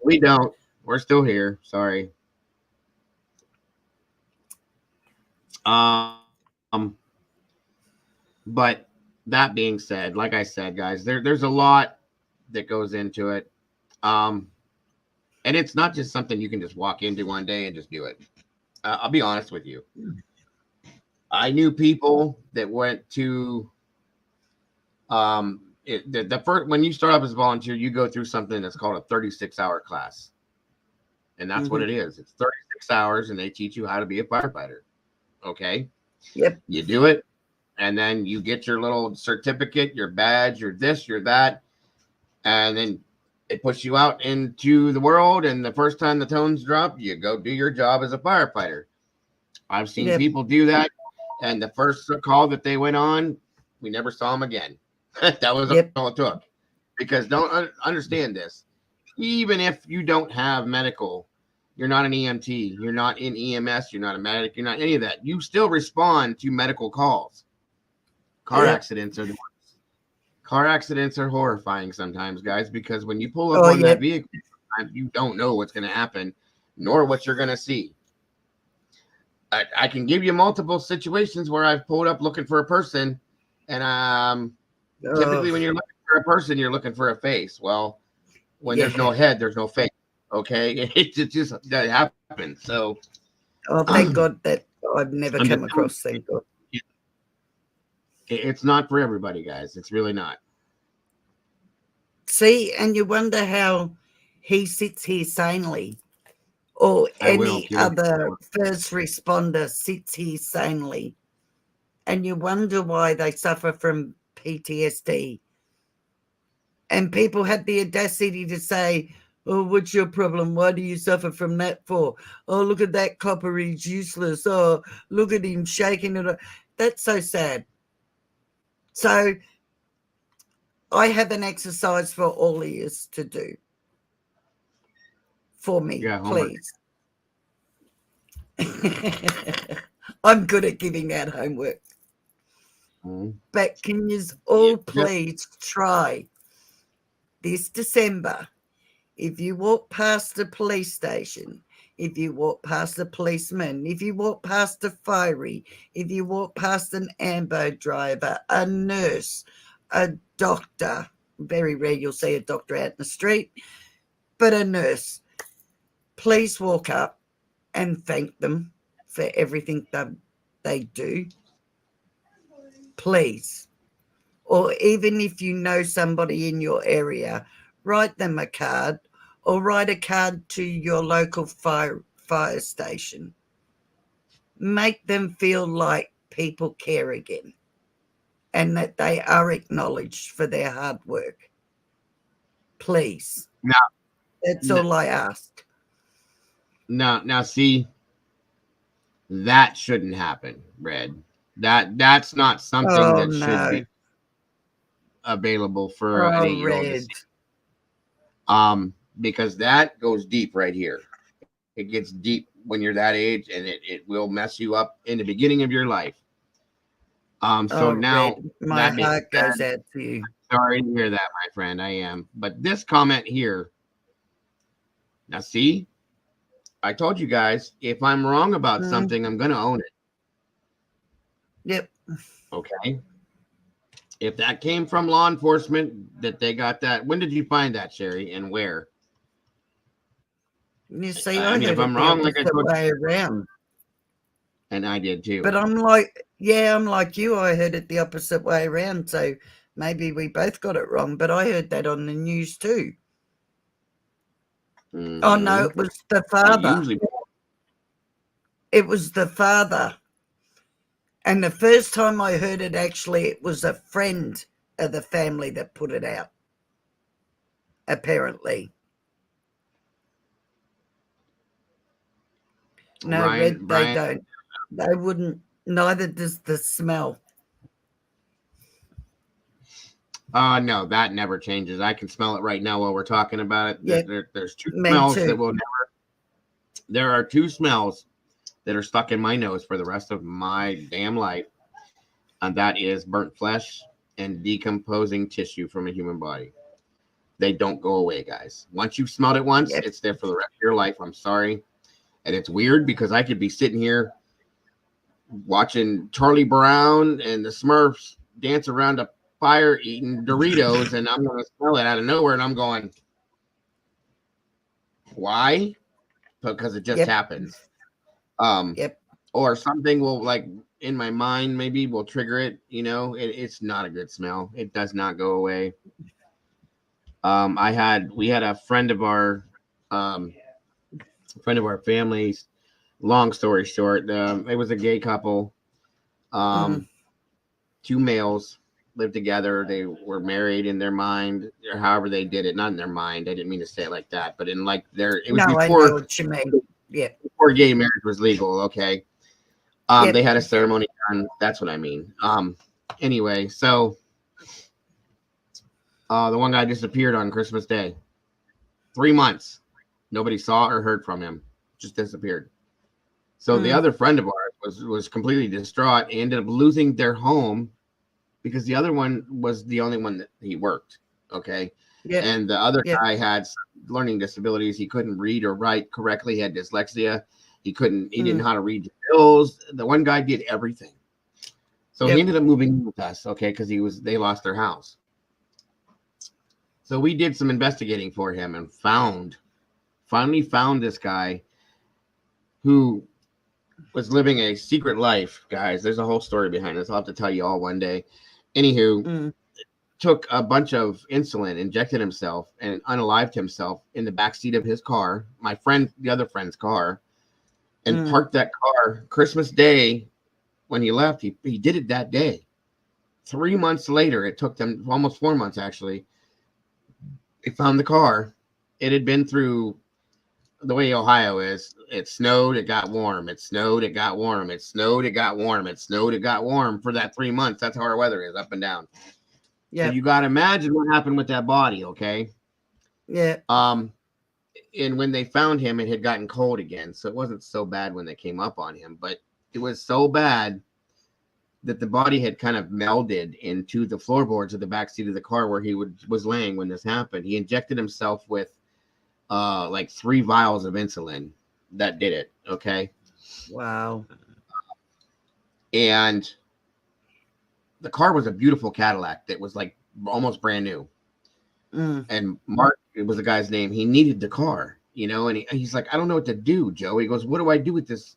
We don't. We're still here. Sorry. But that being said, like I said, guys, there's a lot that goes into it. And it's not just something you can just walk into one day and just do it. I'll be honest with you. I knew people that went to the first when you start off as a volunteer, you go through something that's called a 36-hour class. And that's what it is. It's 36 hours and they teach you how to be a firefighter. Okay. Yep. You do it, and then you get your little certificate, your badge, your this, your that, and then it puts you out into the world. And the first time the tones drop, you go do your job as a firefighter. I've seen people do that, and the first call that they went on, we never saw them again. That was all it took. Because don't understand this. Even if you don't have medical, you're not an EMT, you're not in EMS, you're not a medic, you're not any of that. You still respond to medical calls. Car accidents are the worst. Car accidents are horrifying sometimes, guys, because when you pull up on that vehicle, you don't know what's going to happen, nor what you're going to see. I can give you multiple situations where I've pulled up looking for a person, and typically when you're looking for a person, you're looking for a face. Well, when there's no head, there's no face. Okay, it just that happens. So, thank God that I've never come across. Thank God. It's not for everybody, guys. It's really not. See, and you wonder how he sits here sanely, or any other first responder sits here sanely, and you wonder why they suffer from PTSD. And people have the audacity to say, oh, what's your problem? Why do you suffer from that for? Oh, look at that copper, he's useless. Oh, look at him shaking it. That's so sad. So I have an exercise for all ears to do for me, please. I'm good at giving out homework. But can you all please try this December, if you walk past a police station, if you walk past a policeman, if you walk past a fiery, if you walk past an ambo driver, a nurse, a doctor, very rare you'll see a doctor out in the street, but a nurse, please walk up and thank them for everything that they do. Please. Or even if you know somebody in your area, write them a card or write a card to your local fire station. Make them feel like people care again and that they are acknowledged for their hard work. Please. That's all I ask. Now, see, that shouldn't happen, Red. That's not something that should be. available for an 8-year-old to see. Because that goes deep right here. It gets deep when you're that age, and it will mess you up in the beginning of your life. So now Red, my heart goes out to you. Sorry to hear that, my friend. I am. But this comment here, now see, I told you guys, if I'm wrong about something, I'm going to own it. Yep. Okay. If that came from law enforcement, that they got that. When did you find that, Sherry, and where? You see, I mean, if I'm wrong, like I told you, around. And I did too. But I'm like you. I heard it the opposite way around. So maybe we both got it wrong. But I heard that on the news too. Mm-hmm. Oh no, it was the father. It was the father. And the first time I heard it, actually, it was a friend of the family that put it out. Apparently. No, Red, they don't. They wouldn't. Neither does the smell. No, that never changes. I can smell it right now while we're talking about it. Yep. There's two smells that will never. There are two smells that are stuck in my nose for the rest of my damn life, and that is burnt flesh and decomposing tissue from a human body. They don't go away, guys. Once you've smelled it once, it's there for the rest of your life. I'm sorry. And it's weird because I could be sitting here watching Charlie Brown and the Smurfs dance around a fire eating Doritos, and I'm going to smell it out of nowhere, and I'm going, why? Because it just happens. Or something will, like, in my mind maybe will trigger it. You know, it's not a good smell. It does not go away. We had a friend of our family's. Long story short, it was a gay couple. Two males lived together. They were married in their mind, or however they did it. Not in their mind. I didn't mean to say it like that, but in like their. It was before. I know what you mean. Yeah. Before gay marriage was legal. Okay. They had a ceremony done. That's what I mean. Anyway, so the one guy disappeared on Christmas Day. 3 months. Nobody saw or heard from him. Just disappeared. So the other friend of ours was completely distraught. He ended up losing their home because the other one was the only one that he worked. Okay. Yeah. And the other guy had learning disabilities. He couldn't read or write correctly. He had dyslexia. He didn't know how to read the bills. The one guy did everything. So he ended up moving with us. Okay. Because they lost their house. So we did some investigating for him and finally found this guy who was living a secret life, guys. There's a whole story behind this. I'll have to tell you all one day. Anywho, took a bunch of insulin, injected himself, and unalived himself in the backseat of his car, the other friend's car, and parked that car Christmas Day. When he left, he did it that day. 3 months later, it took them almost 4 months, actually. They found the car. It had been through the way Ohio is. It snowed, it got warm. It snowed, it got warm. It snowed, it got warm. It snowed, it got warm for that 3 months. That's how our weather is, up and down. Yeah. So you got to imagine what happened with that body, okay? Yeah. And when they found him, it had gotten cold again. So it wasn't so bad when they came up on him, but it was so bad that the body had kind of melded into the floorboards of the back seat of the car where he was laying when this happened. He injected himself with like 3 vials of insulin. That did it. Okay. Wow. And the car was a beautiful Cadillac that was like almost brand new. And Mark, it was the guy's name. He needed the car, and he's like, I don't know what to do, Joe. He goes, what do I do with this?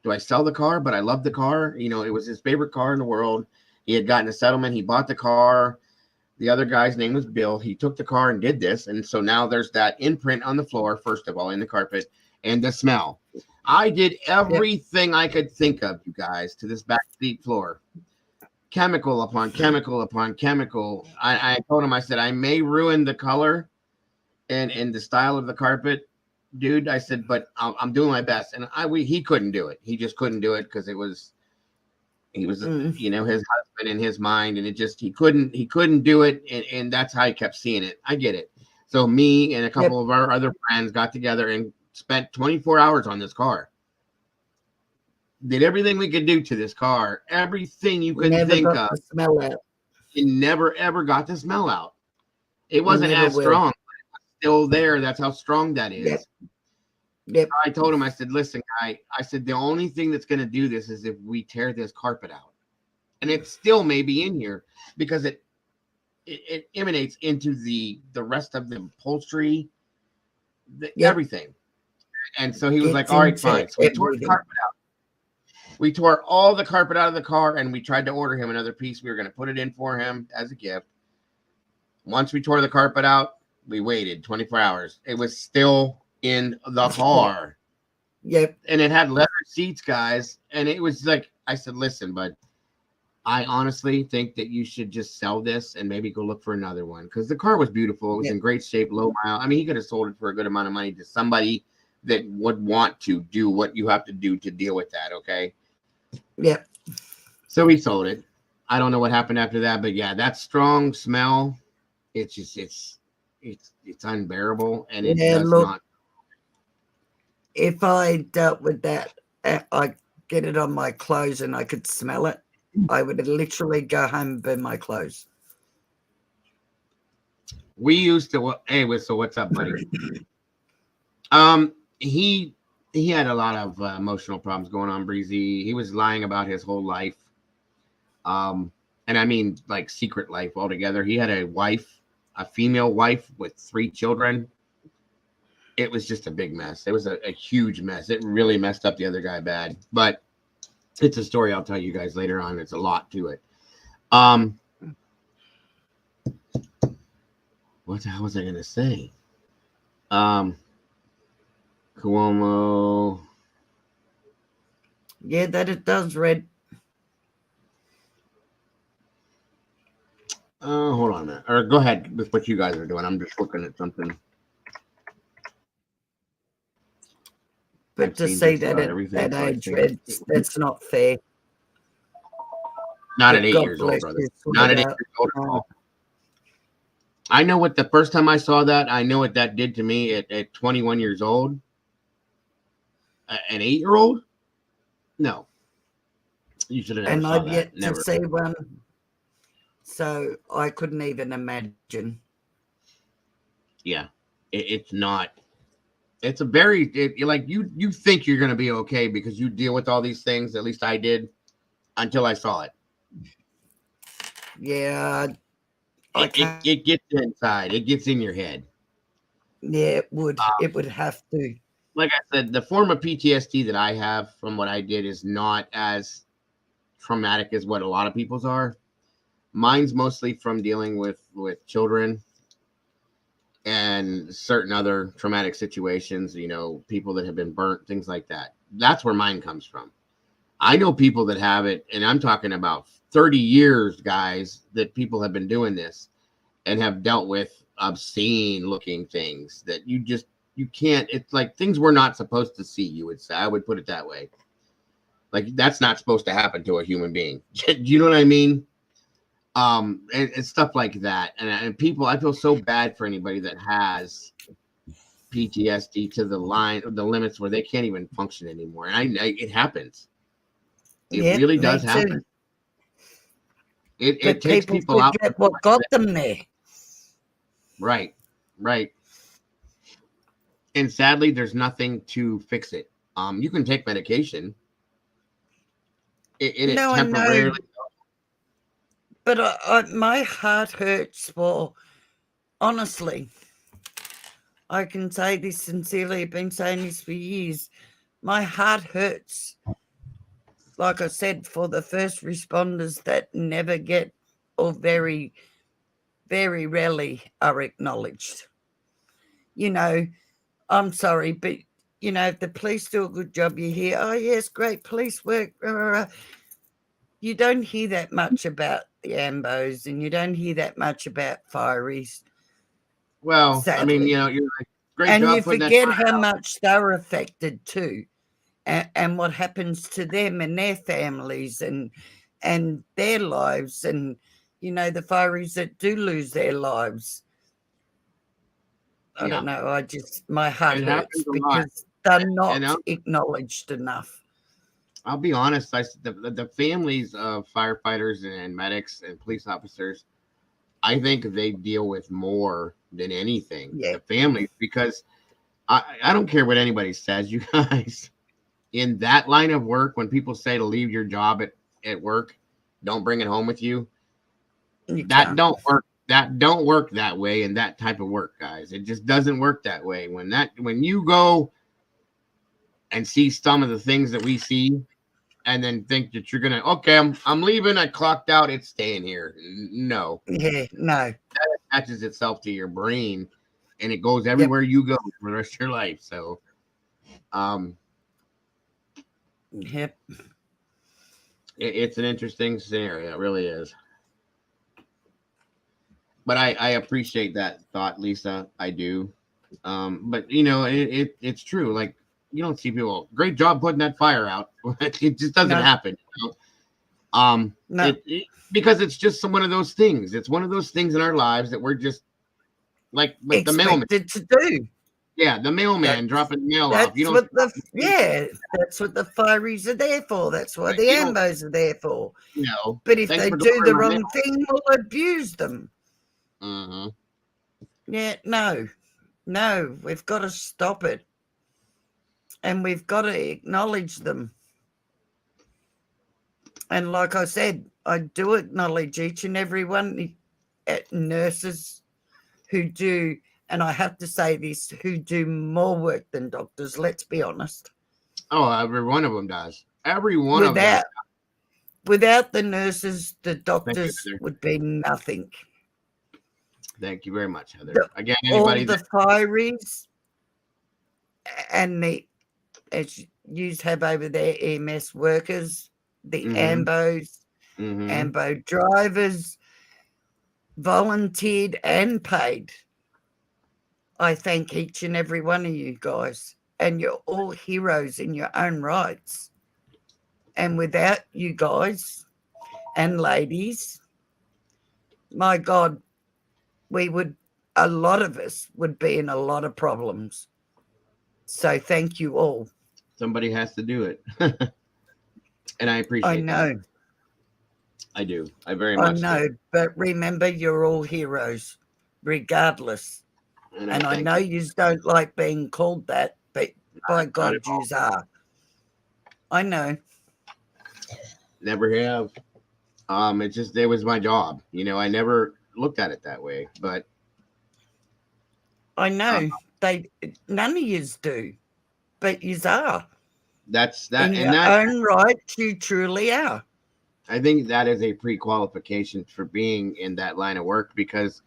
Do I sell the car? But I love the car. It was his favorite car in the world. He had gotten a settlement. He bought the car. The other guy's name was Bill. He took the car and did this. And so now there's that imprint on the floor, first of all, in the carpet, and the smell. I did everything I could think of, you guys, to this backseat floor. Chemical upon chemical upon chemical. I told him, I said, I may ruin the color and the style of the carpet, dude. I said, but I'm doing my best. And he couldn't do it. He just couldn't do it because it was He was, you know, his husband in his mind, and it just he couldn't do it, and that's how he kept seeing it. I get it. So me and a couple of our other friends got together and spent 24 hours on this car. Did everything we could do to this car, everything you could Never think got of. the smell out. It never ever got the smell out. It wasn't never as will. strong, but it was still there. That's how strong that is. Yep. I told him, I said, listen, guy, I said, the only thing that's going to do this is if we tear this carpet out. And it still may be in here because it emanates into the rest of the upholstery, everything. And so he was like, all right, fine. So we tore the carpet out. We tore all the carpet out of the car, and we tried to order him another piece. We were going to put it in for him as a gift. Once we tore the carpet out, we waited 24 hours. It was still in the car. Yep. And it had leather seats, guys. And it was like, I said, listen, bud, I honestly think that you should just sell this and maybe go look for another one. Because the car was beautiful. It was in great shape, low mile. I mean, he could have sold it for a good amount of money to somebody that would want to do what you have to do to deal with that, okay? Yep. So we sold it. I don't know what happened after that, but yeah, that strong smell, it's just it's unbearable, and it does not. If I dealt with that, I get it on my clothes and I could smell it, I would literally go home and burn my clothes. We used to. Hey, so what's up, buddy? He had a lot of emotional problems going on, Breezy. He was lying about his whole life. And I mean, like, secret life altogether. He had a wife, a female wife with 3 children. It was just a big mess. It was a huge mess. It really messed up the other guy bad. But it's a story I'll tell you guys later on. It's a lot to it. What the hell was I going to say? Cuomo. Yeah, that it does, Red. Hold on a minute. Or go ahead with what you guys are doing. I'm just looking at something. But to say that at that age, Red, that's not fair. Not at 8 years old, brother. Not at 8 years old at all. I know what the first time I saw that, I know what that did to me at 21 years old. An 8-year-old? No. You should have never saw I've that. yet Never. to see one. So I couldn't even imagine. Yeah. It's not. It's a very, like, you think you're going to be okay because you deal with all these things. At least I did until I saw it. Yeah. It gets inside. It gets in your head. Yeah, it would. It would have to. Like I said, the form of PTSD that I have from what I did is not as traumatic as what a lot of people's are. Mine's mostly from dealing with children and certain other traumatic situations, you know, people that have been burnt, things like that. That's where mine comes from. I know people that have it, and I'm talking about 30 years, guys, that people have been doing this and have dealt with obscene looking things that you can't, it's like things we're not supposed to see, you would say. I would put it that way. Like, that's not supposed to happen to a human being. Do you know what I mean? And stuff like that. And people, I feel so bad for anybody that has PTSD to the limits where they can't even function anymore. And it happens. It really does happen. It takes people out. What got them there? Right. And sadly, there's nothing to fix it. You can take medication. It temporarily. But my heart hurts for, honestly, I can say this sincerely. I've been saying this for years. My heart hurts, like I said, for the first responders that never get, or very, very rarely are acknowledged. You know, I'm sorry, but, you know, if the police do a good job, you hear, oh, yes, great police work. You don't hear that much about the Ambos, and you don't hear that much about fireys. Well, sadly. I mean, you know, you're like, great and job you putting forget that how out. much they're affected too, and what happens to them and their families, and and their lives, and you know, the fireys that do lose their lives. I don't know. My heart It hurts happens a lot. because they're not And acknowledged enough. I'll be honest, the families of firefighters and medics and police officers, I think they deal with more than anything. The families, because I don't care what anybody says, you guys. In that line of work, when people say to leave your job at work, don't bring it home with you. That don't work. That don't work that way in that type of work, guys. It just doesn't work that way. When you go and see some of the things that we see, and then think that you're gonna, okay, I'm leaving. I clocked out. It's staying here. No. Yeah, no. That attaches itself to your brain, and it goes everywhere you go for the rest of your life. So, yep. It's an interesting scenario. It really is. But I appreciate that thought, Lisa. I do. But you know, it's true. Like, you don't see people, great job putting that fire out. It just doesn't happen. You know? No. Because it's just one of those things. It's one of those things in our lives that we're just like the mailman expected to do. Yeah, the mailman dropping mail That's off. You don't. what that's what the fireys are there for. That's what the ambos are there for. No. But if Thanks they for do delivering the my wrong mail. thing, we'll abuse them. Mm-hmm. Yeah, no, we've got to stop it. And we've got to acknowledge them. And like I said, I do acknowledge each and every one nurses who do, and I have to say this, who do more work than doctors, let's be honest. Oh, every one of them does. Every one of them. Without the nurses, the doctors would be nothing. Thank you very much, Heather. Again, all anybody the fireys and the, as you have over there, EMS workers, the ambos, ambo drivers, volunteered and paid. I thank each and every one of you guys, and you're all heroes in your own rights. And without you guys and ladies, my God, a lot of us would be in a lot of problems. So thank you all. Somebody has to do it. And I appreciate I know. that. I do. I very much do. But remember, you're all heroes, regardless. And I know you don't like being called that, but by God, yous are. I know. Never have. It was my job. You know, I never looked at it that way, but I know none of yous do, but yous are. That's that. In and your that own right, you truly are. I think that is a pre-qualification for being in that line of work, because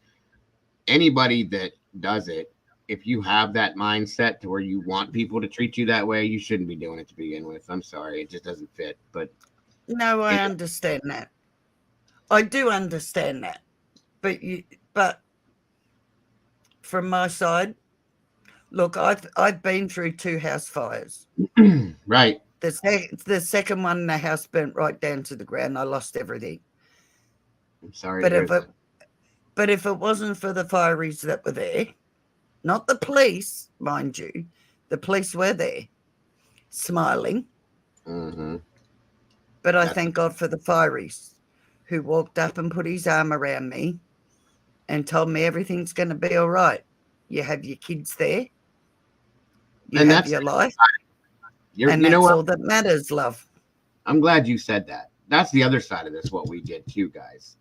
anybody that does it, if you have that mindset to where you want people to treat you that way, you shouldn't be doing it to begin with. I'm sorry. It just doesn't fit. But no, I understand that. I do understand that. But from my side, look, I've been through 2 house fires. Right. The second one, the house burnt right down to the ground. I lost everything. I'm sorry. But if it wasn't for the fireys that were there, not the police, mind you, the police were there, smiling. But I thank God for the fireys who walked up and put his arm around me and told me everything's going to be all right. You have your kids there. You have your life. And that's all that matters, love. I'm glad you said that. That's the other side of this, what we did too, guys.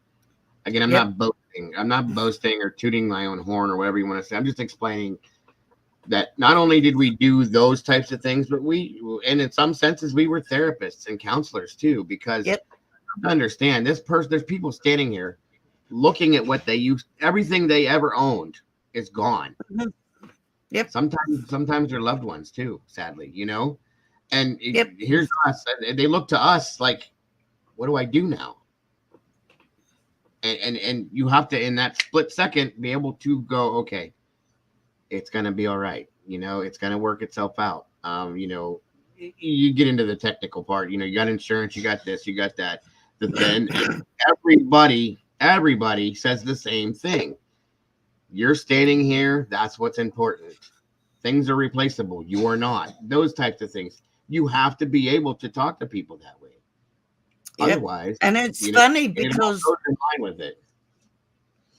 Again, I'm not boasting. I'm not boasting or tooting my own horn or whatever you want to say. I'm just explaining that not only did we do those types of things, but and in some senses, we were therapists and counselors too, because understand there's people standing here looking at what they used, everything they ever owned is gone. Yep. Sometimes their loved ones too, sadly, you know. And here's us. They look to us like, what do I do now? And you have to, in that split second, be able to go, okay, it's going to be all right. You know, it's going to work itself out. You know, you get into the technical part, you know, you got insurance, you got this, you got that. Then everybody says the same thing. You're standing here. That's what's important. Things are replaceable. You are not. Those types of things. You have to be able to talk to people that way. Yep. Otherwise, And it's funny because goes in line with it.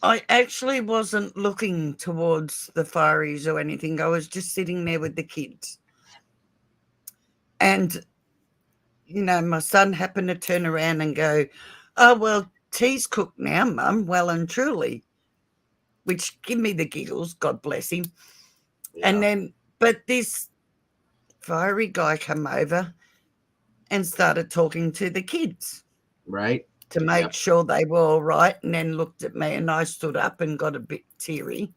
I actually wasn't looking towards the fireys or anything. I was just sitting there with the kids. And, you know, my son happened to turn around and go, "Oh, well, tea's cooked now, Mum, well and truly," which give me the giggles, God bless him. Yeah. And then, but this fiery guy come over and started talking to the kids. Right. To make sure they were all right, and then looked at me, and I stood up and got a bit teary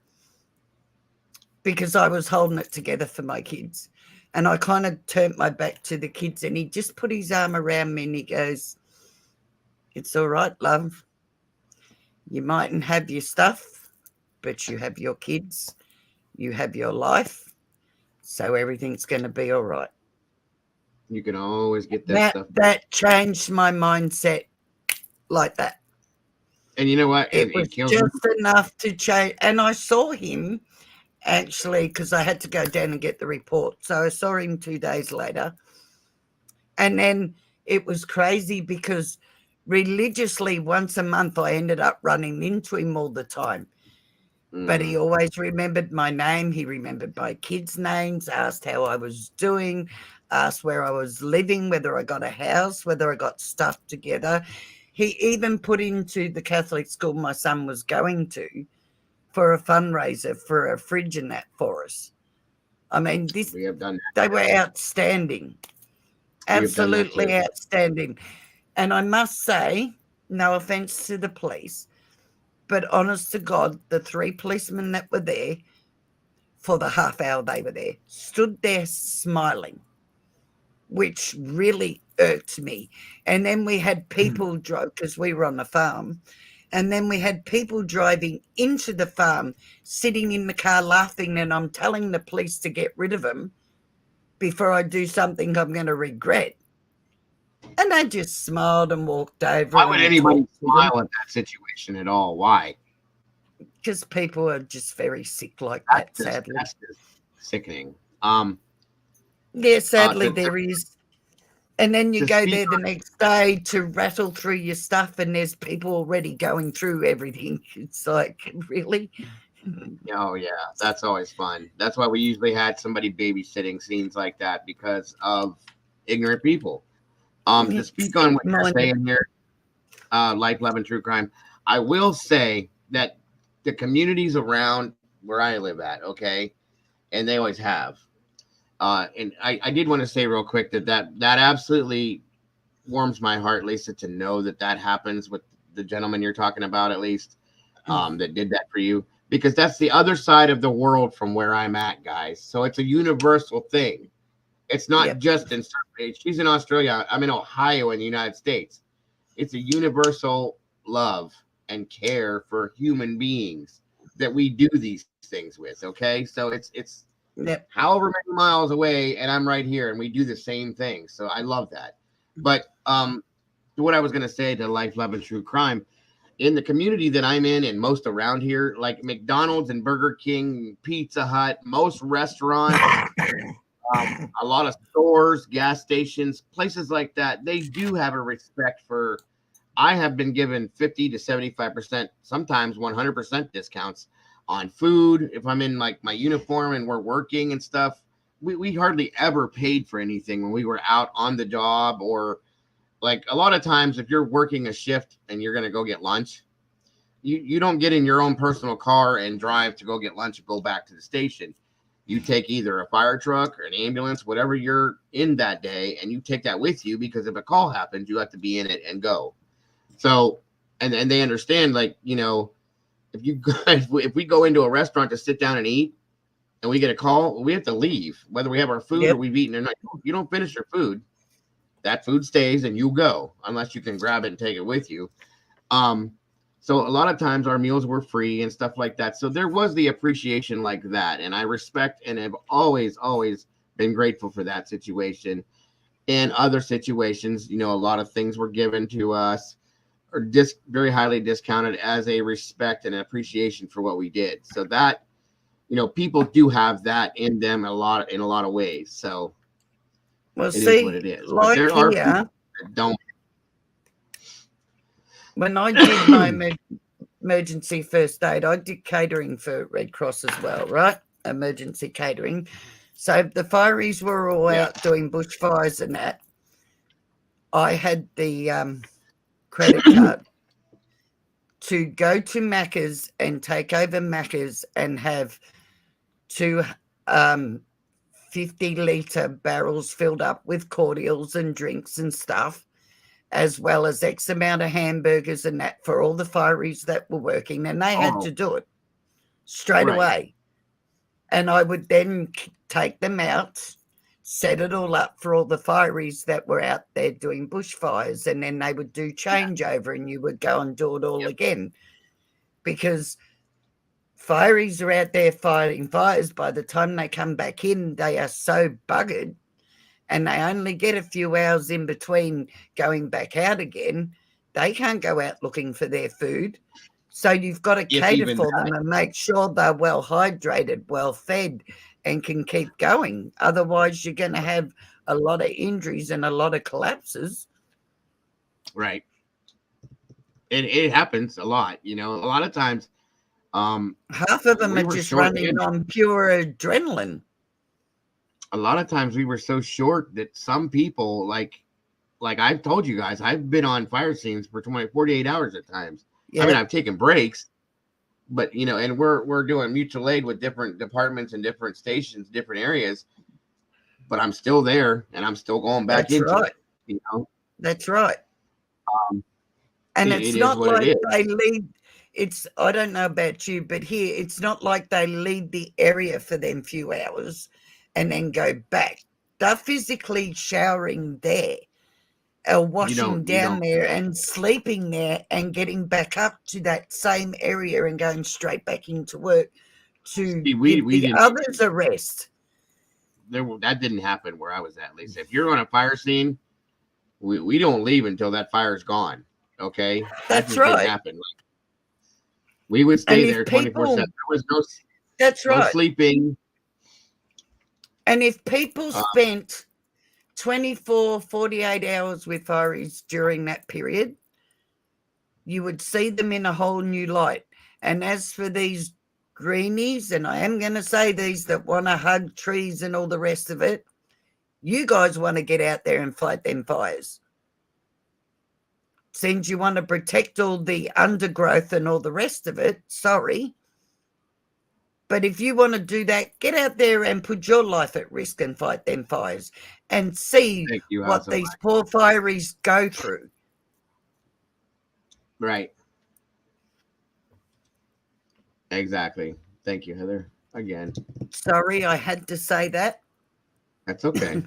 because I was holding it together for my kids. And I kind of turned my back to the kids, and he just put his arm around me and he goes, "It's all right, love. You mightn't have your stuff, but you have your kids, you have your life, so everything's going to be all right." You can always get that stuff. That changed my mindset like that. And you know what? It was just enough to change. And I saw him actually because I had to go down and get the report. So I saw him 2 days later. And then it was crazy because religiously once a month I ended up running into him all the time. But he always remembered my name. He remembered my kids' names, asked how I was doing, asked where I was living, whether I got a house, whether I got stuff together. He even put into the Catholic school my son was going to for a fundraiser for a fridge and that for us. I mean, we have done they were outstanding. Absolutely outstanding. And I must say, no offense to the police, but honest to God, the 3 policemen that were there for the half hour they were there stood there smiling, which really irked me. And then we had people drive, because we were on the farm, and then we had people driving into the farm, sitting in the car laughing, and I'm telling the police to get rid of them before I do something I'm going to regret. And I just smiled and walked over. Why would anybody smile at that situation at all? Why? Because people are just very sick like that, sadly. That's just sickening. Yeah, sadly there is. And then you go there the next day to rattle through your stuff and there's people already going through everything. It's like, really? Oh, yeah. That's always fun. That's why we usually had somebody babysitting scenes like that because of ignorant people. To speak on what you're saying here, Life, Love, and True Crime, I will say that the communities around where I live at, okay, and they always have. And I did want to say real quick that absolutely warms my heart, Lisa, to know that happens with the gentleman you're talking about, at least, that did that for you, because that's the other side of the world from where I'm at, guys. So it's a universal thing. It's not just in, she's in Australia. I'm in Ohio in the United States. It's a universal love and care for human beings that we do these things with. Okay. So it's however many miles away and I'm right here and we do the same thing. So I love that. But what I was going to say to Life, Love, and True Crime, in the community that I'm in and most around here, like McDonald's and Burger King, Pizza Hut, most restaurants, a lot of stores, gas stations, places like that, they do have a respect for. I have been given 50 to 75%, sometimes 100% discounts on food. If I'm in like my uniform and we're working and stuff, we hardly ever paid for anything when we were out on the job, or like a lot of times if you're working a shift and you're going to go get lunch, you don't get in your own personal car and drive to go get lunch and go back to the station. You take either a fire truck or an ambulance, whatever you're in that day, and you take that with you because if a call happens, you have to be in it and go. So, and they understand, like, you know, if we go into a restaurant to sit down and eat and we get a call, we have to leave, whether we have our food or we've eaten or not. You don't finish your food. That food stays and you go unless you can grab it and take it with you. So a lot of times our meals were free and stuff like that. So there was the appreciation like that. And I respect and have always been grateful for that situation. in other situations, a lot of things were given to us or just very highly discounted as a respect and appreciation for what we did. So that, people do have that in them in a lot of ways. So Well, it is what it see, is. But like there are here, people that don't. when I did my emergency first aid, I did catering for Red Cross as well, right? Emergency catering. So the fireys were all out doing bushfires and that. I had the credit card to go to Macca's and take over Macca's and have two 50-litre barrels filled up with cordials and drinks and stuff, as well as X amount of hamburgers and that for all the fireys that were working. And they had to do it straight away. And I would then take them out, set it all up for all the fireys that were out there doing bushfires. And then they would do changeover and you would go and do it all again. Because fireys are out there fighting fires. By the time they come back in, they are so buggered and they only get a few hours in between going back out again. They can't go out looking for their food. So you've got to cater for them and make sure they're well hydrated, well fed, and can keep going. Otherwise, you're going to have a lot of injuries and a lot of collapses. Right. It happens a lot, a lot of times. Half of them are just running on pure adrenaline. A lot of times we were so short that some people, like I've told you guys, I've been on fire scenes for 48 hours at times. I mean, I've taken breaks, but and we're doing mutual aid with different departments and different stations, different areas. But I'm still there, and I'm still going back into it. That's right. And it's not like they lead. I don't know about you, but here it's not like they leave the area for them few hours and then go back. They're physically showering there, or washing down there and sleeping there and getting back up to that same area and going straight back into work to give the others a rest. That didn't happen where I was at, Lisa. If you're on a fire scene, we don't leave until that fire's gone. Okay? That's right. Didn't happen. We would stay there 24/7. There was no sleeping. And if people spent 24, 48 hours with fireys during that period, you would see them in a whole new light. And as for these greenies, and I am going to say these that want to hug trees and all the rest of it, you guys want to get out there and fight them fires. Seems you want to protect all the undergrowth and all the rest of it. Sorry. But if you want to do that, get out there and put your life at risk and fight them fires and see what these poor fireys go through. Right. Exactly. Thank you, Heather. Again. Sorry, I had to say that. That's okay.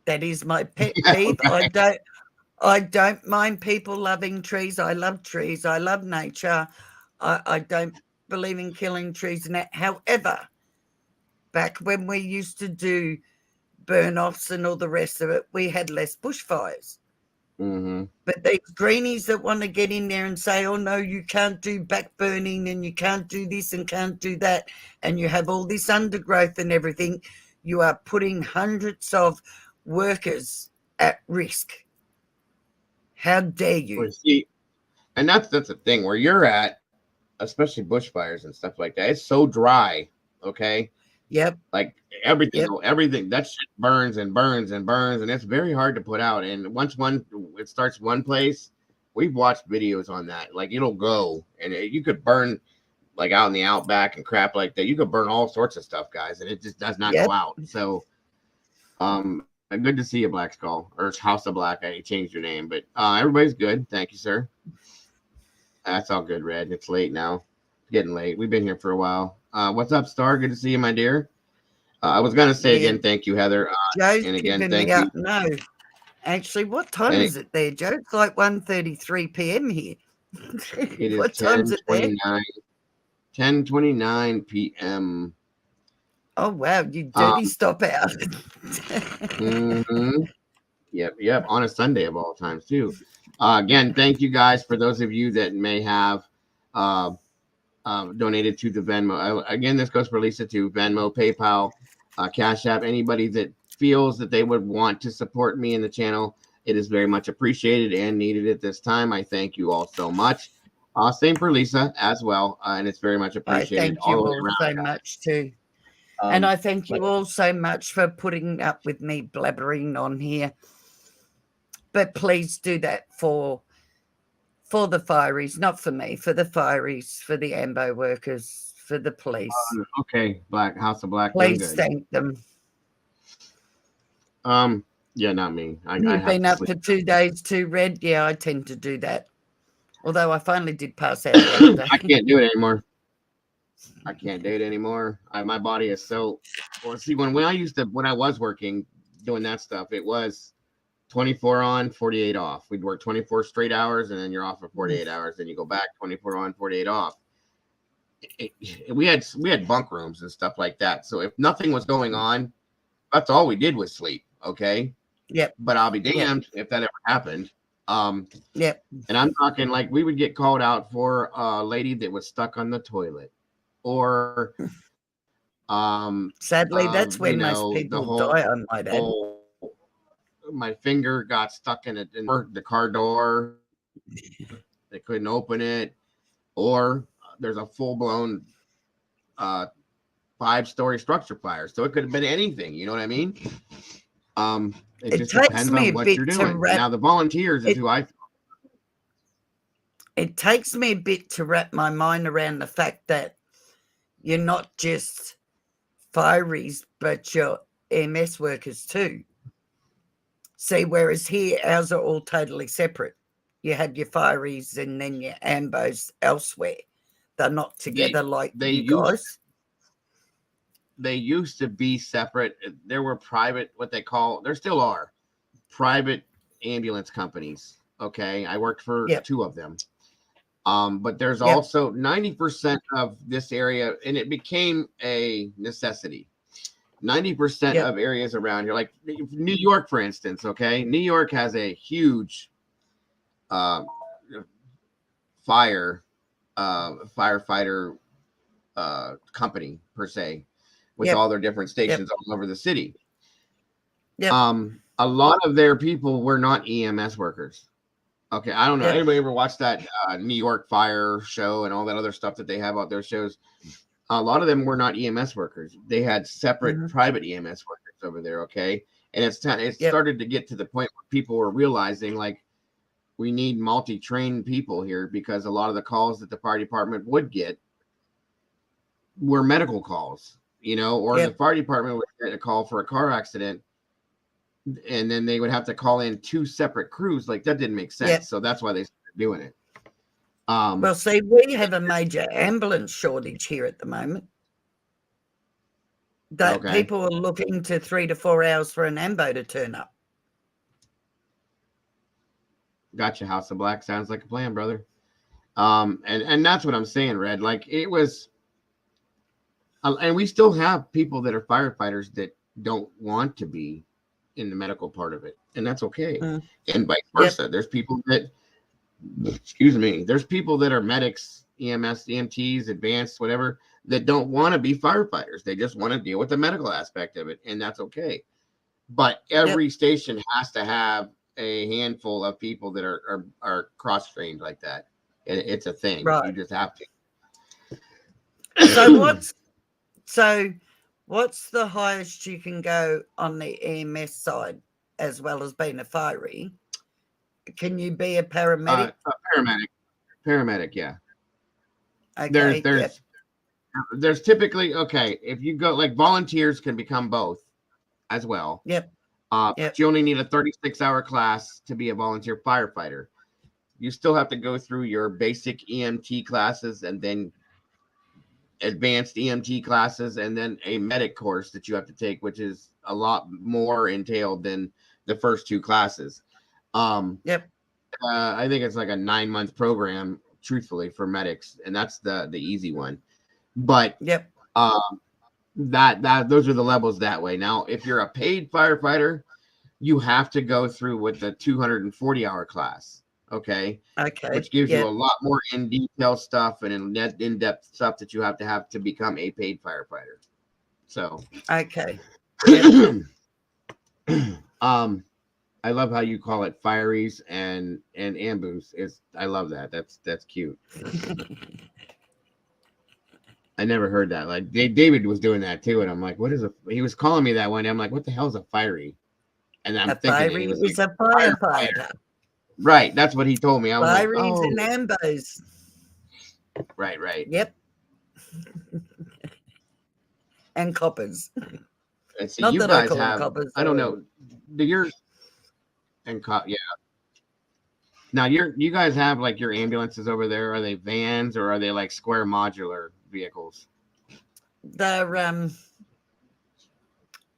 That is my pet peeve. I don't mind people loving trees. I love trees. I love nature. I don't believe in killing trees and that. However, back when we used to do burn-offs and all the rest of it, we had less bushfires. Mm-hmm. But these greenies that want to get in there and say, oh, no, you can't do back burning and you can't do this and can't do that, and you have all this undergrowth and everything, you are putting hundreds of workers at risk. How dare you? Well, see, and that's the thing where you're at, especially bushfires and stuff like that. It's so dry, okay? Yep. Like everything that shit burns and burns and burns, and it's very hard to put out. And once it starts one place, we've watched videos on that. Like it'll go, and you could burn like out in the outback and crap like that. You could burn all sorts of stuff, guys, and it just does not go out. So, good to see you, Black Skull, or House of Black. I changed your name, but everybody's good. Thank you, sir. That's all good, Red. It's late now. It's getting late. We've been here for a while. What's up, Star? Good to see you, my dear. I was going to say again, thank you, Heather. Joe's and again, giving thank me you. up. No, actually, what time is it there, Joe? It's like 1:33 p.m. here. It is what time is it there? 10:29 p.m. Oh, wow. You dirty stop out. Mm-hmm. Yep. On a Sunday of all times, too. Again, thank you guys for those of you that may have donated to the Venmo. Again, this goes for Lisa too. Venmo, PayPal, Cash App. Anybody that feels that they would want to support me in the channel, it is very much appreciated and needed at this time. I thank you all so much. Same for Lisa as well, and it's very much I appreciated thank you all the way all around. so much too. And I thank you all so much for putting up with me blabbering on here. But please do that for the fireys, not for me, for the fireys, for the AMBO workers, for the police. Okay, House of Black. Please thank them. Yeah, not me. You've been up for 2 days too, Red. Yeah, I tend to do that. Although I finally did pass out the other day. I can't do it anymore. I can't do it anymore. My body is so. Well, see, when I was working doing that stuff, it was 24 on, 48 off. We'd work 24 straight hours, and then you're off for 48 hours. Then you go back 24 on, 48 off. We had bunk rooms and stuff like that. So if nothing was going on, that's all we did was sleep. Okay. Yep. But I'll be damned if that ever happened. Yep. And I'm talking like we would get called out for a lady that was stuck on the toilet, or sadly, that's where most people die. I might add. My finger got stuck in the car door. They couldn't open it, or there's a full-blown 5-story structure fire. So it could have been anything. You know what I mean? It just depends on what you're doing. Now the volunteers is who I. It takes me a bit to wrap my mind around the fact that you're not just fireys, but you're EMS workers too. See, whereas here, ours are all totally separate. You had your fireys and then your AMBOs elsewhere. They're not together like you guys. They used to be separate. There were private, there still are private ambulance companies. Okay. I worked for 2 of them. But there's also 90% of this area, and it became a necessity. 90% of areas around here, like New York, for instance, okay? New York has a huge firefighter company, per se, with all their different stations all over the city. A lot of their people were not EMS workers. Okay, I don't know. Anybody ever watched that New York Fire show and all that other stuff that they have out there shows? A lot of them were not EMS workers. They had separate private EMS workers over there. Okay, and it started to get to the point where people were realizing like we need multi-trained people here, because a lot of the calls that the fire department would get were medical calls, or the fire department would get a call for a car accident, and then they would have to call in 2 separate crews. Like that didn't make sense. So that's why they started doing it. Well, see, we have a major ambulance shortage here at the moment. That people are looking to 3 to 4 hours for an ambo to turn up. Gotcha. House of Black sounds like a plan, brother. And that's what I'm saying, Red. Like it was, and we still have people that are firefighters that don't want to be in the medical part of it, and that's okay. And vice versa. There's people that, there's people that are medics, EMS, EMTs, advanced, whatever, that don't want to be firefighters. They just want to deal with the medical aspect of it, and that's okay. But every station has to have a handful of people that are cross-trained like that. It's a thing. Right. You just have to. So what's the highest you can go on the EMS side, as well as being a firey? Can you be a paramedic? Paramedic, yeah. Okay. There's typically, if you go, like volunteers can become both as well. But you only need a 36-hour class to be a volunteer firefighter. You still have to go through your basic EMT classes, and then advanced EMT classes, and then a medic course that you have to take, which is a lot more entailed than the first 2 classes. I think it's like a 9-month program, truthfully, for medics, and that's the easy one. But those are the levels that way. Now, if you're a paid firefighter, you have to go through with the 240-hour class. Okay. Okay. Which gives you Yeah. a lot more in detail stuff and in depth stuff that you have to become a paid firefighter. So Okay. I love how you call it fireys and ambush. I love that. That's cute. I never heard that. Like David was doing that too, and I'm like, what is a? He was calling me that one day. I'm like, what the hell is a fiery? And I'm thinking fiery he was is like, a firefighter. Right, that's what he told me. I was like, Fireys oh, and ambos. right. Yep. And coppers. And see, Not you that I guys call them have. coppers. I don't know. Do your and yeah. Now you guys have like your ambulances over there. Are they vans or are they like square modular vehicles? They're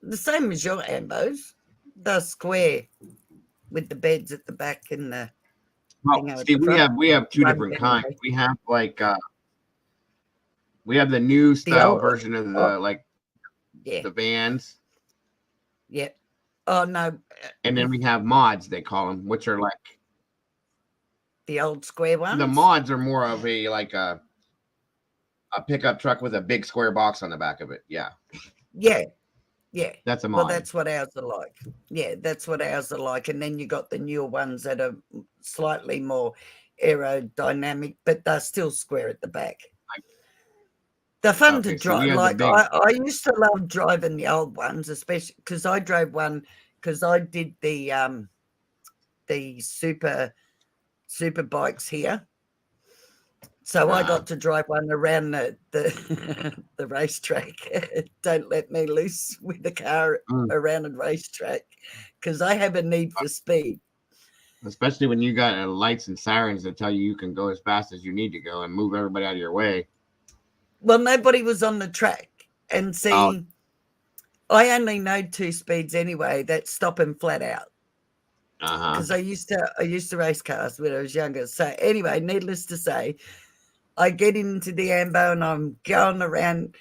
the same as your ambos. They're square with the beds at the back and the Well, see, we have two different kinds. family. We have like we have the new style old- version of the like Yeah. the vans, Yep. Oh no. and then we have mods, they call them, which are like The old square ones. the mods are more of a like a pickup truck with a big square box on the back of it. Yeah. Yeah. Yeah. That's a mod. Well, that's what ours are like. Yeah, that's what ours are like. And then you got the newer ones that are slightly more aerodynamic, but they're still square at the back. They're fun to so we drive. have the Like big- I used to love driving the old ones, especially because I drove one because I did the super bikes here. So I got to drive one around the the racetrack. Don't let me loose with the car around a racetrack because I have a need for speed. Especially when you got lights and sirens that tell you can go as fast as you need to go and move everybody out of your way. Well, nobody was on the track. And see, I only know 2 speeds anyway. That's stop and flat out. Because I used to race cars when I was younger. So anyway, needless to say, I get into the ambo and I'm going around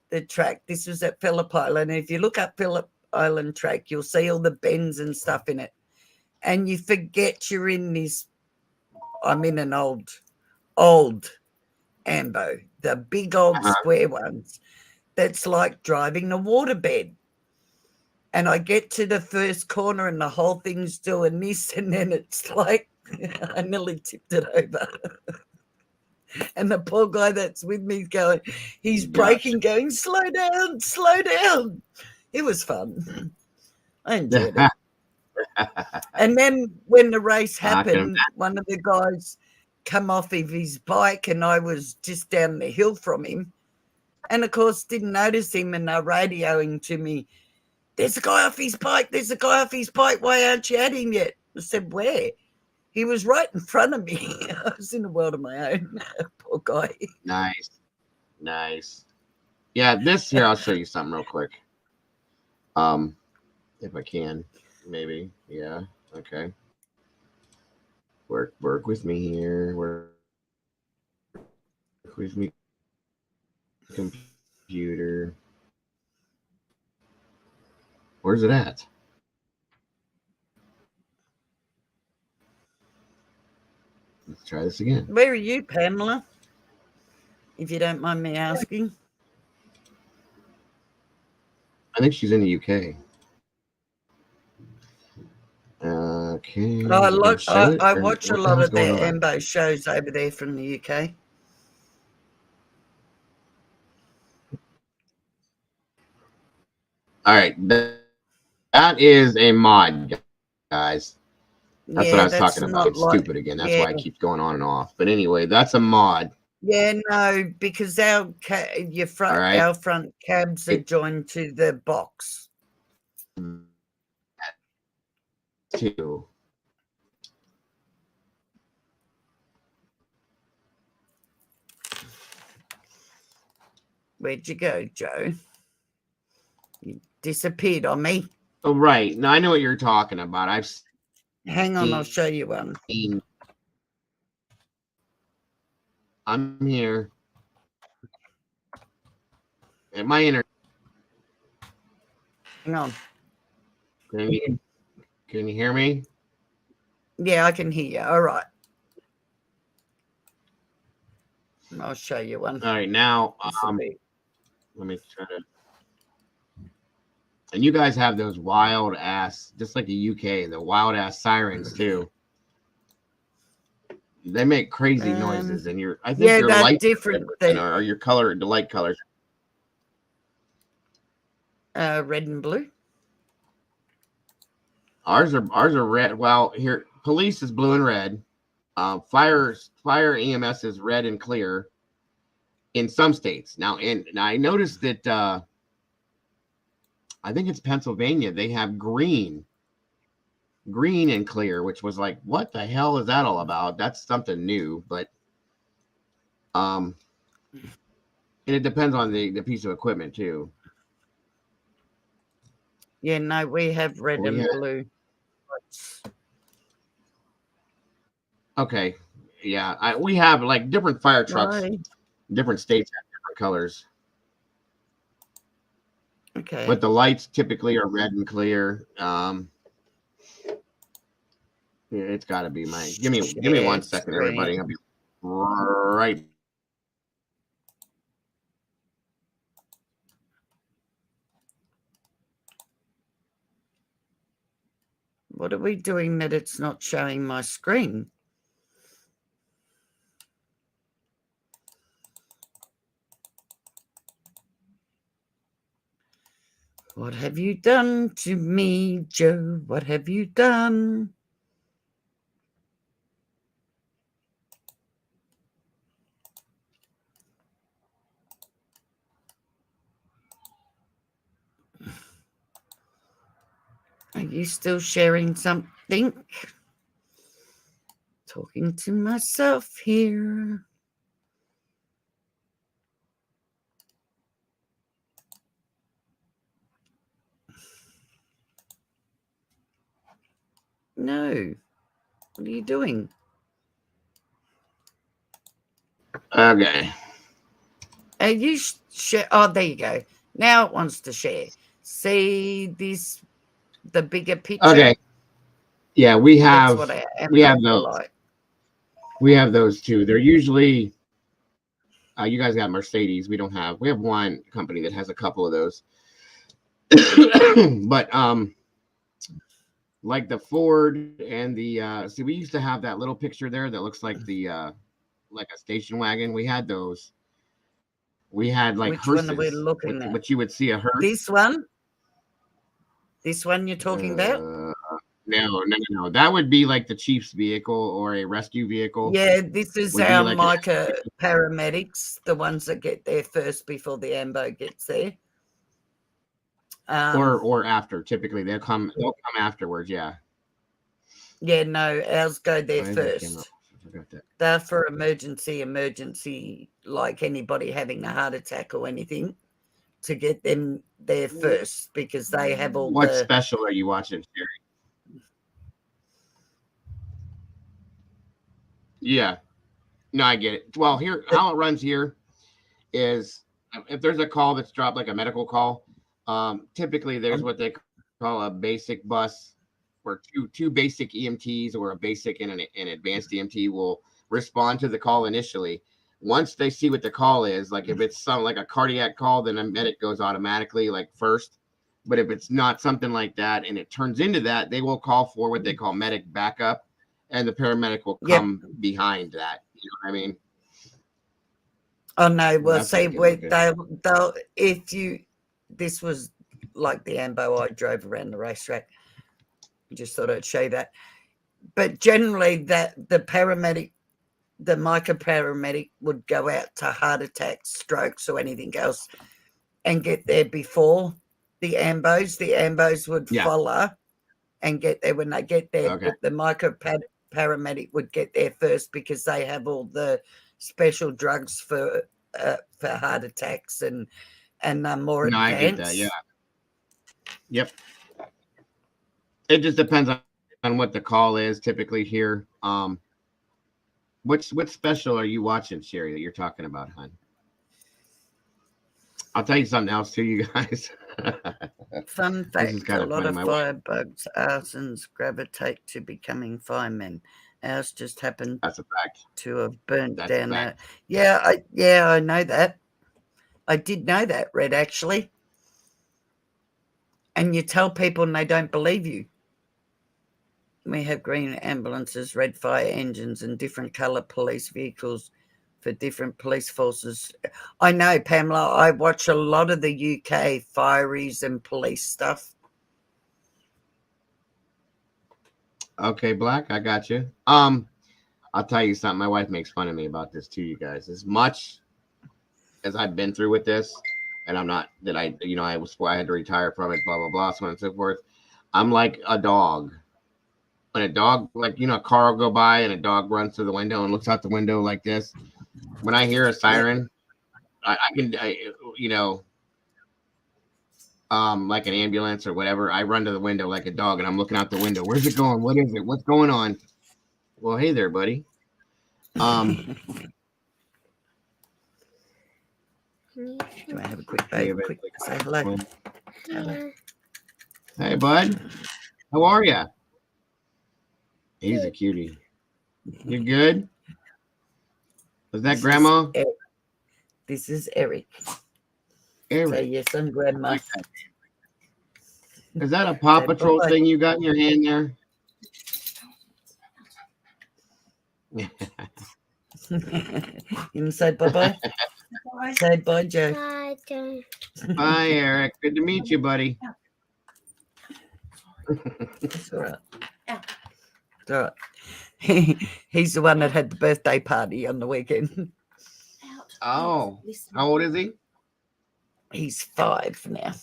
the track. This was at Phillip Island. And if you look up Phillip Island track, you'll see all the bends and stuff in it. And you forget you're in this. I'm in an old ambo, the big old square ones. That's like driving a waterbed. And I get to the first corner and the whole thing's doing this, and then it's like I nearly tipped it over. And the poor guy that's with me is going, he's braking, going, slow down, slow down. It was fun. I enjoyed it. And then when the race happened, one of the guys come off of his bike and I was just down the hill from him. And of course, didn't notice him, and they're radioing to me, there's a guy off his bike, there's a guy off his bike, why aren't you at him yet? I said, where? He was right in front of me. I was in a world of my own. Poor guy. Nice. Yeah, this here, I'll show you something real quick. If I can, maybe. Yeah, okay. Work with me here. Work with me, computer. Where's it at? Let's try this again. Where are you, Pamela? If you don't mind me asking. I think she's in the UK. Okay. I watch a lot of their ambo shows over there from the UK. All right. That is a mod, guys. That's what I was talking about. It's stupid again. That's why it keeps going on and off. But anyway, that's a mod. Yeah, no, because our front cabs are joined to the box. Two. Where'd you go, Joe? You disappeared on me. Oh, right. Now I know what you're talking about. Hang on, I'll show you one. I'm here. And my internet. on. Can you hear me? Yeah, I can hear you. All right. I'll show you one. All right, now let me try to. And you guys have those wild ass, just like the UK, the wild ass sirens too. They make crazy noises, and I think yeah, your they're light different. or your color, the light colors. Red and blue. Ours are red. Well, here police is blue and red. Fire EMS is red and clear in some states. Now I noticed that I think it's Pennsylvania. They have green and clear, which was like, what the hell is that all about? That's something new, but and it depends on the piece of equipment too. Yeah, no, we have red and blue. Okay, yeah, we have like different fire trucks. Right. Different states have different colors. Okay. But the lights typically are red and clear. Yeah, it's got to be mine. Give me 1 second, everybody. I'll be right. What are we doing that it's not showing my screen? What have you done to me, Joe? What have you done? Are you still sharing something? Talking to myself here. No. What are you doing? Okay. Are you share? Oh, there you go. Now it wants to share. See this, the bigger picture. Okay. Yeah, we have those. like. We have those too. They're usually you guys got Mercedes. We have one company that has a couple of those. But like the Ford and the see, we used to have that little picture there that looks like the like a station wagon. We had those. We had like Which hearses, one are we looking at? which you would see a hearse. This one? This one you're talking about? No. That would be like the chief's vehicle or a rescue vehicle. Yeah, this is our like Micah paramedics, the ones that get there first before the AMBO gets there. Or after. Typically, they'll come afterwards. Yeah. Yeah, no, ours go there first. They're for emergency, like anybody having a heart attack or anything, to get them there first because they have all. What special are you watching, Sherry? Yeah. No, I get it. Well, here, how it runs here is if there's a call that's dropped, like a medical call, typically there's what they call a basic bus where two basic EMTs or a basic and an advanced EMT will respond to the call initially. Once they see what the call is, like if it's something like a cardiac call, then a medic goes automatically like first. But if it's not something like that and it turns into that, they will call for what they call medic backup, and the paramedic will come behind that. You know what I mean? Oh no, well, see, they'll if you, this was like the AMBO I drove around the racetrack. Just thought I'd show you that. But generally, that the paramedic, the Micah paramedic, would go out to heart attacks, strokes, or anything else, and get there before the AMBOs. The AMBOs would follow and get there when they get there. Okay. But the Micah paramedic would get there first because they have all the special drugs for heart attacks and more advanced. I get that. Yeah. Yep. It just depends on what the call is typically here. What special are you watching, Sherry, that you're talking about, hon? I'll tell you something else too, you guys. Fun This fact, is a kind of lot funny. of My wife. firebugs, arsons gravitate to becoming firemen. Ours just happened That's a fact. to have burnt That's a down fact. I know that. I did know that, Red, actually. And you tell people and they don't believe you. We have green ambulances, red fire engines, and different colour police vehicles for different police forces. I know, Pamela, I watch a lot of the UK fireys and police stuff. Okay, Black, I got you. I'll tell you something. My wife makes fun of me about this too, you guys. As much as I've been through with this, and I'm not that I had to retire from it, blah blah blah, so on and so forth. I'm like a dog. When a dog, like a car will go by and a dog runs through the window and looks out the window like this. When I hear a siren, I can, like an ambulance or whatever, I run to the window like a dog and I'm looking out the window. Where's it going? What is it? What's going on? Well, hey there, buddy. Do I have a quick say hello? Hello. Hey, bud. How are you? He's a cutie. You good? Was that Grandma? This is Eric. Eric. Say yes, I'm Grandma. Is that a Paw Patrol thing you got in your hand there? You say bye-bye? Say bye, Joe. Bye, Joe. Bye, Eric. Good to meet you, buddy. It's all right. It's all right. He's the one that had the birthday party on the weekend. Oh, how old is he? He's 5 now.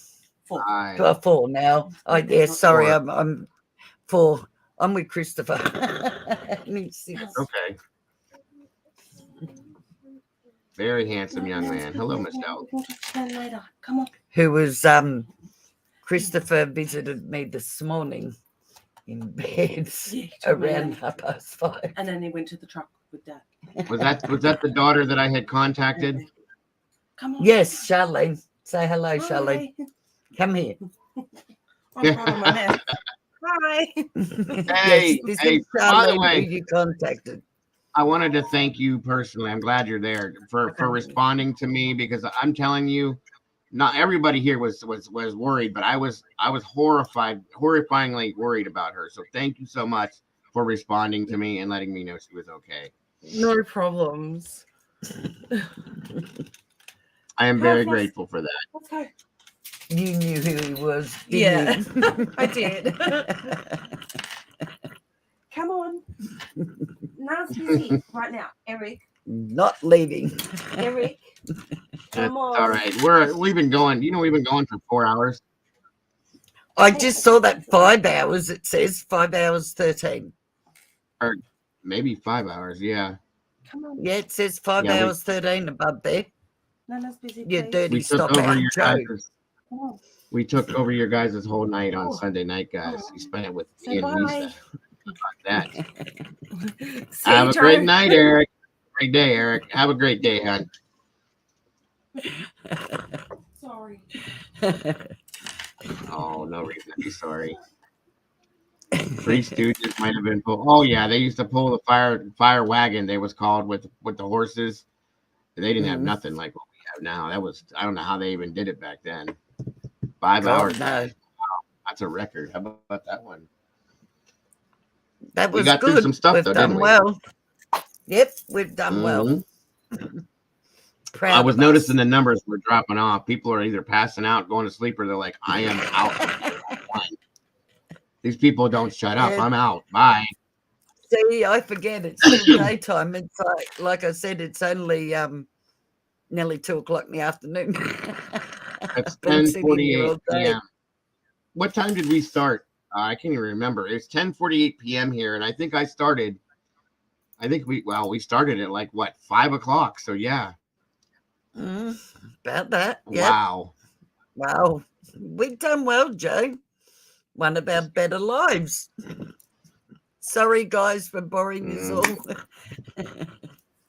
5. 4 now. Oh, yeah, sorry, I'm 4. I'm with Christopher. And he's 6. Okay. Very handsome young man. Hello, Michelle. Come on. Who was Christopher visited me this morning in bed around 5:30. And then he went to the truck with Dad. Was that the daughter that I had contacted? Come on. Yes, Charlene. Say hello, Charlene. Come here. I'm proud of my man. Hi. Hey, yes, this hey, is by the Charlene way, who you contacted. I wanted to thank you personally. I'm glad you're there for responding to me, because I'm telling you, not everybody here was worried, but I was horrifyingly worried about her. So thank you so much for responding to me and letting me know she was okay. No problems. I am very grateful for that. Let's go. You knew who he was, didn't you? I did. Come on. Nan's busy right now. Eric. Not leaving. Eric. Come on. All right. We've been going. We've been going for 4 hours. I just saw that 5 hours. It says 5 hours 13. Or maybe 5 hours. Yeah. Come on. Yeah, it says 5 hours 13 above there. Nana's busy. You dirty We took stop over out, your Joe. guys'. We took over your guys' whole night on Sunday night, guys. You spent it with me and Lisa. How about that? Have a great night, Eric. Great day, Eric. Have a great day, hon. Sorry. Oh, no reason to be sorry. Three Stooges might have been pulled. Oh yeah, they used to pull the fire wagon. They was called with the horses. They didn't have nothing like what we have now. I don't know how they even did it back then. 5 hours. No. Wow, that's a record. How about that one? That was we got good. through some stuff We've though, done didn't we? well. Yep, we've done well. I was noticing the numbers were dropping off. People are either passing out, going to sleep, or they're like, I am out. These people don't shut up. I'm out. Bye. See, I forget it's still daytime. It's like I said, it's only nearly 2 o'clock in the afternoon. It's Been sitting here all 10:48 day. p.m. What time did we start? I can't even remember. It's 10:48 p.m. here, and I think we started at like 5 o'clock. So yeah. About that. Yep. Wow. We've done well, Joe. One of our better lives. Sorry, guys, for boring you all.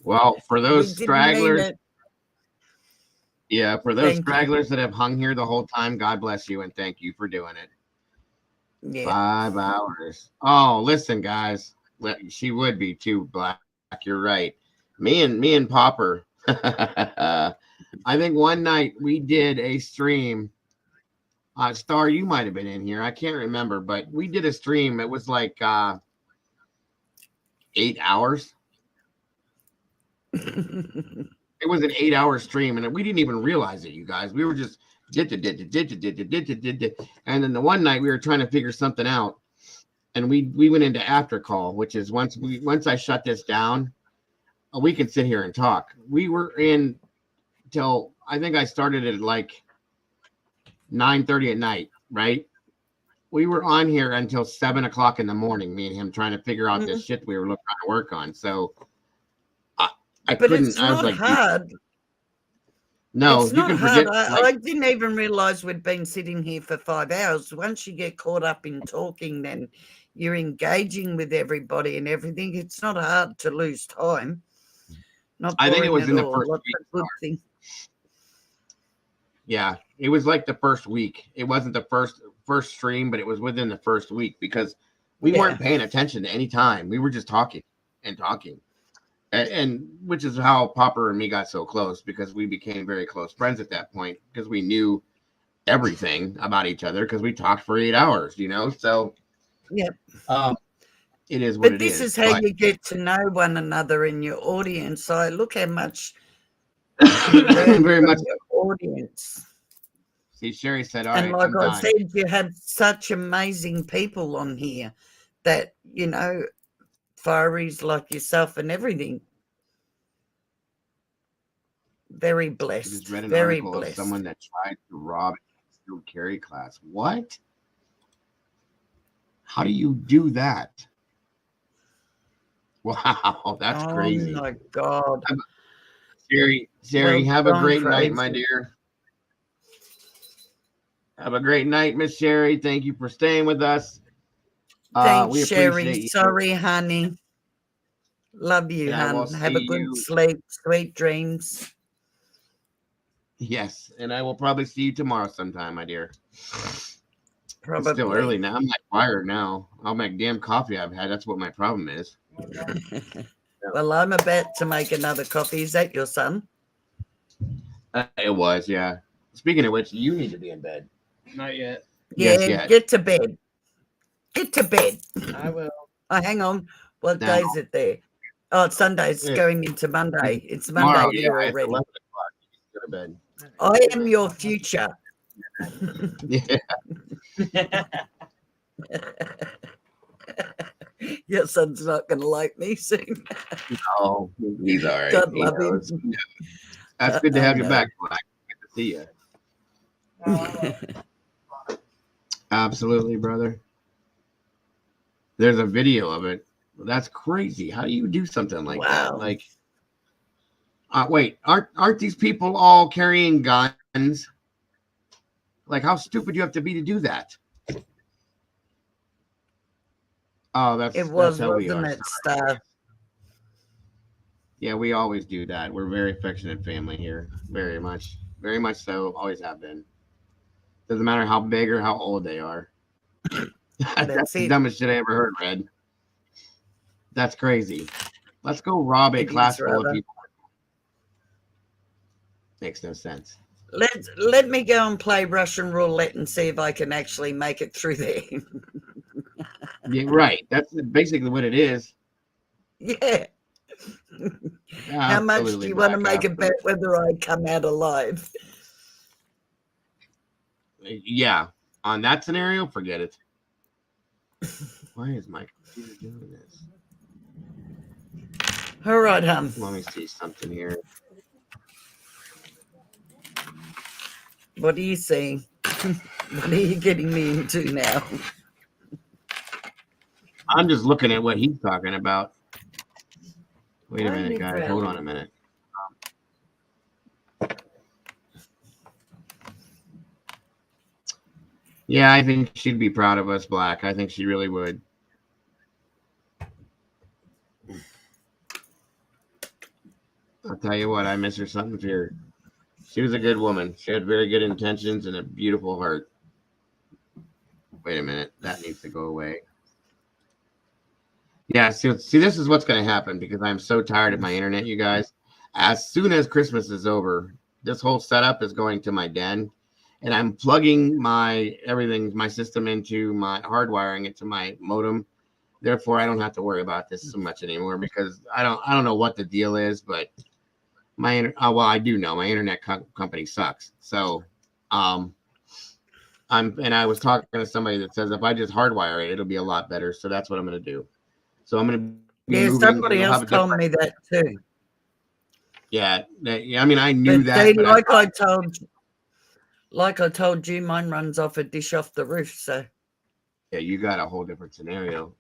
Well, for those We didn't mean stragglers, it. Yeah, for those Thank you. stragglers that have hung here the whole time, God bless you and thank you for doing it. Yeah. 5 hours. Oh, listen, guys. She would be too, Black. You're right. Me and Popper. I think one night we did a stream. Star, you might have been in here. I can't remember, but we did a stream. It was like 8 hours. It was an 8-hour stream, and we didn't even realize it, you guys. We were just did, and then the one night we were trying to figure something out, and we went into after call, which is once I shut this down, we can sit here and talk. We were in till I think I started at like 9:30 at night, right? We were on here until 7 o'clock in the morning, me and him trying to figure out this shit we were trying to work on. So I but couldn't. it's I was not like, hard. no, It's you not can hard. forget. I didn't even realize we'd been sitting here for 5 hours. Once you get caught up in talking, then you're engaging with everybody and everything. It's not hard to lose time. Not I think it boring was at in the all. first Lots week. of good thing. Yeah, it was like the first week. It wasn't the first stream, but it was within the first week because we weren't paying attention to any time. We were just talking and talking. And which is how Popper and me got so close, because we became very close friends at that point because we knew everything about each other because we talked for 8 hours, you know. So yeah, it is what but it this is. is how you get to know one another in your audience. So look how much very much your audience. See, Sherry said, "All And right, like I'm I done." said, you have such amazing people on here that, you know, fireys like yourself and everything. Very I blessed. just read an Very article blessed. of someone that tried to rob a concealed carry class. What? How do you do that? Wow, that's crazy. Oh my God. Sherry, Well have a done, great night, my Tracy. dear. Have a great night, Miss Sherry. Thank you for staying with us. Thanks, We Sherry. appreciate you. Sorry, honey. Love you, And I will hon. Have a see good you. sleep. Sweet dreams. Yes, and I will probably see you tomorrow sometime, my dear. Probably. It's still early now. I'm like wired now. All my damn coffee I've had. That's what my problem is. Well, I'm about to make another coffee. Is that your son? It was, yeah. Speaking of which, you need to be in bed. Not yet. Yeah, Yes, get to bed. Get to bed. I will. Oh, hang on. What No. day is it there? Oh, it's Sunday. It's Yeah. going into Monday. It's Tomorrow, Monday here yeah, it's already. 11 o'clock. You can go to bed. I am your future. Yeah. Your son's not going to like me soon. No, he's all right. God He love knows. him. That's good to have you know. back, Black. Good to see you. Absolutely, brother. There's a video of it. That's crazy. How do you do something like that? Like, wait, aren't these people all carrying guns? Like, how stupid do you have to be to do that? Oh, that's how we are. Wasn't it, Star? Yeah, we always do that. We're a very affectionate family here. Very much so. Always have been. Doesn't matter how big or how old they are. That's the dumbest shit I ever heard, Red. That's crazy. Let's go rob a class full of people. Makes no sense. Let me go and play Russian roulette and see if I can actually make it through there. Yeah, right. That's basically what it is. Yeah. How much do you want to make a bet whether I come out alive? Yeah. On that scenario, forget it. Why is my computer doing this? All right, hon. Let me see something here. What are you seeing? What are you getting me into now? I'm just looking at what he's talking about. Wait a minute, guys. Hold on a minute. Yeah, I think she'd be proud of us, Black. I think she really would. I'll tell you what, I miss her something fierce. She was a good woman. She had very good intentions and a beautiful heart. Wait a minute. That needs to go away. Yeah, see, this is what's going to happen because I'm so tired of my internet, you guys. As soon as Christmas is over, this whole setup is going to my den, and I'm plugging my system into my hardwiring it to my modem. Therefore, I don't have to worry about this so much anymore because I don't know what the deal is, but well, I do know my internet company sucks. So, I was talking to somebody that says if I just hardwire it, it'll be a lot better. So that's what I'm going to do. So I'm going to be moving. Somebody else told me that too. Yeah, I mean, I knew but that. See, but I told you, mine runs off a dish off the roof. So yeah, you got a whole different scenario.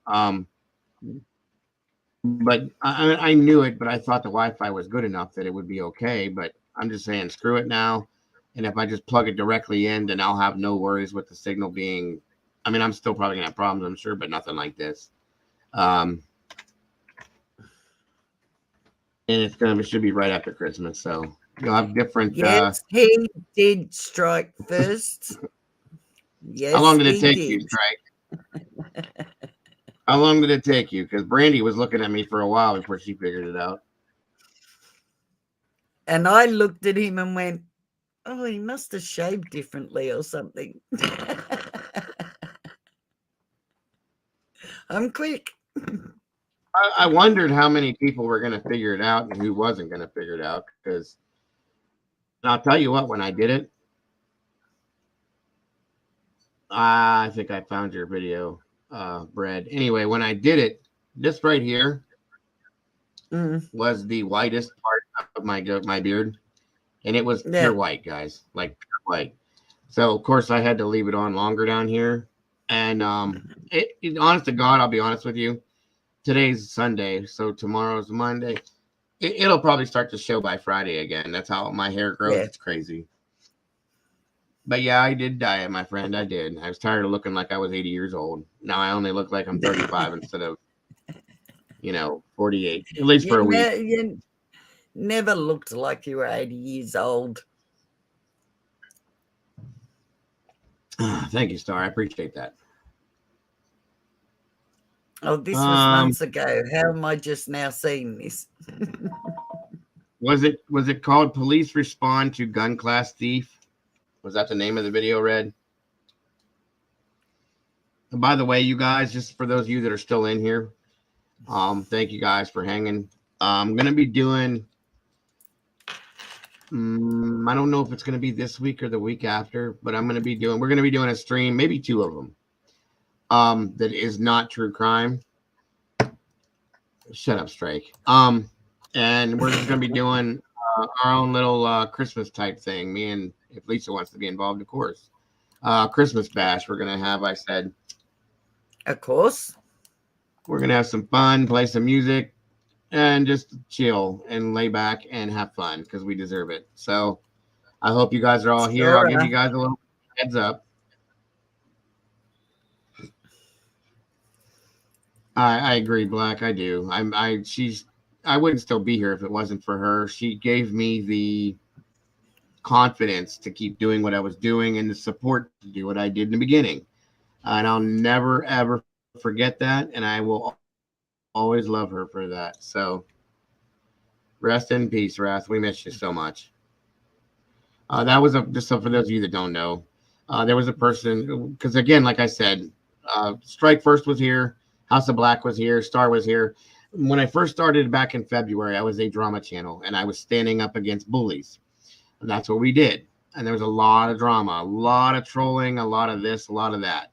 But I knew it, but I thought the Wi-Fi was good enough that it would be okay. But I'm just saying, screw it now. And if I just plug it directly in, then I'll have no worries with the signal being. I mean, I'm still probably gonna have problems, I'm sure, but nothing like this. And it should be right after Christmas, so you'll have different. Yes, he did strike first. Yes, how long did it take you, Strike? How long did it take you? Because Brandy was looking at me for a while before she figured it out. And I looked at him and went, "Oh, he must have shaved differently or something." I'm quick. I wondered how many people were going to figure it out and who wasn't going to figure it out. Because I'll tell you what, when I did it, I think I found your video, Brad. Anyway, when I did it, this right here was the whitest part of my beard, and it was pure white, guys, like pure white. So of course I had to leave it on longer down here, and honest to God, I'll be honest with you. Today's Sunday, so tomorrow's Monday. It'll probably start to show by Friday again. That's how my hair grows. Yeah. It's crazy. But yeah, I did dye it, my friend. I did. I was tired of looking like I was 80 years old. Now I only look like I'm 35 instead of, 48, at least for a week. You never looked like you were 80 years old. Thank you, Star. I appreciate that. Oh, this was months ago. How am I just now seeing this? Was it called Police Respond to Gun Class Thief? Was that the name of the video, Red? And by the way, you guys, just for those of you that are still in here, thank you guys for hanging. I'm going to be doing, I don't know if it's going to be this week or the week after, but we're going to be doing a stream, maybe 2 of them, that is not true crime. Shut up, Strike. And we're just going to be doing our own little Christmas type thing. Me and if Lisa wants to be involved, of course. Christmas bash we're going to have, I said. Of course. We're going to have some fun, play some music, and just chill and lay back and have fun because we deserve it. So I hope you guys are all here. I'll give you guys a little heads up. I agree, Black. I do. I wouldn't still be here if it wasn't for her. She gave me the confidence to keep doing what I was doing and the support to do what I did in the beginning. And I'll never, ever forget that. And I will always love her for that. So rest in peace, Wrath. We miss you so much. That was just for those of you that don't know. There was a person, because again, like I said, Strike First was here. House of Black was here. Star was here. When I first started back in February, I was a drama channel, and I was standing up against bullies. And that's what we did. And there was a lot of drama, a lot of trolling, a lot of this, a lot of that.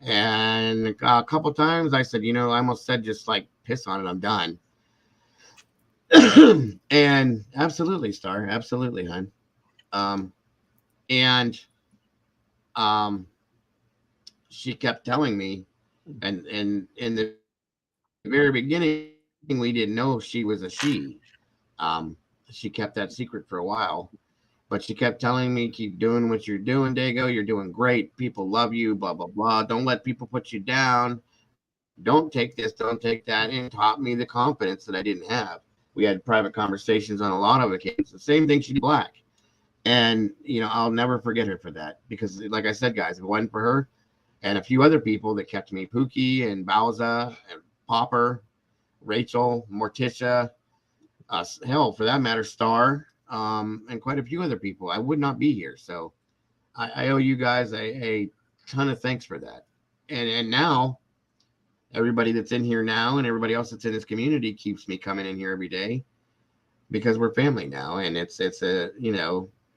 And a couple of times I said, I almost said just like, piss on it, I'm done. And absolutely, Star, absolutely, hon. She kept telling me, and in the very beginning, we didn't know she was a she. She kept that secret for a while, but she kept telling me, keep doing what you're doing, Dago. You're doing great. People love you, blah, blah, blah. Don't let people put you down. Don't take this, don't take that. And taught me the confidence that I didn't have. We had private conversations on a lot of occasions. The same thing she did Black. And I'll never forget her for that, because, like I said, guys, if it wasn't for her and a few other people that kept me, Pookie and Bowza and Popper, Rachel, Morticia, hell, for that matter, Star, and quite a few other people, I would not be here. So I owe you guys a ton of thanks for that. And now everybody that's in here now and everybody else that's in this community keeps me coming in here every day, because we're family now, and it's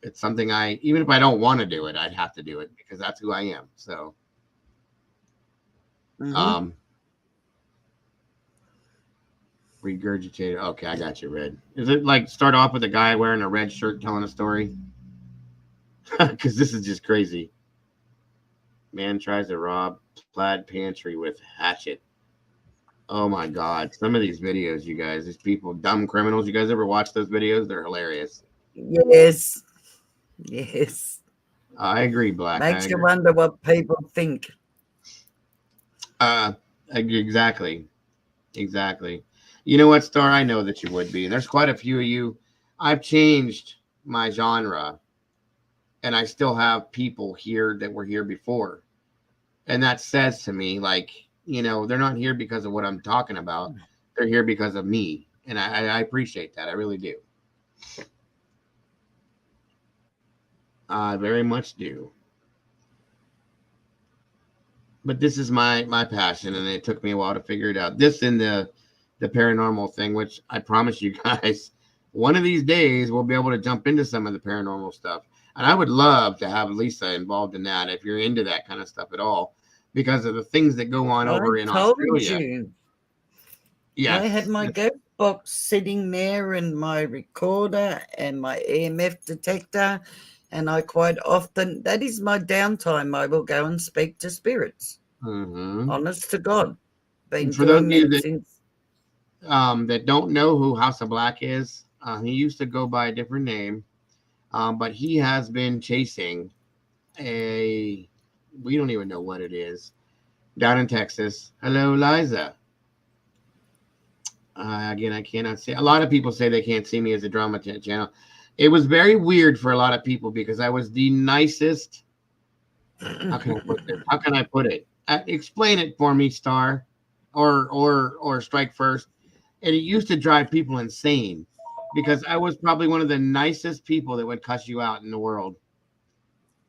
it's something even if I don't want to do it, I'd have to do it because that's who I am. So, Mhm. Regurgitated. Okay, I got you, Red. Is it like start off with a guy wearing a red shirt telling a story? Because this is just crazy. Man tries to rob plaid pantry with hatchet. Oh my God. Some of these videos, you guys, these people, dumb criminals. You guys ever watch those videos? They're hilarious. Yes. Yes. I agree, Black. I Makes you agree. wonder what people think. Exactly. Exactly. You know what, Star? I know that you would be. And there's quite a few of you. I've changed my genre, and I still have people here that were here before. And that says to me, like, they're not here because of what I'm talking about. They're here because of me. And I appreciate that. I really do. I very much do. But this is my passion, and it took me a while to figure it out. This and the paranormal thing, which I promise you guys, one of these days we'll be able to jump into some of the paranormal stuff. And I would love to have Lisa involved in that if you're into that kind of stuff at all, because of the things that go on I over in told Australia. you. Yes. I had my ghost box sitting there and my recorder and my EMF detector. And I quite often, that is my downtime. I will go and speak to spirits. Mm-hmm. Honest to God. Been And for those doing of you that since. that don't know who House of Black is, he used to go by a different name, but he has been chasing we don't even know what it is, down in Texas. Hello, Liza. Again, I cannot see. A lot of people say they can't see me as a drama channel. It was very weird for a lot of people because I was the nicest. How can I put this? How can I put it? Explain it for me, Star, or Strike First. And it used to drive people insane because I was probably one of the nicest people that would cuss you out in the world.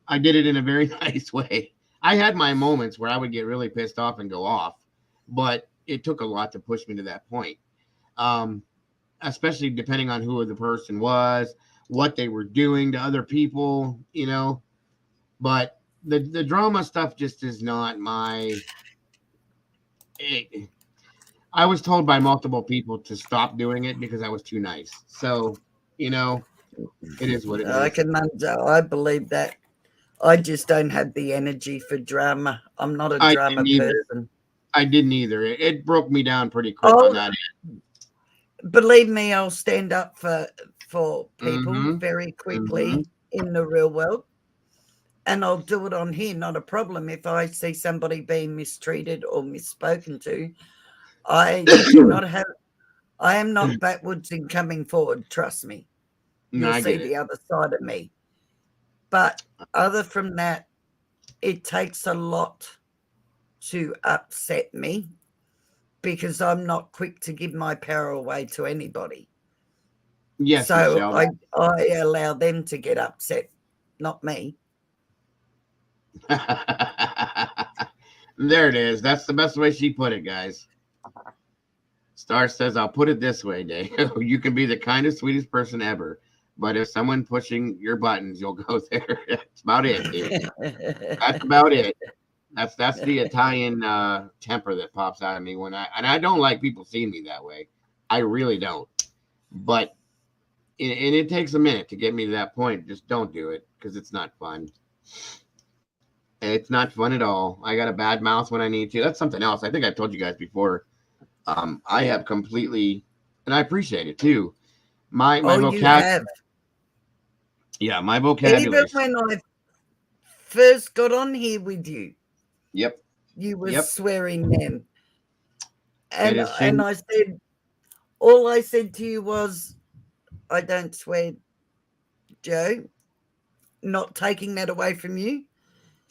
I did it in a very nice way. I had my moments where I would get really pissed off and go off, but it took a lot to push me to that point. Um, Especially depending on who the person was, what they were doing to other people, But the drama stuff just is not my. I was told by multiple people to stop doing it because I was too nice. So, it is what it I is. I believe that. I just don't have the energy for drama. I'm not a drama person. I didn't either. It broke me down pretty quick on that end. Believe me, I'll stand up for people Mm-hmm. very quickly in the real world. And I'll do it on here, not a problem. If I see somebody being mistreated or misspoken to, I am not backwards in coming forward, trust me. No, You'll I see get it. the other side of me. But other from that, it takes a lot to upset me because I'm not quick to give my power away to anybody. Yes, So Michelle. I allow them to get upset, not me. There it is. That's the best way she put it, guys. Star says, I'll put it this way, Dave. You can be the kindest, sweetest person ever. But if someone pushing your buttons, you'll go there. That's about it, dude. That's about it. That's the Italian temper that pops out of me and I don't like people seeing me that way. I really don't. But and it takes a minute to get me to that point. Just don't do it because it's not fun. It's not fun at all. I got a bad mouth when I need to. That's something else. I think I've told you guys before. I have completely, and I appreciate it too. My vocabulary. You have. Yeah, my vocabulary. Even when I first got on here with you. Yep. You were swearing then. And changed. I said, all I said to you was, I don't swear, Joe. not taking that away from you.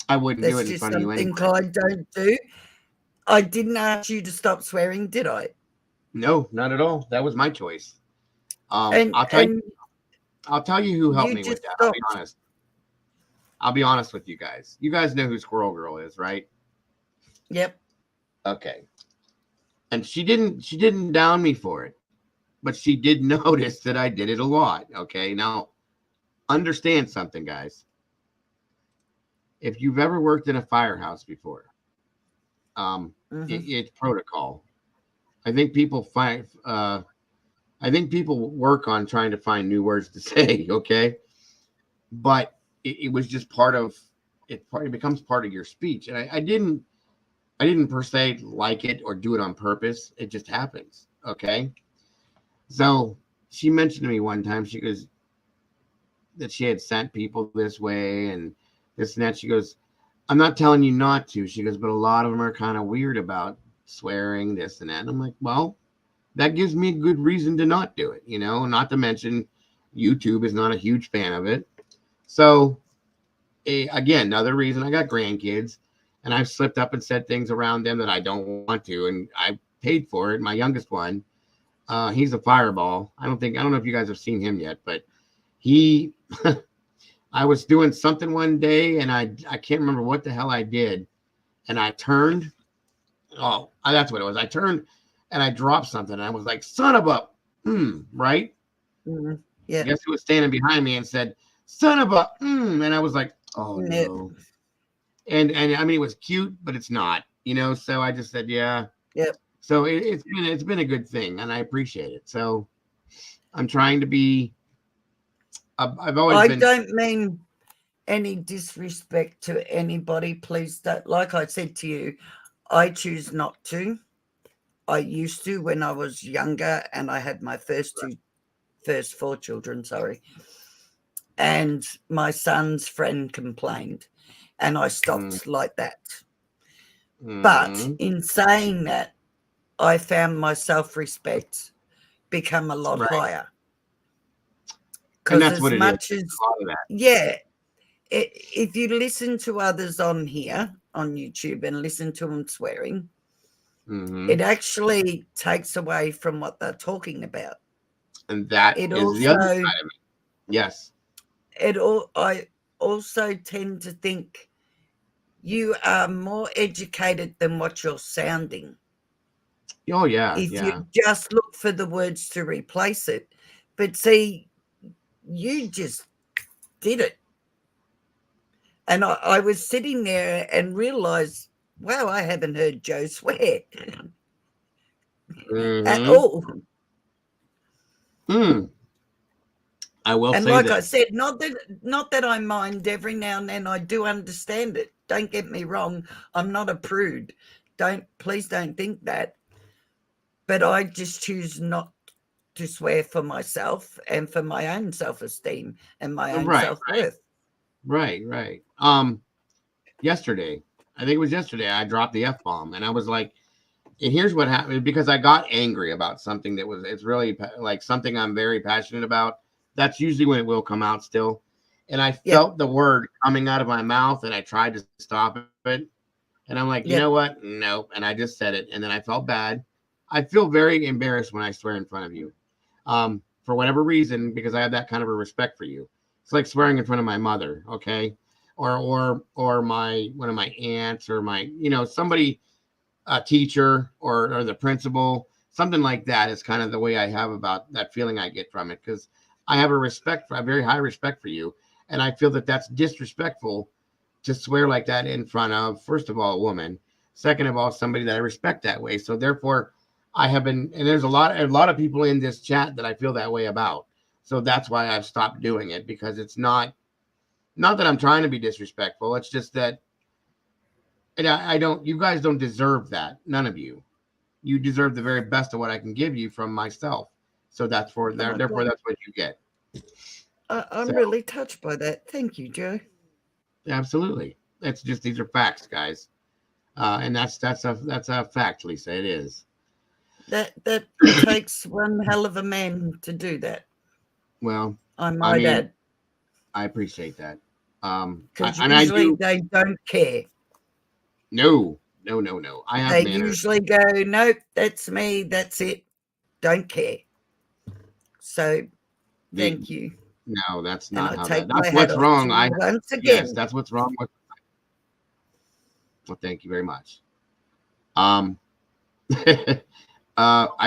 I wouldn't do That's it in just front of you something anyway. I don't do. I didn't ask you to stop swearing, did I? No, not at all. That was my choice. And I'll tell you who helped you me with just that. I'll be stopped. honest. I'll be honest with you guys. You guys know who Squirrel Girl is, right? Yep. Okay. And she didn't down me for it, but she did notice that I did it a lot. Okay. Now, understand something, guys. If you've ever worked in a firehouse before, it's protocol. I think people work on trying to find new words to say. Okay, but it was just part of it. It becomes part of your speech, and I didn't per se like it or do it on purpose. It just happens. Okay, so she mentioned to me one time. She goes that she had sent people this way and this and that. She goes, I'm not telling you not to. She goes, but a lot of them are kind of weird about swearing, this and that. And I'm like, well, that gives me a good reason to not do it, not to mention YouTube is not a huge fan of it. So, again, another reason I got grandkids and I've slipped up and said things around them that I don't want to. And I paid for it. My youngest one, he's a fireball. I don't know if you guys have seen him yet, but he, I was doing something one day and I can't remember what the hell I did. And I turned. Oh, that's what it was. I turned and I dropped something. And I was like, son of a, right? Mm-hmm. Yeah. Guess who was standing behind me and said, son of a, and I was like, oh no. And I mean, it was cute, but it's not, so I just said, yeah. Yep. So it's been a good thing and I appreciate it. So I'm trying to be, I've always been. I don't mean any disrespect to anybody. Please don't. Like I said to you, I choose not to. I used to when I was younger and I had my first four children, sorry. And my son's friend complained and I stopped like that. But in saying that, I found my self-respect become a lot higher. And that's as what it much is. As if you listen to others on here on YouTube and listen to them swearing, it actually takes away from what they're talking about. And that is the other side of it. Yes. I also tend to think you are more educated than what you're sounding. Oh, yeah. If you just look for the words to replace it. But see, you just did it. And I was sitting there and realized, wow, I haven't heard Joe swear at all. I will and say like that. I said, not that I mind every now and then. I do understand it. Don't get me wrong. I'm not a prude. Please don't think that. But I just choose not to swear for myself and for my own self-esteem and my own self-worth. Right. Yesterday, I think it was yesterday, I dropped the F-bomb and I was like, and here's what happened, because I got angry about something it's really like something I'm very passionate about. That's usually when it will come out still. And I felt the word coming out of my mouth and I tried to stop it. And I'm like, you know what? Nope. And I just said it. And then I felt bad. I feel very embarrassed when I swear in front of you. For whatever reason, because I have that kind of a respect for you. It's like swearing in front of my mother, okay? Or my one of my aunts or my, somebody, a teacher or the principal, something like that is kind of the way I have about that feeling I get from it, because I have a very high respect for you. And I feel that that's disrespectful to swear like that in front of, first of all, a woman, second of all, somebody that I respect that way. So therefore, I have been, and there's a lot of people in this chat that I feel that way about. So that's why I've stopped doing it, because it's not that I'm trying to be disrespectful. It's just that you guys don't deserve that. None of you. You deserve the very best of what I can give you from myself. So therefore that's what you get. I'm really touched by that. Thank you, Joe. Absolutely. It's just, these are facts, guys. And that's a fact, Lisa. It is. That takes one hell of a man to do that. Well, I might add. I appreciate that. Because and I usually do. they don't care. No. I have They manners. usually go, nope, that's me, that's it. Don't care. So thank you. No, that's And not I how take that. my That's hat what's off wrong. to you once Yes, again. that's what's wrong with. Well, thank you very much. I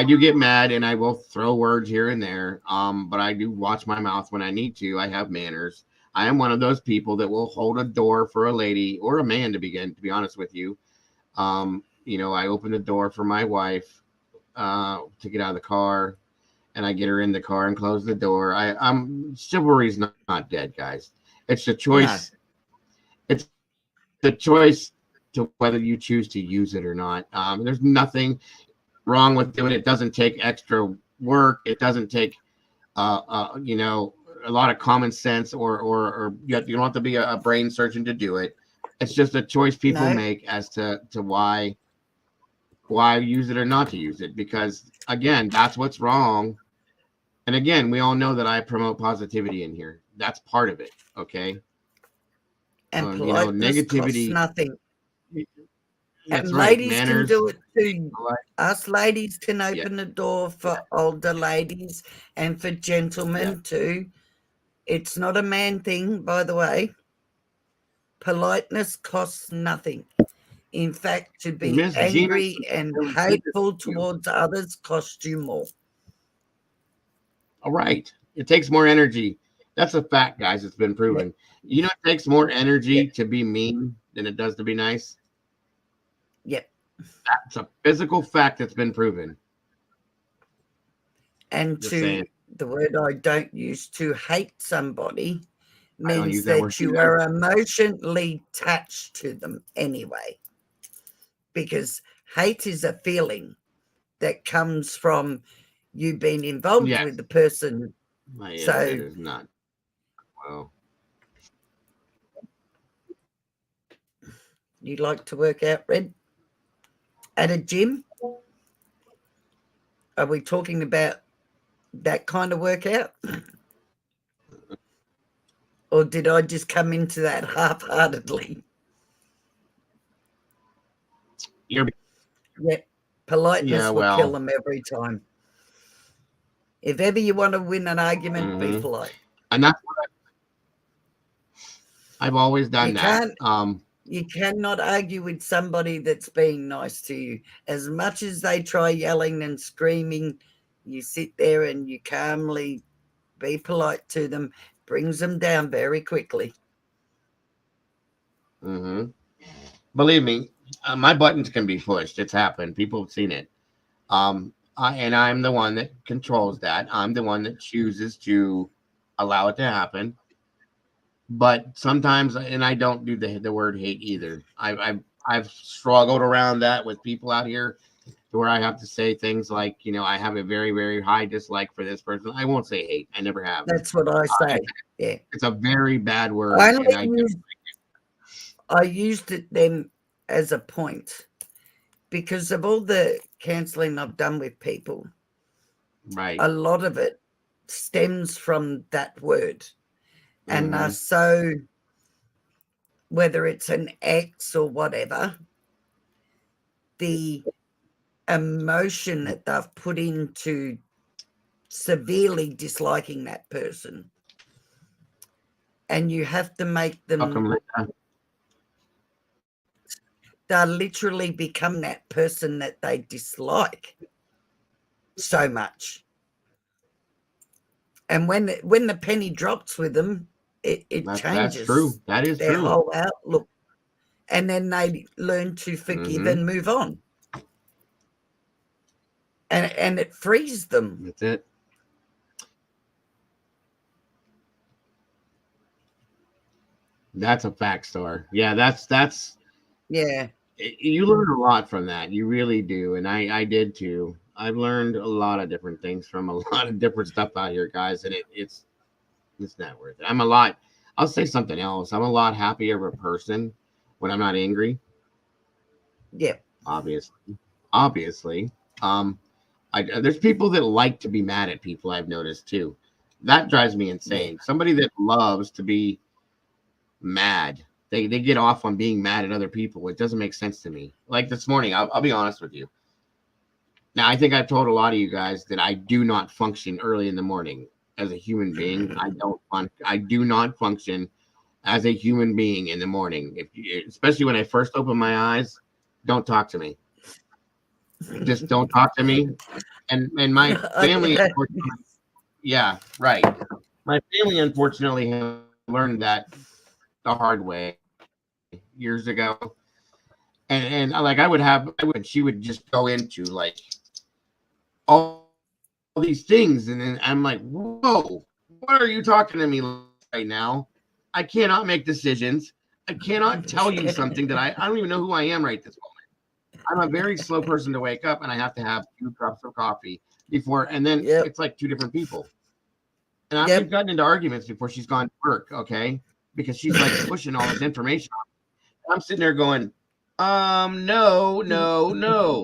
do get mad and I will throw words here and there. But I do watch my mouth when I need to. I have manners. I am one of those people that will hold a door for a lady or a man to be honest with you. I open the door for my wife to get out of the car, and I get her in the car and close the door. Chivalry's not dead, guys. It's a choice. No. It's the choice to whether you choose to use it or not. There's nothing wrong with doing it. It doesn't take extra work. It doesn't take, a lot of common sense or you don't have to be a brain surgeon to do it. It's just a choice people make as to why use it or not to use it. Because again, that's what's wrong. And again, we all know that I promote positivity in here. That's part of it. Okay. And politeness costs negativity. nothing. That's and right. ladies Manners, can do it too. Us ladies can open the door for older ladies and for gentlemen too. It's not a man thing, by the way. Politeness costs nothing. In fact, to be Miss angry Gina, and really hateful towards others costs you more. All right. It takes more energy. That's a fact, guys. It's been proven. You know, it takes more energy to be mean than it does to be nice. Yep. That's a physical fact that's been proven. And the word I don't use, to hate somebody means that you are emotionally attached to them anyway. Because hate is a feeling that comes from you being involved with the person. My so internet is not well. You like to work out, Red? At a gym? Are we talking about that kind of workout? Or did I just come into that half-heartedly? Politeness will kill them every time. If ever you want to win an argument, be polite. And that's what I've always done that. You cannot argue with somebody that's being nice to you. As much as they try yelling and screaming, you sit there and you calmly be polite to them, brings them down very quickly. Believe me, my buttons can be pushed. It's happened. People have seen it. And I'm the one that controls that. I'm the one that chooses to allow it to happen. But sometimes, and I don't do the word hate either. I've struggled around that with people out here, to where I have to say things like, I have a very, very high dislike for this person. I won't say hate. I never have. That's what I say. Yeah, it's a very bad word. I used it then as a point because of all the counselling I've done with people. Right. A lot of it stems from that word. And so whether it's an ex or whatever, the emotion that they've put into severely disliking that person, and you have to make them, they'll literally become that person that they dislike so much. And when the penny drops with them, it changes. That's true. That is their true. whole outlook. And then they learn to forgive and move on. And it frees them. That's it. That's a fact, Star. Yeah, that's yeah. You learn a lot from that. You really do. And I did too. I've learned a lot of different things from a lot of different stuff out here, guys. And it's not worth it. I'll say something else. I'm a lot happier of a person when I'm not angry. Yeah. Obviously. There's people that like to be mad at people, I've noticed too. That drives me insane. Somebody that loves to be mad. They get off on being mad at other people. It doesn't make sense to me. Like this morning, I'll be honest with you. Now, I think I've told a lot of you guys that I do not function early in the morning as a human being. I do not function as a human being in the morning. Especially when I first open my eyes, don't talk to me. Just don't talk to me. And my family, unfortunately, yeah, right. My family, unfortunately, learned that the hard way years ago. And like she would just go into like all these things, and then I'm like, whoa, what are you talking to me right now? I cannot make decisions. I cannot tell you something that I don't even know who I am right this moment. I'm a very slow person to wake up, and I have to have 2 cups of coffee before, and then it's like 2 different people. And I've gotten into arguments before she's gone to work, okay? Because she's like pushing all this information on me. I'm sitting there going, no,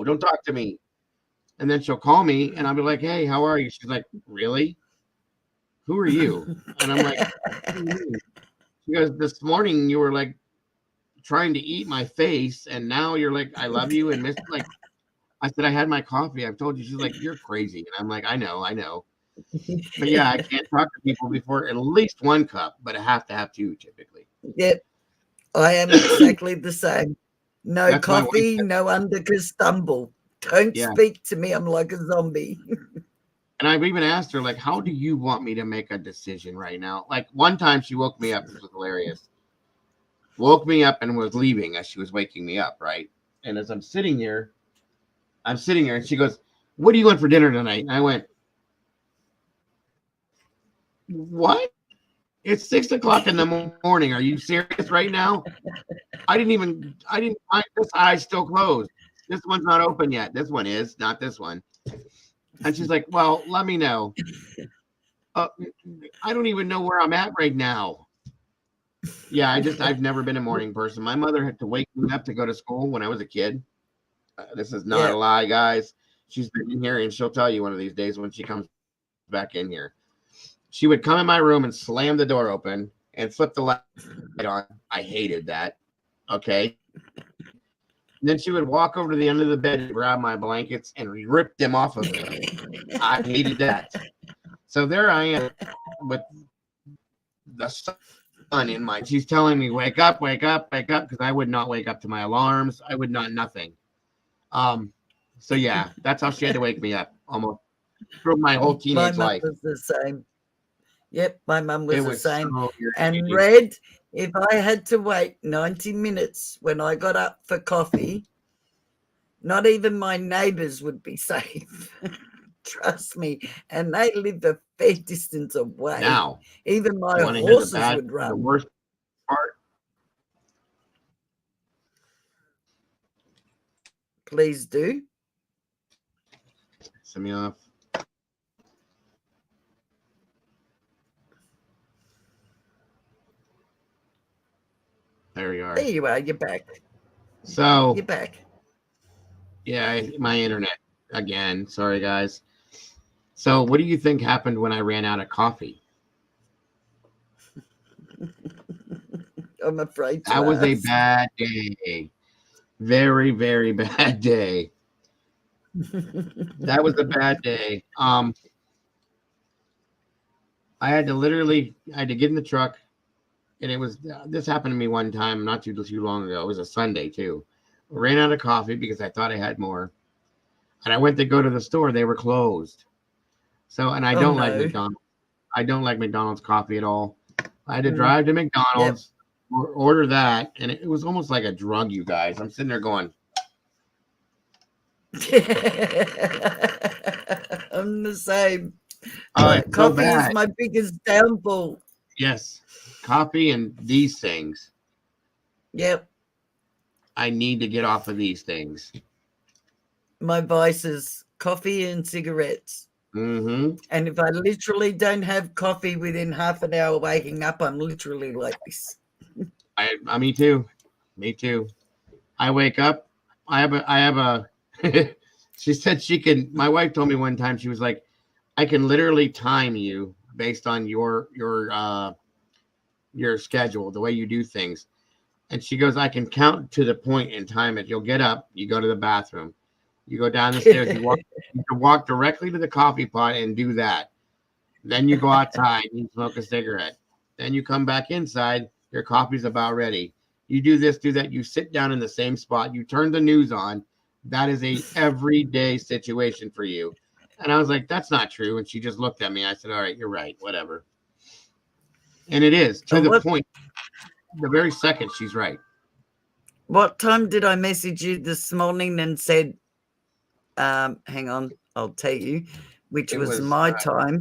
don't talk to me. And then she'll call me and I'll be like, hey, how are you? She's like, really? Who are you? And I'm like, she goes, this morning you were like trying to eat my face, and now you're like, I love you and miss like I said, I had my coffee. I've told you. She's like, you're crazy. And I'm like, I know. But yeah, I can't talk to people before at least 1 cup, but I have to have 2 typically. Yep. I am exactly the same. No That's coffee, no underca stumble. Don't Yeah. speak to me. I'm like a zombie. And I've even asked her, like, how do you want me to make a decision right now? Like one time she woke me up. This was hilarious. Woke me up and was leaving as she was waking me up, right? And as I'm sitting here, and she goes, what are you going for dinner tonight? And I went, what? It's 6 o'clock in the morning. Are you serious right now? This eye's still closed. This one's not open yet. This one is, not this one. And she's like, well, let me know. I don't even know where I'm at right now. Yeah, I've never been a morning person. My mother had to wake me up to go to school when I was a kid. This is not a lie, guys. She's been in here and she'll tell you one of these days when she comes back in here. She would come in my room and slam the door open and flip the light on. I hated that. Okay. And then she would walk over to the end of the bed and grab my blankets and rip them off of me. I hated that. So there I am with the sun in my. She's telling me, wake up, because I would not wake up to my alarms. I would not, nothing. So yeah, that's how she had to wake me up almost through my whole teenage life. My mum was the same. Yep, my mum was the same. So and Red, if I had to wait 90 minutes when I got up for coffee, not even my neighbors would be safe. Trust me. And they live a fair distance away. Now, even my horses would run. The worst part. Please do. Send me off. There you are. There you are. You're back. So you're back. Yeah, my internet again. Sorry, guys. So, what do you think happened when I ran out of coffee? I'm afraid to that was a ask. bad day. Very, very bad day. That was a bad day. I had to get in the truck, and it was this happened to me one time not too long ago. It was a Sunday too. I ran out of coffee because I thought I had more, and I went to go to the store. They were closed. So, and I don't like McDonald's. I don't like McDonald's coffee at all. I had to drive to McDonald's, order that, and it was almost like a drug, you guys. I'm sitting there going. I'm the same. Coffee is my biggest downfall. Yes, coffee and these things. Yep. I need to get off of these things. My vices: coffee and cigarettes. Mm-hmm. And if I literally don't have coffee within half an hour waking up, I'm literally like this. Me too. Me too. I wake up. I have a. She said she can. My wife told me one time, she was like, I can literally time you based on your your schedule, the way you do things. And she goes, I can count to the point in time that you'll get up, you go to the bathroom, you go down the stairs, you can walk directly to the coffee pot and do that. Then you go outside and smoke a cigarette. Then you come back inside, your coffee's about ready. You do this, do that. You sit down in the same spot. You turn the news on. That is a everyday situation for you. And I was like, that's not true. And she just looked at me. I said, all right, you're right. Whatever. And it is to the point. The very second she's right. What time did I message you this morning and said, hang on, I'll tell you, which was my time.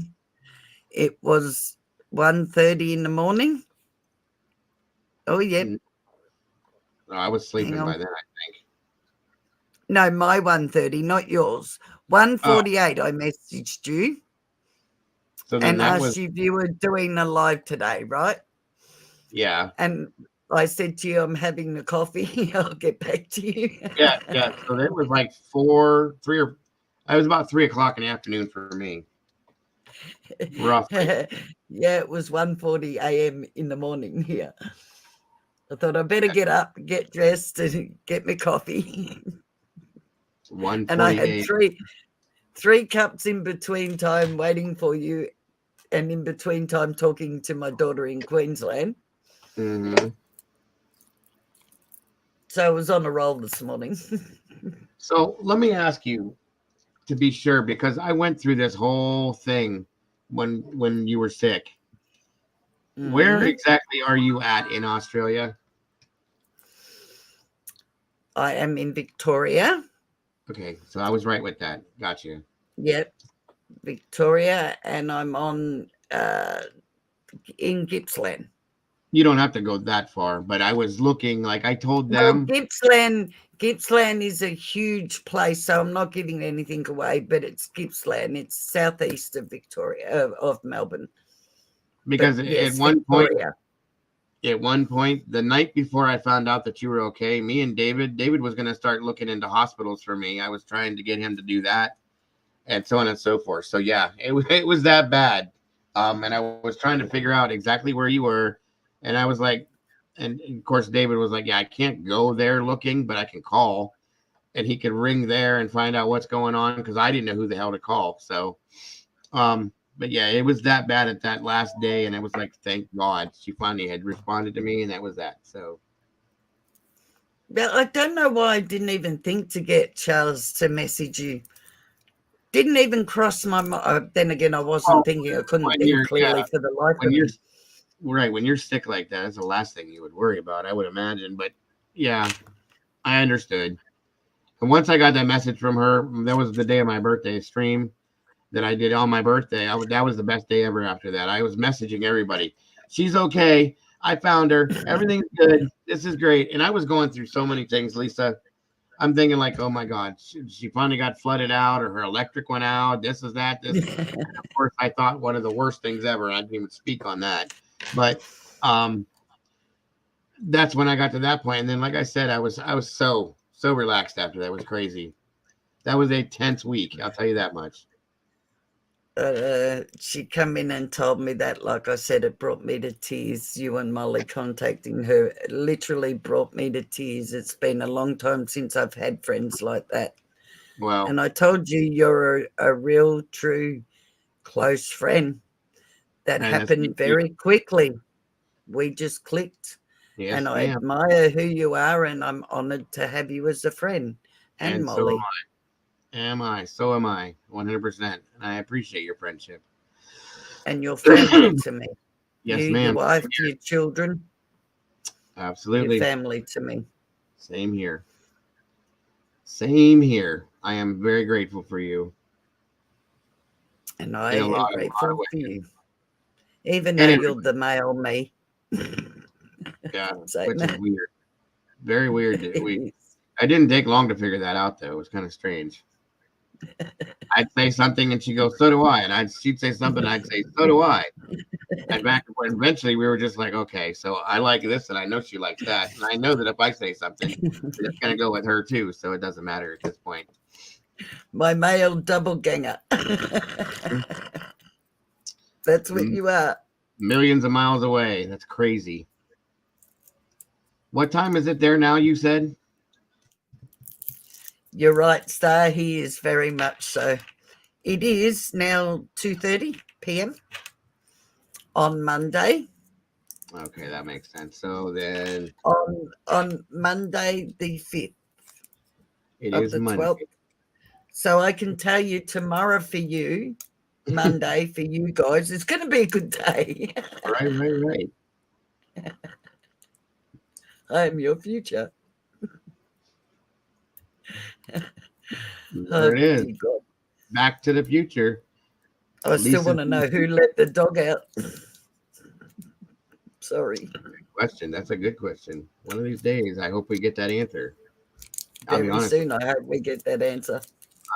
It was 1:30 in the morning. Oh, yep. No, I was sleeping by then, I think. No, my 1:30, not yours. 1:48, I messaged you. So then and that asked was you if you were doing a live today, right? Yeah. And I said to you, I'm having the coffee. I'll get back to you. Yeah. So that was like it was about 3 o'clock in the afternoon for me. Roughly. Yeah, it was 1:40 a.m. in the morning here. I thought I better get up, get dressed, and get me coffee. 1:48. And I had three cups in between time waiting for you, and in between time talking to my daughter in Queensland. Mm-hmm. So I was on a roll this morning. So let me ask you, to be sure, because I went through this whole thing when you were sick. Mm-hmm. Where exactly are you at in Australia? I am in Victoria. Okay, so I was right with that. Got you. Yep, Victoria, and I'm on in Gippsland. You don't have to go that far, but I was looking, like I told them. Well, Gippsland is a huge place, so I'm not giving anything away, but it's Gippsland. It's southeast of Victoria, of Melbourne. Because at one point, the night before I found out that you were okay, me and David was going to start looking into hospitals for me. I was trying to get him to do that, and so on and so forth. So yeah, it was that bad. And I was trying to figure out exactly where you were, and I was like, and of course David was like, yeah, I can't go there looking, but I can call, and he could ring there and find out what's going on, because I didn't know who the hell to call. So, but yeah, it was that bad at that last day, and it was like, thank God she finally had responded to me, and that was that. So, but I don't know why I didn't even think to get Charles to message you. Didn't even cross my mind. Then again, I wasn't thinking. I couldn't think clearly for the life of me. Right, when you're sick like that, that's the last thing you would worry about, I would imagine. But yeah, I understood. And once I got that message from her, that was the day of my birthday stream that I did on my birthday. That was the best day ever after that. I was messaging everybody. She's okay. I found her. Everything's good. This is great. And I was going through so many things, Lisa. I'm thinking like, oh my God, she finally got flooded out, or her electric went out. This is that. This. And of course, I thought one of the worst things ever. I didn't even speak on that. But that's when I got to that point. And then, like I said, I was so relaxed after that. It was crazy. That was a tense week. I'll tell you that much. She come in and told me that, like I said, it brought me to tears. You and Molly contacting her literally brought me to tears. It's been a long time since I've had friends like that. Wow. And I told you you're a real, true, close friend. That happened very quickly. We just clicked. Yes, and I admire who you are, and I'm honored to have you as a friend. And Molly. So am I, 100%. And I appreciate your friendship. And your family to me. Yes, you, ma'am. Your wife, your children. Absolutely. Your family to me. Same here. Same here. I am very grateful for you. And I am grateful for you. Even though you're the male me. Yeah, which is weird. Very weird. I didn't take long to figure that out, though. It was kind of strange. I'd say something and she'd go, so do I. And she'd say something and I'd say, so do I. And back and forth. Eventually we were just like, okay, so I like this and I know she likes that. And I know that if I say something, it's going to go with her too. So it doesn't matter at this point. My male double ganger. That's what you are. millions of miles away. That's crazy. What time is it there now, you said? You're right, Star. He is very much so. It is now 2:30 p.m. on Monday. Okay, that makes sense. So then On Monday the 5th it of is the Monday. 12th. So I can tell you tomorrow for you, Monday for you guys, it's going to be a good day. Right. I am your future. There it is. God. Back to the future. I still want to know who let the dog out. Sorry. Good question. That's a good question. One of these days, I hope we get that answer. I'll be Very honest. soon, I hope we get that answer.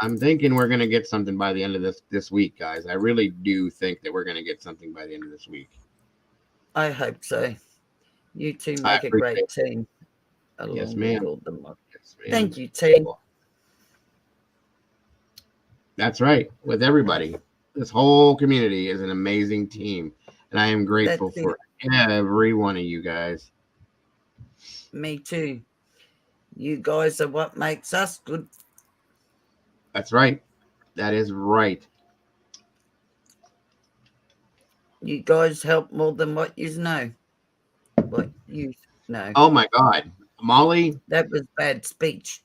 I'm thinking we're going to get something by the end of this week, guys. I really do think that we're going to get something by the end of this week. I hope so. You two I make a appreciate great it. team. Yes, Along ma'am. with all the mods. Yes, ma'am. Thank you, team. That's right. With everybody. This whole community is an amazing team. And I am grateful That's for every one of you guys. Me too. You guys are what makes us good. That's right. That is right. You guys help more than what you know. What you know. Oh my God. Molly. That was bad speech.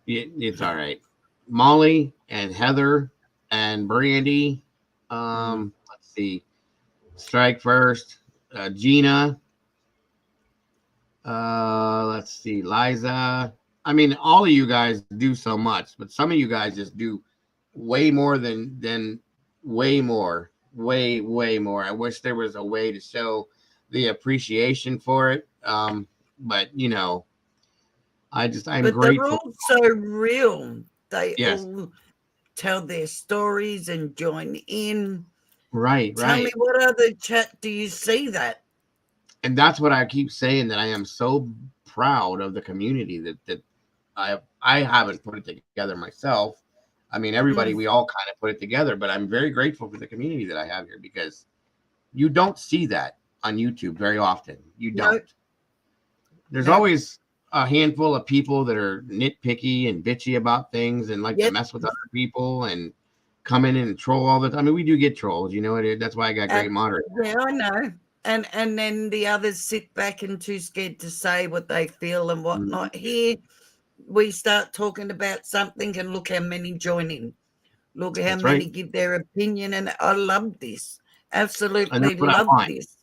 It's all right. Molly and Heather and Brandy. Let's see. Strike First. Gina. Let's see. Liza. I mean, all of you guys do so much, but some of you guys just do way more than way more. Way more. I wish there was a way to show the appreciation for it. But you know, I'm But grateful. they're all so real. They Yes. all tell their stories and join in. Right. Tell me, what other chat do you see that? And that's what I keep saying, that I am so proud of the community that I haven't put it together myself. I mean, everybody, we all kind of put it together, but I'm very grateful for the community that I have here, because you don't see that on YouTube very often. You don't. Nope. There's Nope. always a handful of people that are nitpicky and bitchy about things and like to mess with other people and come in and troll all the time. I mean, we do get trolls, you know. That's why I got great moderators. Yeah, I know. And then the others sit back and too scared to say what they feel and whatnot. Here, we start talking about something and look how many join in. Look how That's many right. give their opinion, and I love this. And Absolutely that's what I love want. this.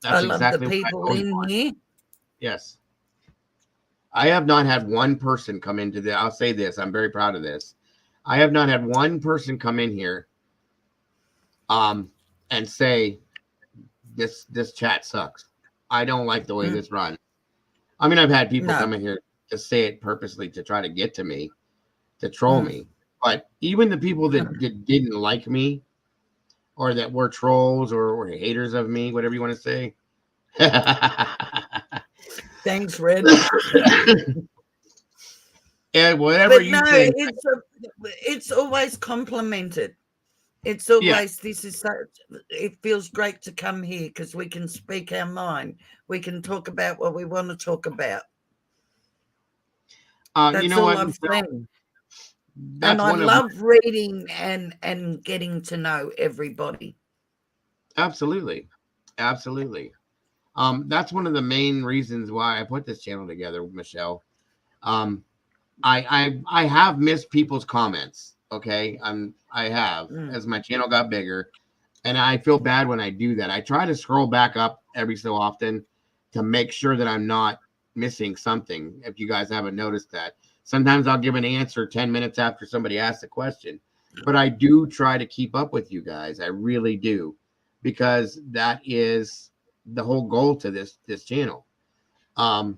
That's I love the exactly what I people always in want. here. Yes. I have not had one person come into the, I'll say this, I'm very proud of this. I have not had one person come in here and say this chat sucks. I don't like the way this runs. I mean, I've had people come in here to say it purposely to try to get to me, to troll me. But even the people that didn't like me, or that were trolls or haters of me, whatever you want to say. Thanks, Red. And whatever But you no, think. it's always complimented. It's always this is so. It feels great to come here because we can speak our mind. We can talk about what we want to talk about. That's you know all what, I'm Michelle? saying. That's And I one of love reading and getting to know everybody. Absolutely. That's one of the main reasons why I put this channel together, Michelle. I have missed people's comments. Okay. I have, as my channel got bigger, and I feel bad when I do that. I try to scroll back up every so often to make sure that I'm not missing something. If you guys haven't noticed that, sometimes I'll give an answer 10 minutes after somebody asks a question, but I do try to keep up with you guys. I really do, because that is the whole goal to this channel. And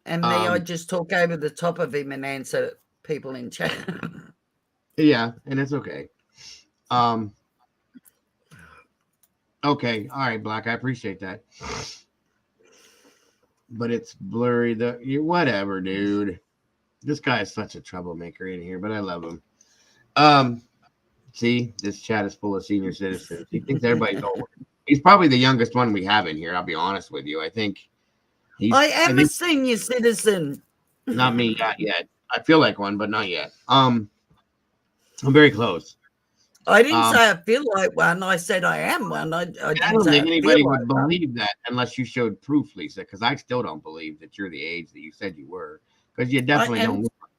me, I just talk over the top of him and answer people in chat. Yeah, and it's okay. Okay, all right, Black. I appreciate that. But it's blurry. Whatever, dude. This guy is such a troublemaker in here, but I love him. See, this chat is full of senior citizens. He thinks everybody's old. He's probably the youngest one we have in here. I'll be honest with you. I think I am a senior citizen. Not me yet. I feel like one, but not yet. I'm very close. I didn't say I feel like one. I said I am one. I don't think anybody would believe that unless you showed proof, Lisa, because I still don't believe that you're the age that you said you were, because you definitely don't look like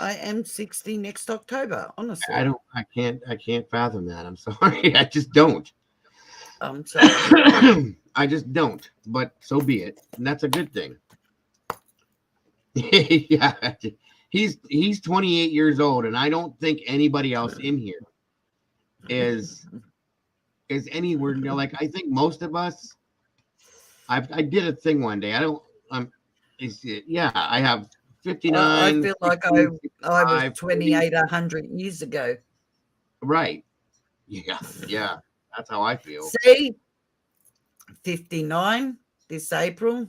I am 60 next October, honestly. I can't fathom that. I'm sorry. I just don't. I'm sorry. I just don't, but so be it. And that's a good thing. Yeah. He's 28 years old, and I don't think anybody else in here is anywhere near, like, I think most of us, I did a thing one day. I have 59. I feel like I was 28 100 years ago. Right. Yeah. That's how I feel. See, 59 this April.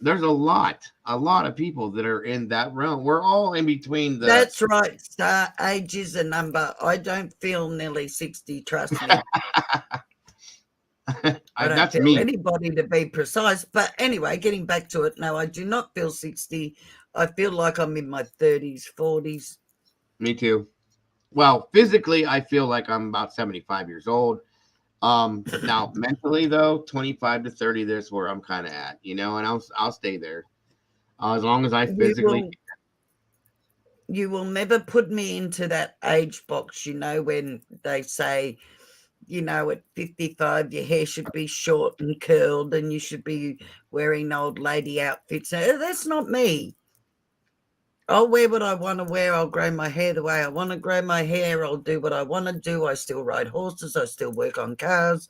There's a lot of people that are in that realm. We're all in between the. That's right. Age is a number. I don't feel nearly 60. Trust me. I don't that's feel me. anybody to be precise. But anyway, getting back to it. No, I do not feel 60. I feel like I'm in my 30s, 40s. Me too. Well, physically, I feel like I'm about 75 years old. Now mentally though, 25 to 30, there's where I'm kind of at, and I'll stay there as long as I physically. You will never put me into that age box, when they say, at 55 your hair should be short and curled and you should be wearing old lady outfits. That's not me. I'll wear what I want to wear. I'll grow my hair the way I want to grow my hair. I'll do what I want to do. I still ride horses. I still work on cars.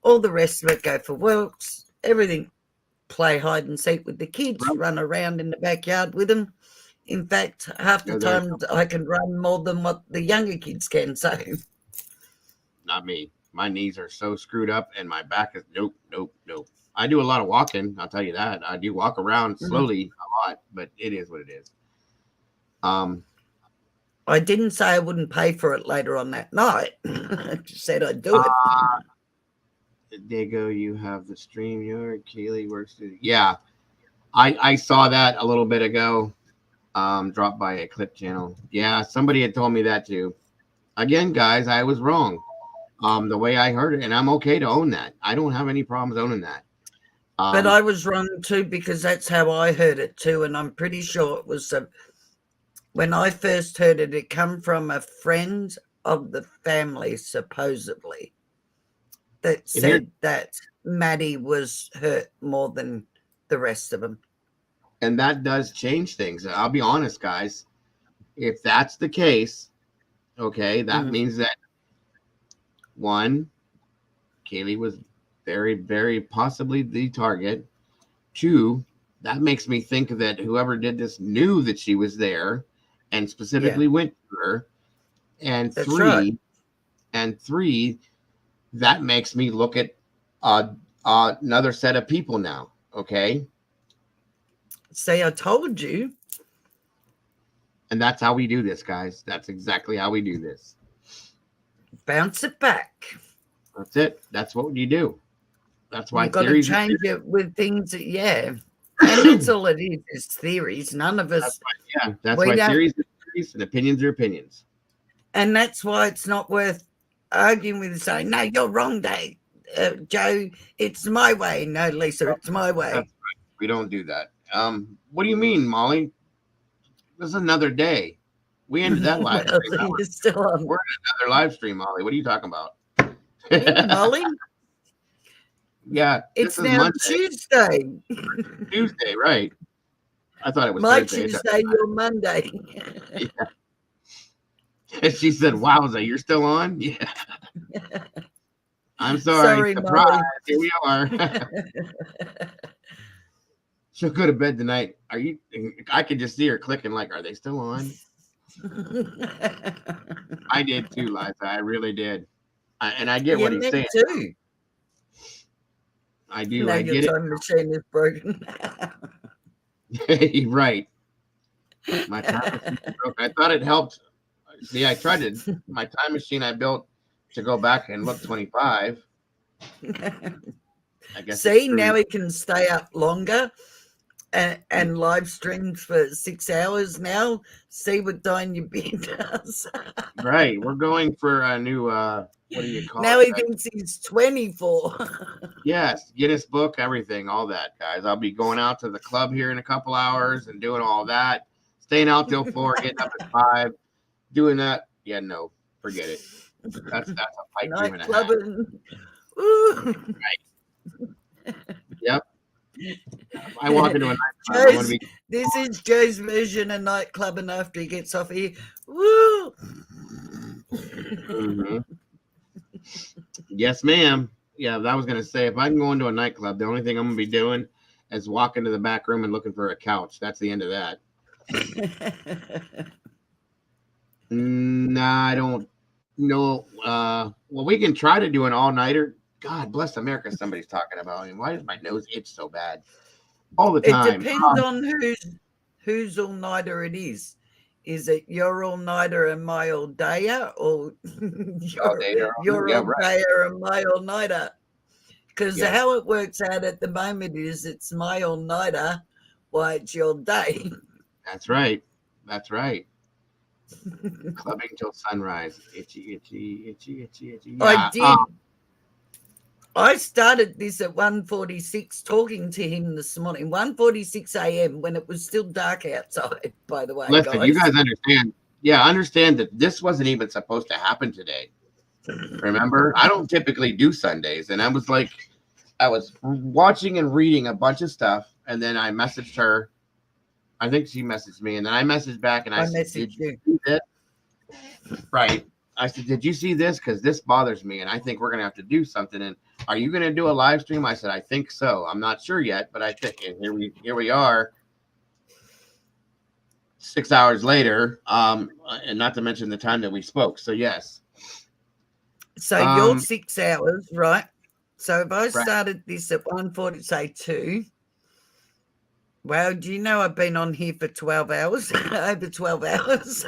All the rest of it, go for walks, everything. Play hide and seek with the kids, run around in the backyard with them. In fact, half the time I can run more than what the younger kids can. So, not me. My knees are so screwed up and my back is nope. I do a lot of walking. I'll tell you that. I do walk around slowly a lot, but it is what it is. I didn't say I wouldn't pay for it later on that night. I just said I'd do it. Dago, you have the stream. Your Kaylee works. Yeah, I saw that a little bit ago. Dropped by a clip channel. Yeah, somebody had told me that too. Again, guys, I was wrong. The way I heard it, and I'm okay to own that. I don't have any problems owning that. But I was wrong too, because that's how I heard it too, and I'm pretty sure it was when I first heard it, it come from a friend of the family, supposedly, that said that Maddie was hurt more than the rest of them. And that does change things. I'll be honest, guys. If that's the case, okay, that means that, one, Kaylee was very, very possibly the target. Two, that makes me think that whoever did this knew that she was there and specifically went to her. And three, that makes me look at another set of people now. Okay. Say, I told you. And that's how we do this, guys. That's exactly how we do this. Bounce it back. That's it. That's what you do. That's why you've got to change it with things. And that's all it is theories. None of us. That's why theories are theories and opinions are opinions. And that's why it's not worth arguing with and saying, no, you're wrong, Dave. Joe, it's my way. No, Lisa, it's my way. That's right. We don't do that. What do you mean, Molly? This is another day. We ended that live stream. We're in another live stream, Molly. What are you talking about? Hey, Molly? Yeah, it's now Monday. Tuesday. Tuesday, right? I thought it was my Thursday. Tuesday. Your Monday. Yeah. And she said, "Wowza, you're still on?" Yeah. I'm sorry. Surprise. Molly. Here we are. She'll go to bed tonight. I could just see her clicking like, are they still on? I did too, Liza. I really did. And I get what he's saying. Too. I do. Now I get your time machine is broken. Right. My time machine broke. I thought it helped Yeah, I tried to my time machine I built to go back and look 25. I guess See, it's now true. he can stay up longer and live streams for 6 hours now. See what Diane Yubin does. Right. We're going for a new what do you call Now it? he thinks he's 24. Yes, Guinness book, everything, all that, guys. I'll be going out to the club here in a couple hours and doing all that. Staying out till 4, getting up at 5, doing that. Yeah, no, forget it. That's a pipe dream and a half. Nightclubbing. Woo. Yep. If I walk into a nightclub, I want to be. This is Joe's version of nightclubbing after he gets off here. Woo! Mhm. Yes, ma'am. Yeah, I was gonna say if I can go into a nightclub, the only thing I'm gonna be doing is walking to the back room and looking for a couch. That's the end of that. Nah, I don't know. Well, we can try to do an all-nighter. God bless America. Somebody's talking about me. Why does my nose itch so bad all the It time? depends on whose all-nighter it is. Is it your all-nighter and my all-dayer, or your Yeah, right. all-dayer and my all-nighter? Because Yeah. how it works out at the moment is it's my all-nighter, why it's your day. That's right. That's right. Clubbing till sunrise. Itchy, itchy, itchy, itchy, itchy. Yeah. I did. I started this at 1:46 talking to him this morning, 1:46 a.m. when it was still dark outside, by the way, Listen, guys. you guys understand. Yeah, understand that this wasn't even supposed to happen today. Remember? I don't typically do Sundays. And I was watching and reading a bunch of stuff. And then I messaged her. I think she messaged me. And then I messaged back and I said, messaged did you see this? Right. I said, did you see this? Because this bothers me. And I think we're going to have to do something. And are you going to do a live stream? I said, I think so. I'm not sure yet, but I think, and here we are 6 hours later. And not to mention the time that we spoke. So yes. So you're 6 hours, right? So if I started this at 1:40, say 2. Well, do you know I've been on here for 12 hours? Over 12 hours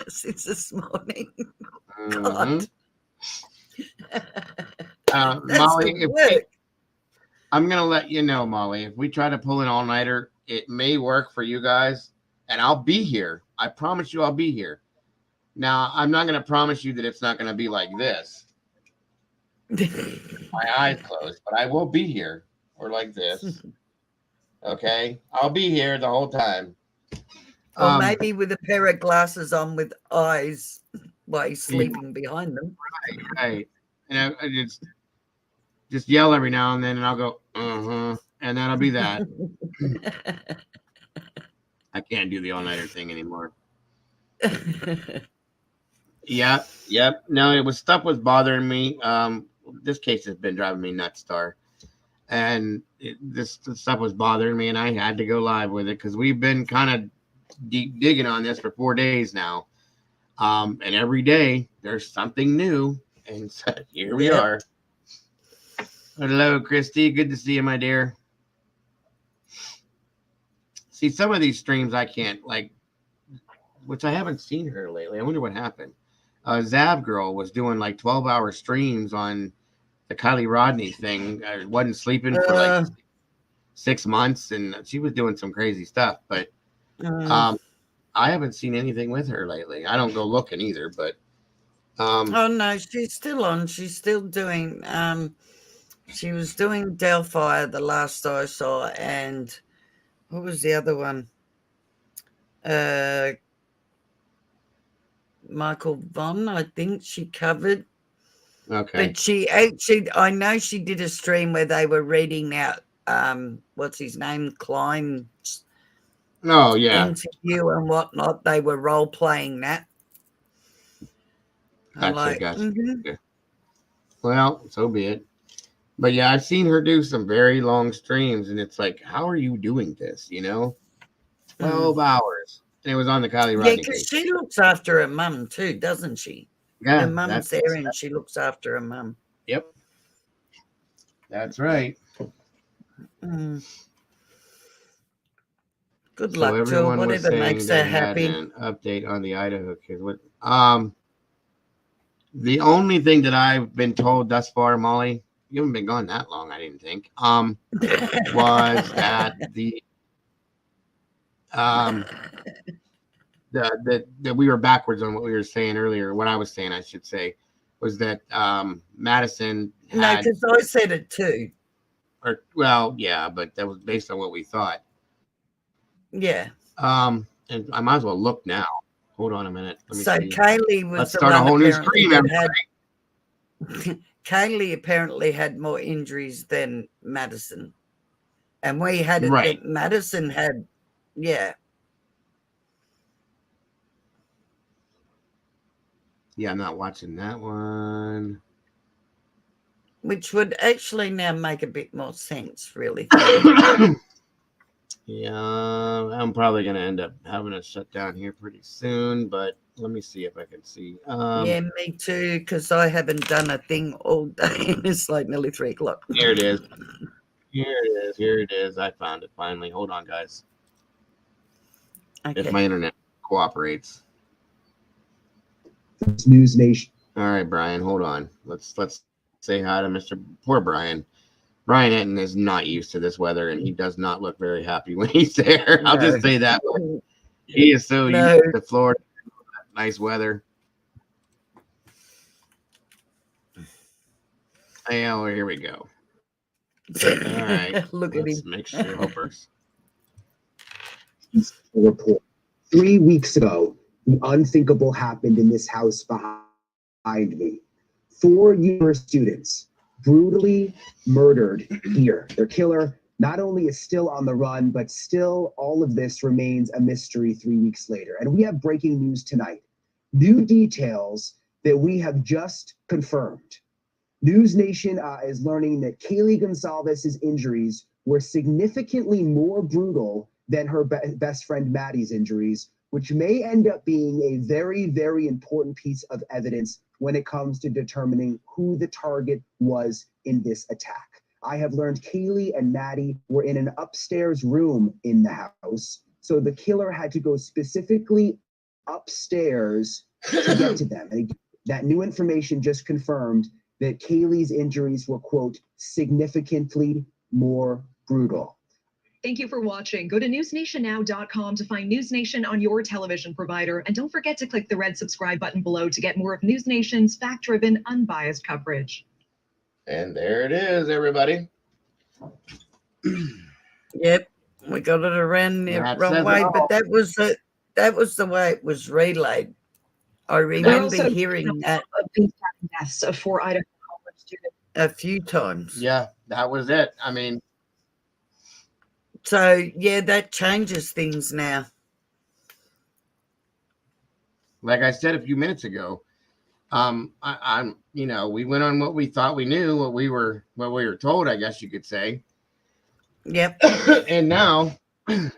since this morning. God. Molly, I'm going to let you know, Molly, if we try to pull an all-nighter, it may work for you guys, and I'll be here. I promise you I'll be here. Now, I'm not going to promise you that it's not going to be like this. My eyes closed, but I will be here or like this. Okay? I'll be here the whole time. Or maybe with a pair of glasses on with eyes while he's sleeping behind them. Right. And I just yell every now and then, and I'll go, and that'll be that. I can't do the all-nighter thing anymore. Yep. No, stuff was bothering me. This case has been driving me nuts, Star. And this stuff was bothering me, and I had to go live with it because we've been kind of deep digging on this for 4 days now. And every day there's something new. And so here we are. Hello, Christy. Good to see you, my dear. See, some of these streams I can't, which I haven't seen her lately. I wonder what happened. Zav Girl was doing 12-hour streams on the Kylie Rodney thing. I wasn't sleeping for 6 months, and she was doing some crazy stuff. But I haven't seen anything with her lately. I don't go looking either, but oh no, she's still on. She's still doing. She was doing Delphi the last I saw, and what was the other one? Michael Vaughn, I think she covered. Okay. But she actually, I know she did a stream where they were reading out, what's his name, Klein's interview and whatnot. They were role playing that. Gotcha. Well, so be it. But yeah, I've seen her do some very long streams, and it's like, how are you doing this? 12 hours. And it was on the Kylie Rodney. Yeah, because she looks after her mum too, doesn't she? Yeah. Her mum's there and she looks after her mum. Yep. That's right. Good So luck to her, everyone was whatever saying makes her they had happy. an update on the Idaho kids. What? The only thing that I've been told thus far, Molly, you haven't been gone that long, I didn't think. Was that that we were backwards on what we were saying earlier. What I was saying, I should say, was that Madison No, had, because I said it too. or well, yeah, but that was based on what we thought. Yeah. And I might as well look now. Hold on a minute. Let me So see. Kaylee was Let's the start a one whole new apparently stream, that everybody. had Kaylee apparently had more injuries than Madison. And we had it Right. that Madison had, yeah. Yeah, I'm not watching that one. Which would actually now make a bit more sense, really. Yeah, I'm probably going to end up having to shut down here pretty soon, but let me see if I can see. Yeah, me too, because I haven't done a thing all day, and it's like nearly 3 o'clock. Here it is. Here it is. Here it is. I found it finally. Hold on, guys. Okay. If my internet cooperates. News Nation. All right, Brian, hold on. Let's say hi to Mr. Poor Brian. Brian Hinton is not used to this weather, and he does not look very happy when he's there. I'll just say that. He is so used to Florida. Nice weather. Oh, here we go. All right. Look at Let's him. make sure. Hopers. Report. 3 weeks ago, the unthinkable happened in this house behind me. 4 university students brutally murdered here. Their killer not only is still on the run, but still all of this remains a mystery 3 weeks later. And we have breaking news tonight. New details that we have just confirmed. News Nation is learning that Kaylee Gonzalez's injuries were significantly more brutal than her best friend Maddie's injuries, which may end up being a very, very important piece of evidence when it comes to determining who the target was in this attack. I have learned Kaylee and Maddie were in an upstairs room in the house, so the killer had to go specifically upstairs to get to them. And that new information just confirmed that Kaylee's injuries were, quote, significantly more brutal. Thank you for watching. Go to newsnationnow.com to find News Nation on your television provider. And don't forget to click the red subscribe button below to get more of News Nation's fact-driven, unbiased coverage. And there it is, everybody. Yep, we got it around the wrong way, but that was the way it was relayed. I remember hearing that deaths of 4 Idaho college students a few times. Yeah, that was it. I mean, so yeah, that changes things now. Like I said a few minutes ago, I'm we went on what we thought we knew, what we were told, I guess you could say. Yep. And now, and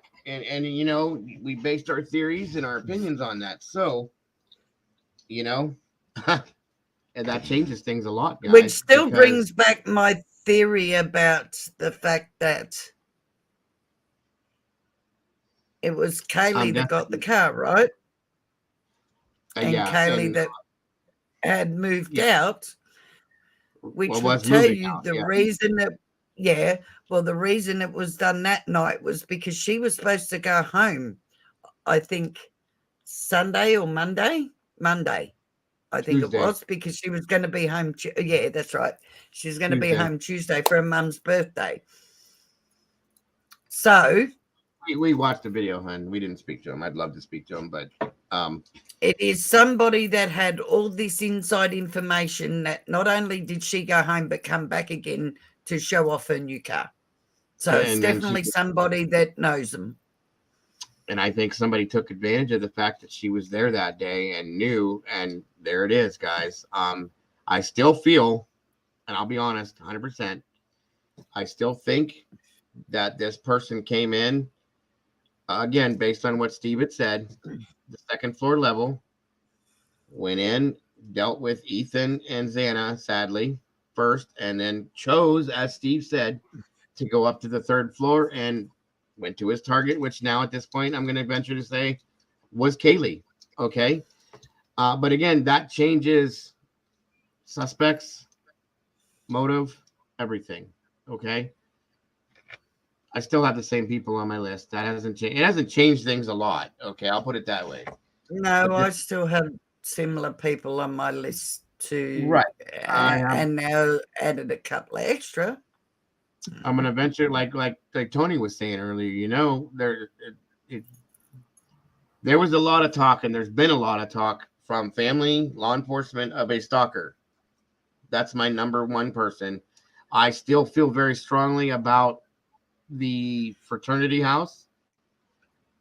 we based our theories and our opinions on that. So, and that changes things a lot, guys. Which still brings back my theory about the fact that it was Kaylee that got the car, right? And yeah, Kaylee that had moved out, which would tell you the reason that, the reason it was done that night was because she was supposed to go home, I think, Sunday or Monday. I think Tuesday. it was, because she was going to be home. Yeah, that's right. She's going to be home Tuesday for her mum's birthday. So we watched the video, hun. We didn't speak to him. I'd love to speak to him, but it is somebody that had all this inside information that not only did she go home, but come back again to show off her new car. So it's definitely somebody that knows them. And I think somebody took advantage of the fact that she was there that day and knew, and there it is, guys. I still feel, and I'll be honest, 100%, I still think that this person came in, again, based on what Steve had said, the second floor level, went in, dealt with Ethan and Xana, sadly, first, and then chose, as Steve said, to go up to the third floor and went to his target, which now at this point I'm going to venture to say was Kaylee. Okay. But again, that changes suspects, motive, everything. Okay. I still have the same people on my list. That hasn't changed. It hasn't changed things a lot. Okay. I'll put it that way. No, I still have similar people on my list too. Right. And now added a couple of extra. I'm going to venture like Tony was saying earlier, you know, there was a lot of talk, and there's been a lot of talk from family, law enforcement of a stalker. That's my number one person. I still feel very strongly about the fraternity house.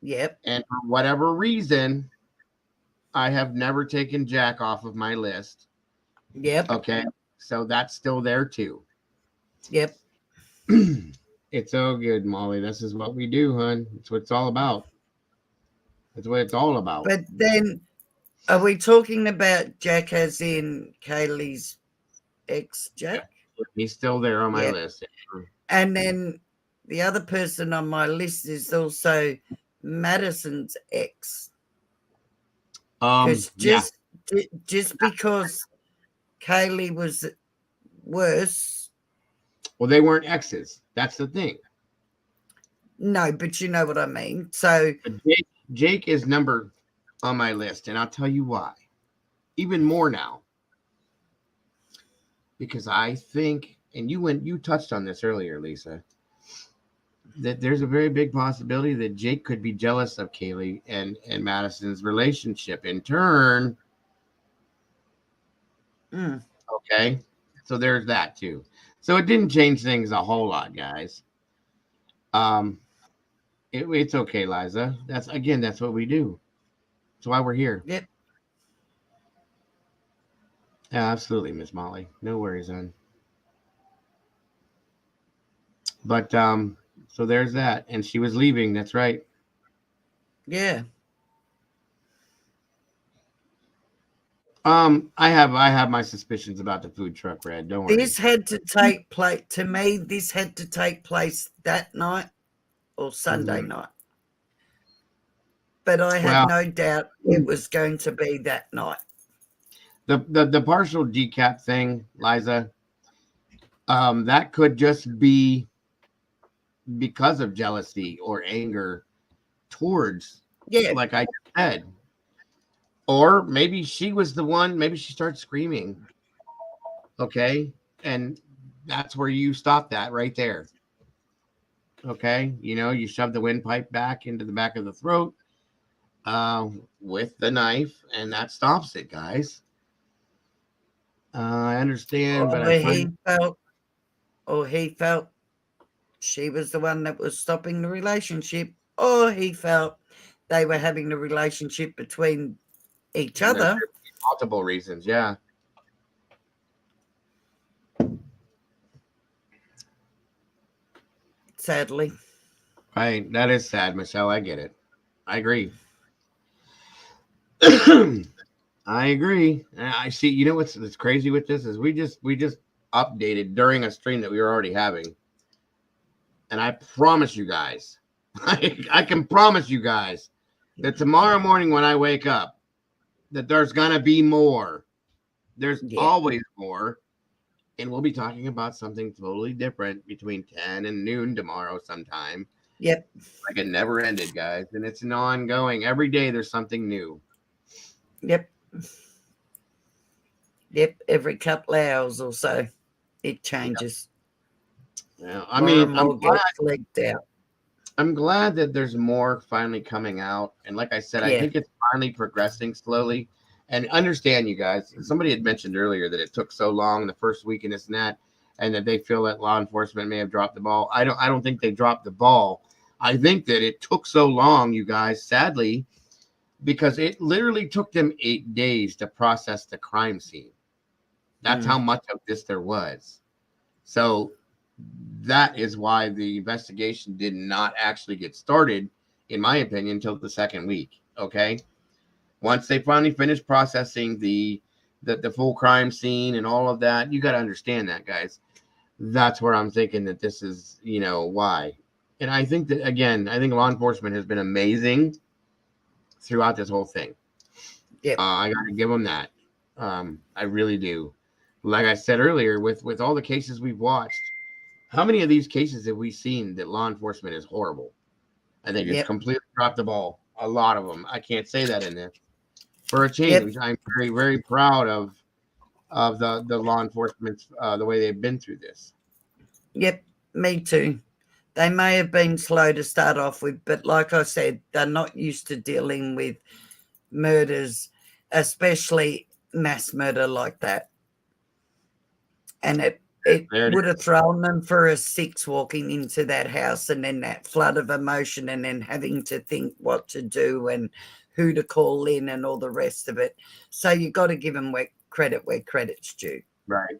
Yep. And for whatever reason, I have never taken Jack off of my list. Yep. Okay. So that's still there too. Yep. It's all good, Molly. This is what we do, hon. It's what it's all about. That's what it's all about. But then, are we talking about Jack as in Kaylee's ex-Jack? He's still there on my list. And then the other person on my list is also Madison's ex. Because just because Kaylee was worse. Well, they weren't exes. That's the thing. No, but you know what I mean. So Jake is number on my list, and I'll tell you why. Even more now. Because I think, and you touched on this earlier, Lisa, that there's a very big possibility that Jake could be jealous of Kaylee and Madison's relationship in turn. Okay. So there's that too. So it didn't change things a whole lot, guys. It's okay, Liza. That's what we do. That's why we're here. Yep. Yeah, absolutely, Miss Molly. No worries, hon. But so there's that. And she was leaving, that's right. Yeah. I have my suspicions about the food truck, Red. Don't worry. This had to take place to me. This had to take place that night or Sunday night. But I had no doubt it was going to be that night. The partial decap thing, Liza, that could just be because of jealousy or anger towards, like I said. Or maybe she was the one, maybe she started screaming. Okay. And that's where you stop that right there. Okay. You know, you shove the windpipe back into the back of the throat with the knife, and that stops it, guys. I understand, but he felt she was the one that was stopping the relationship, or he felt they were having the relationship between each other. Multiple reasons, yeah. Sadly. Right. That is sad, Michelle. I get it. I agree. I agree. I see. You know what's crazy with this is we just updated during a stream that we were already having. And I promise you guys, I can promise you guys that tomorrow morning when I wake up, that there's going to be more. There's always more. And we'll be talking about something totally different between 10 and noon tomorrow sometime. Yep. Like it never ended, guys. And it's an ongoing. Every day there's something new. Yep. Yep. Every couple of hours or so, it changes. Yeah. I mean, I'm glad that there's more finally coming out. And like I said, I think it's finally progressing slowly. And understand, you guys, somebody had mentioned earlier that it took so long the first week and this and that, and that they feel that law enforcement may have dropped the ball. I don't think they dropped the ball. I think that it took so long, you guys, sadly, because it literally took them 8 days to process the crime scene. That's how much of this there was. So that is why the investigation did not actually get started, in my opinion, until the second week. Okay. Once they finally finished processing the full crime scene and all of that, you got to understand that, guys. That's where I'm thinking that this is, why. And I think that, again, I think law enforcement has been amazing throughout this whole thing. Yeah, I got to give them that. I really do. Like I said earlier, with all the cases we've watched, how many of these cases have we seen that law enforcement is horrible? I think it's completely dropped the ball. A lot of them. I can't say that in this. For a change, I'm very, very proud of the law enforcement, the way they've been through this. Yep, me too. They may have been slow to start off with, but like I said, they're not used to dealing with murders, especially mass murder like that. And it would have thrown them for a six walking into that house, and then that flood of emotion, and then having to think what to do and who to call in and all the rest of it. So you got to give them credit where credit's due. Right.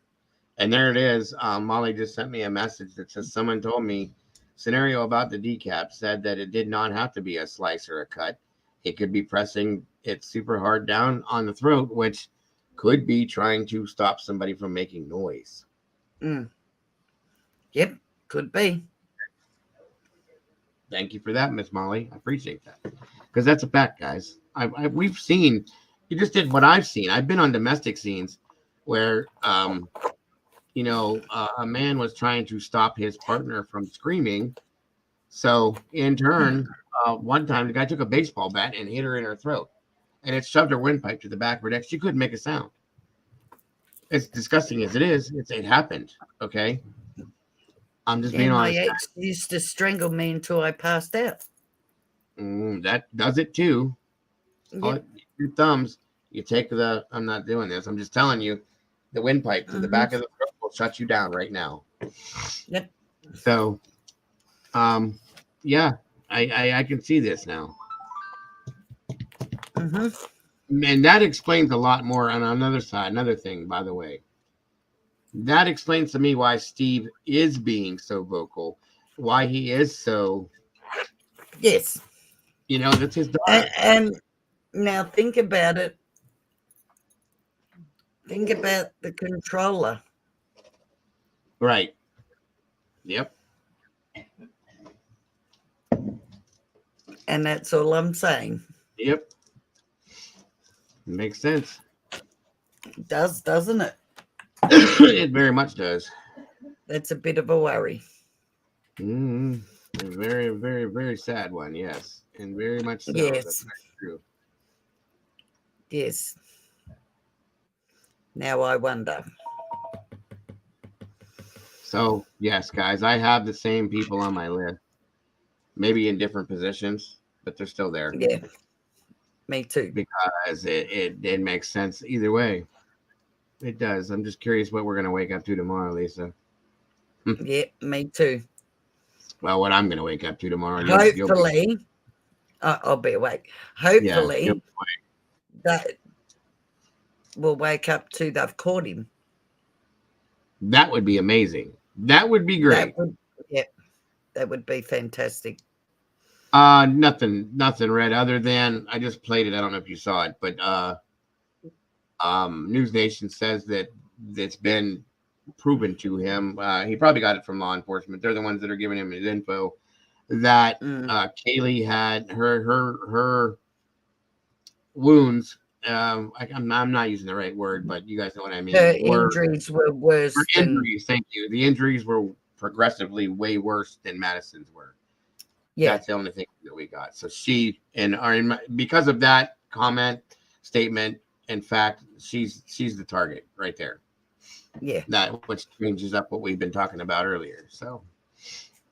And there it is. Molly just sent me a message that says someone told me scenario about the decap said that it did not have to be a slice or a cut. It could be pressing it super hard down on the throat, which could be trying to stop somebody from making noise. Yep, could be. Thank you for that, Miss Molly. I appreciate that, because that's a fact, guys. We've seen. You just did what I've seen. I've been on domestic scenes where, a man was trying to stop his partner from screaming. So in turn, one time the guy took a baseball bat and hit her in her throat, and it shoved her windpipe to the back of her neck. She couldn't make a sound. As disgusting as it is, it happened. Okay. I'm just being honest. My ex used to strangle me until I passed out. That does it too. Yep. Your thumbs. You take the. I'm not doing this. I'm just telling you, the windpipe to the back of the throat will shut you down right now. Yep. So, yeah, I can see this now. And that explains a lot more on another side. Another thing, by the way. That explains to me why Steve is being so vocal, why he is so. Yes. That's his daughter. And now think about it. Think about the controller. Right. Yep. And that's all I'm saying. Yep. Makes sense. It does, doesn't it? It very much does. That's a bit of a worry. A very, very, very sad one, yes. And very much so. Yes. That's very true. Yes. Now I wonder. So, yes, guys, I have the same people on my list. Maybe in different positions, but they're still there. Yeah. Me too. Because it makes sense either way. It does. I'm just curious what we're going to wake up to tomorrow, Lisa. Yeah, me too. Well, what I'm going to wake up to tomorrow. Hopefully, I'll be awake. Hopefully, that we'll wake up to they've caught him. That would be amazing. That would be great. That would be fantastic. Nothing, Red, other than I just played it. I don't know if you saw it, but News Nation says that it's been proven to him. He probably got it from law enforcement. They're the ones that are giving him his info that Kaylee had her wounds. I'm not using the right word, but you guys know what I mean. Her injuries were worse. Injuries, thank you. The injuries were progressively way worse than Madison's were. Yeah, that's the only thing that we got. So she because of that comment, statement, in fact, she's the target right there. Yeah, that which changes up what we've been talking about earlier. So,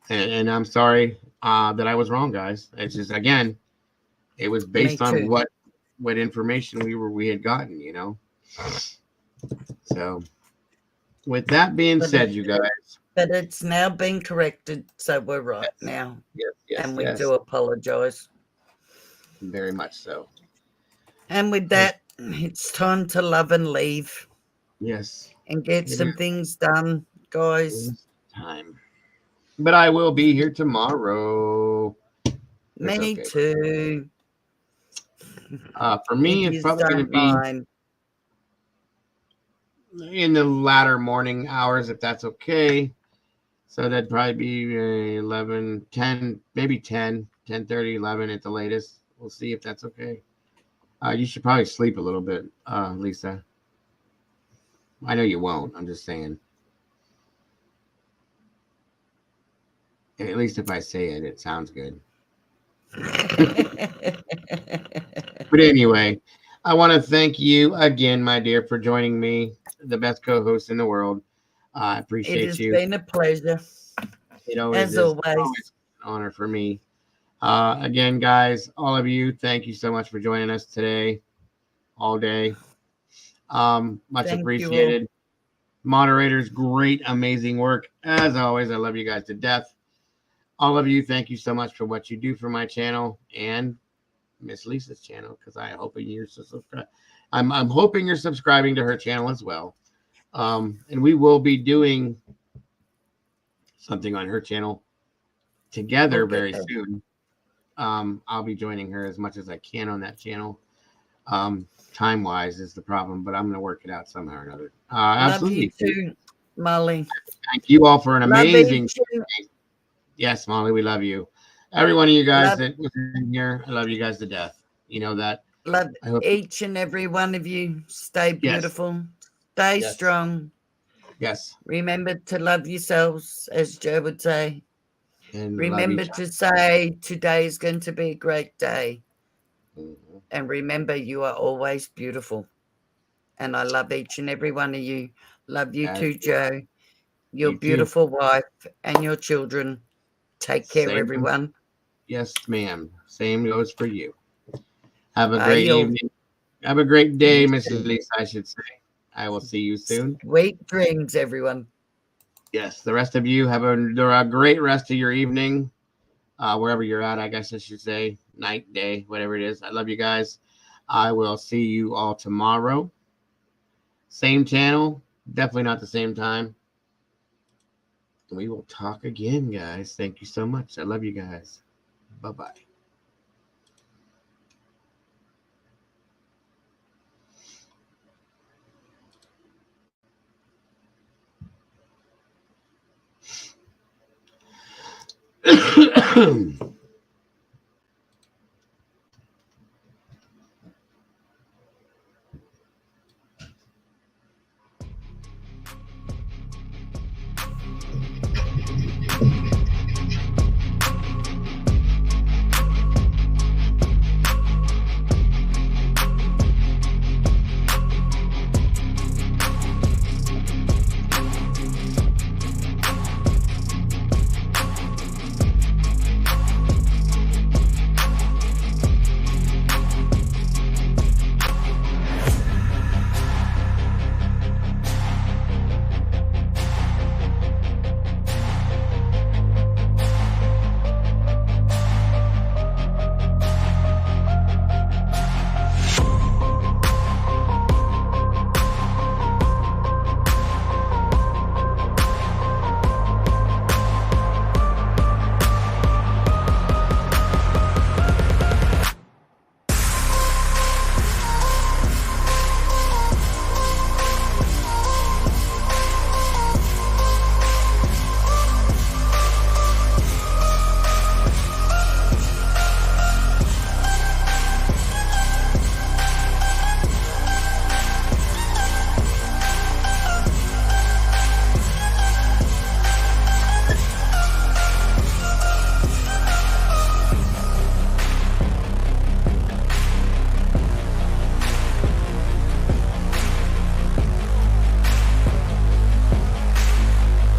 and I'm sorry that I was wrong, guys. It's just again, it was based on what information we had gotten, So, with that being said, you guys. But it's now been corrected, so we're right now. Yes, and we do apologize. Very much so. And with that, it's time to love and leave. Yes. And get some things done, guys. Time. But I will be here tomorrow. Me too. For me, it's probably going to be in the latter morning hours, if that's okay. So that'd probably be 11, 10, maybe 10, 10:30, 11 at the latest. We'll see if that's okay. You should probably sleep a little bit, Lisa. I know you won't. I'm just saying. At least if I say it, it sounds good. But anyway, I want to thank you again, my dear, for joining me, the best co-host in the world. I appreciate It has you. been a pleasure. It always As is. always. Always an honor for me. Again, guys, all of you, thank you so much for joining us today, all day. Much Thank you all. appreciated. Moderators, great, amazing work. As always, I love you guys to death. All of you, thank you so much for what you do for my channel and Miss Lisa's channel, because I'm hoping you're subscribing to her channel as well. And we will be doing something on her channel together very soon. I'll be joining her as much as I can on that channel. Time wise is the problem, but I'm going to work it out somehow or another. Absolutely. Love you too, Molly. Thank you all for an amazing. Love Yes, Molly, we love you. Every one of you guys that was in here, I love you guys to death. You know that. Love each and every one of you. Stay beautiful. Stay strong. Yes. Remember to love yourselves, as Joe would say. And remember to say today is going to be a great day. Mm-hmm. And remember, you are always beautiful. And I love each and every one of you. Love you too, Joe. Your beautiful wife and your children. Take care, everyone. Yes, ma'am. Same goes for you. Have a great evening. Have a great day, Miss Lisa, I should say. I will see you soon. Sweet dreams, everyone. Yes, the rest of you have a great rest of your evening, wherever you're at, I guess I should say. Night, day, whatever it is. I love you guys. I will see you all tomorrow. Same channel, definitely not the same time. We will talk again, guys. Thank you so much. I love you guys. Bye-bye.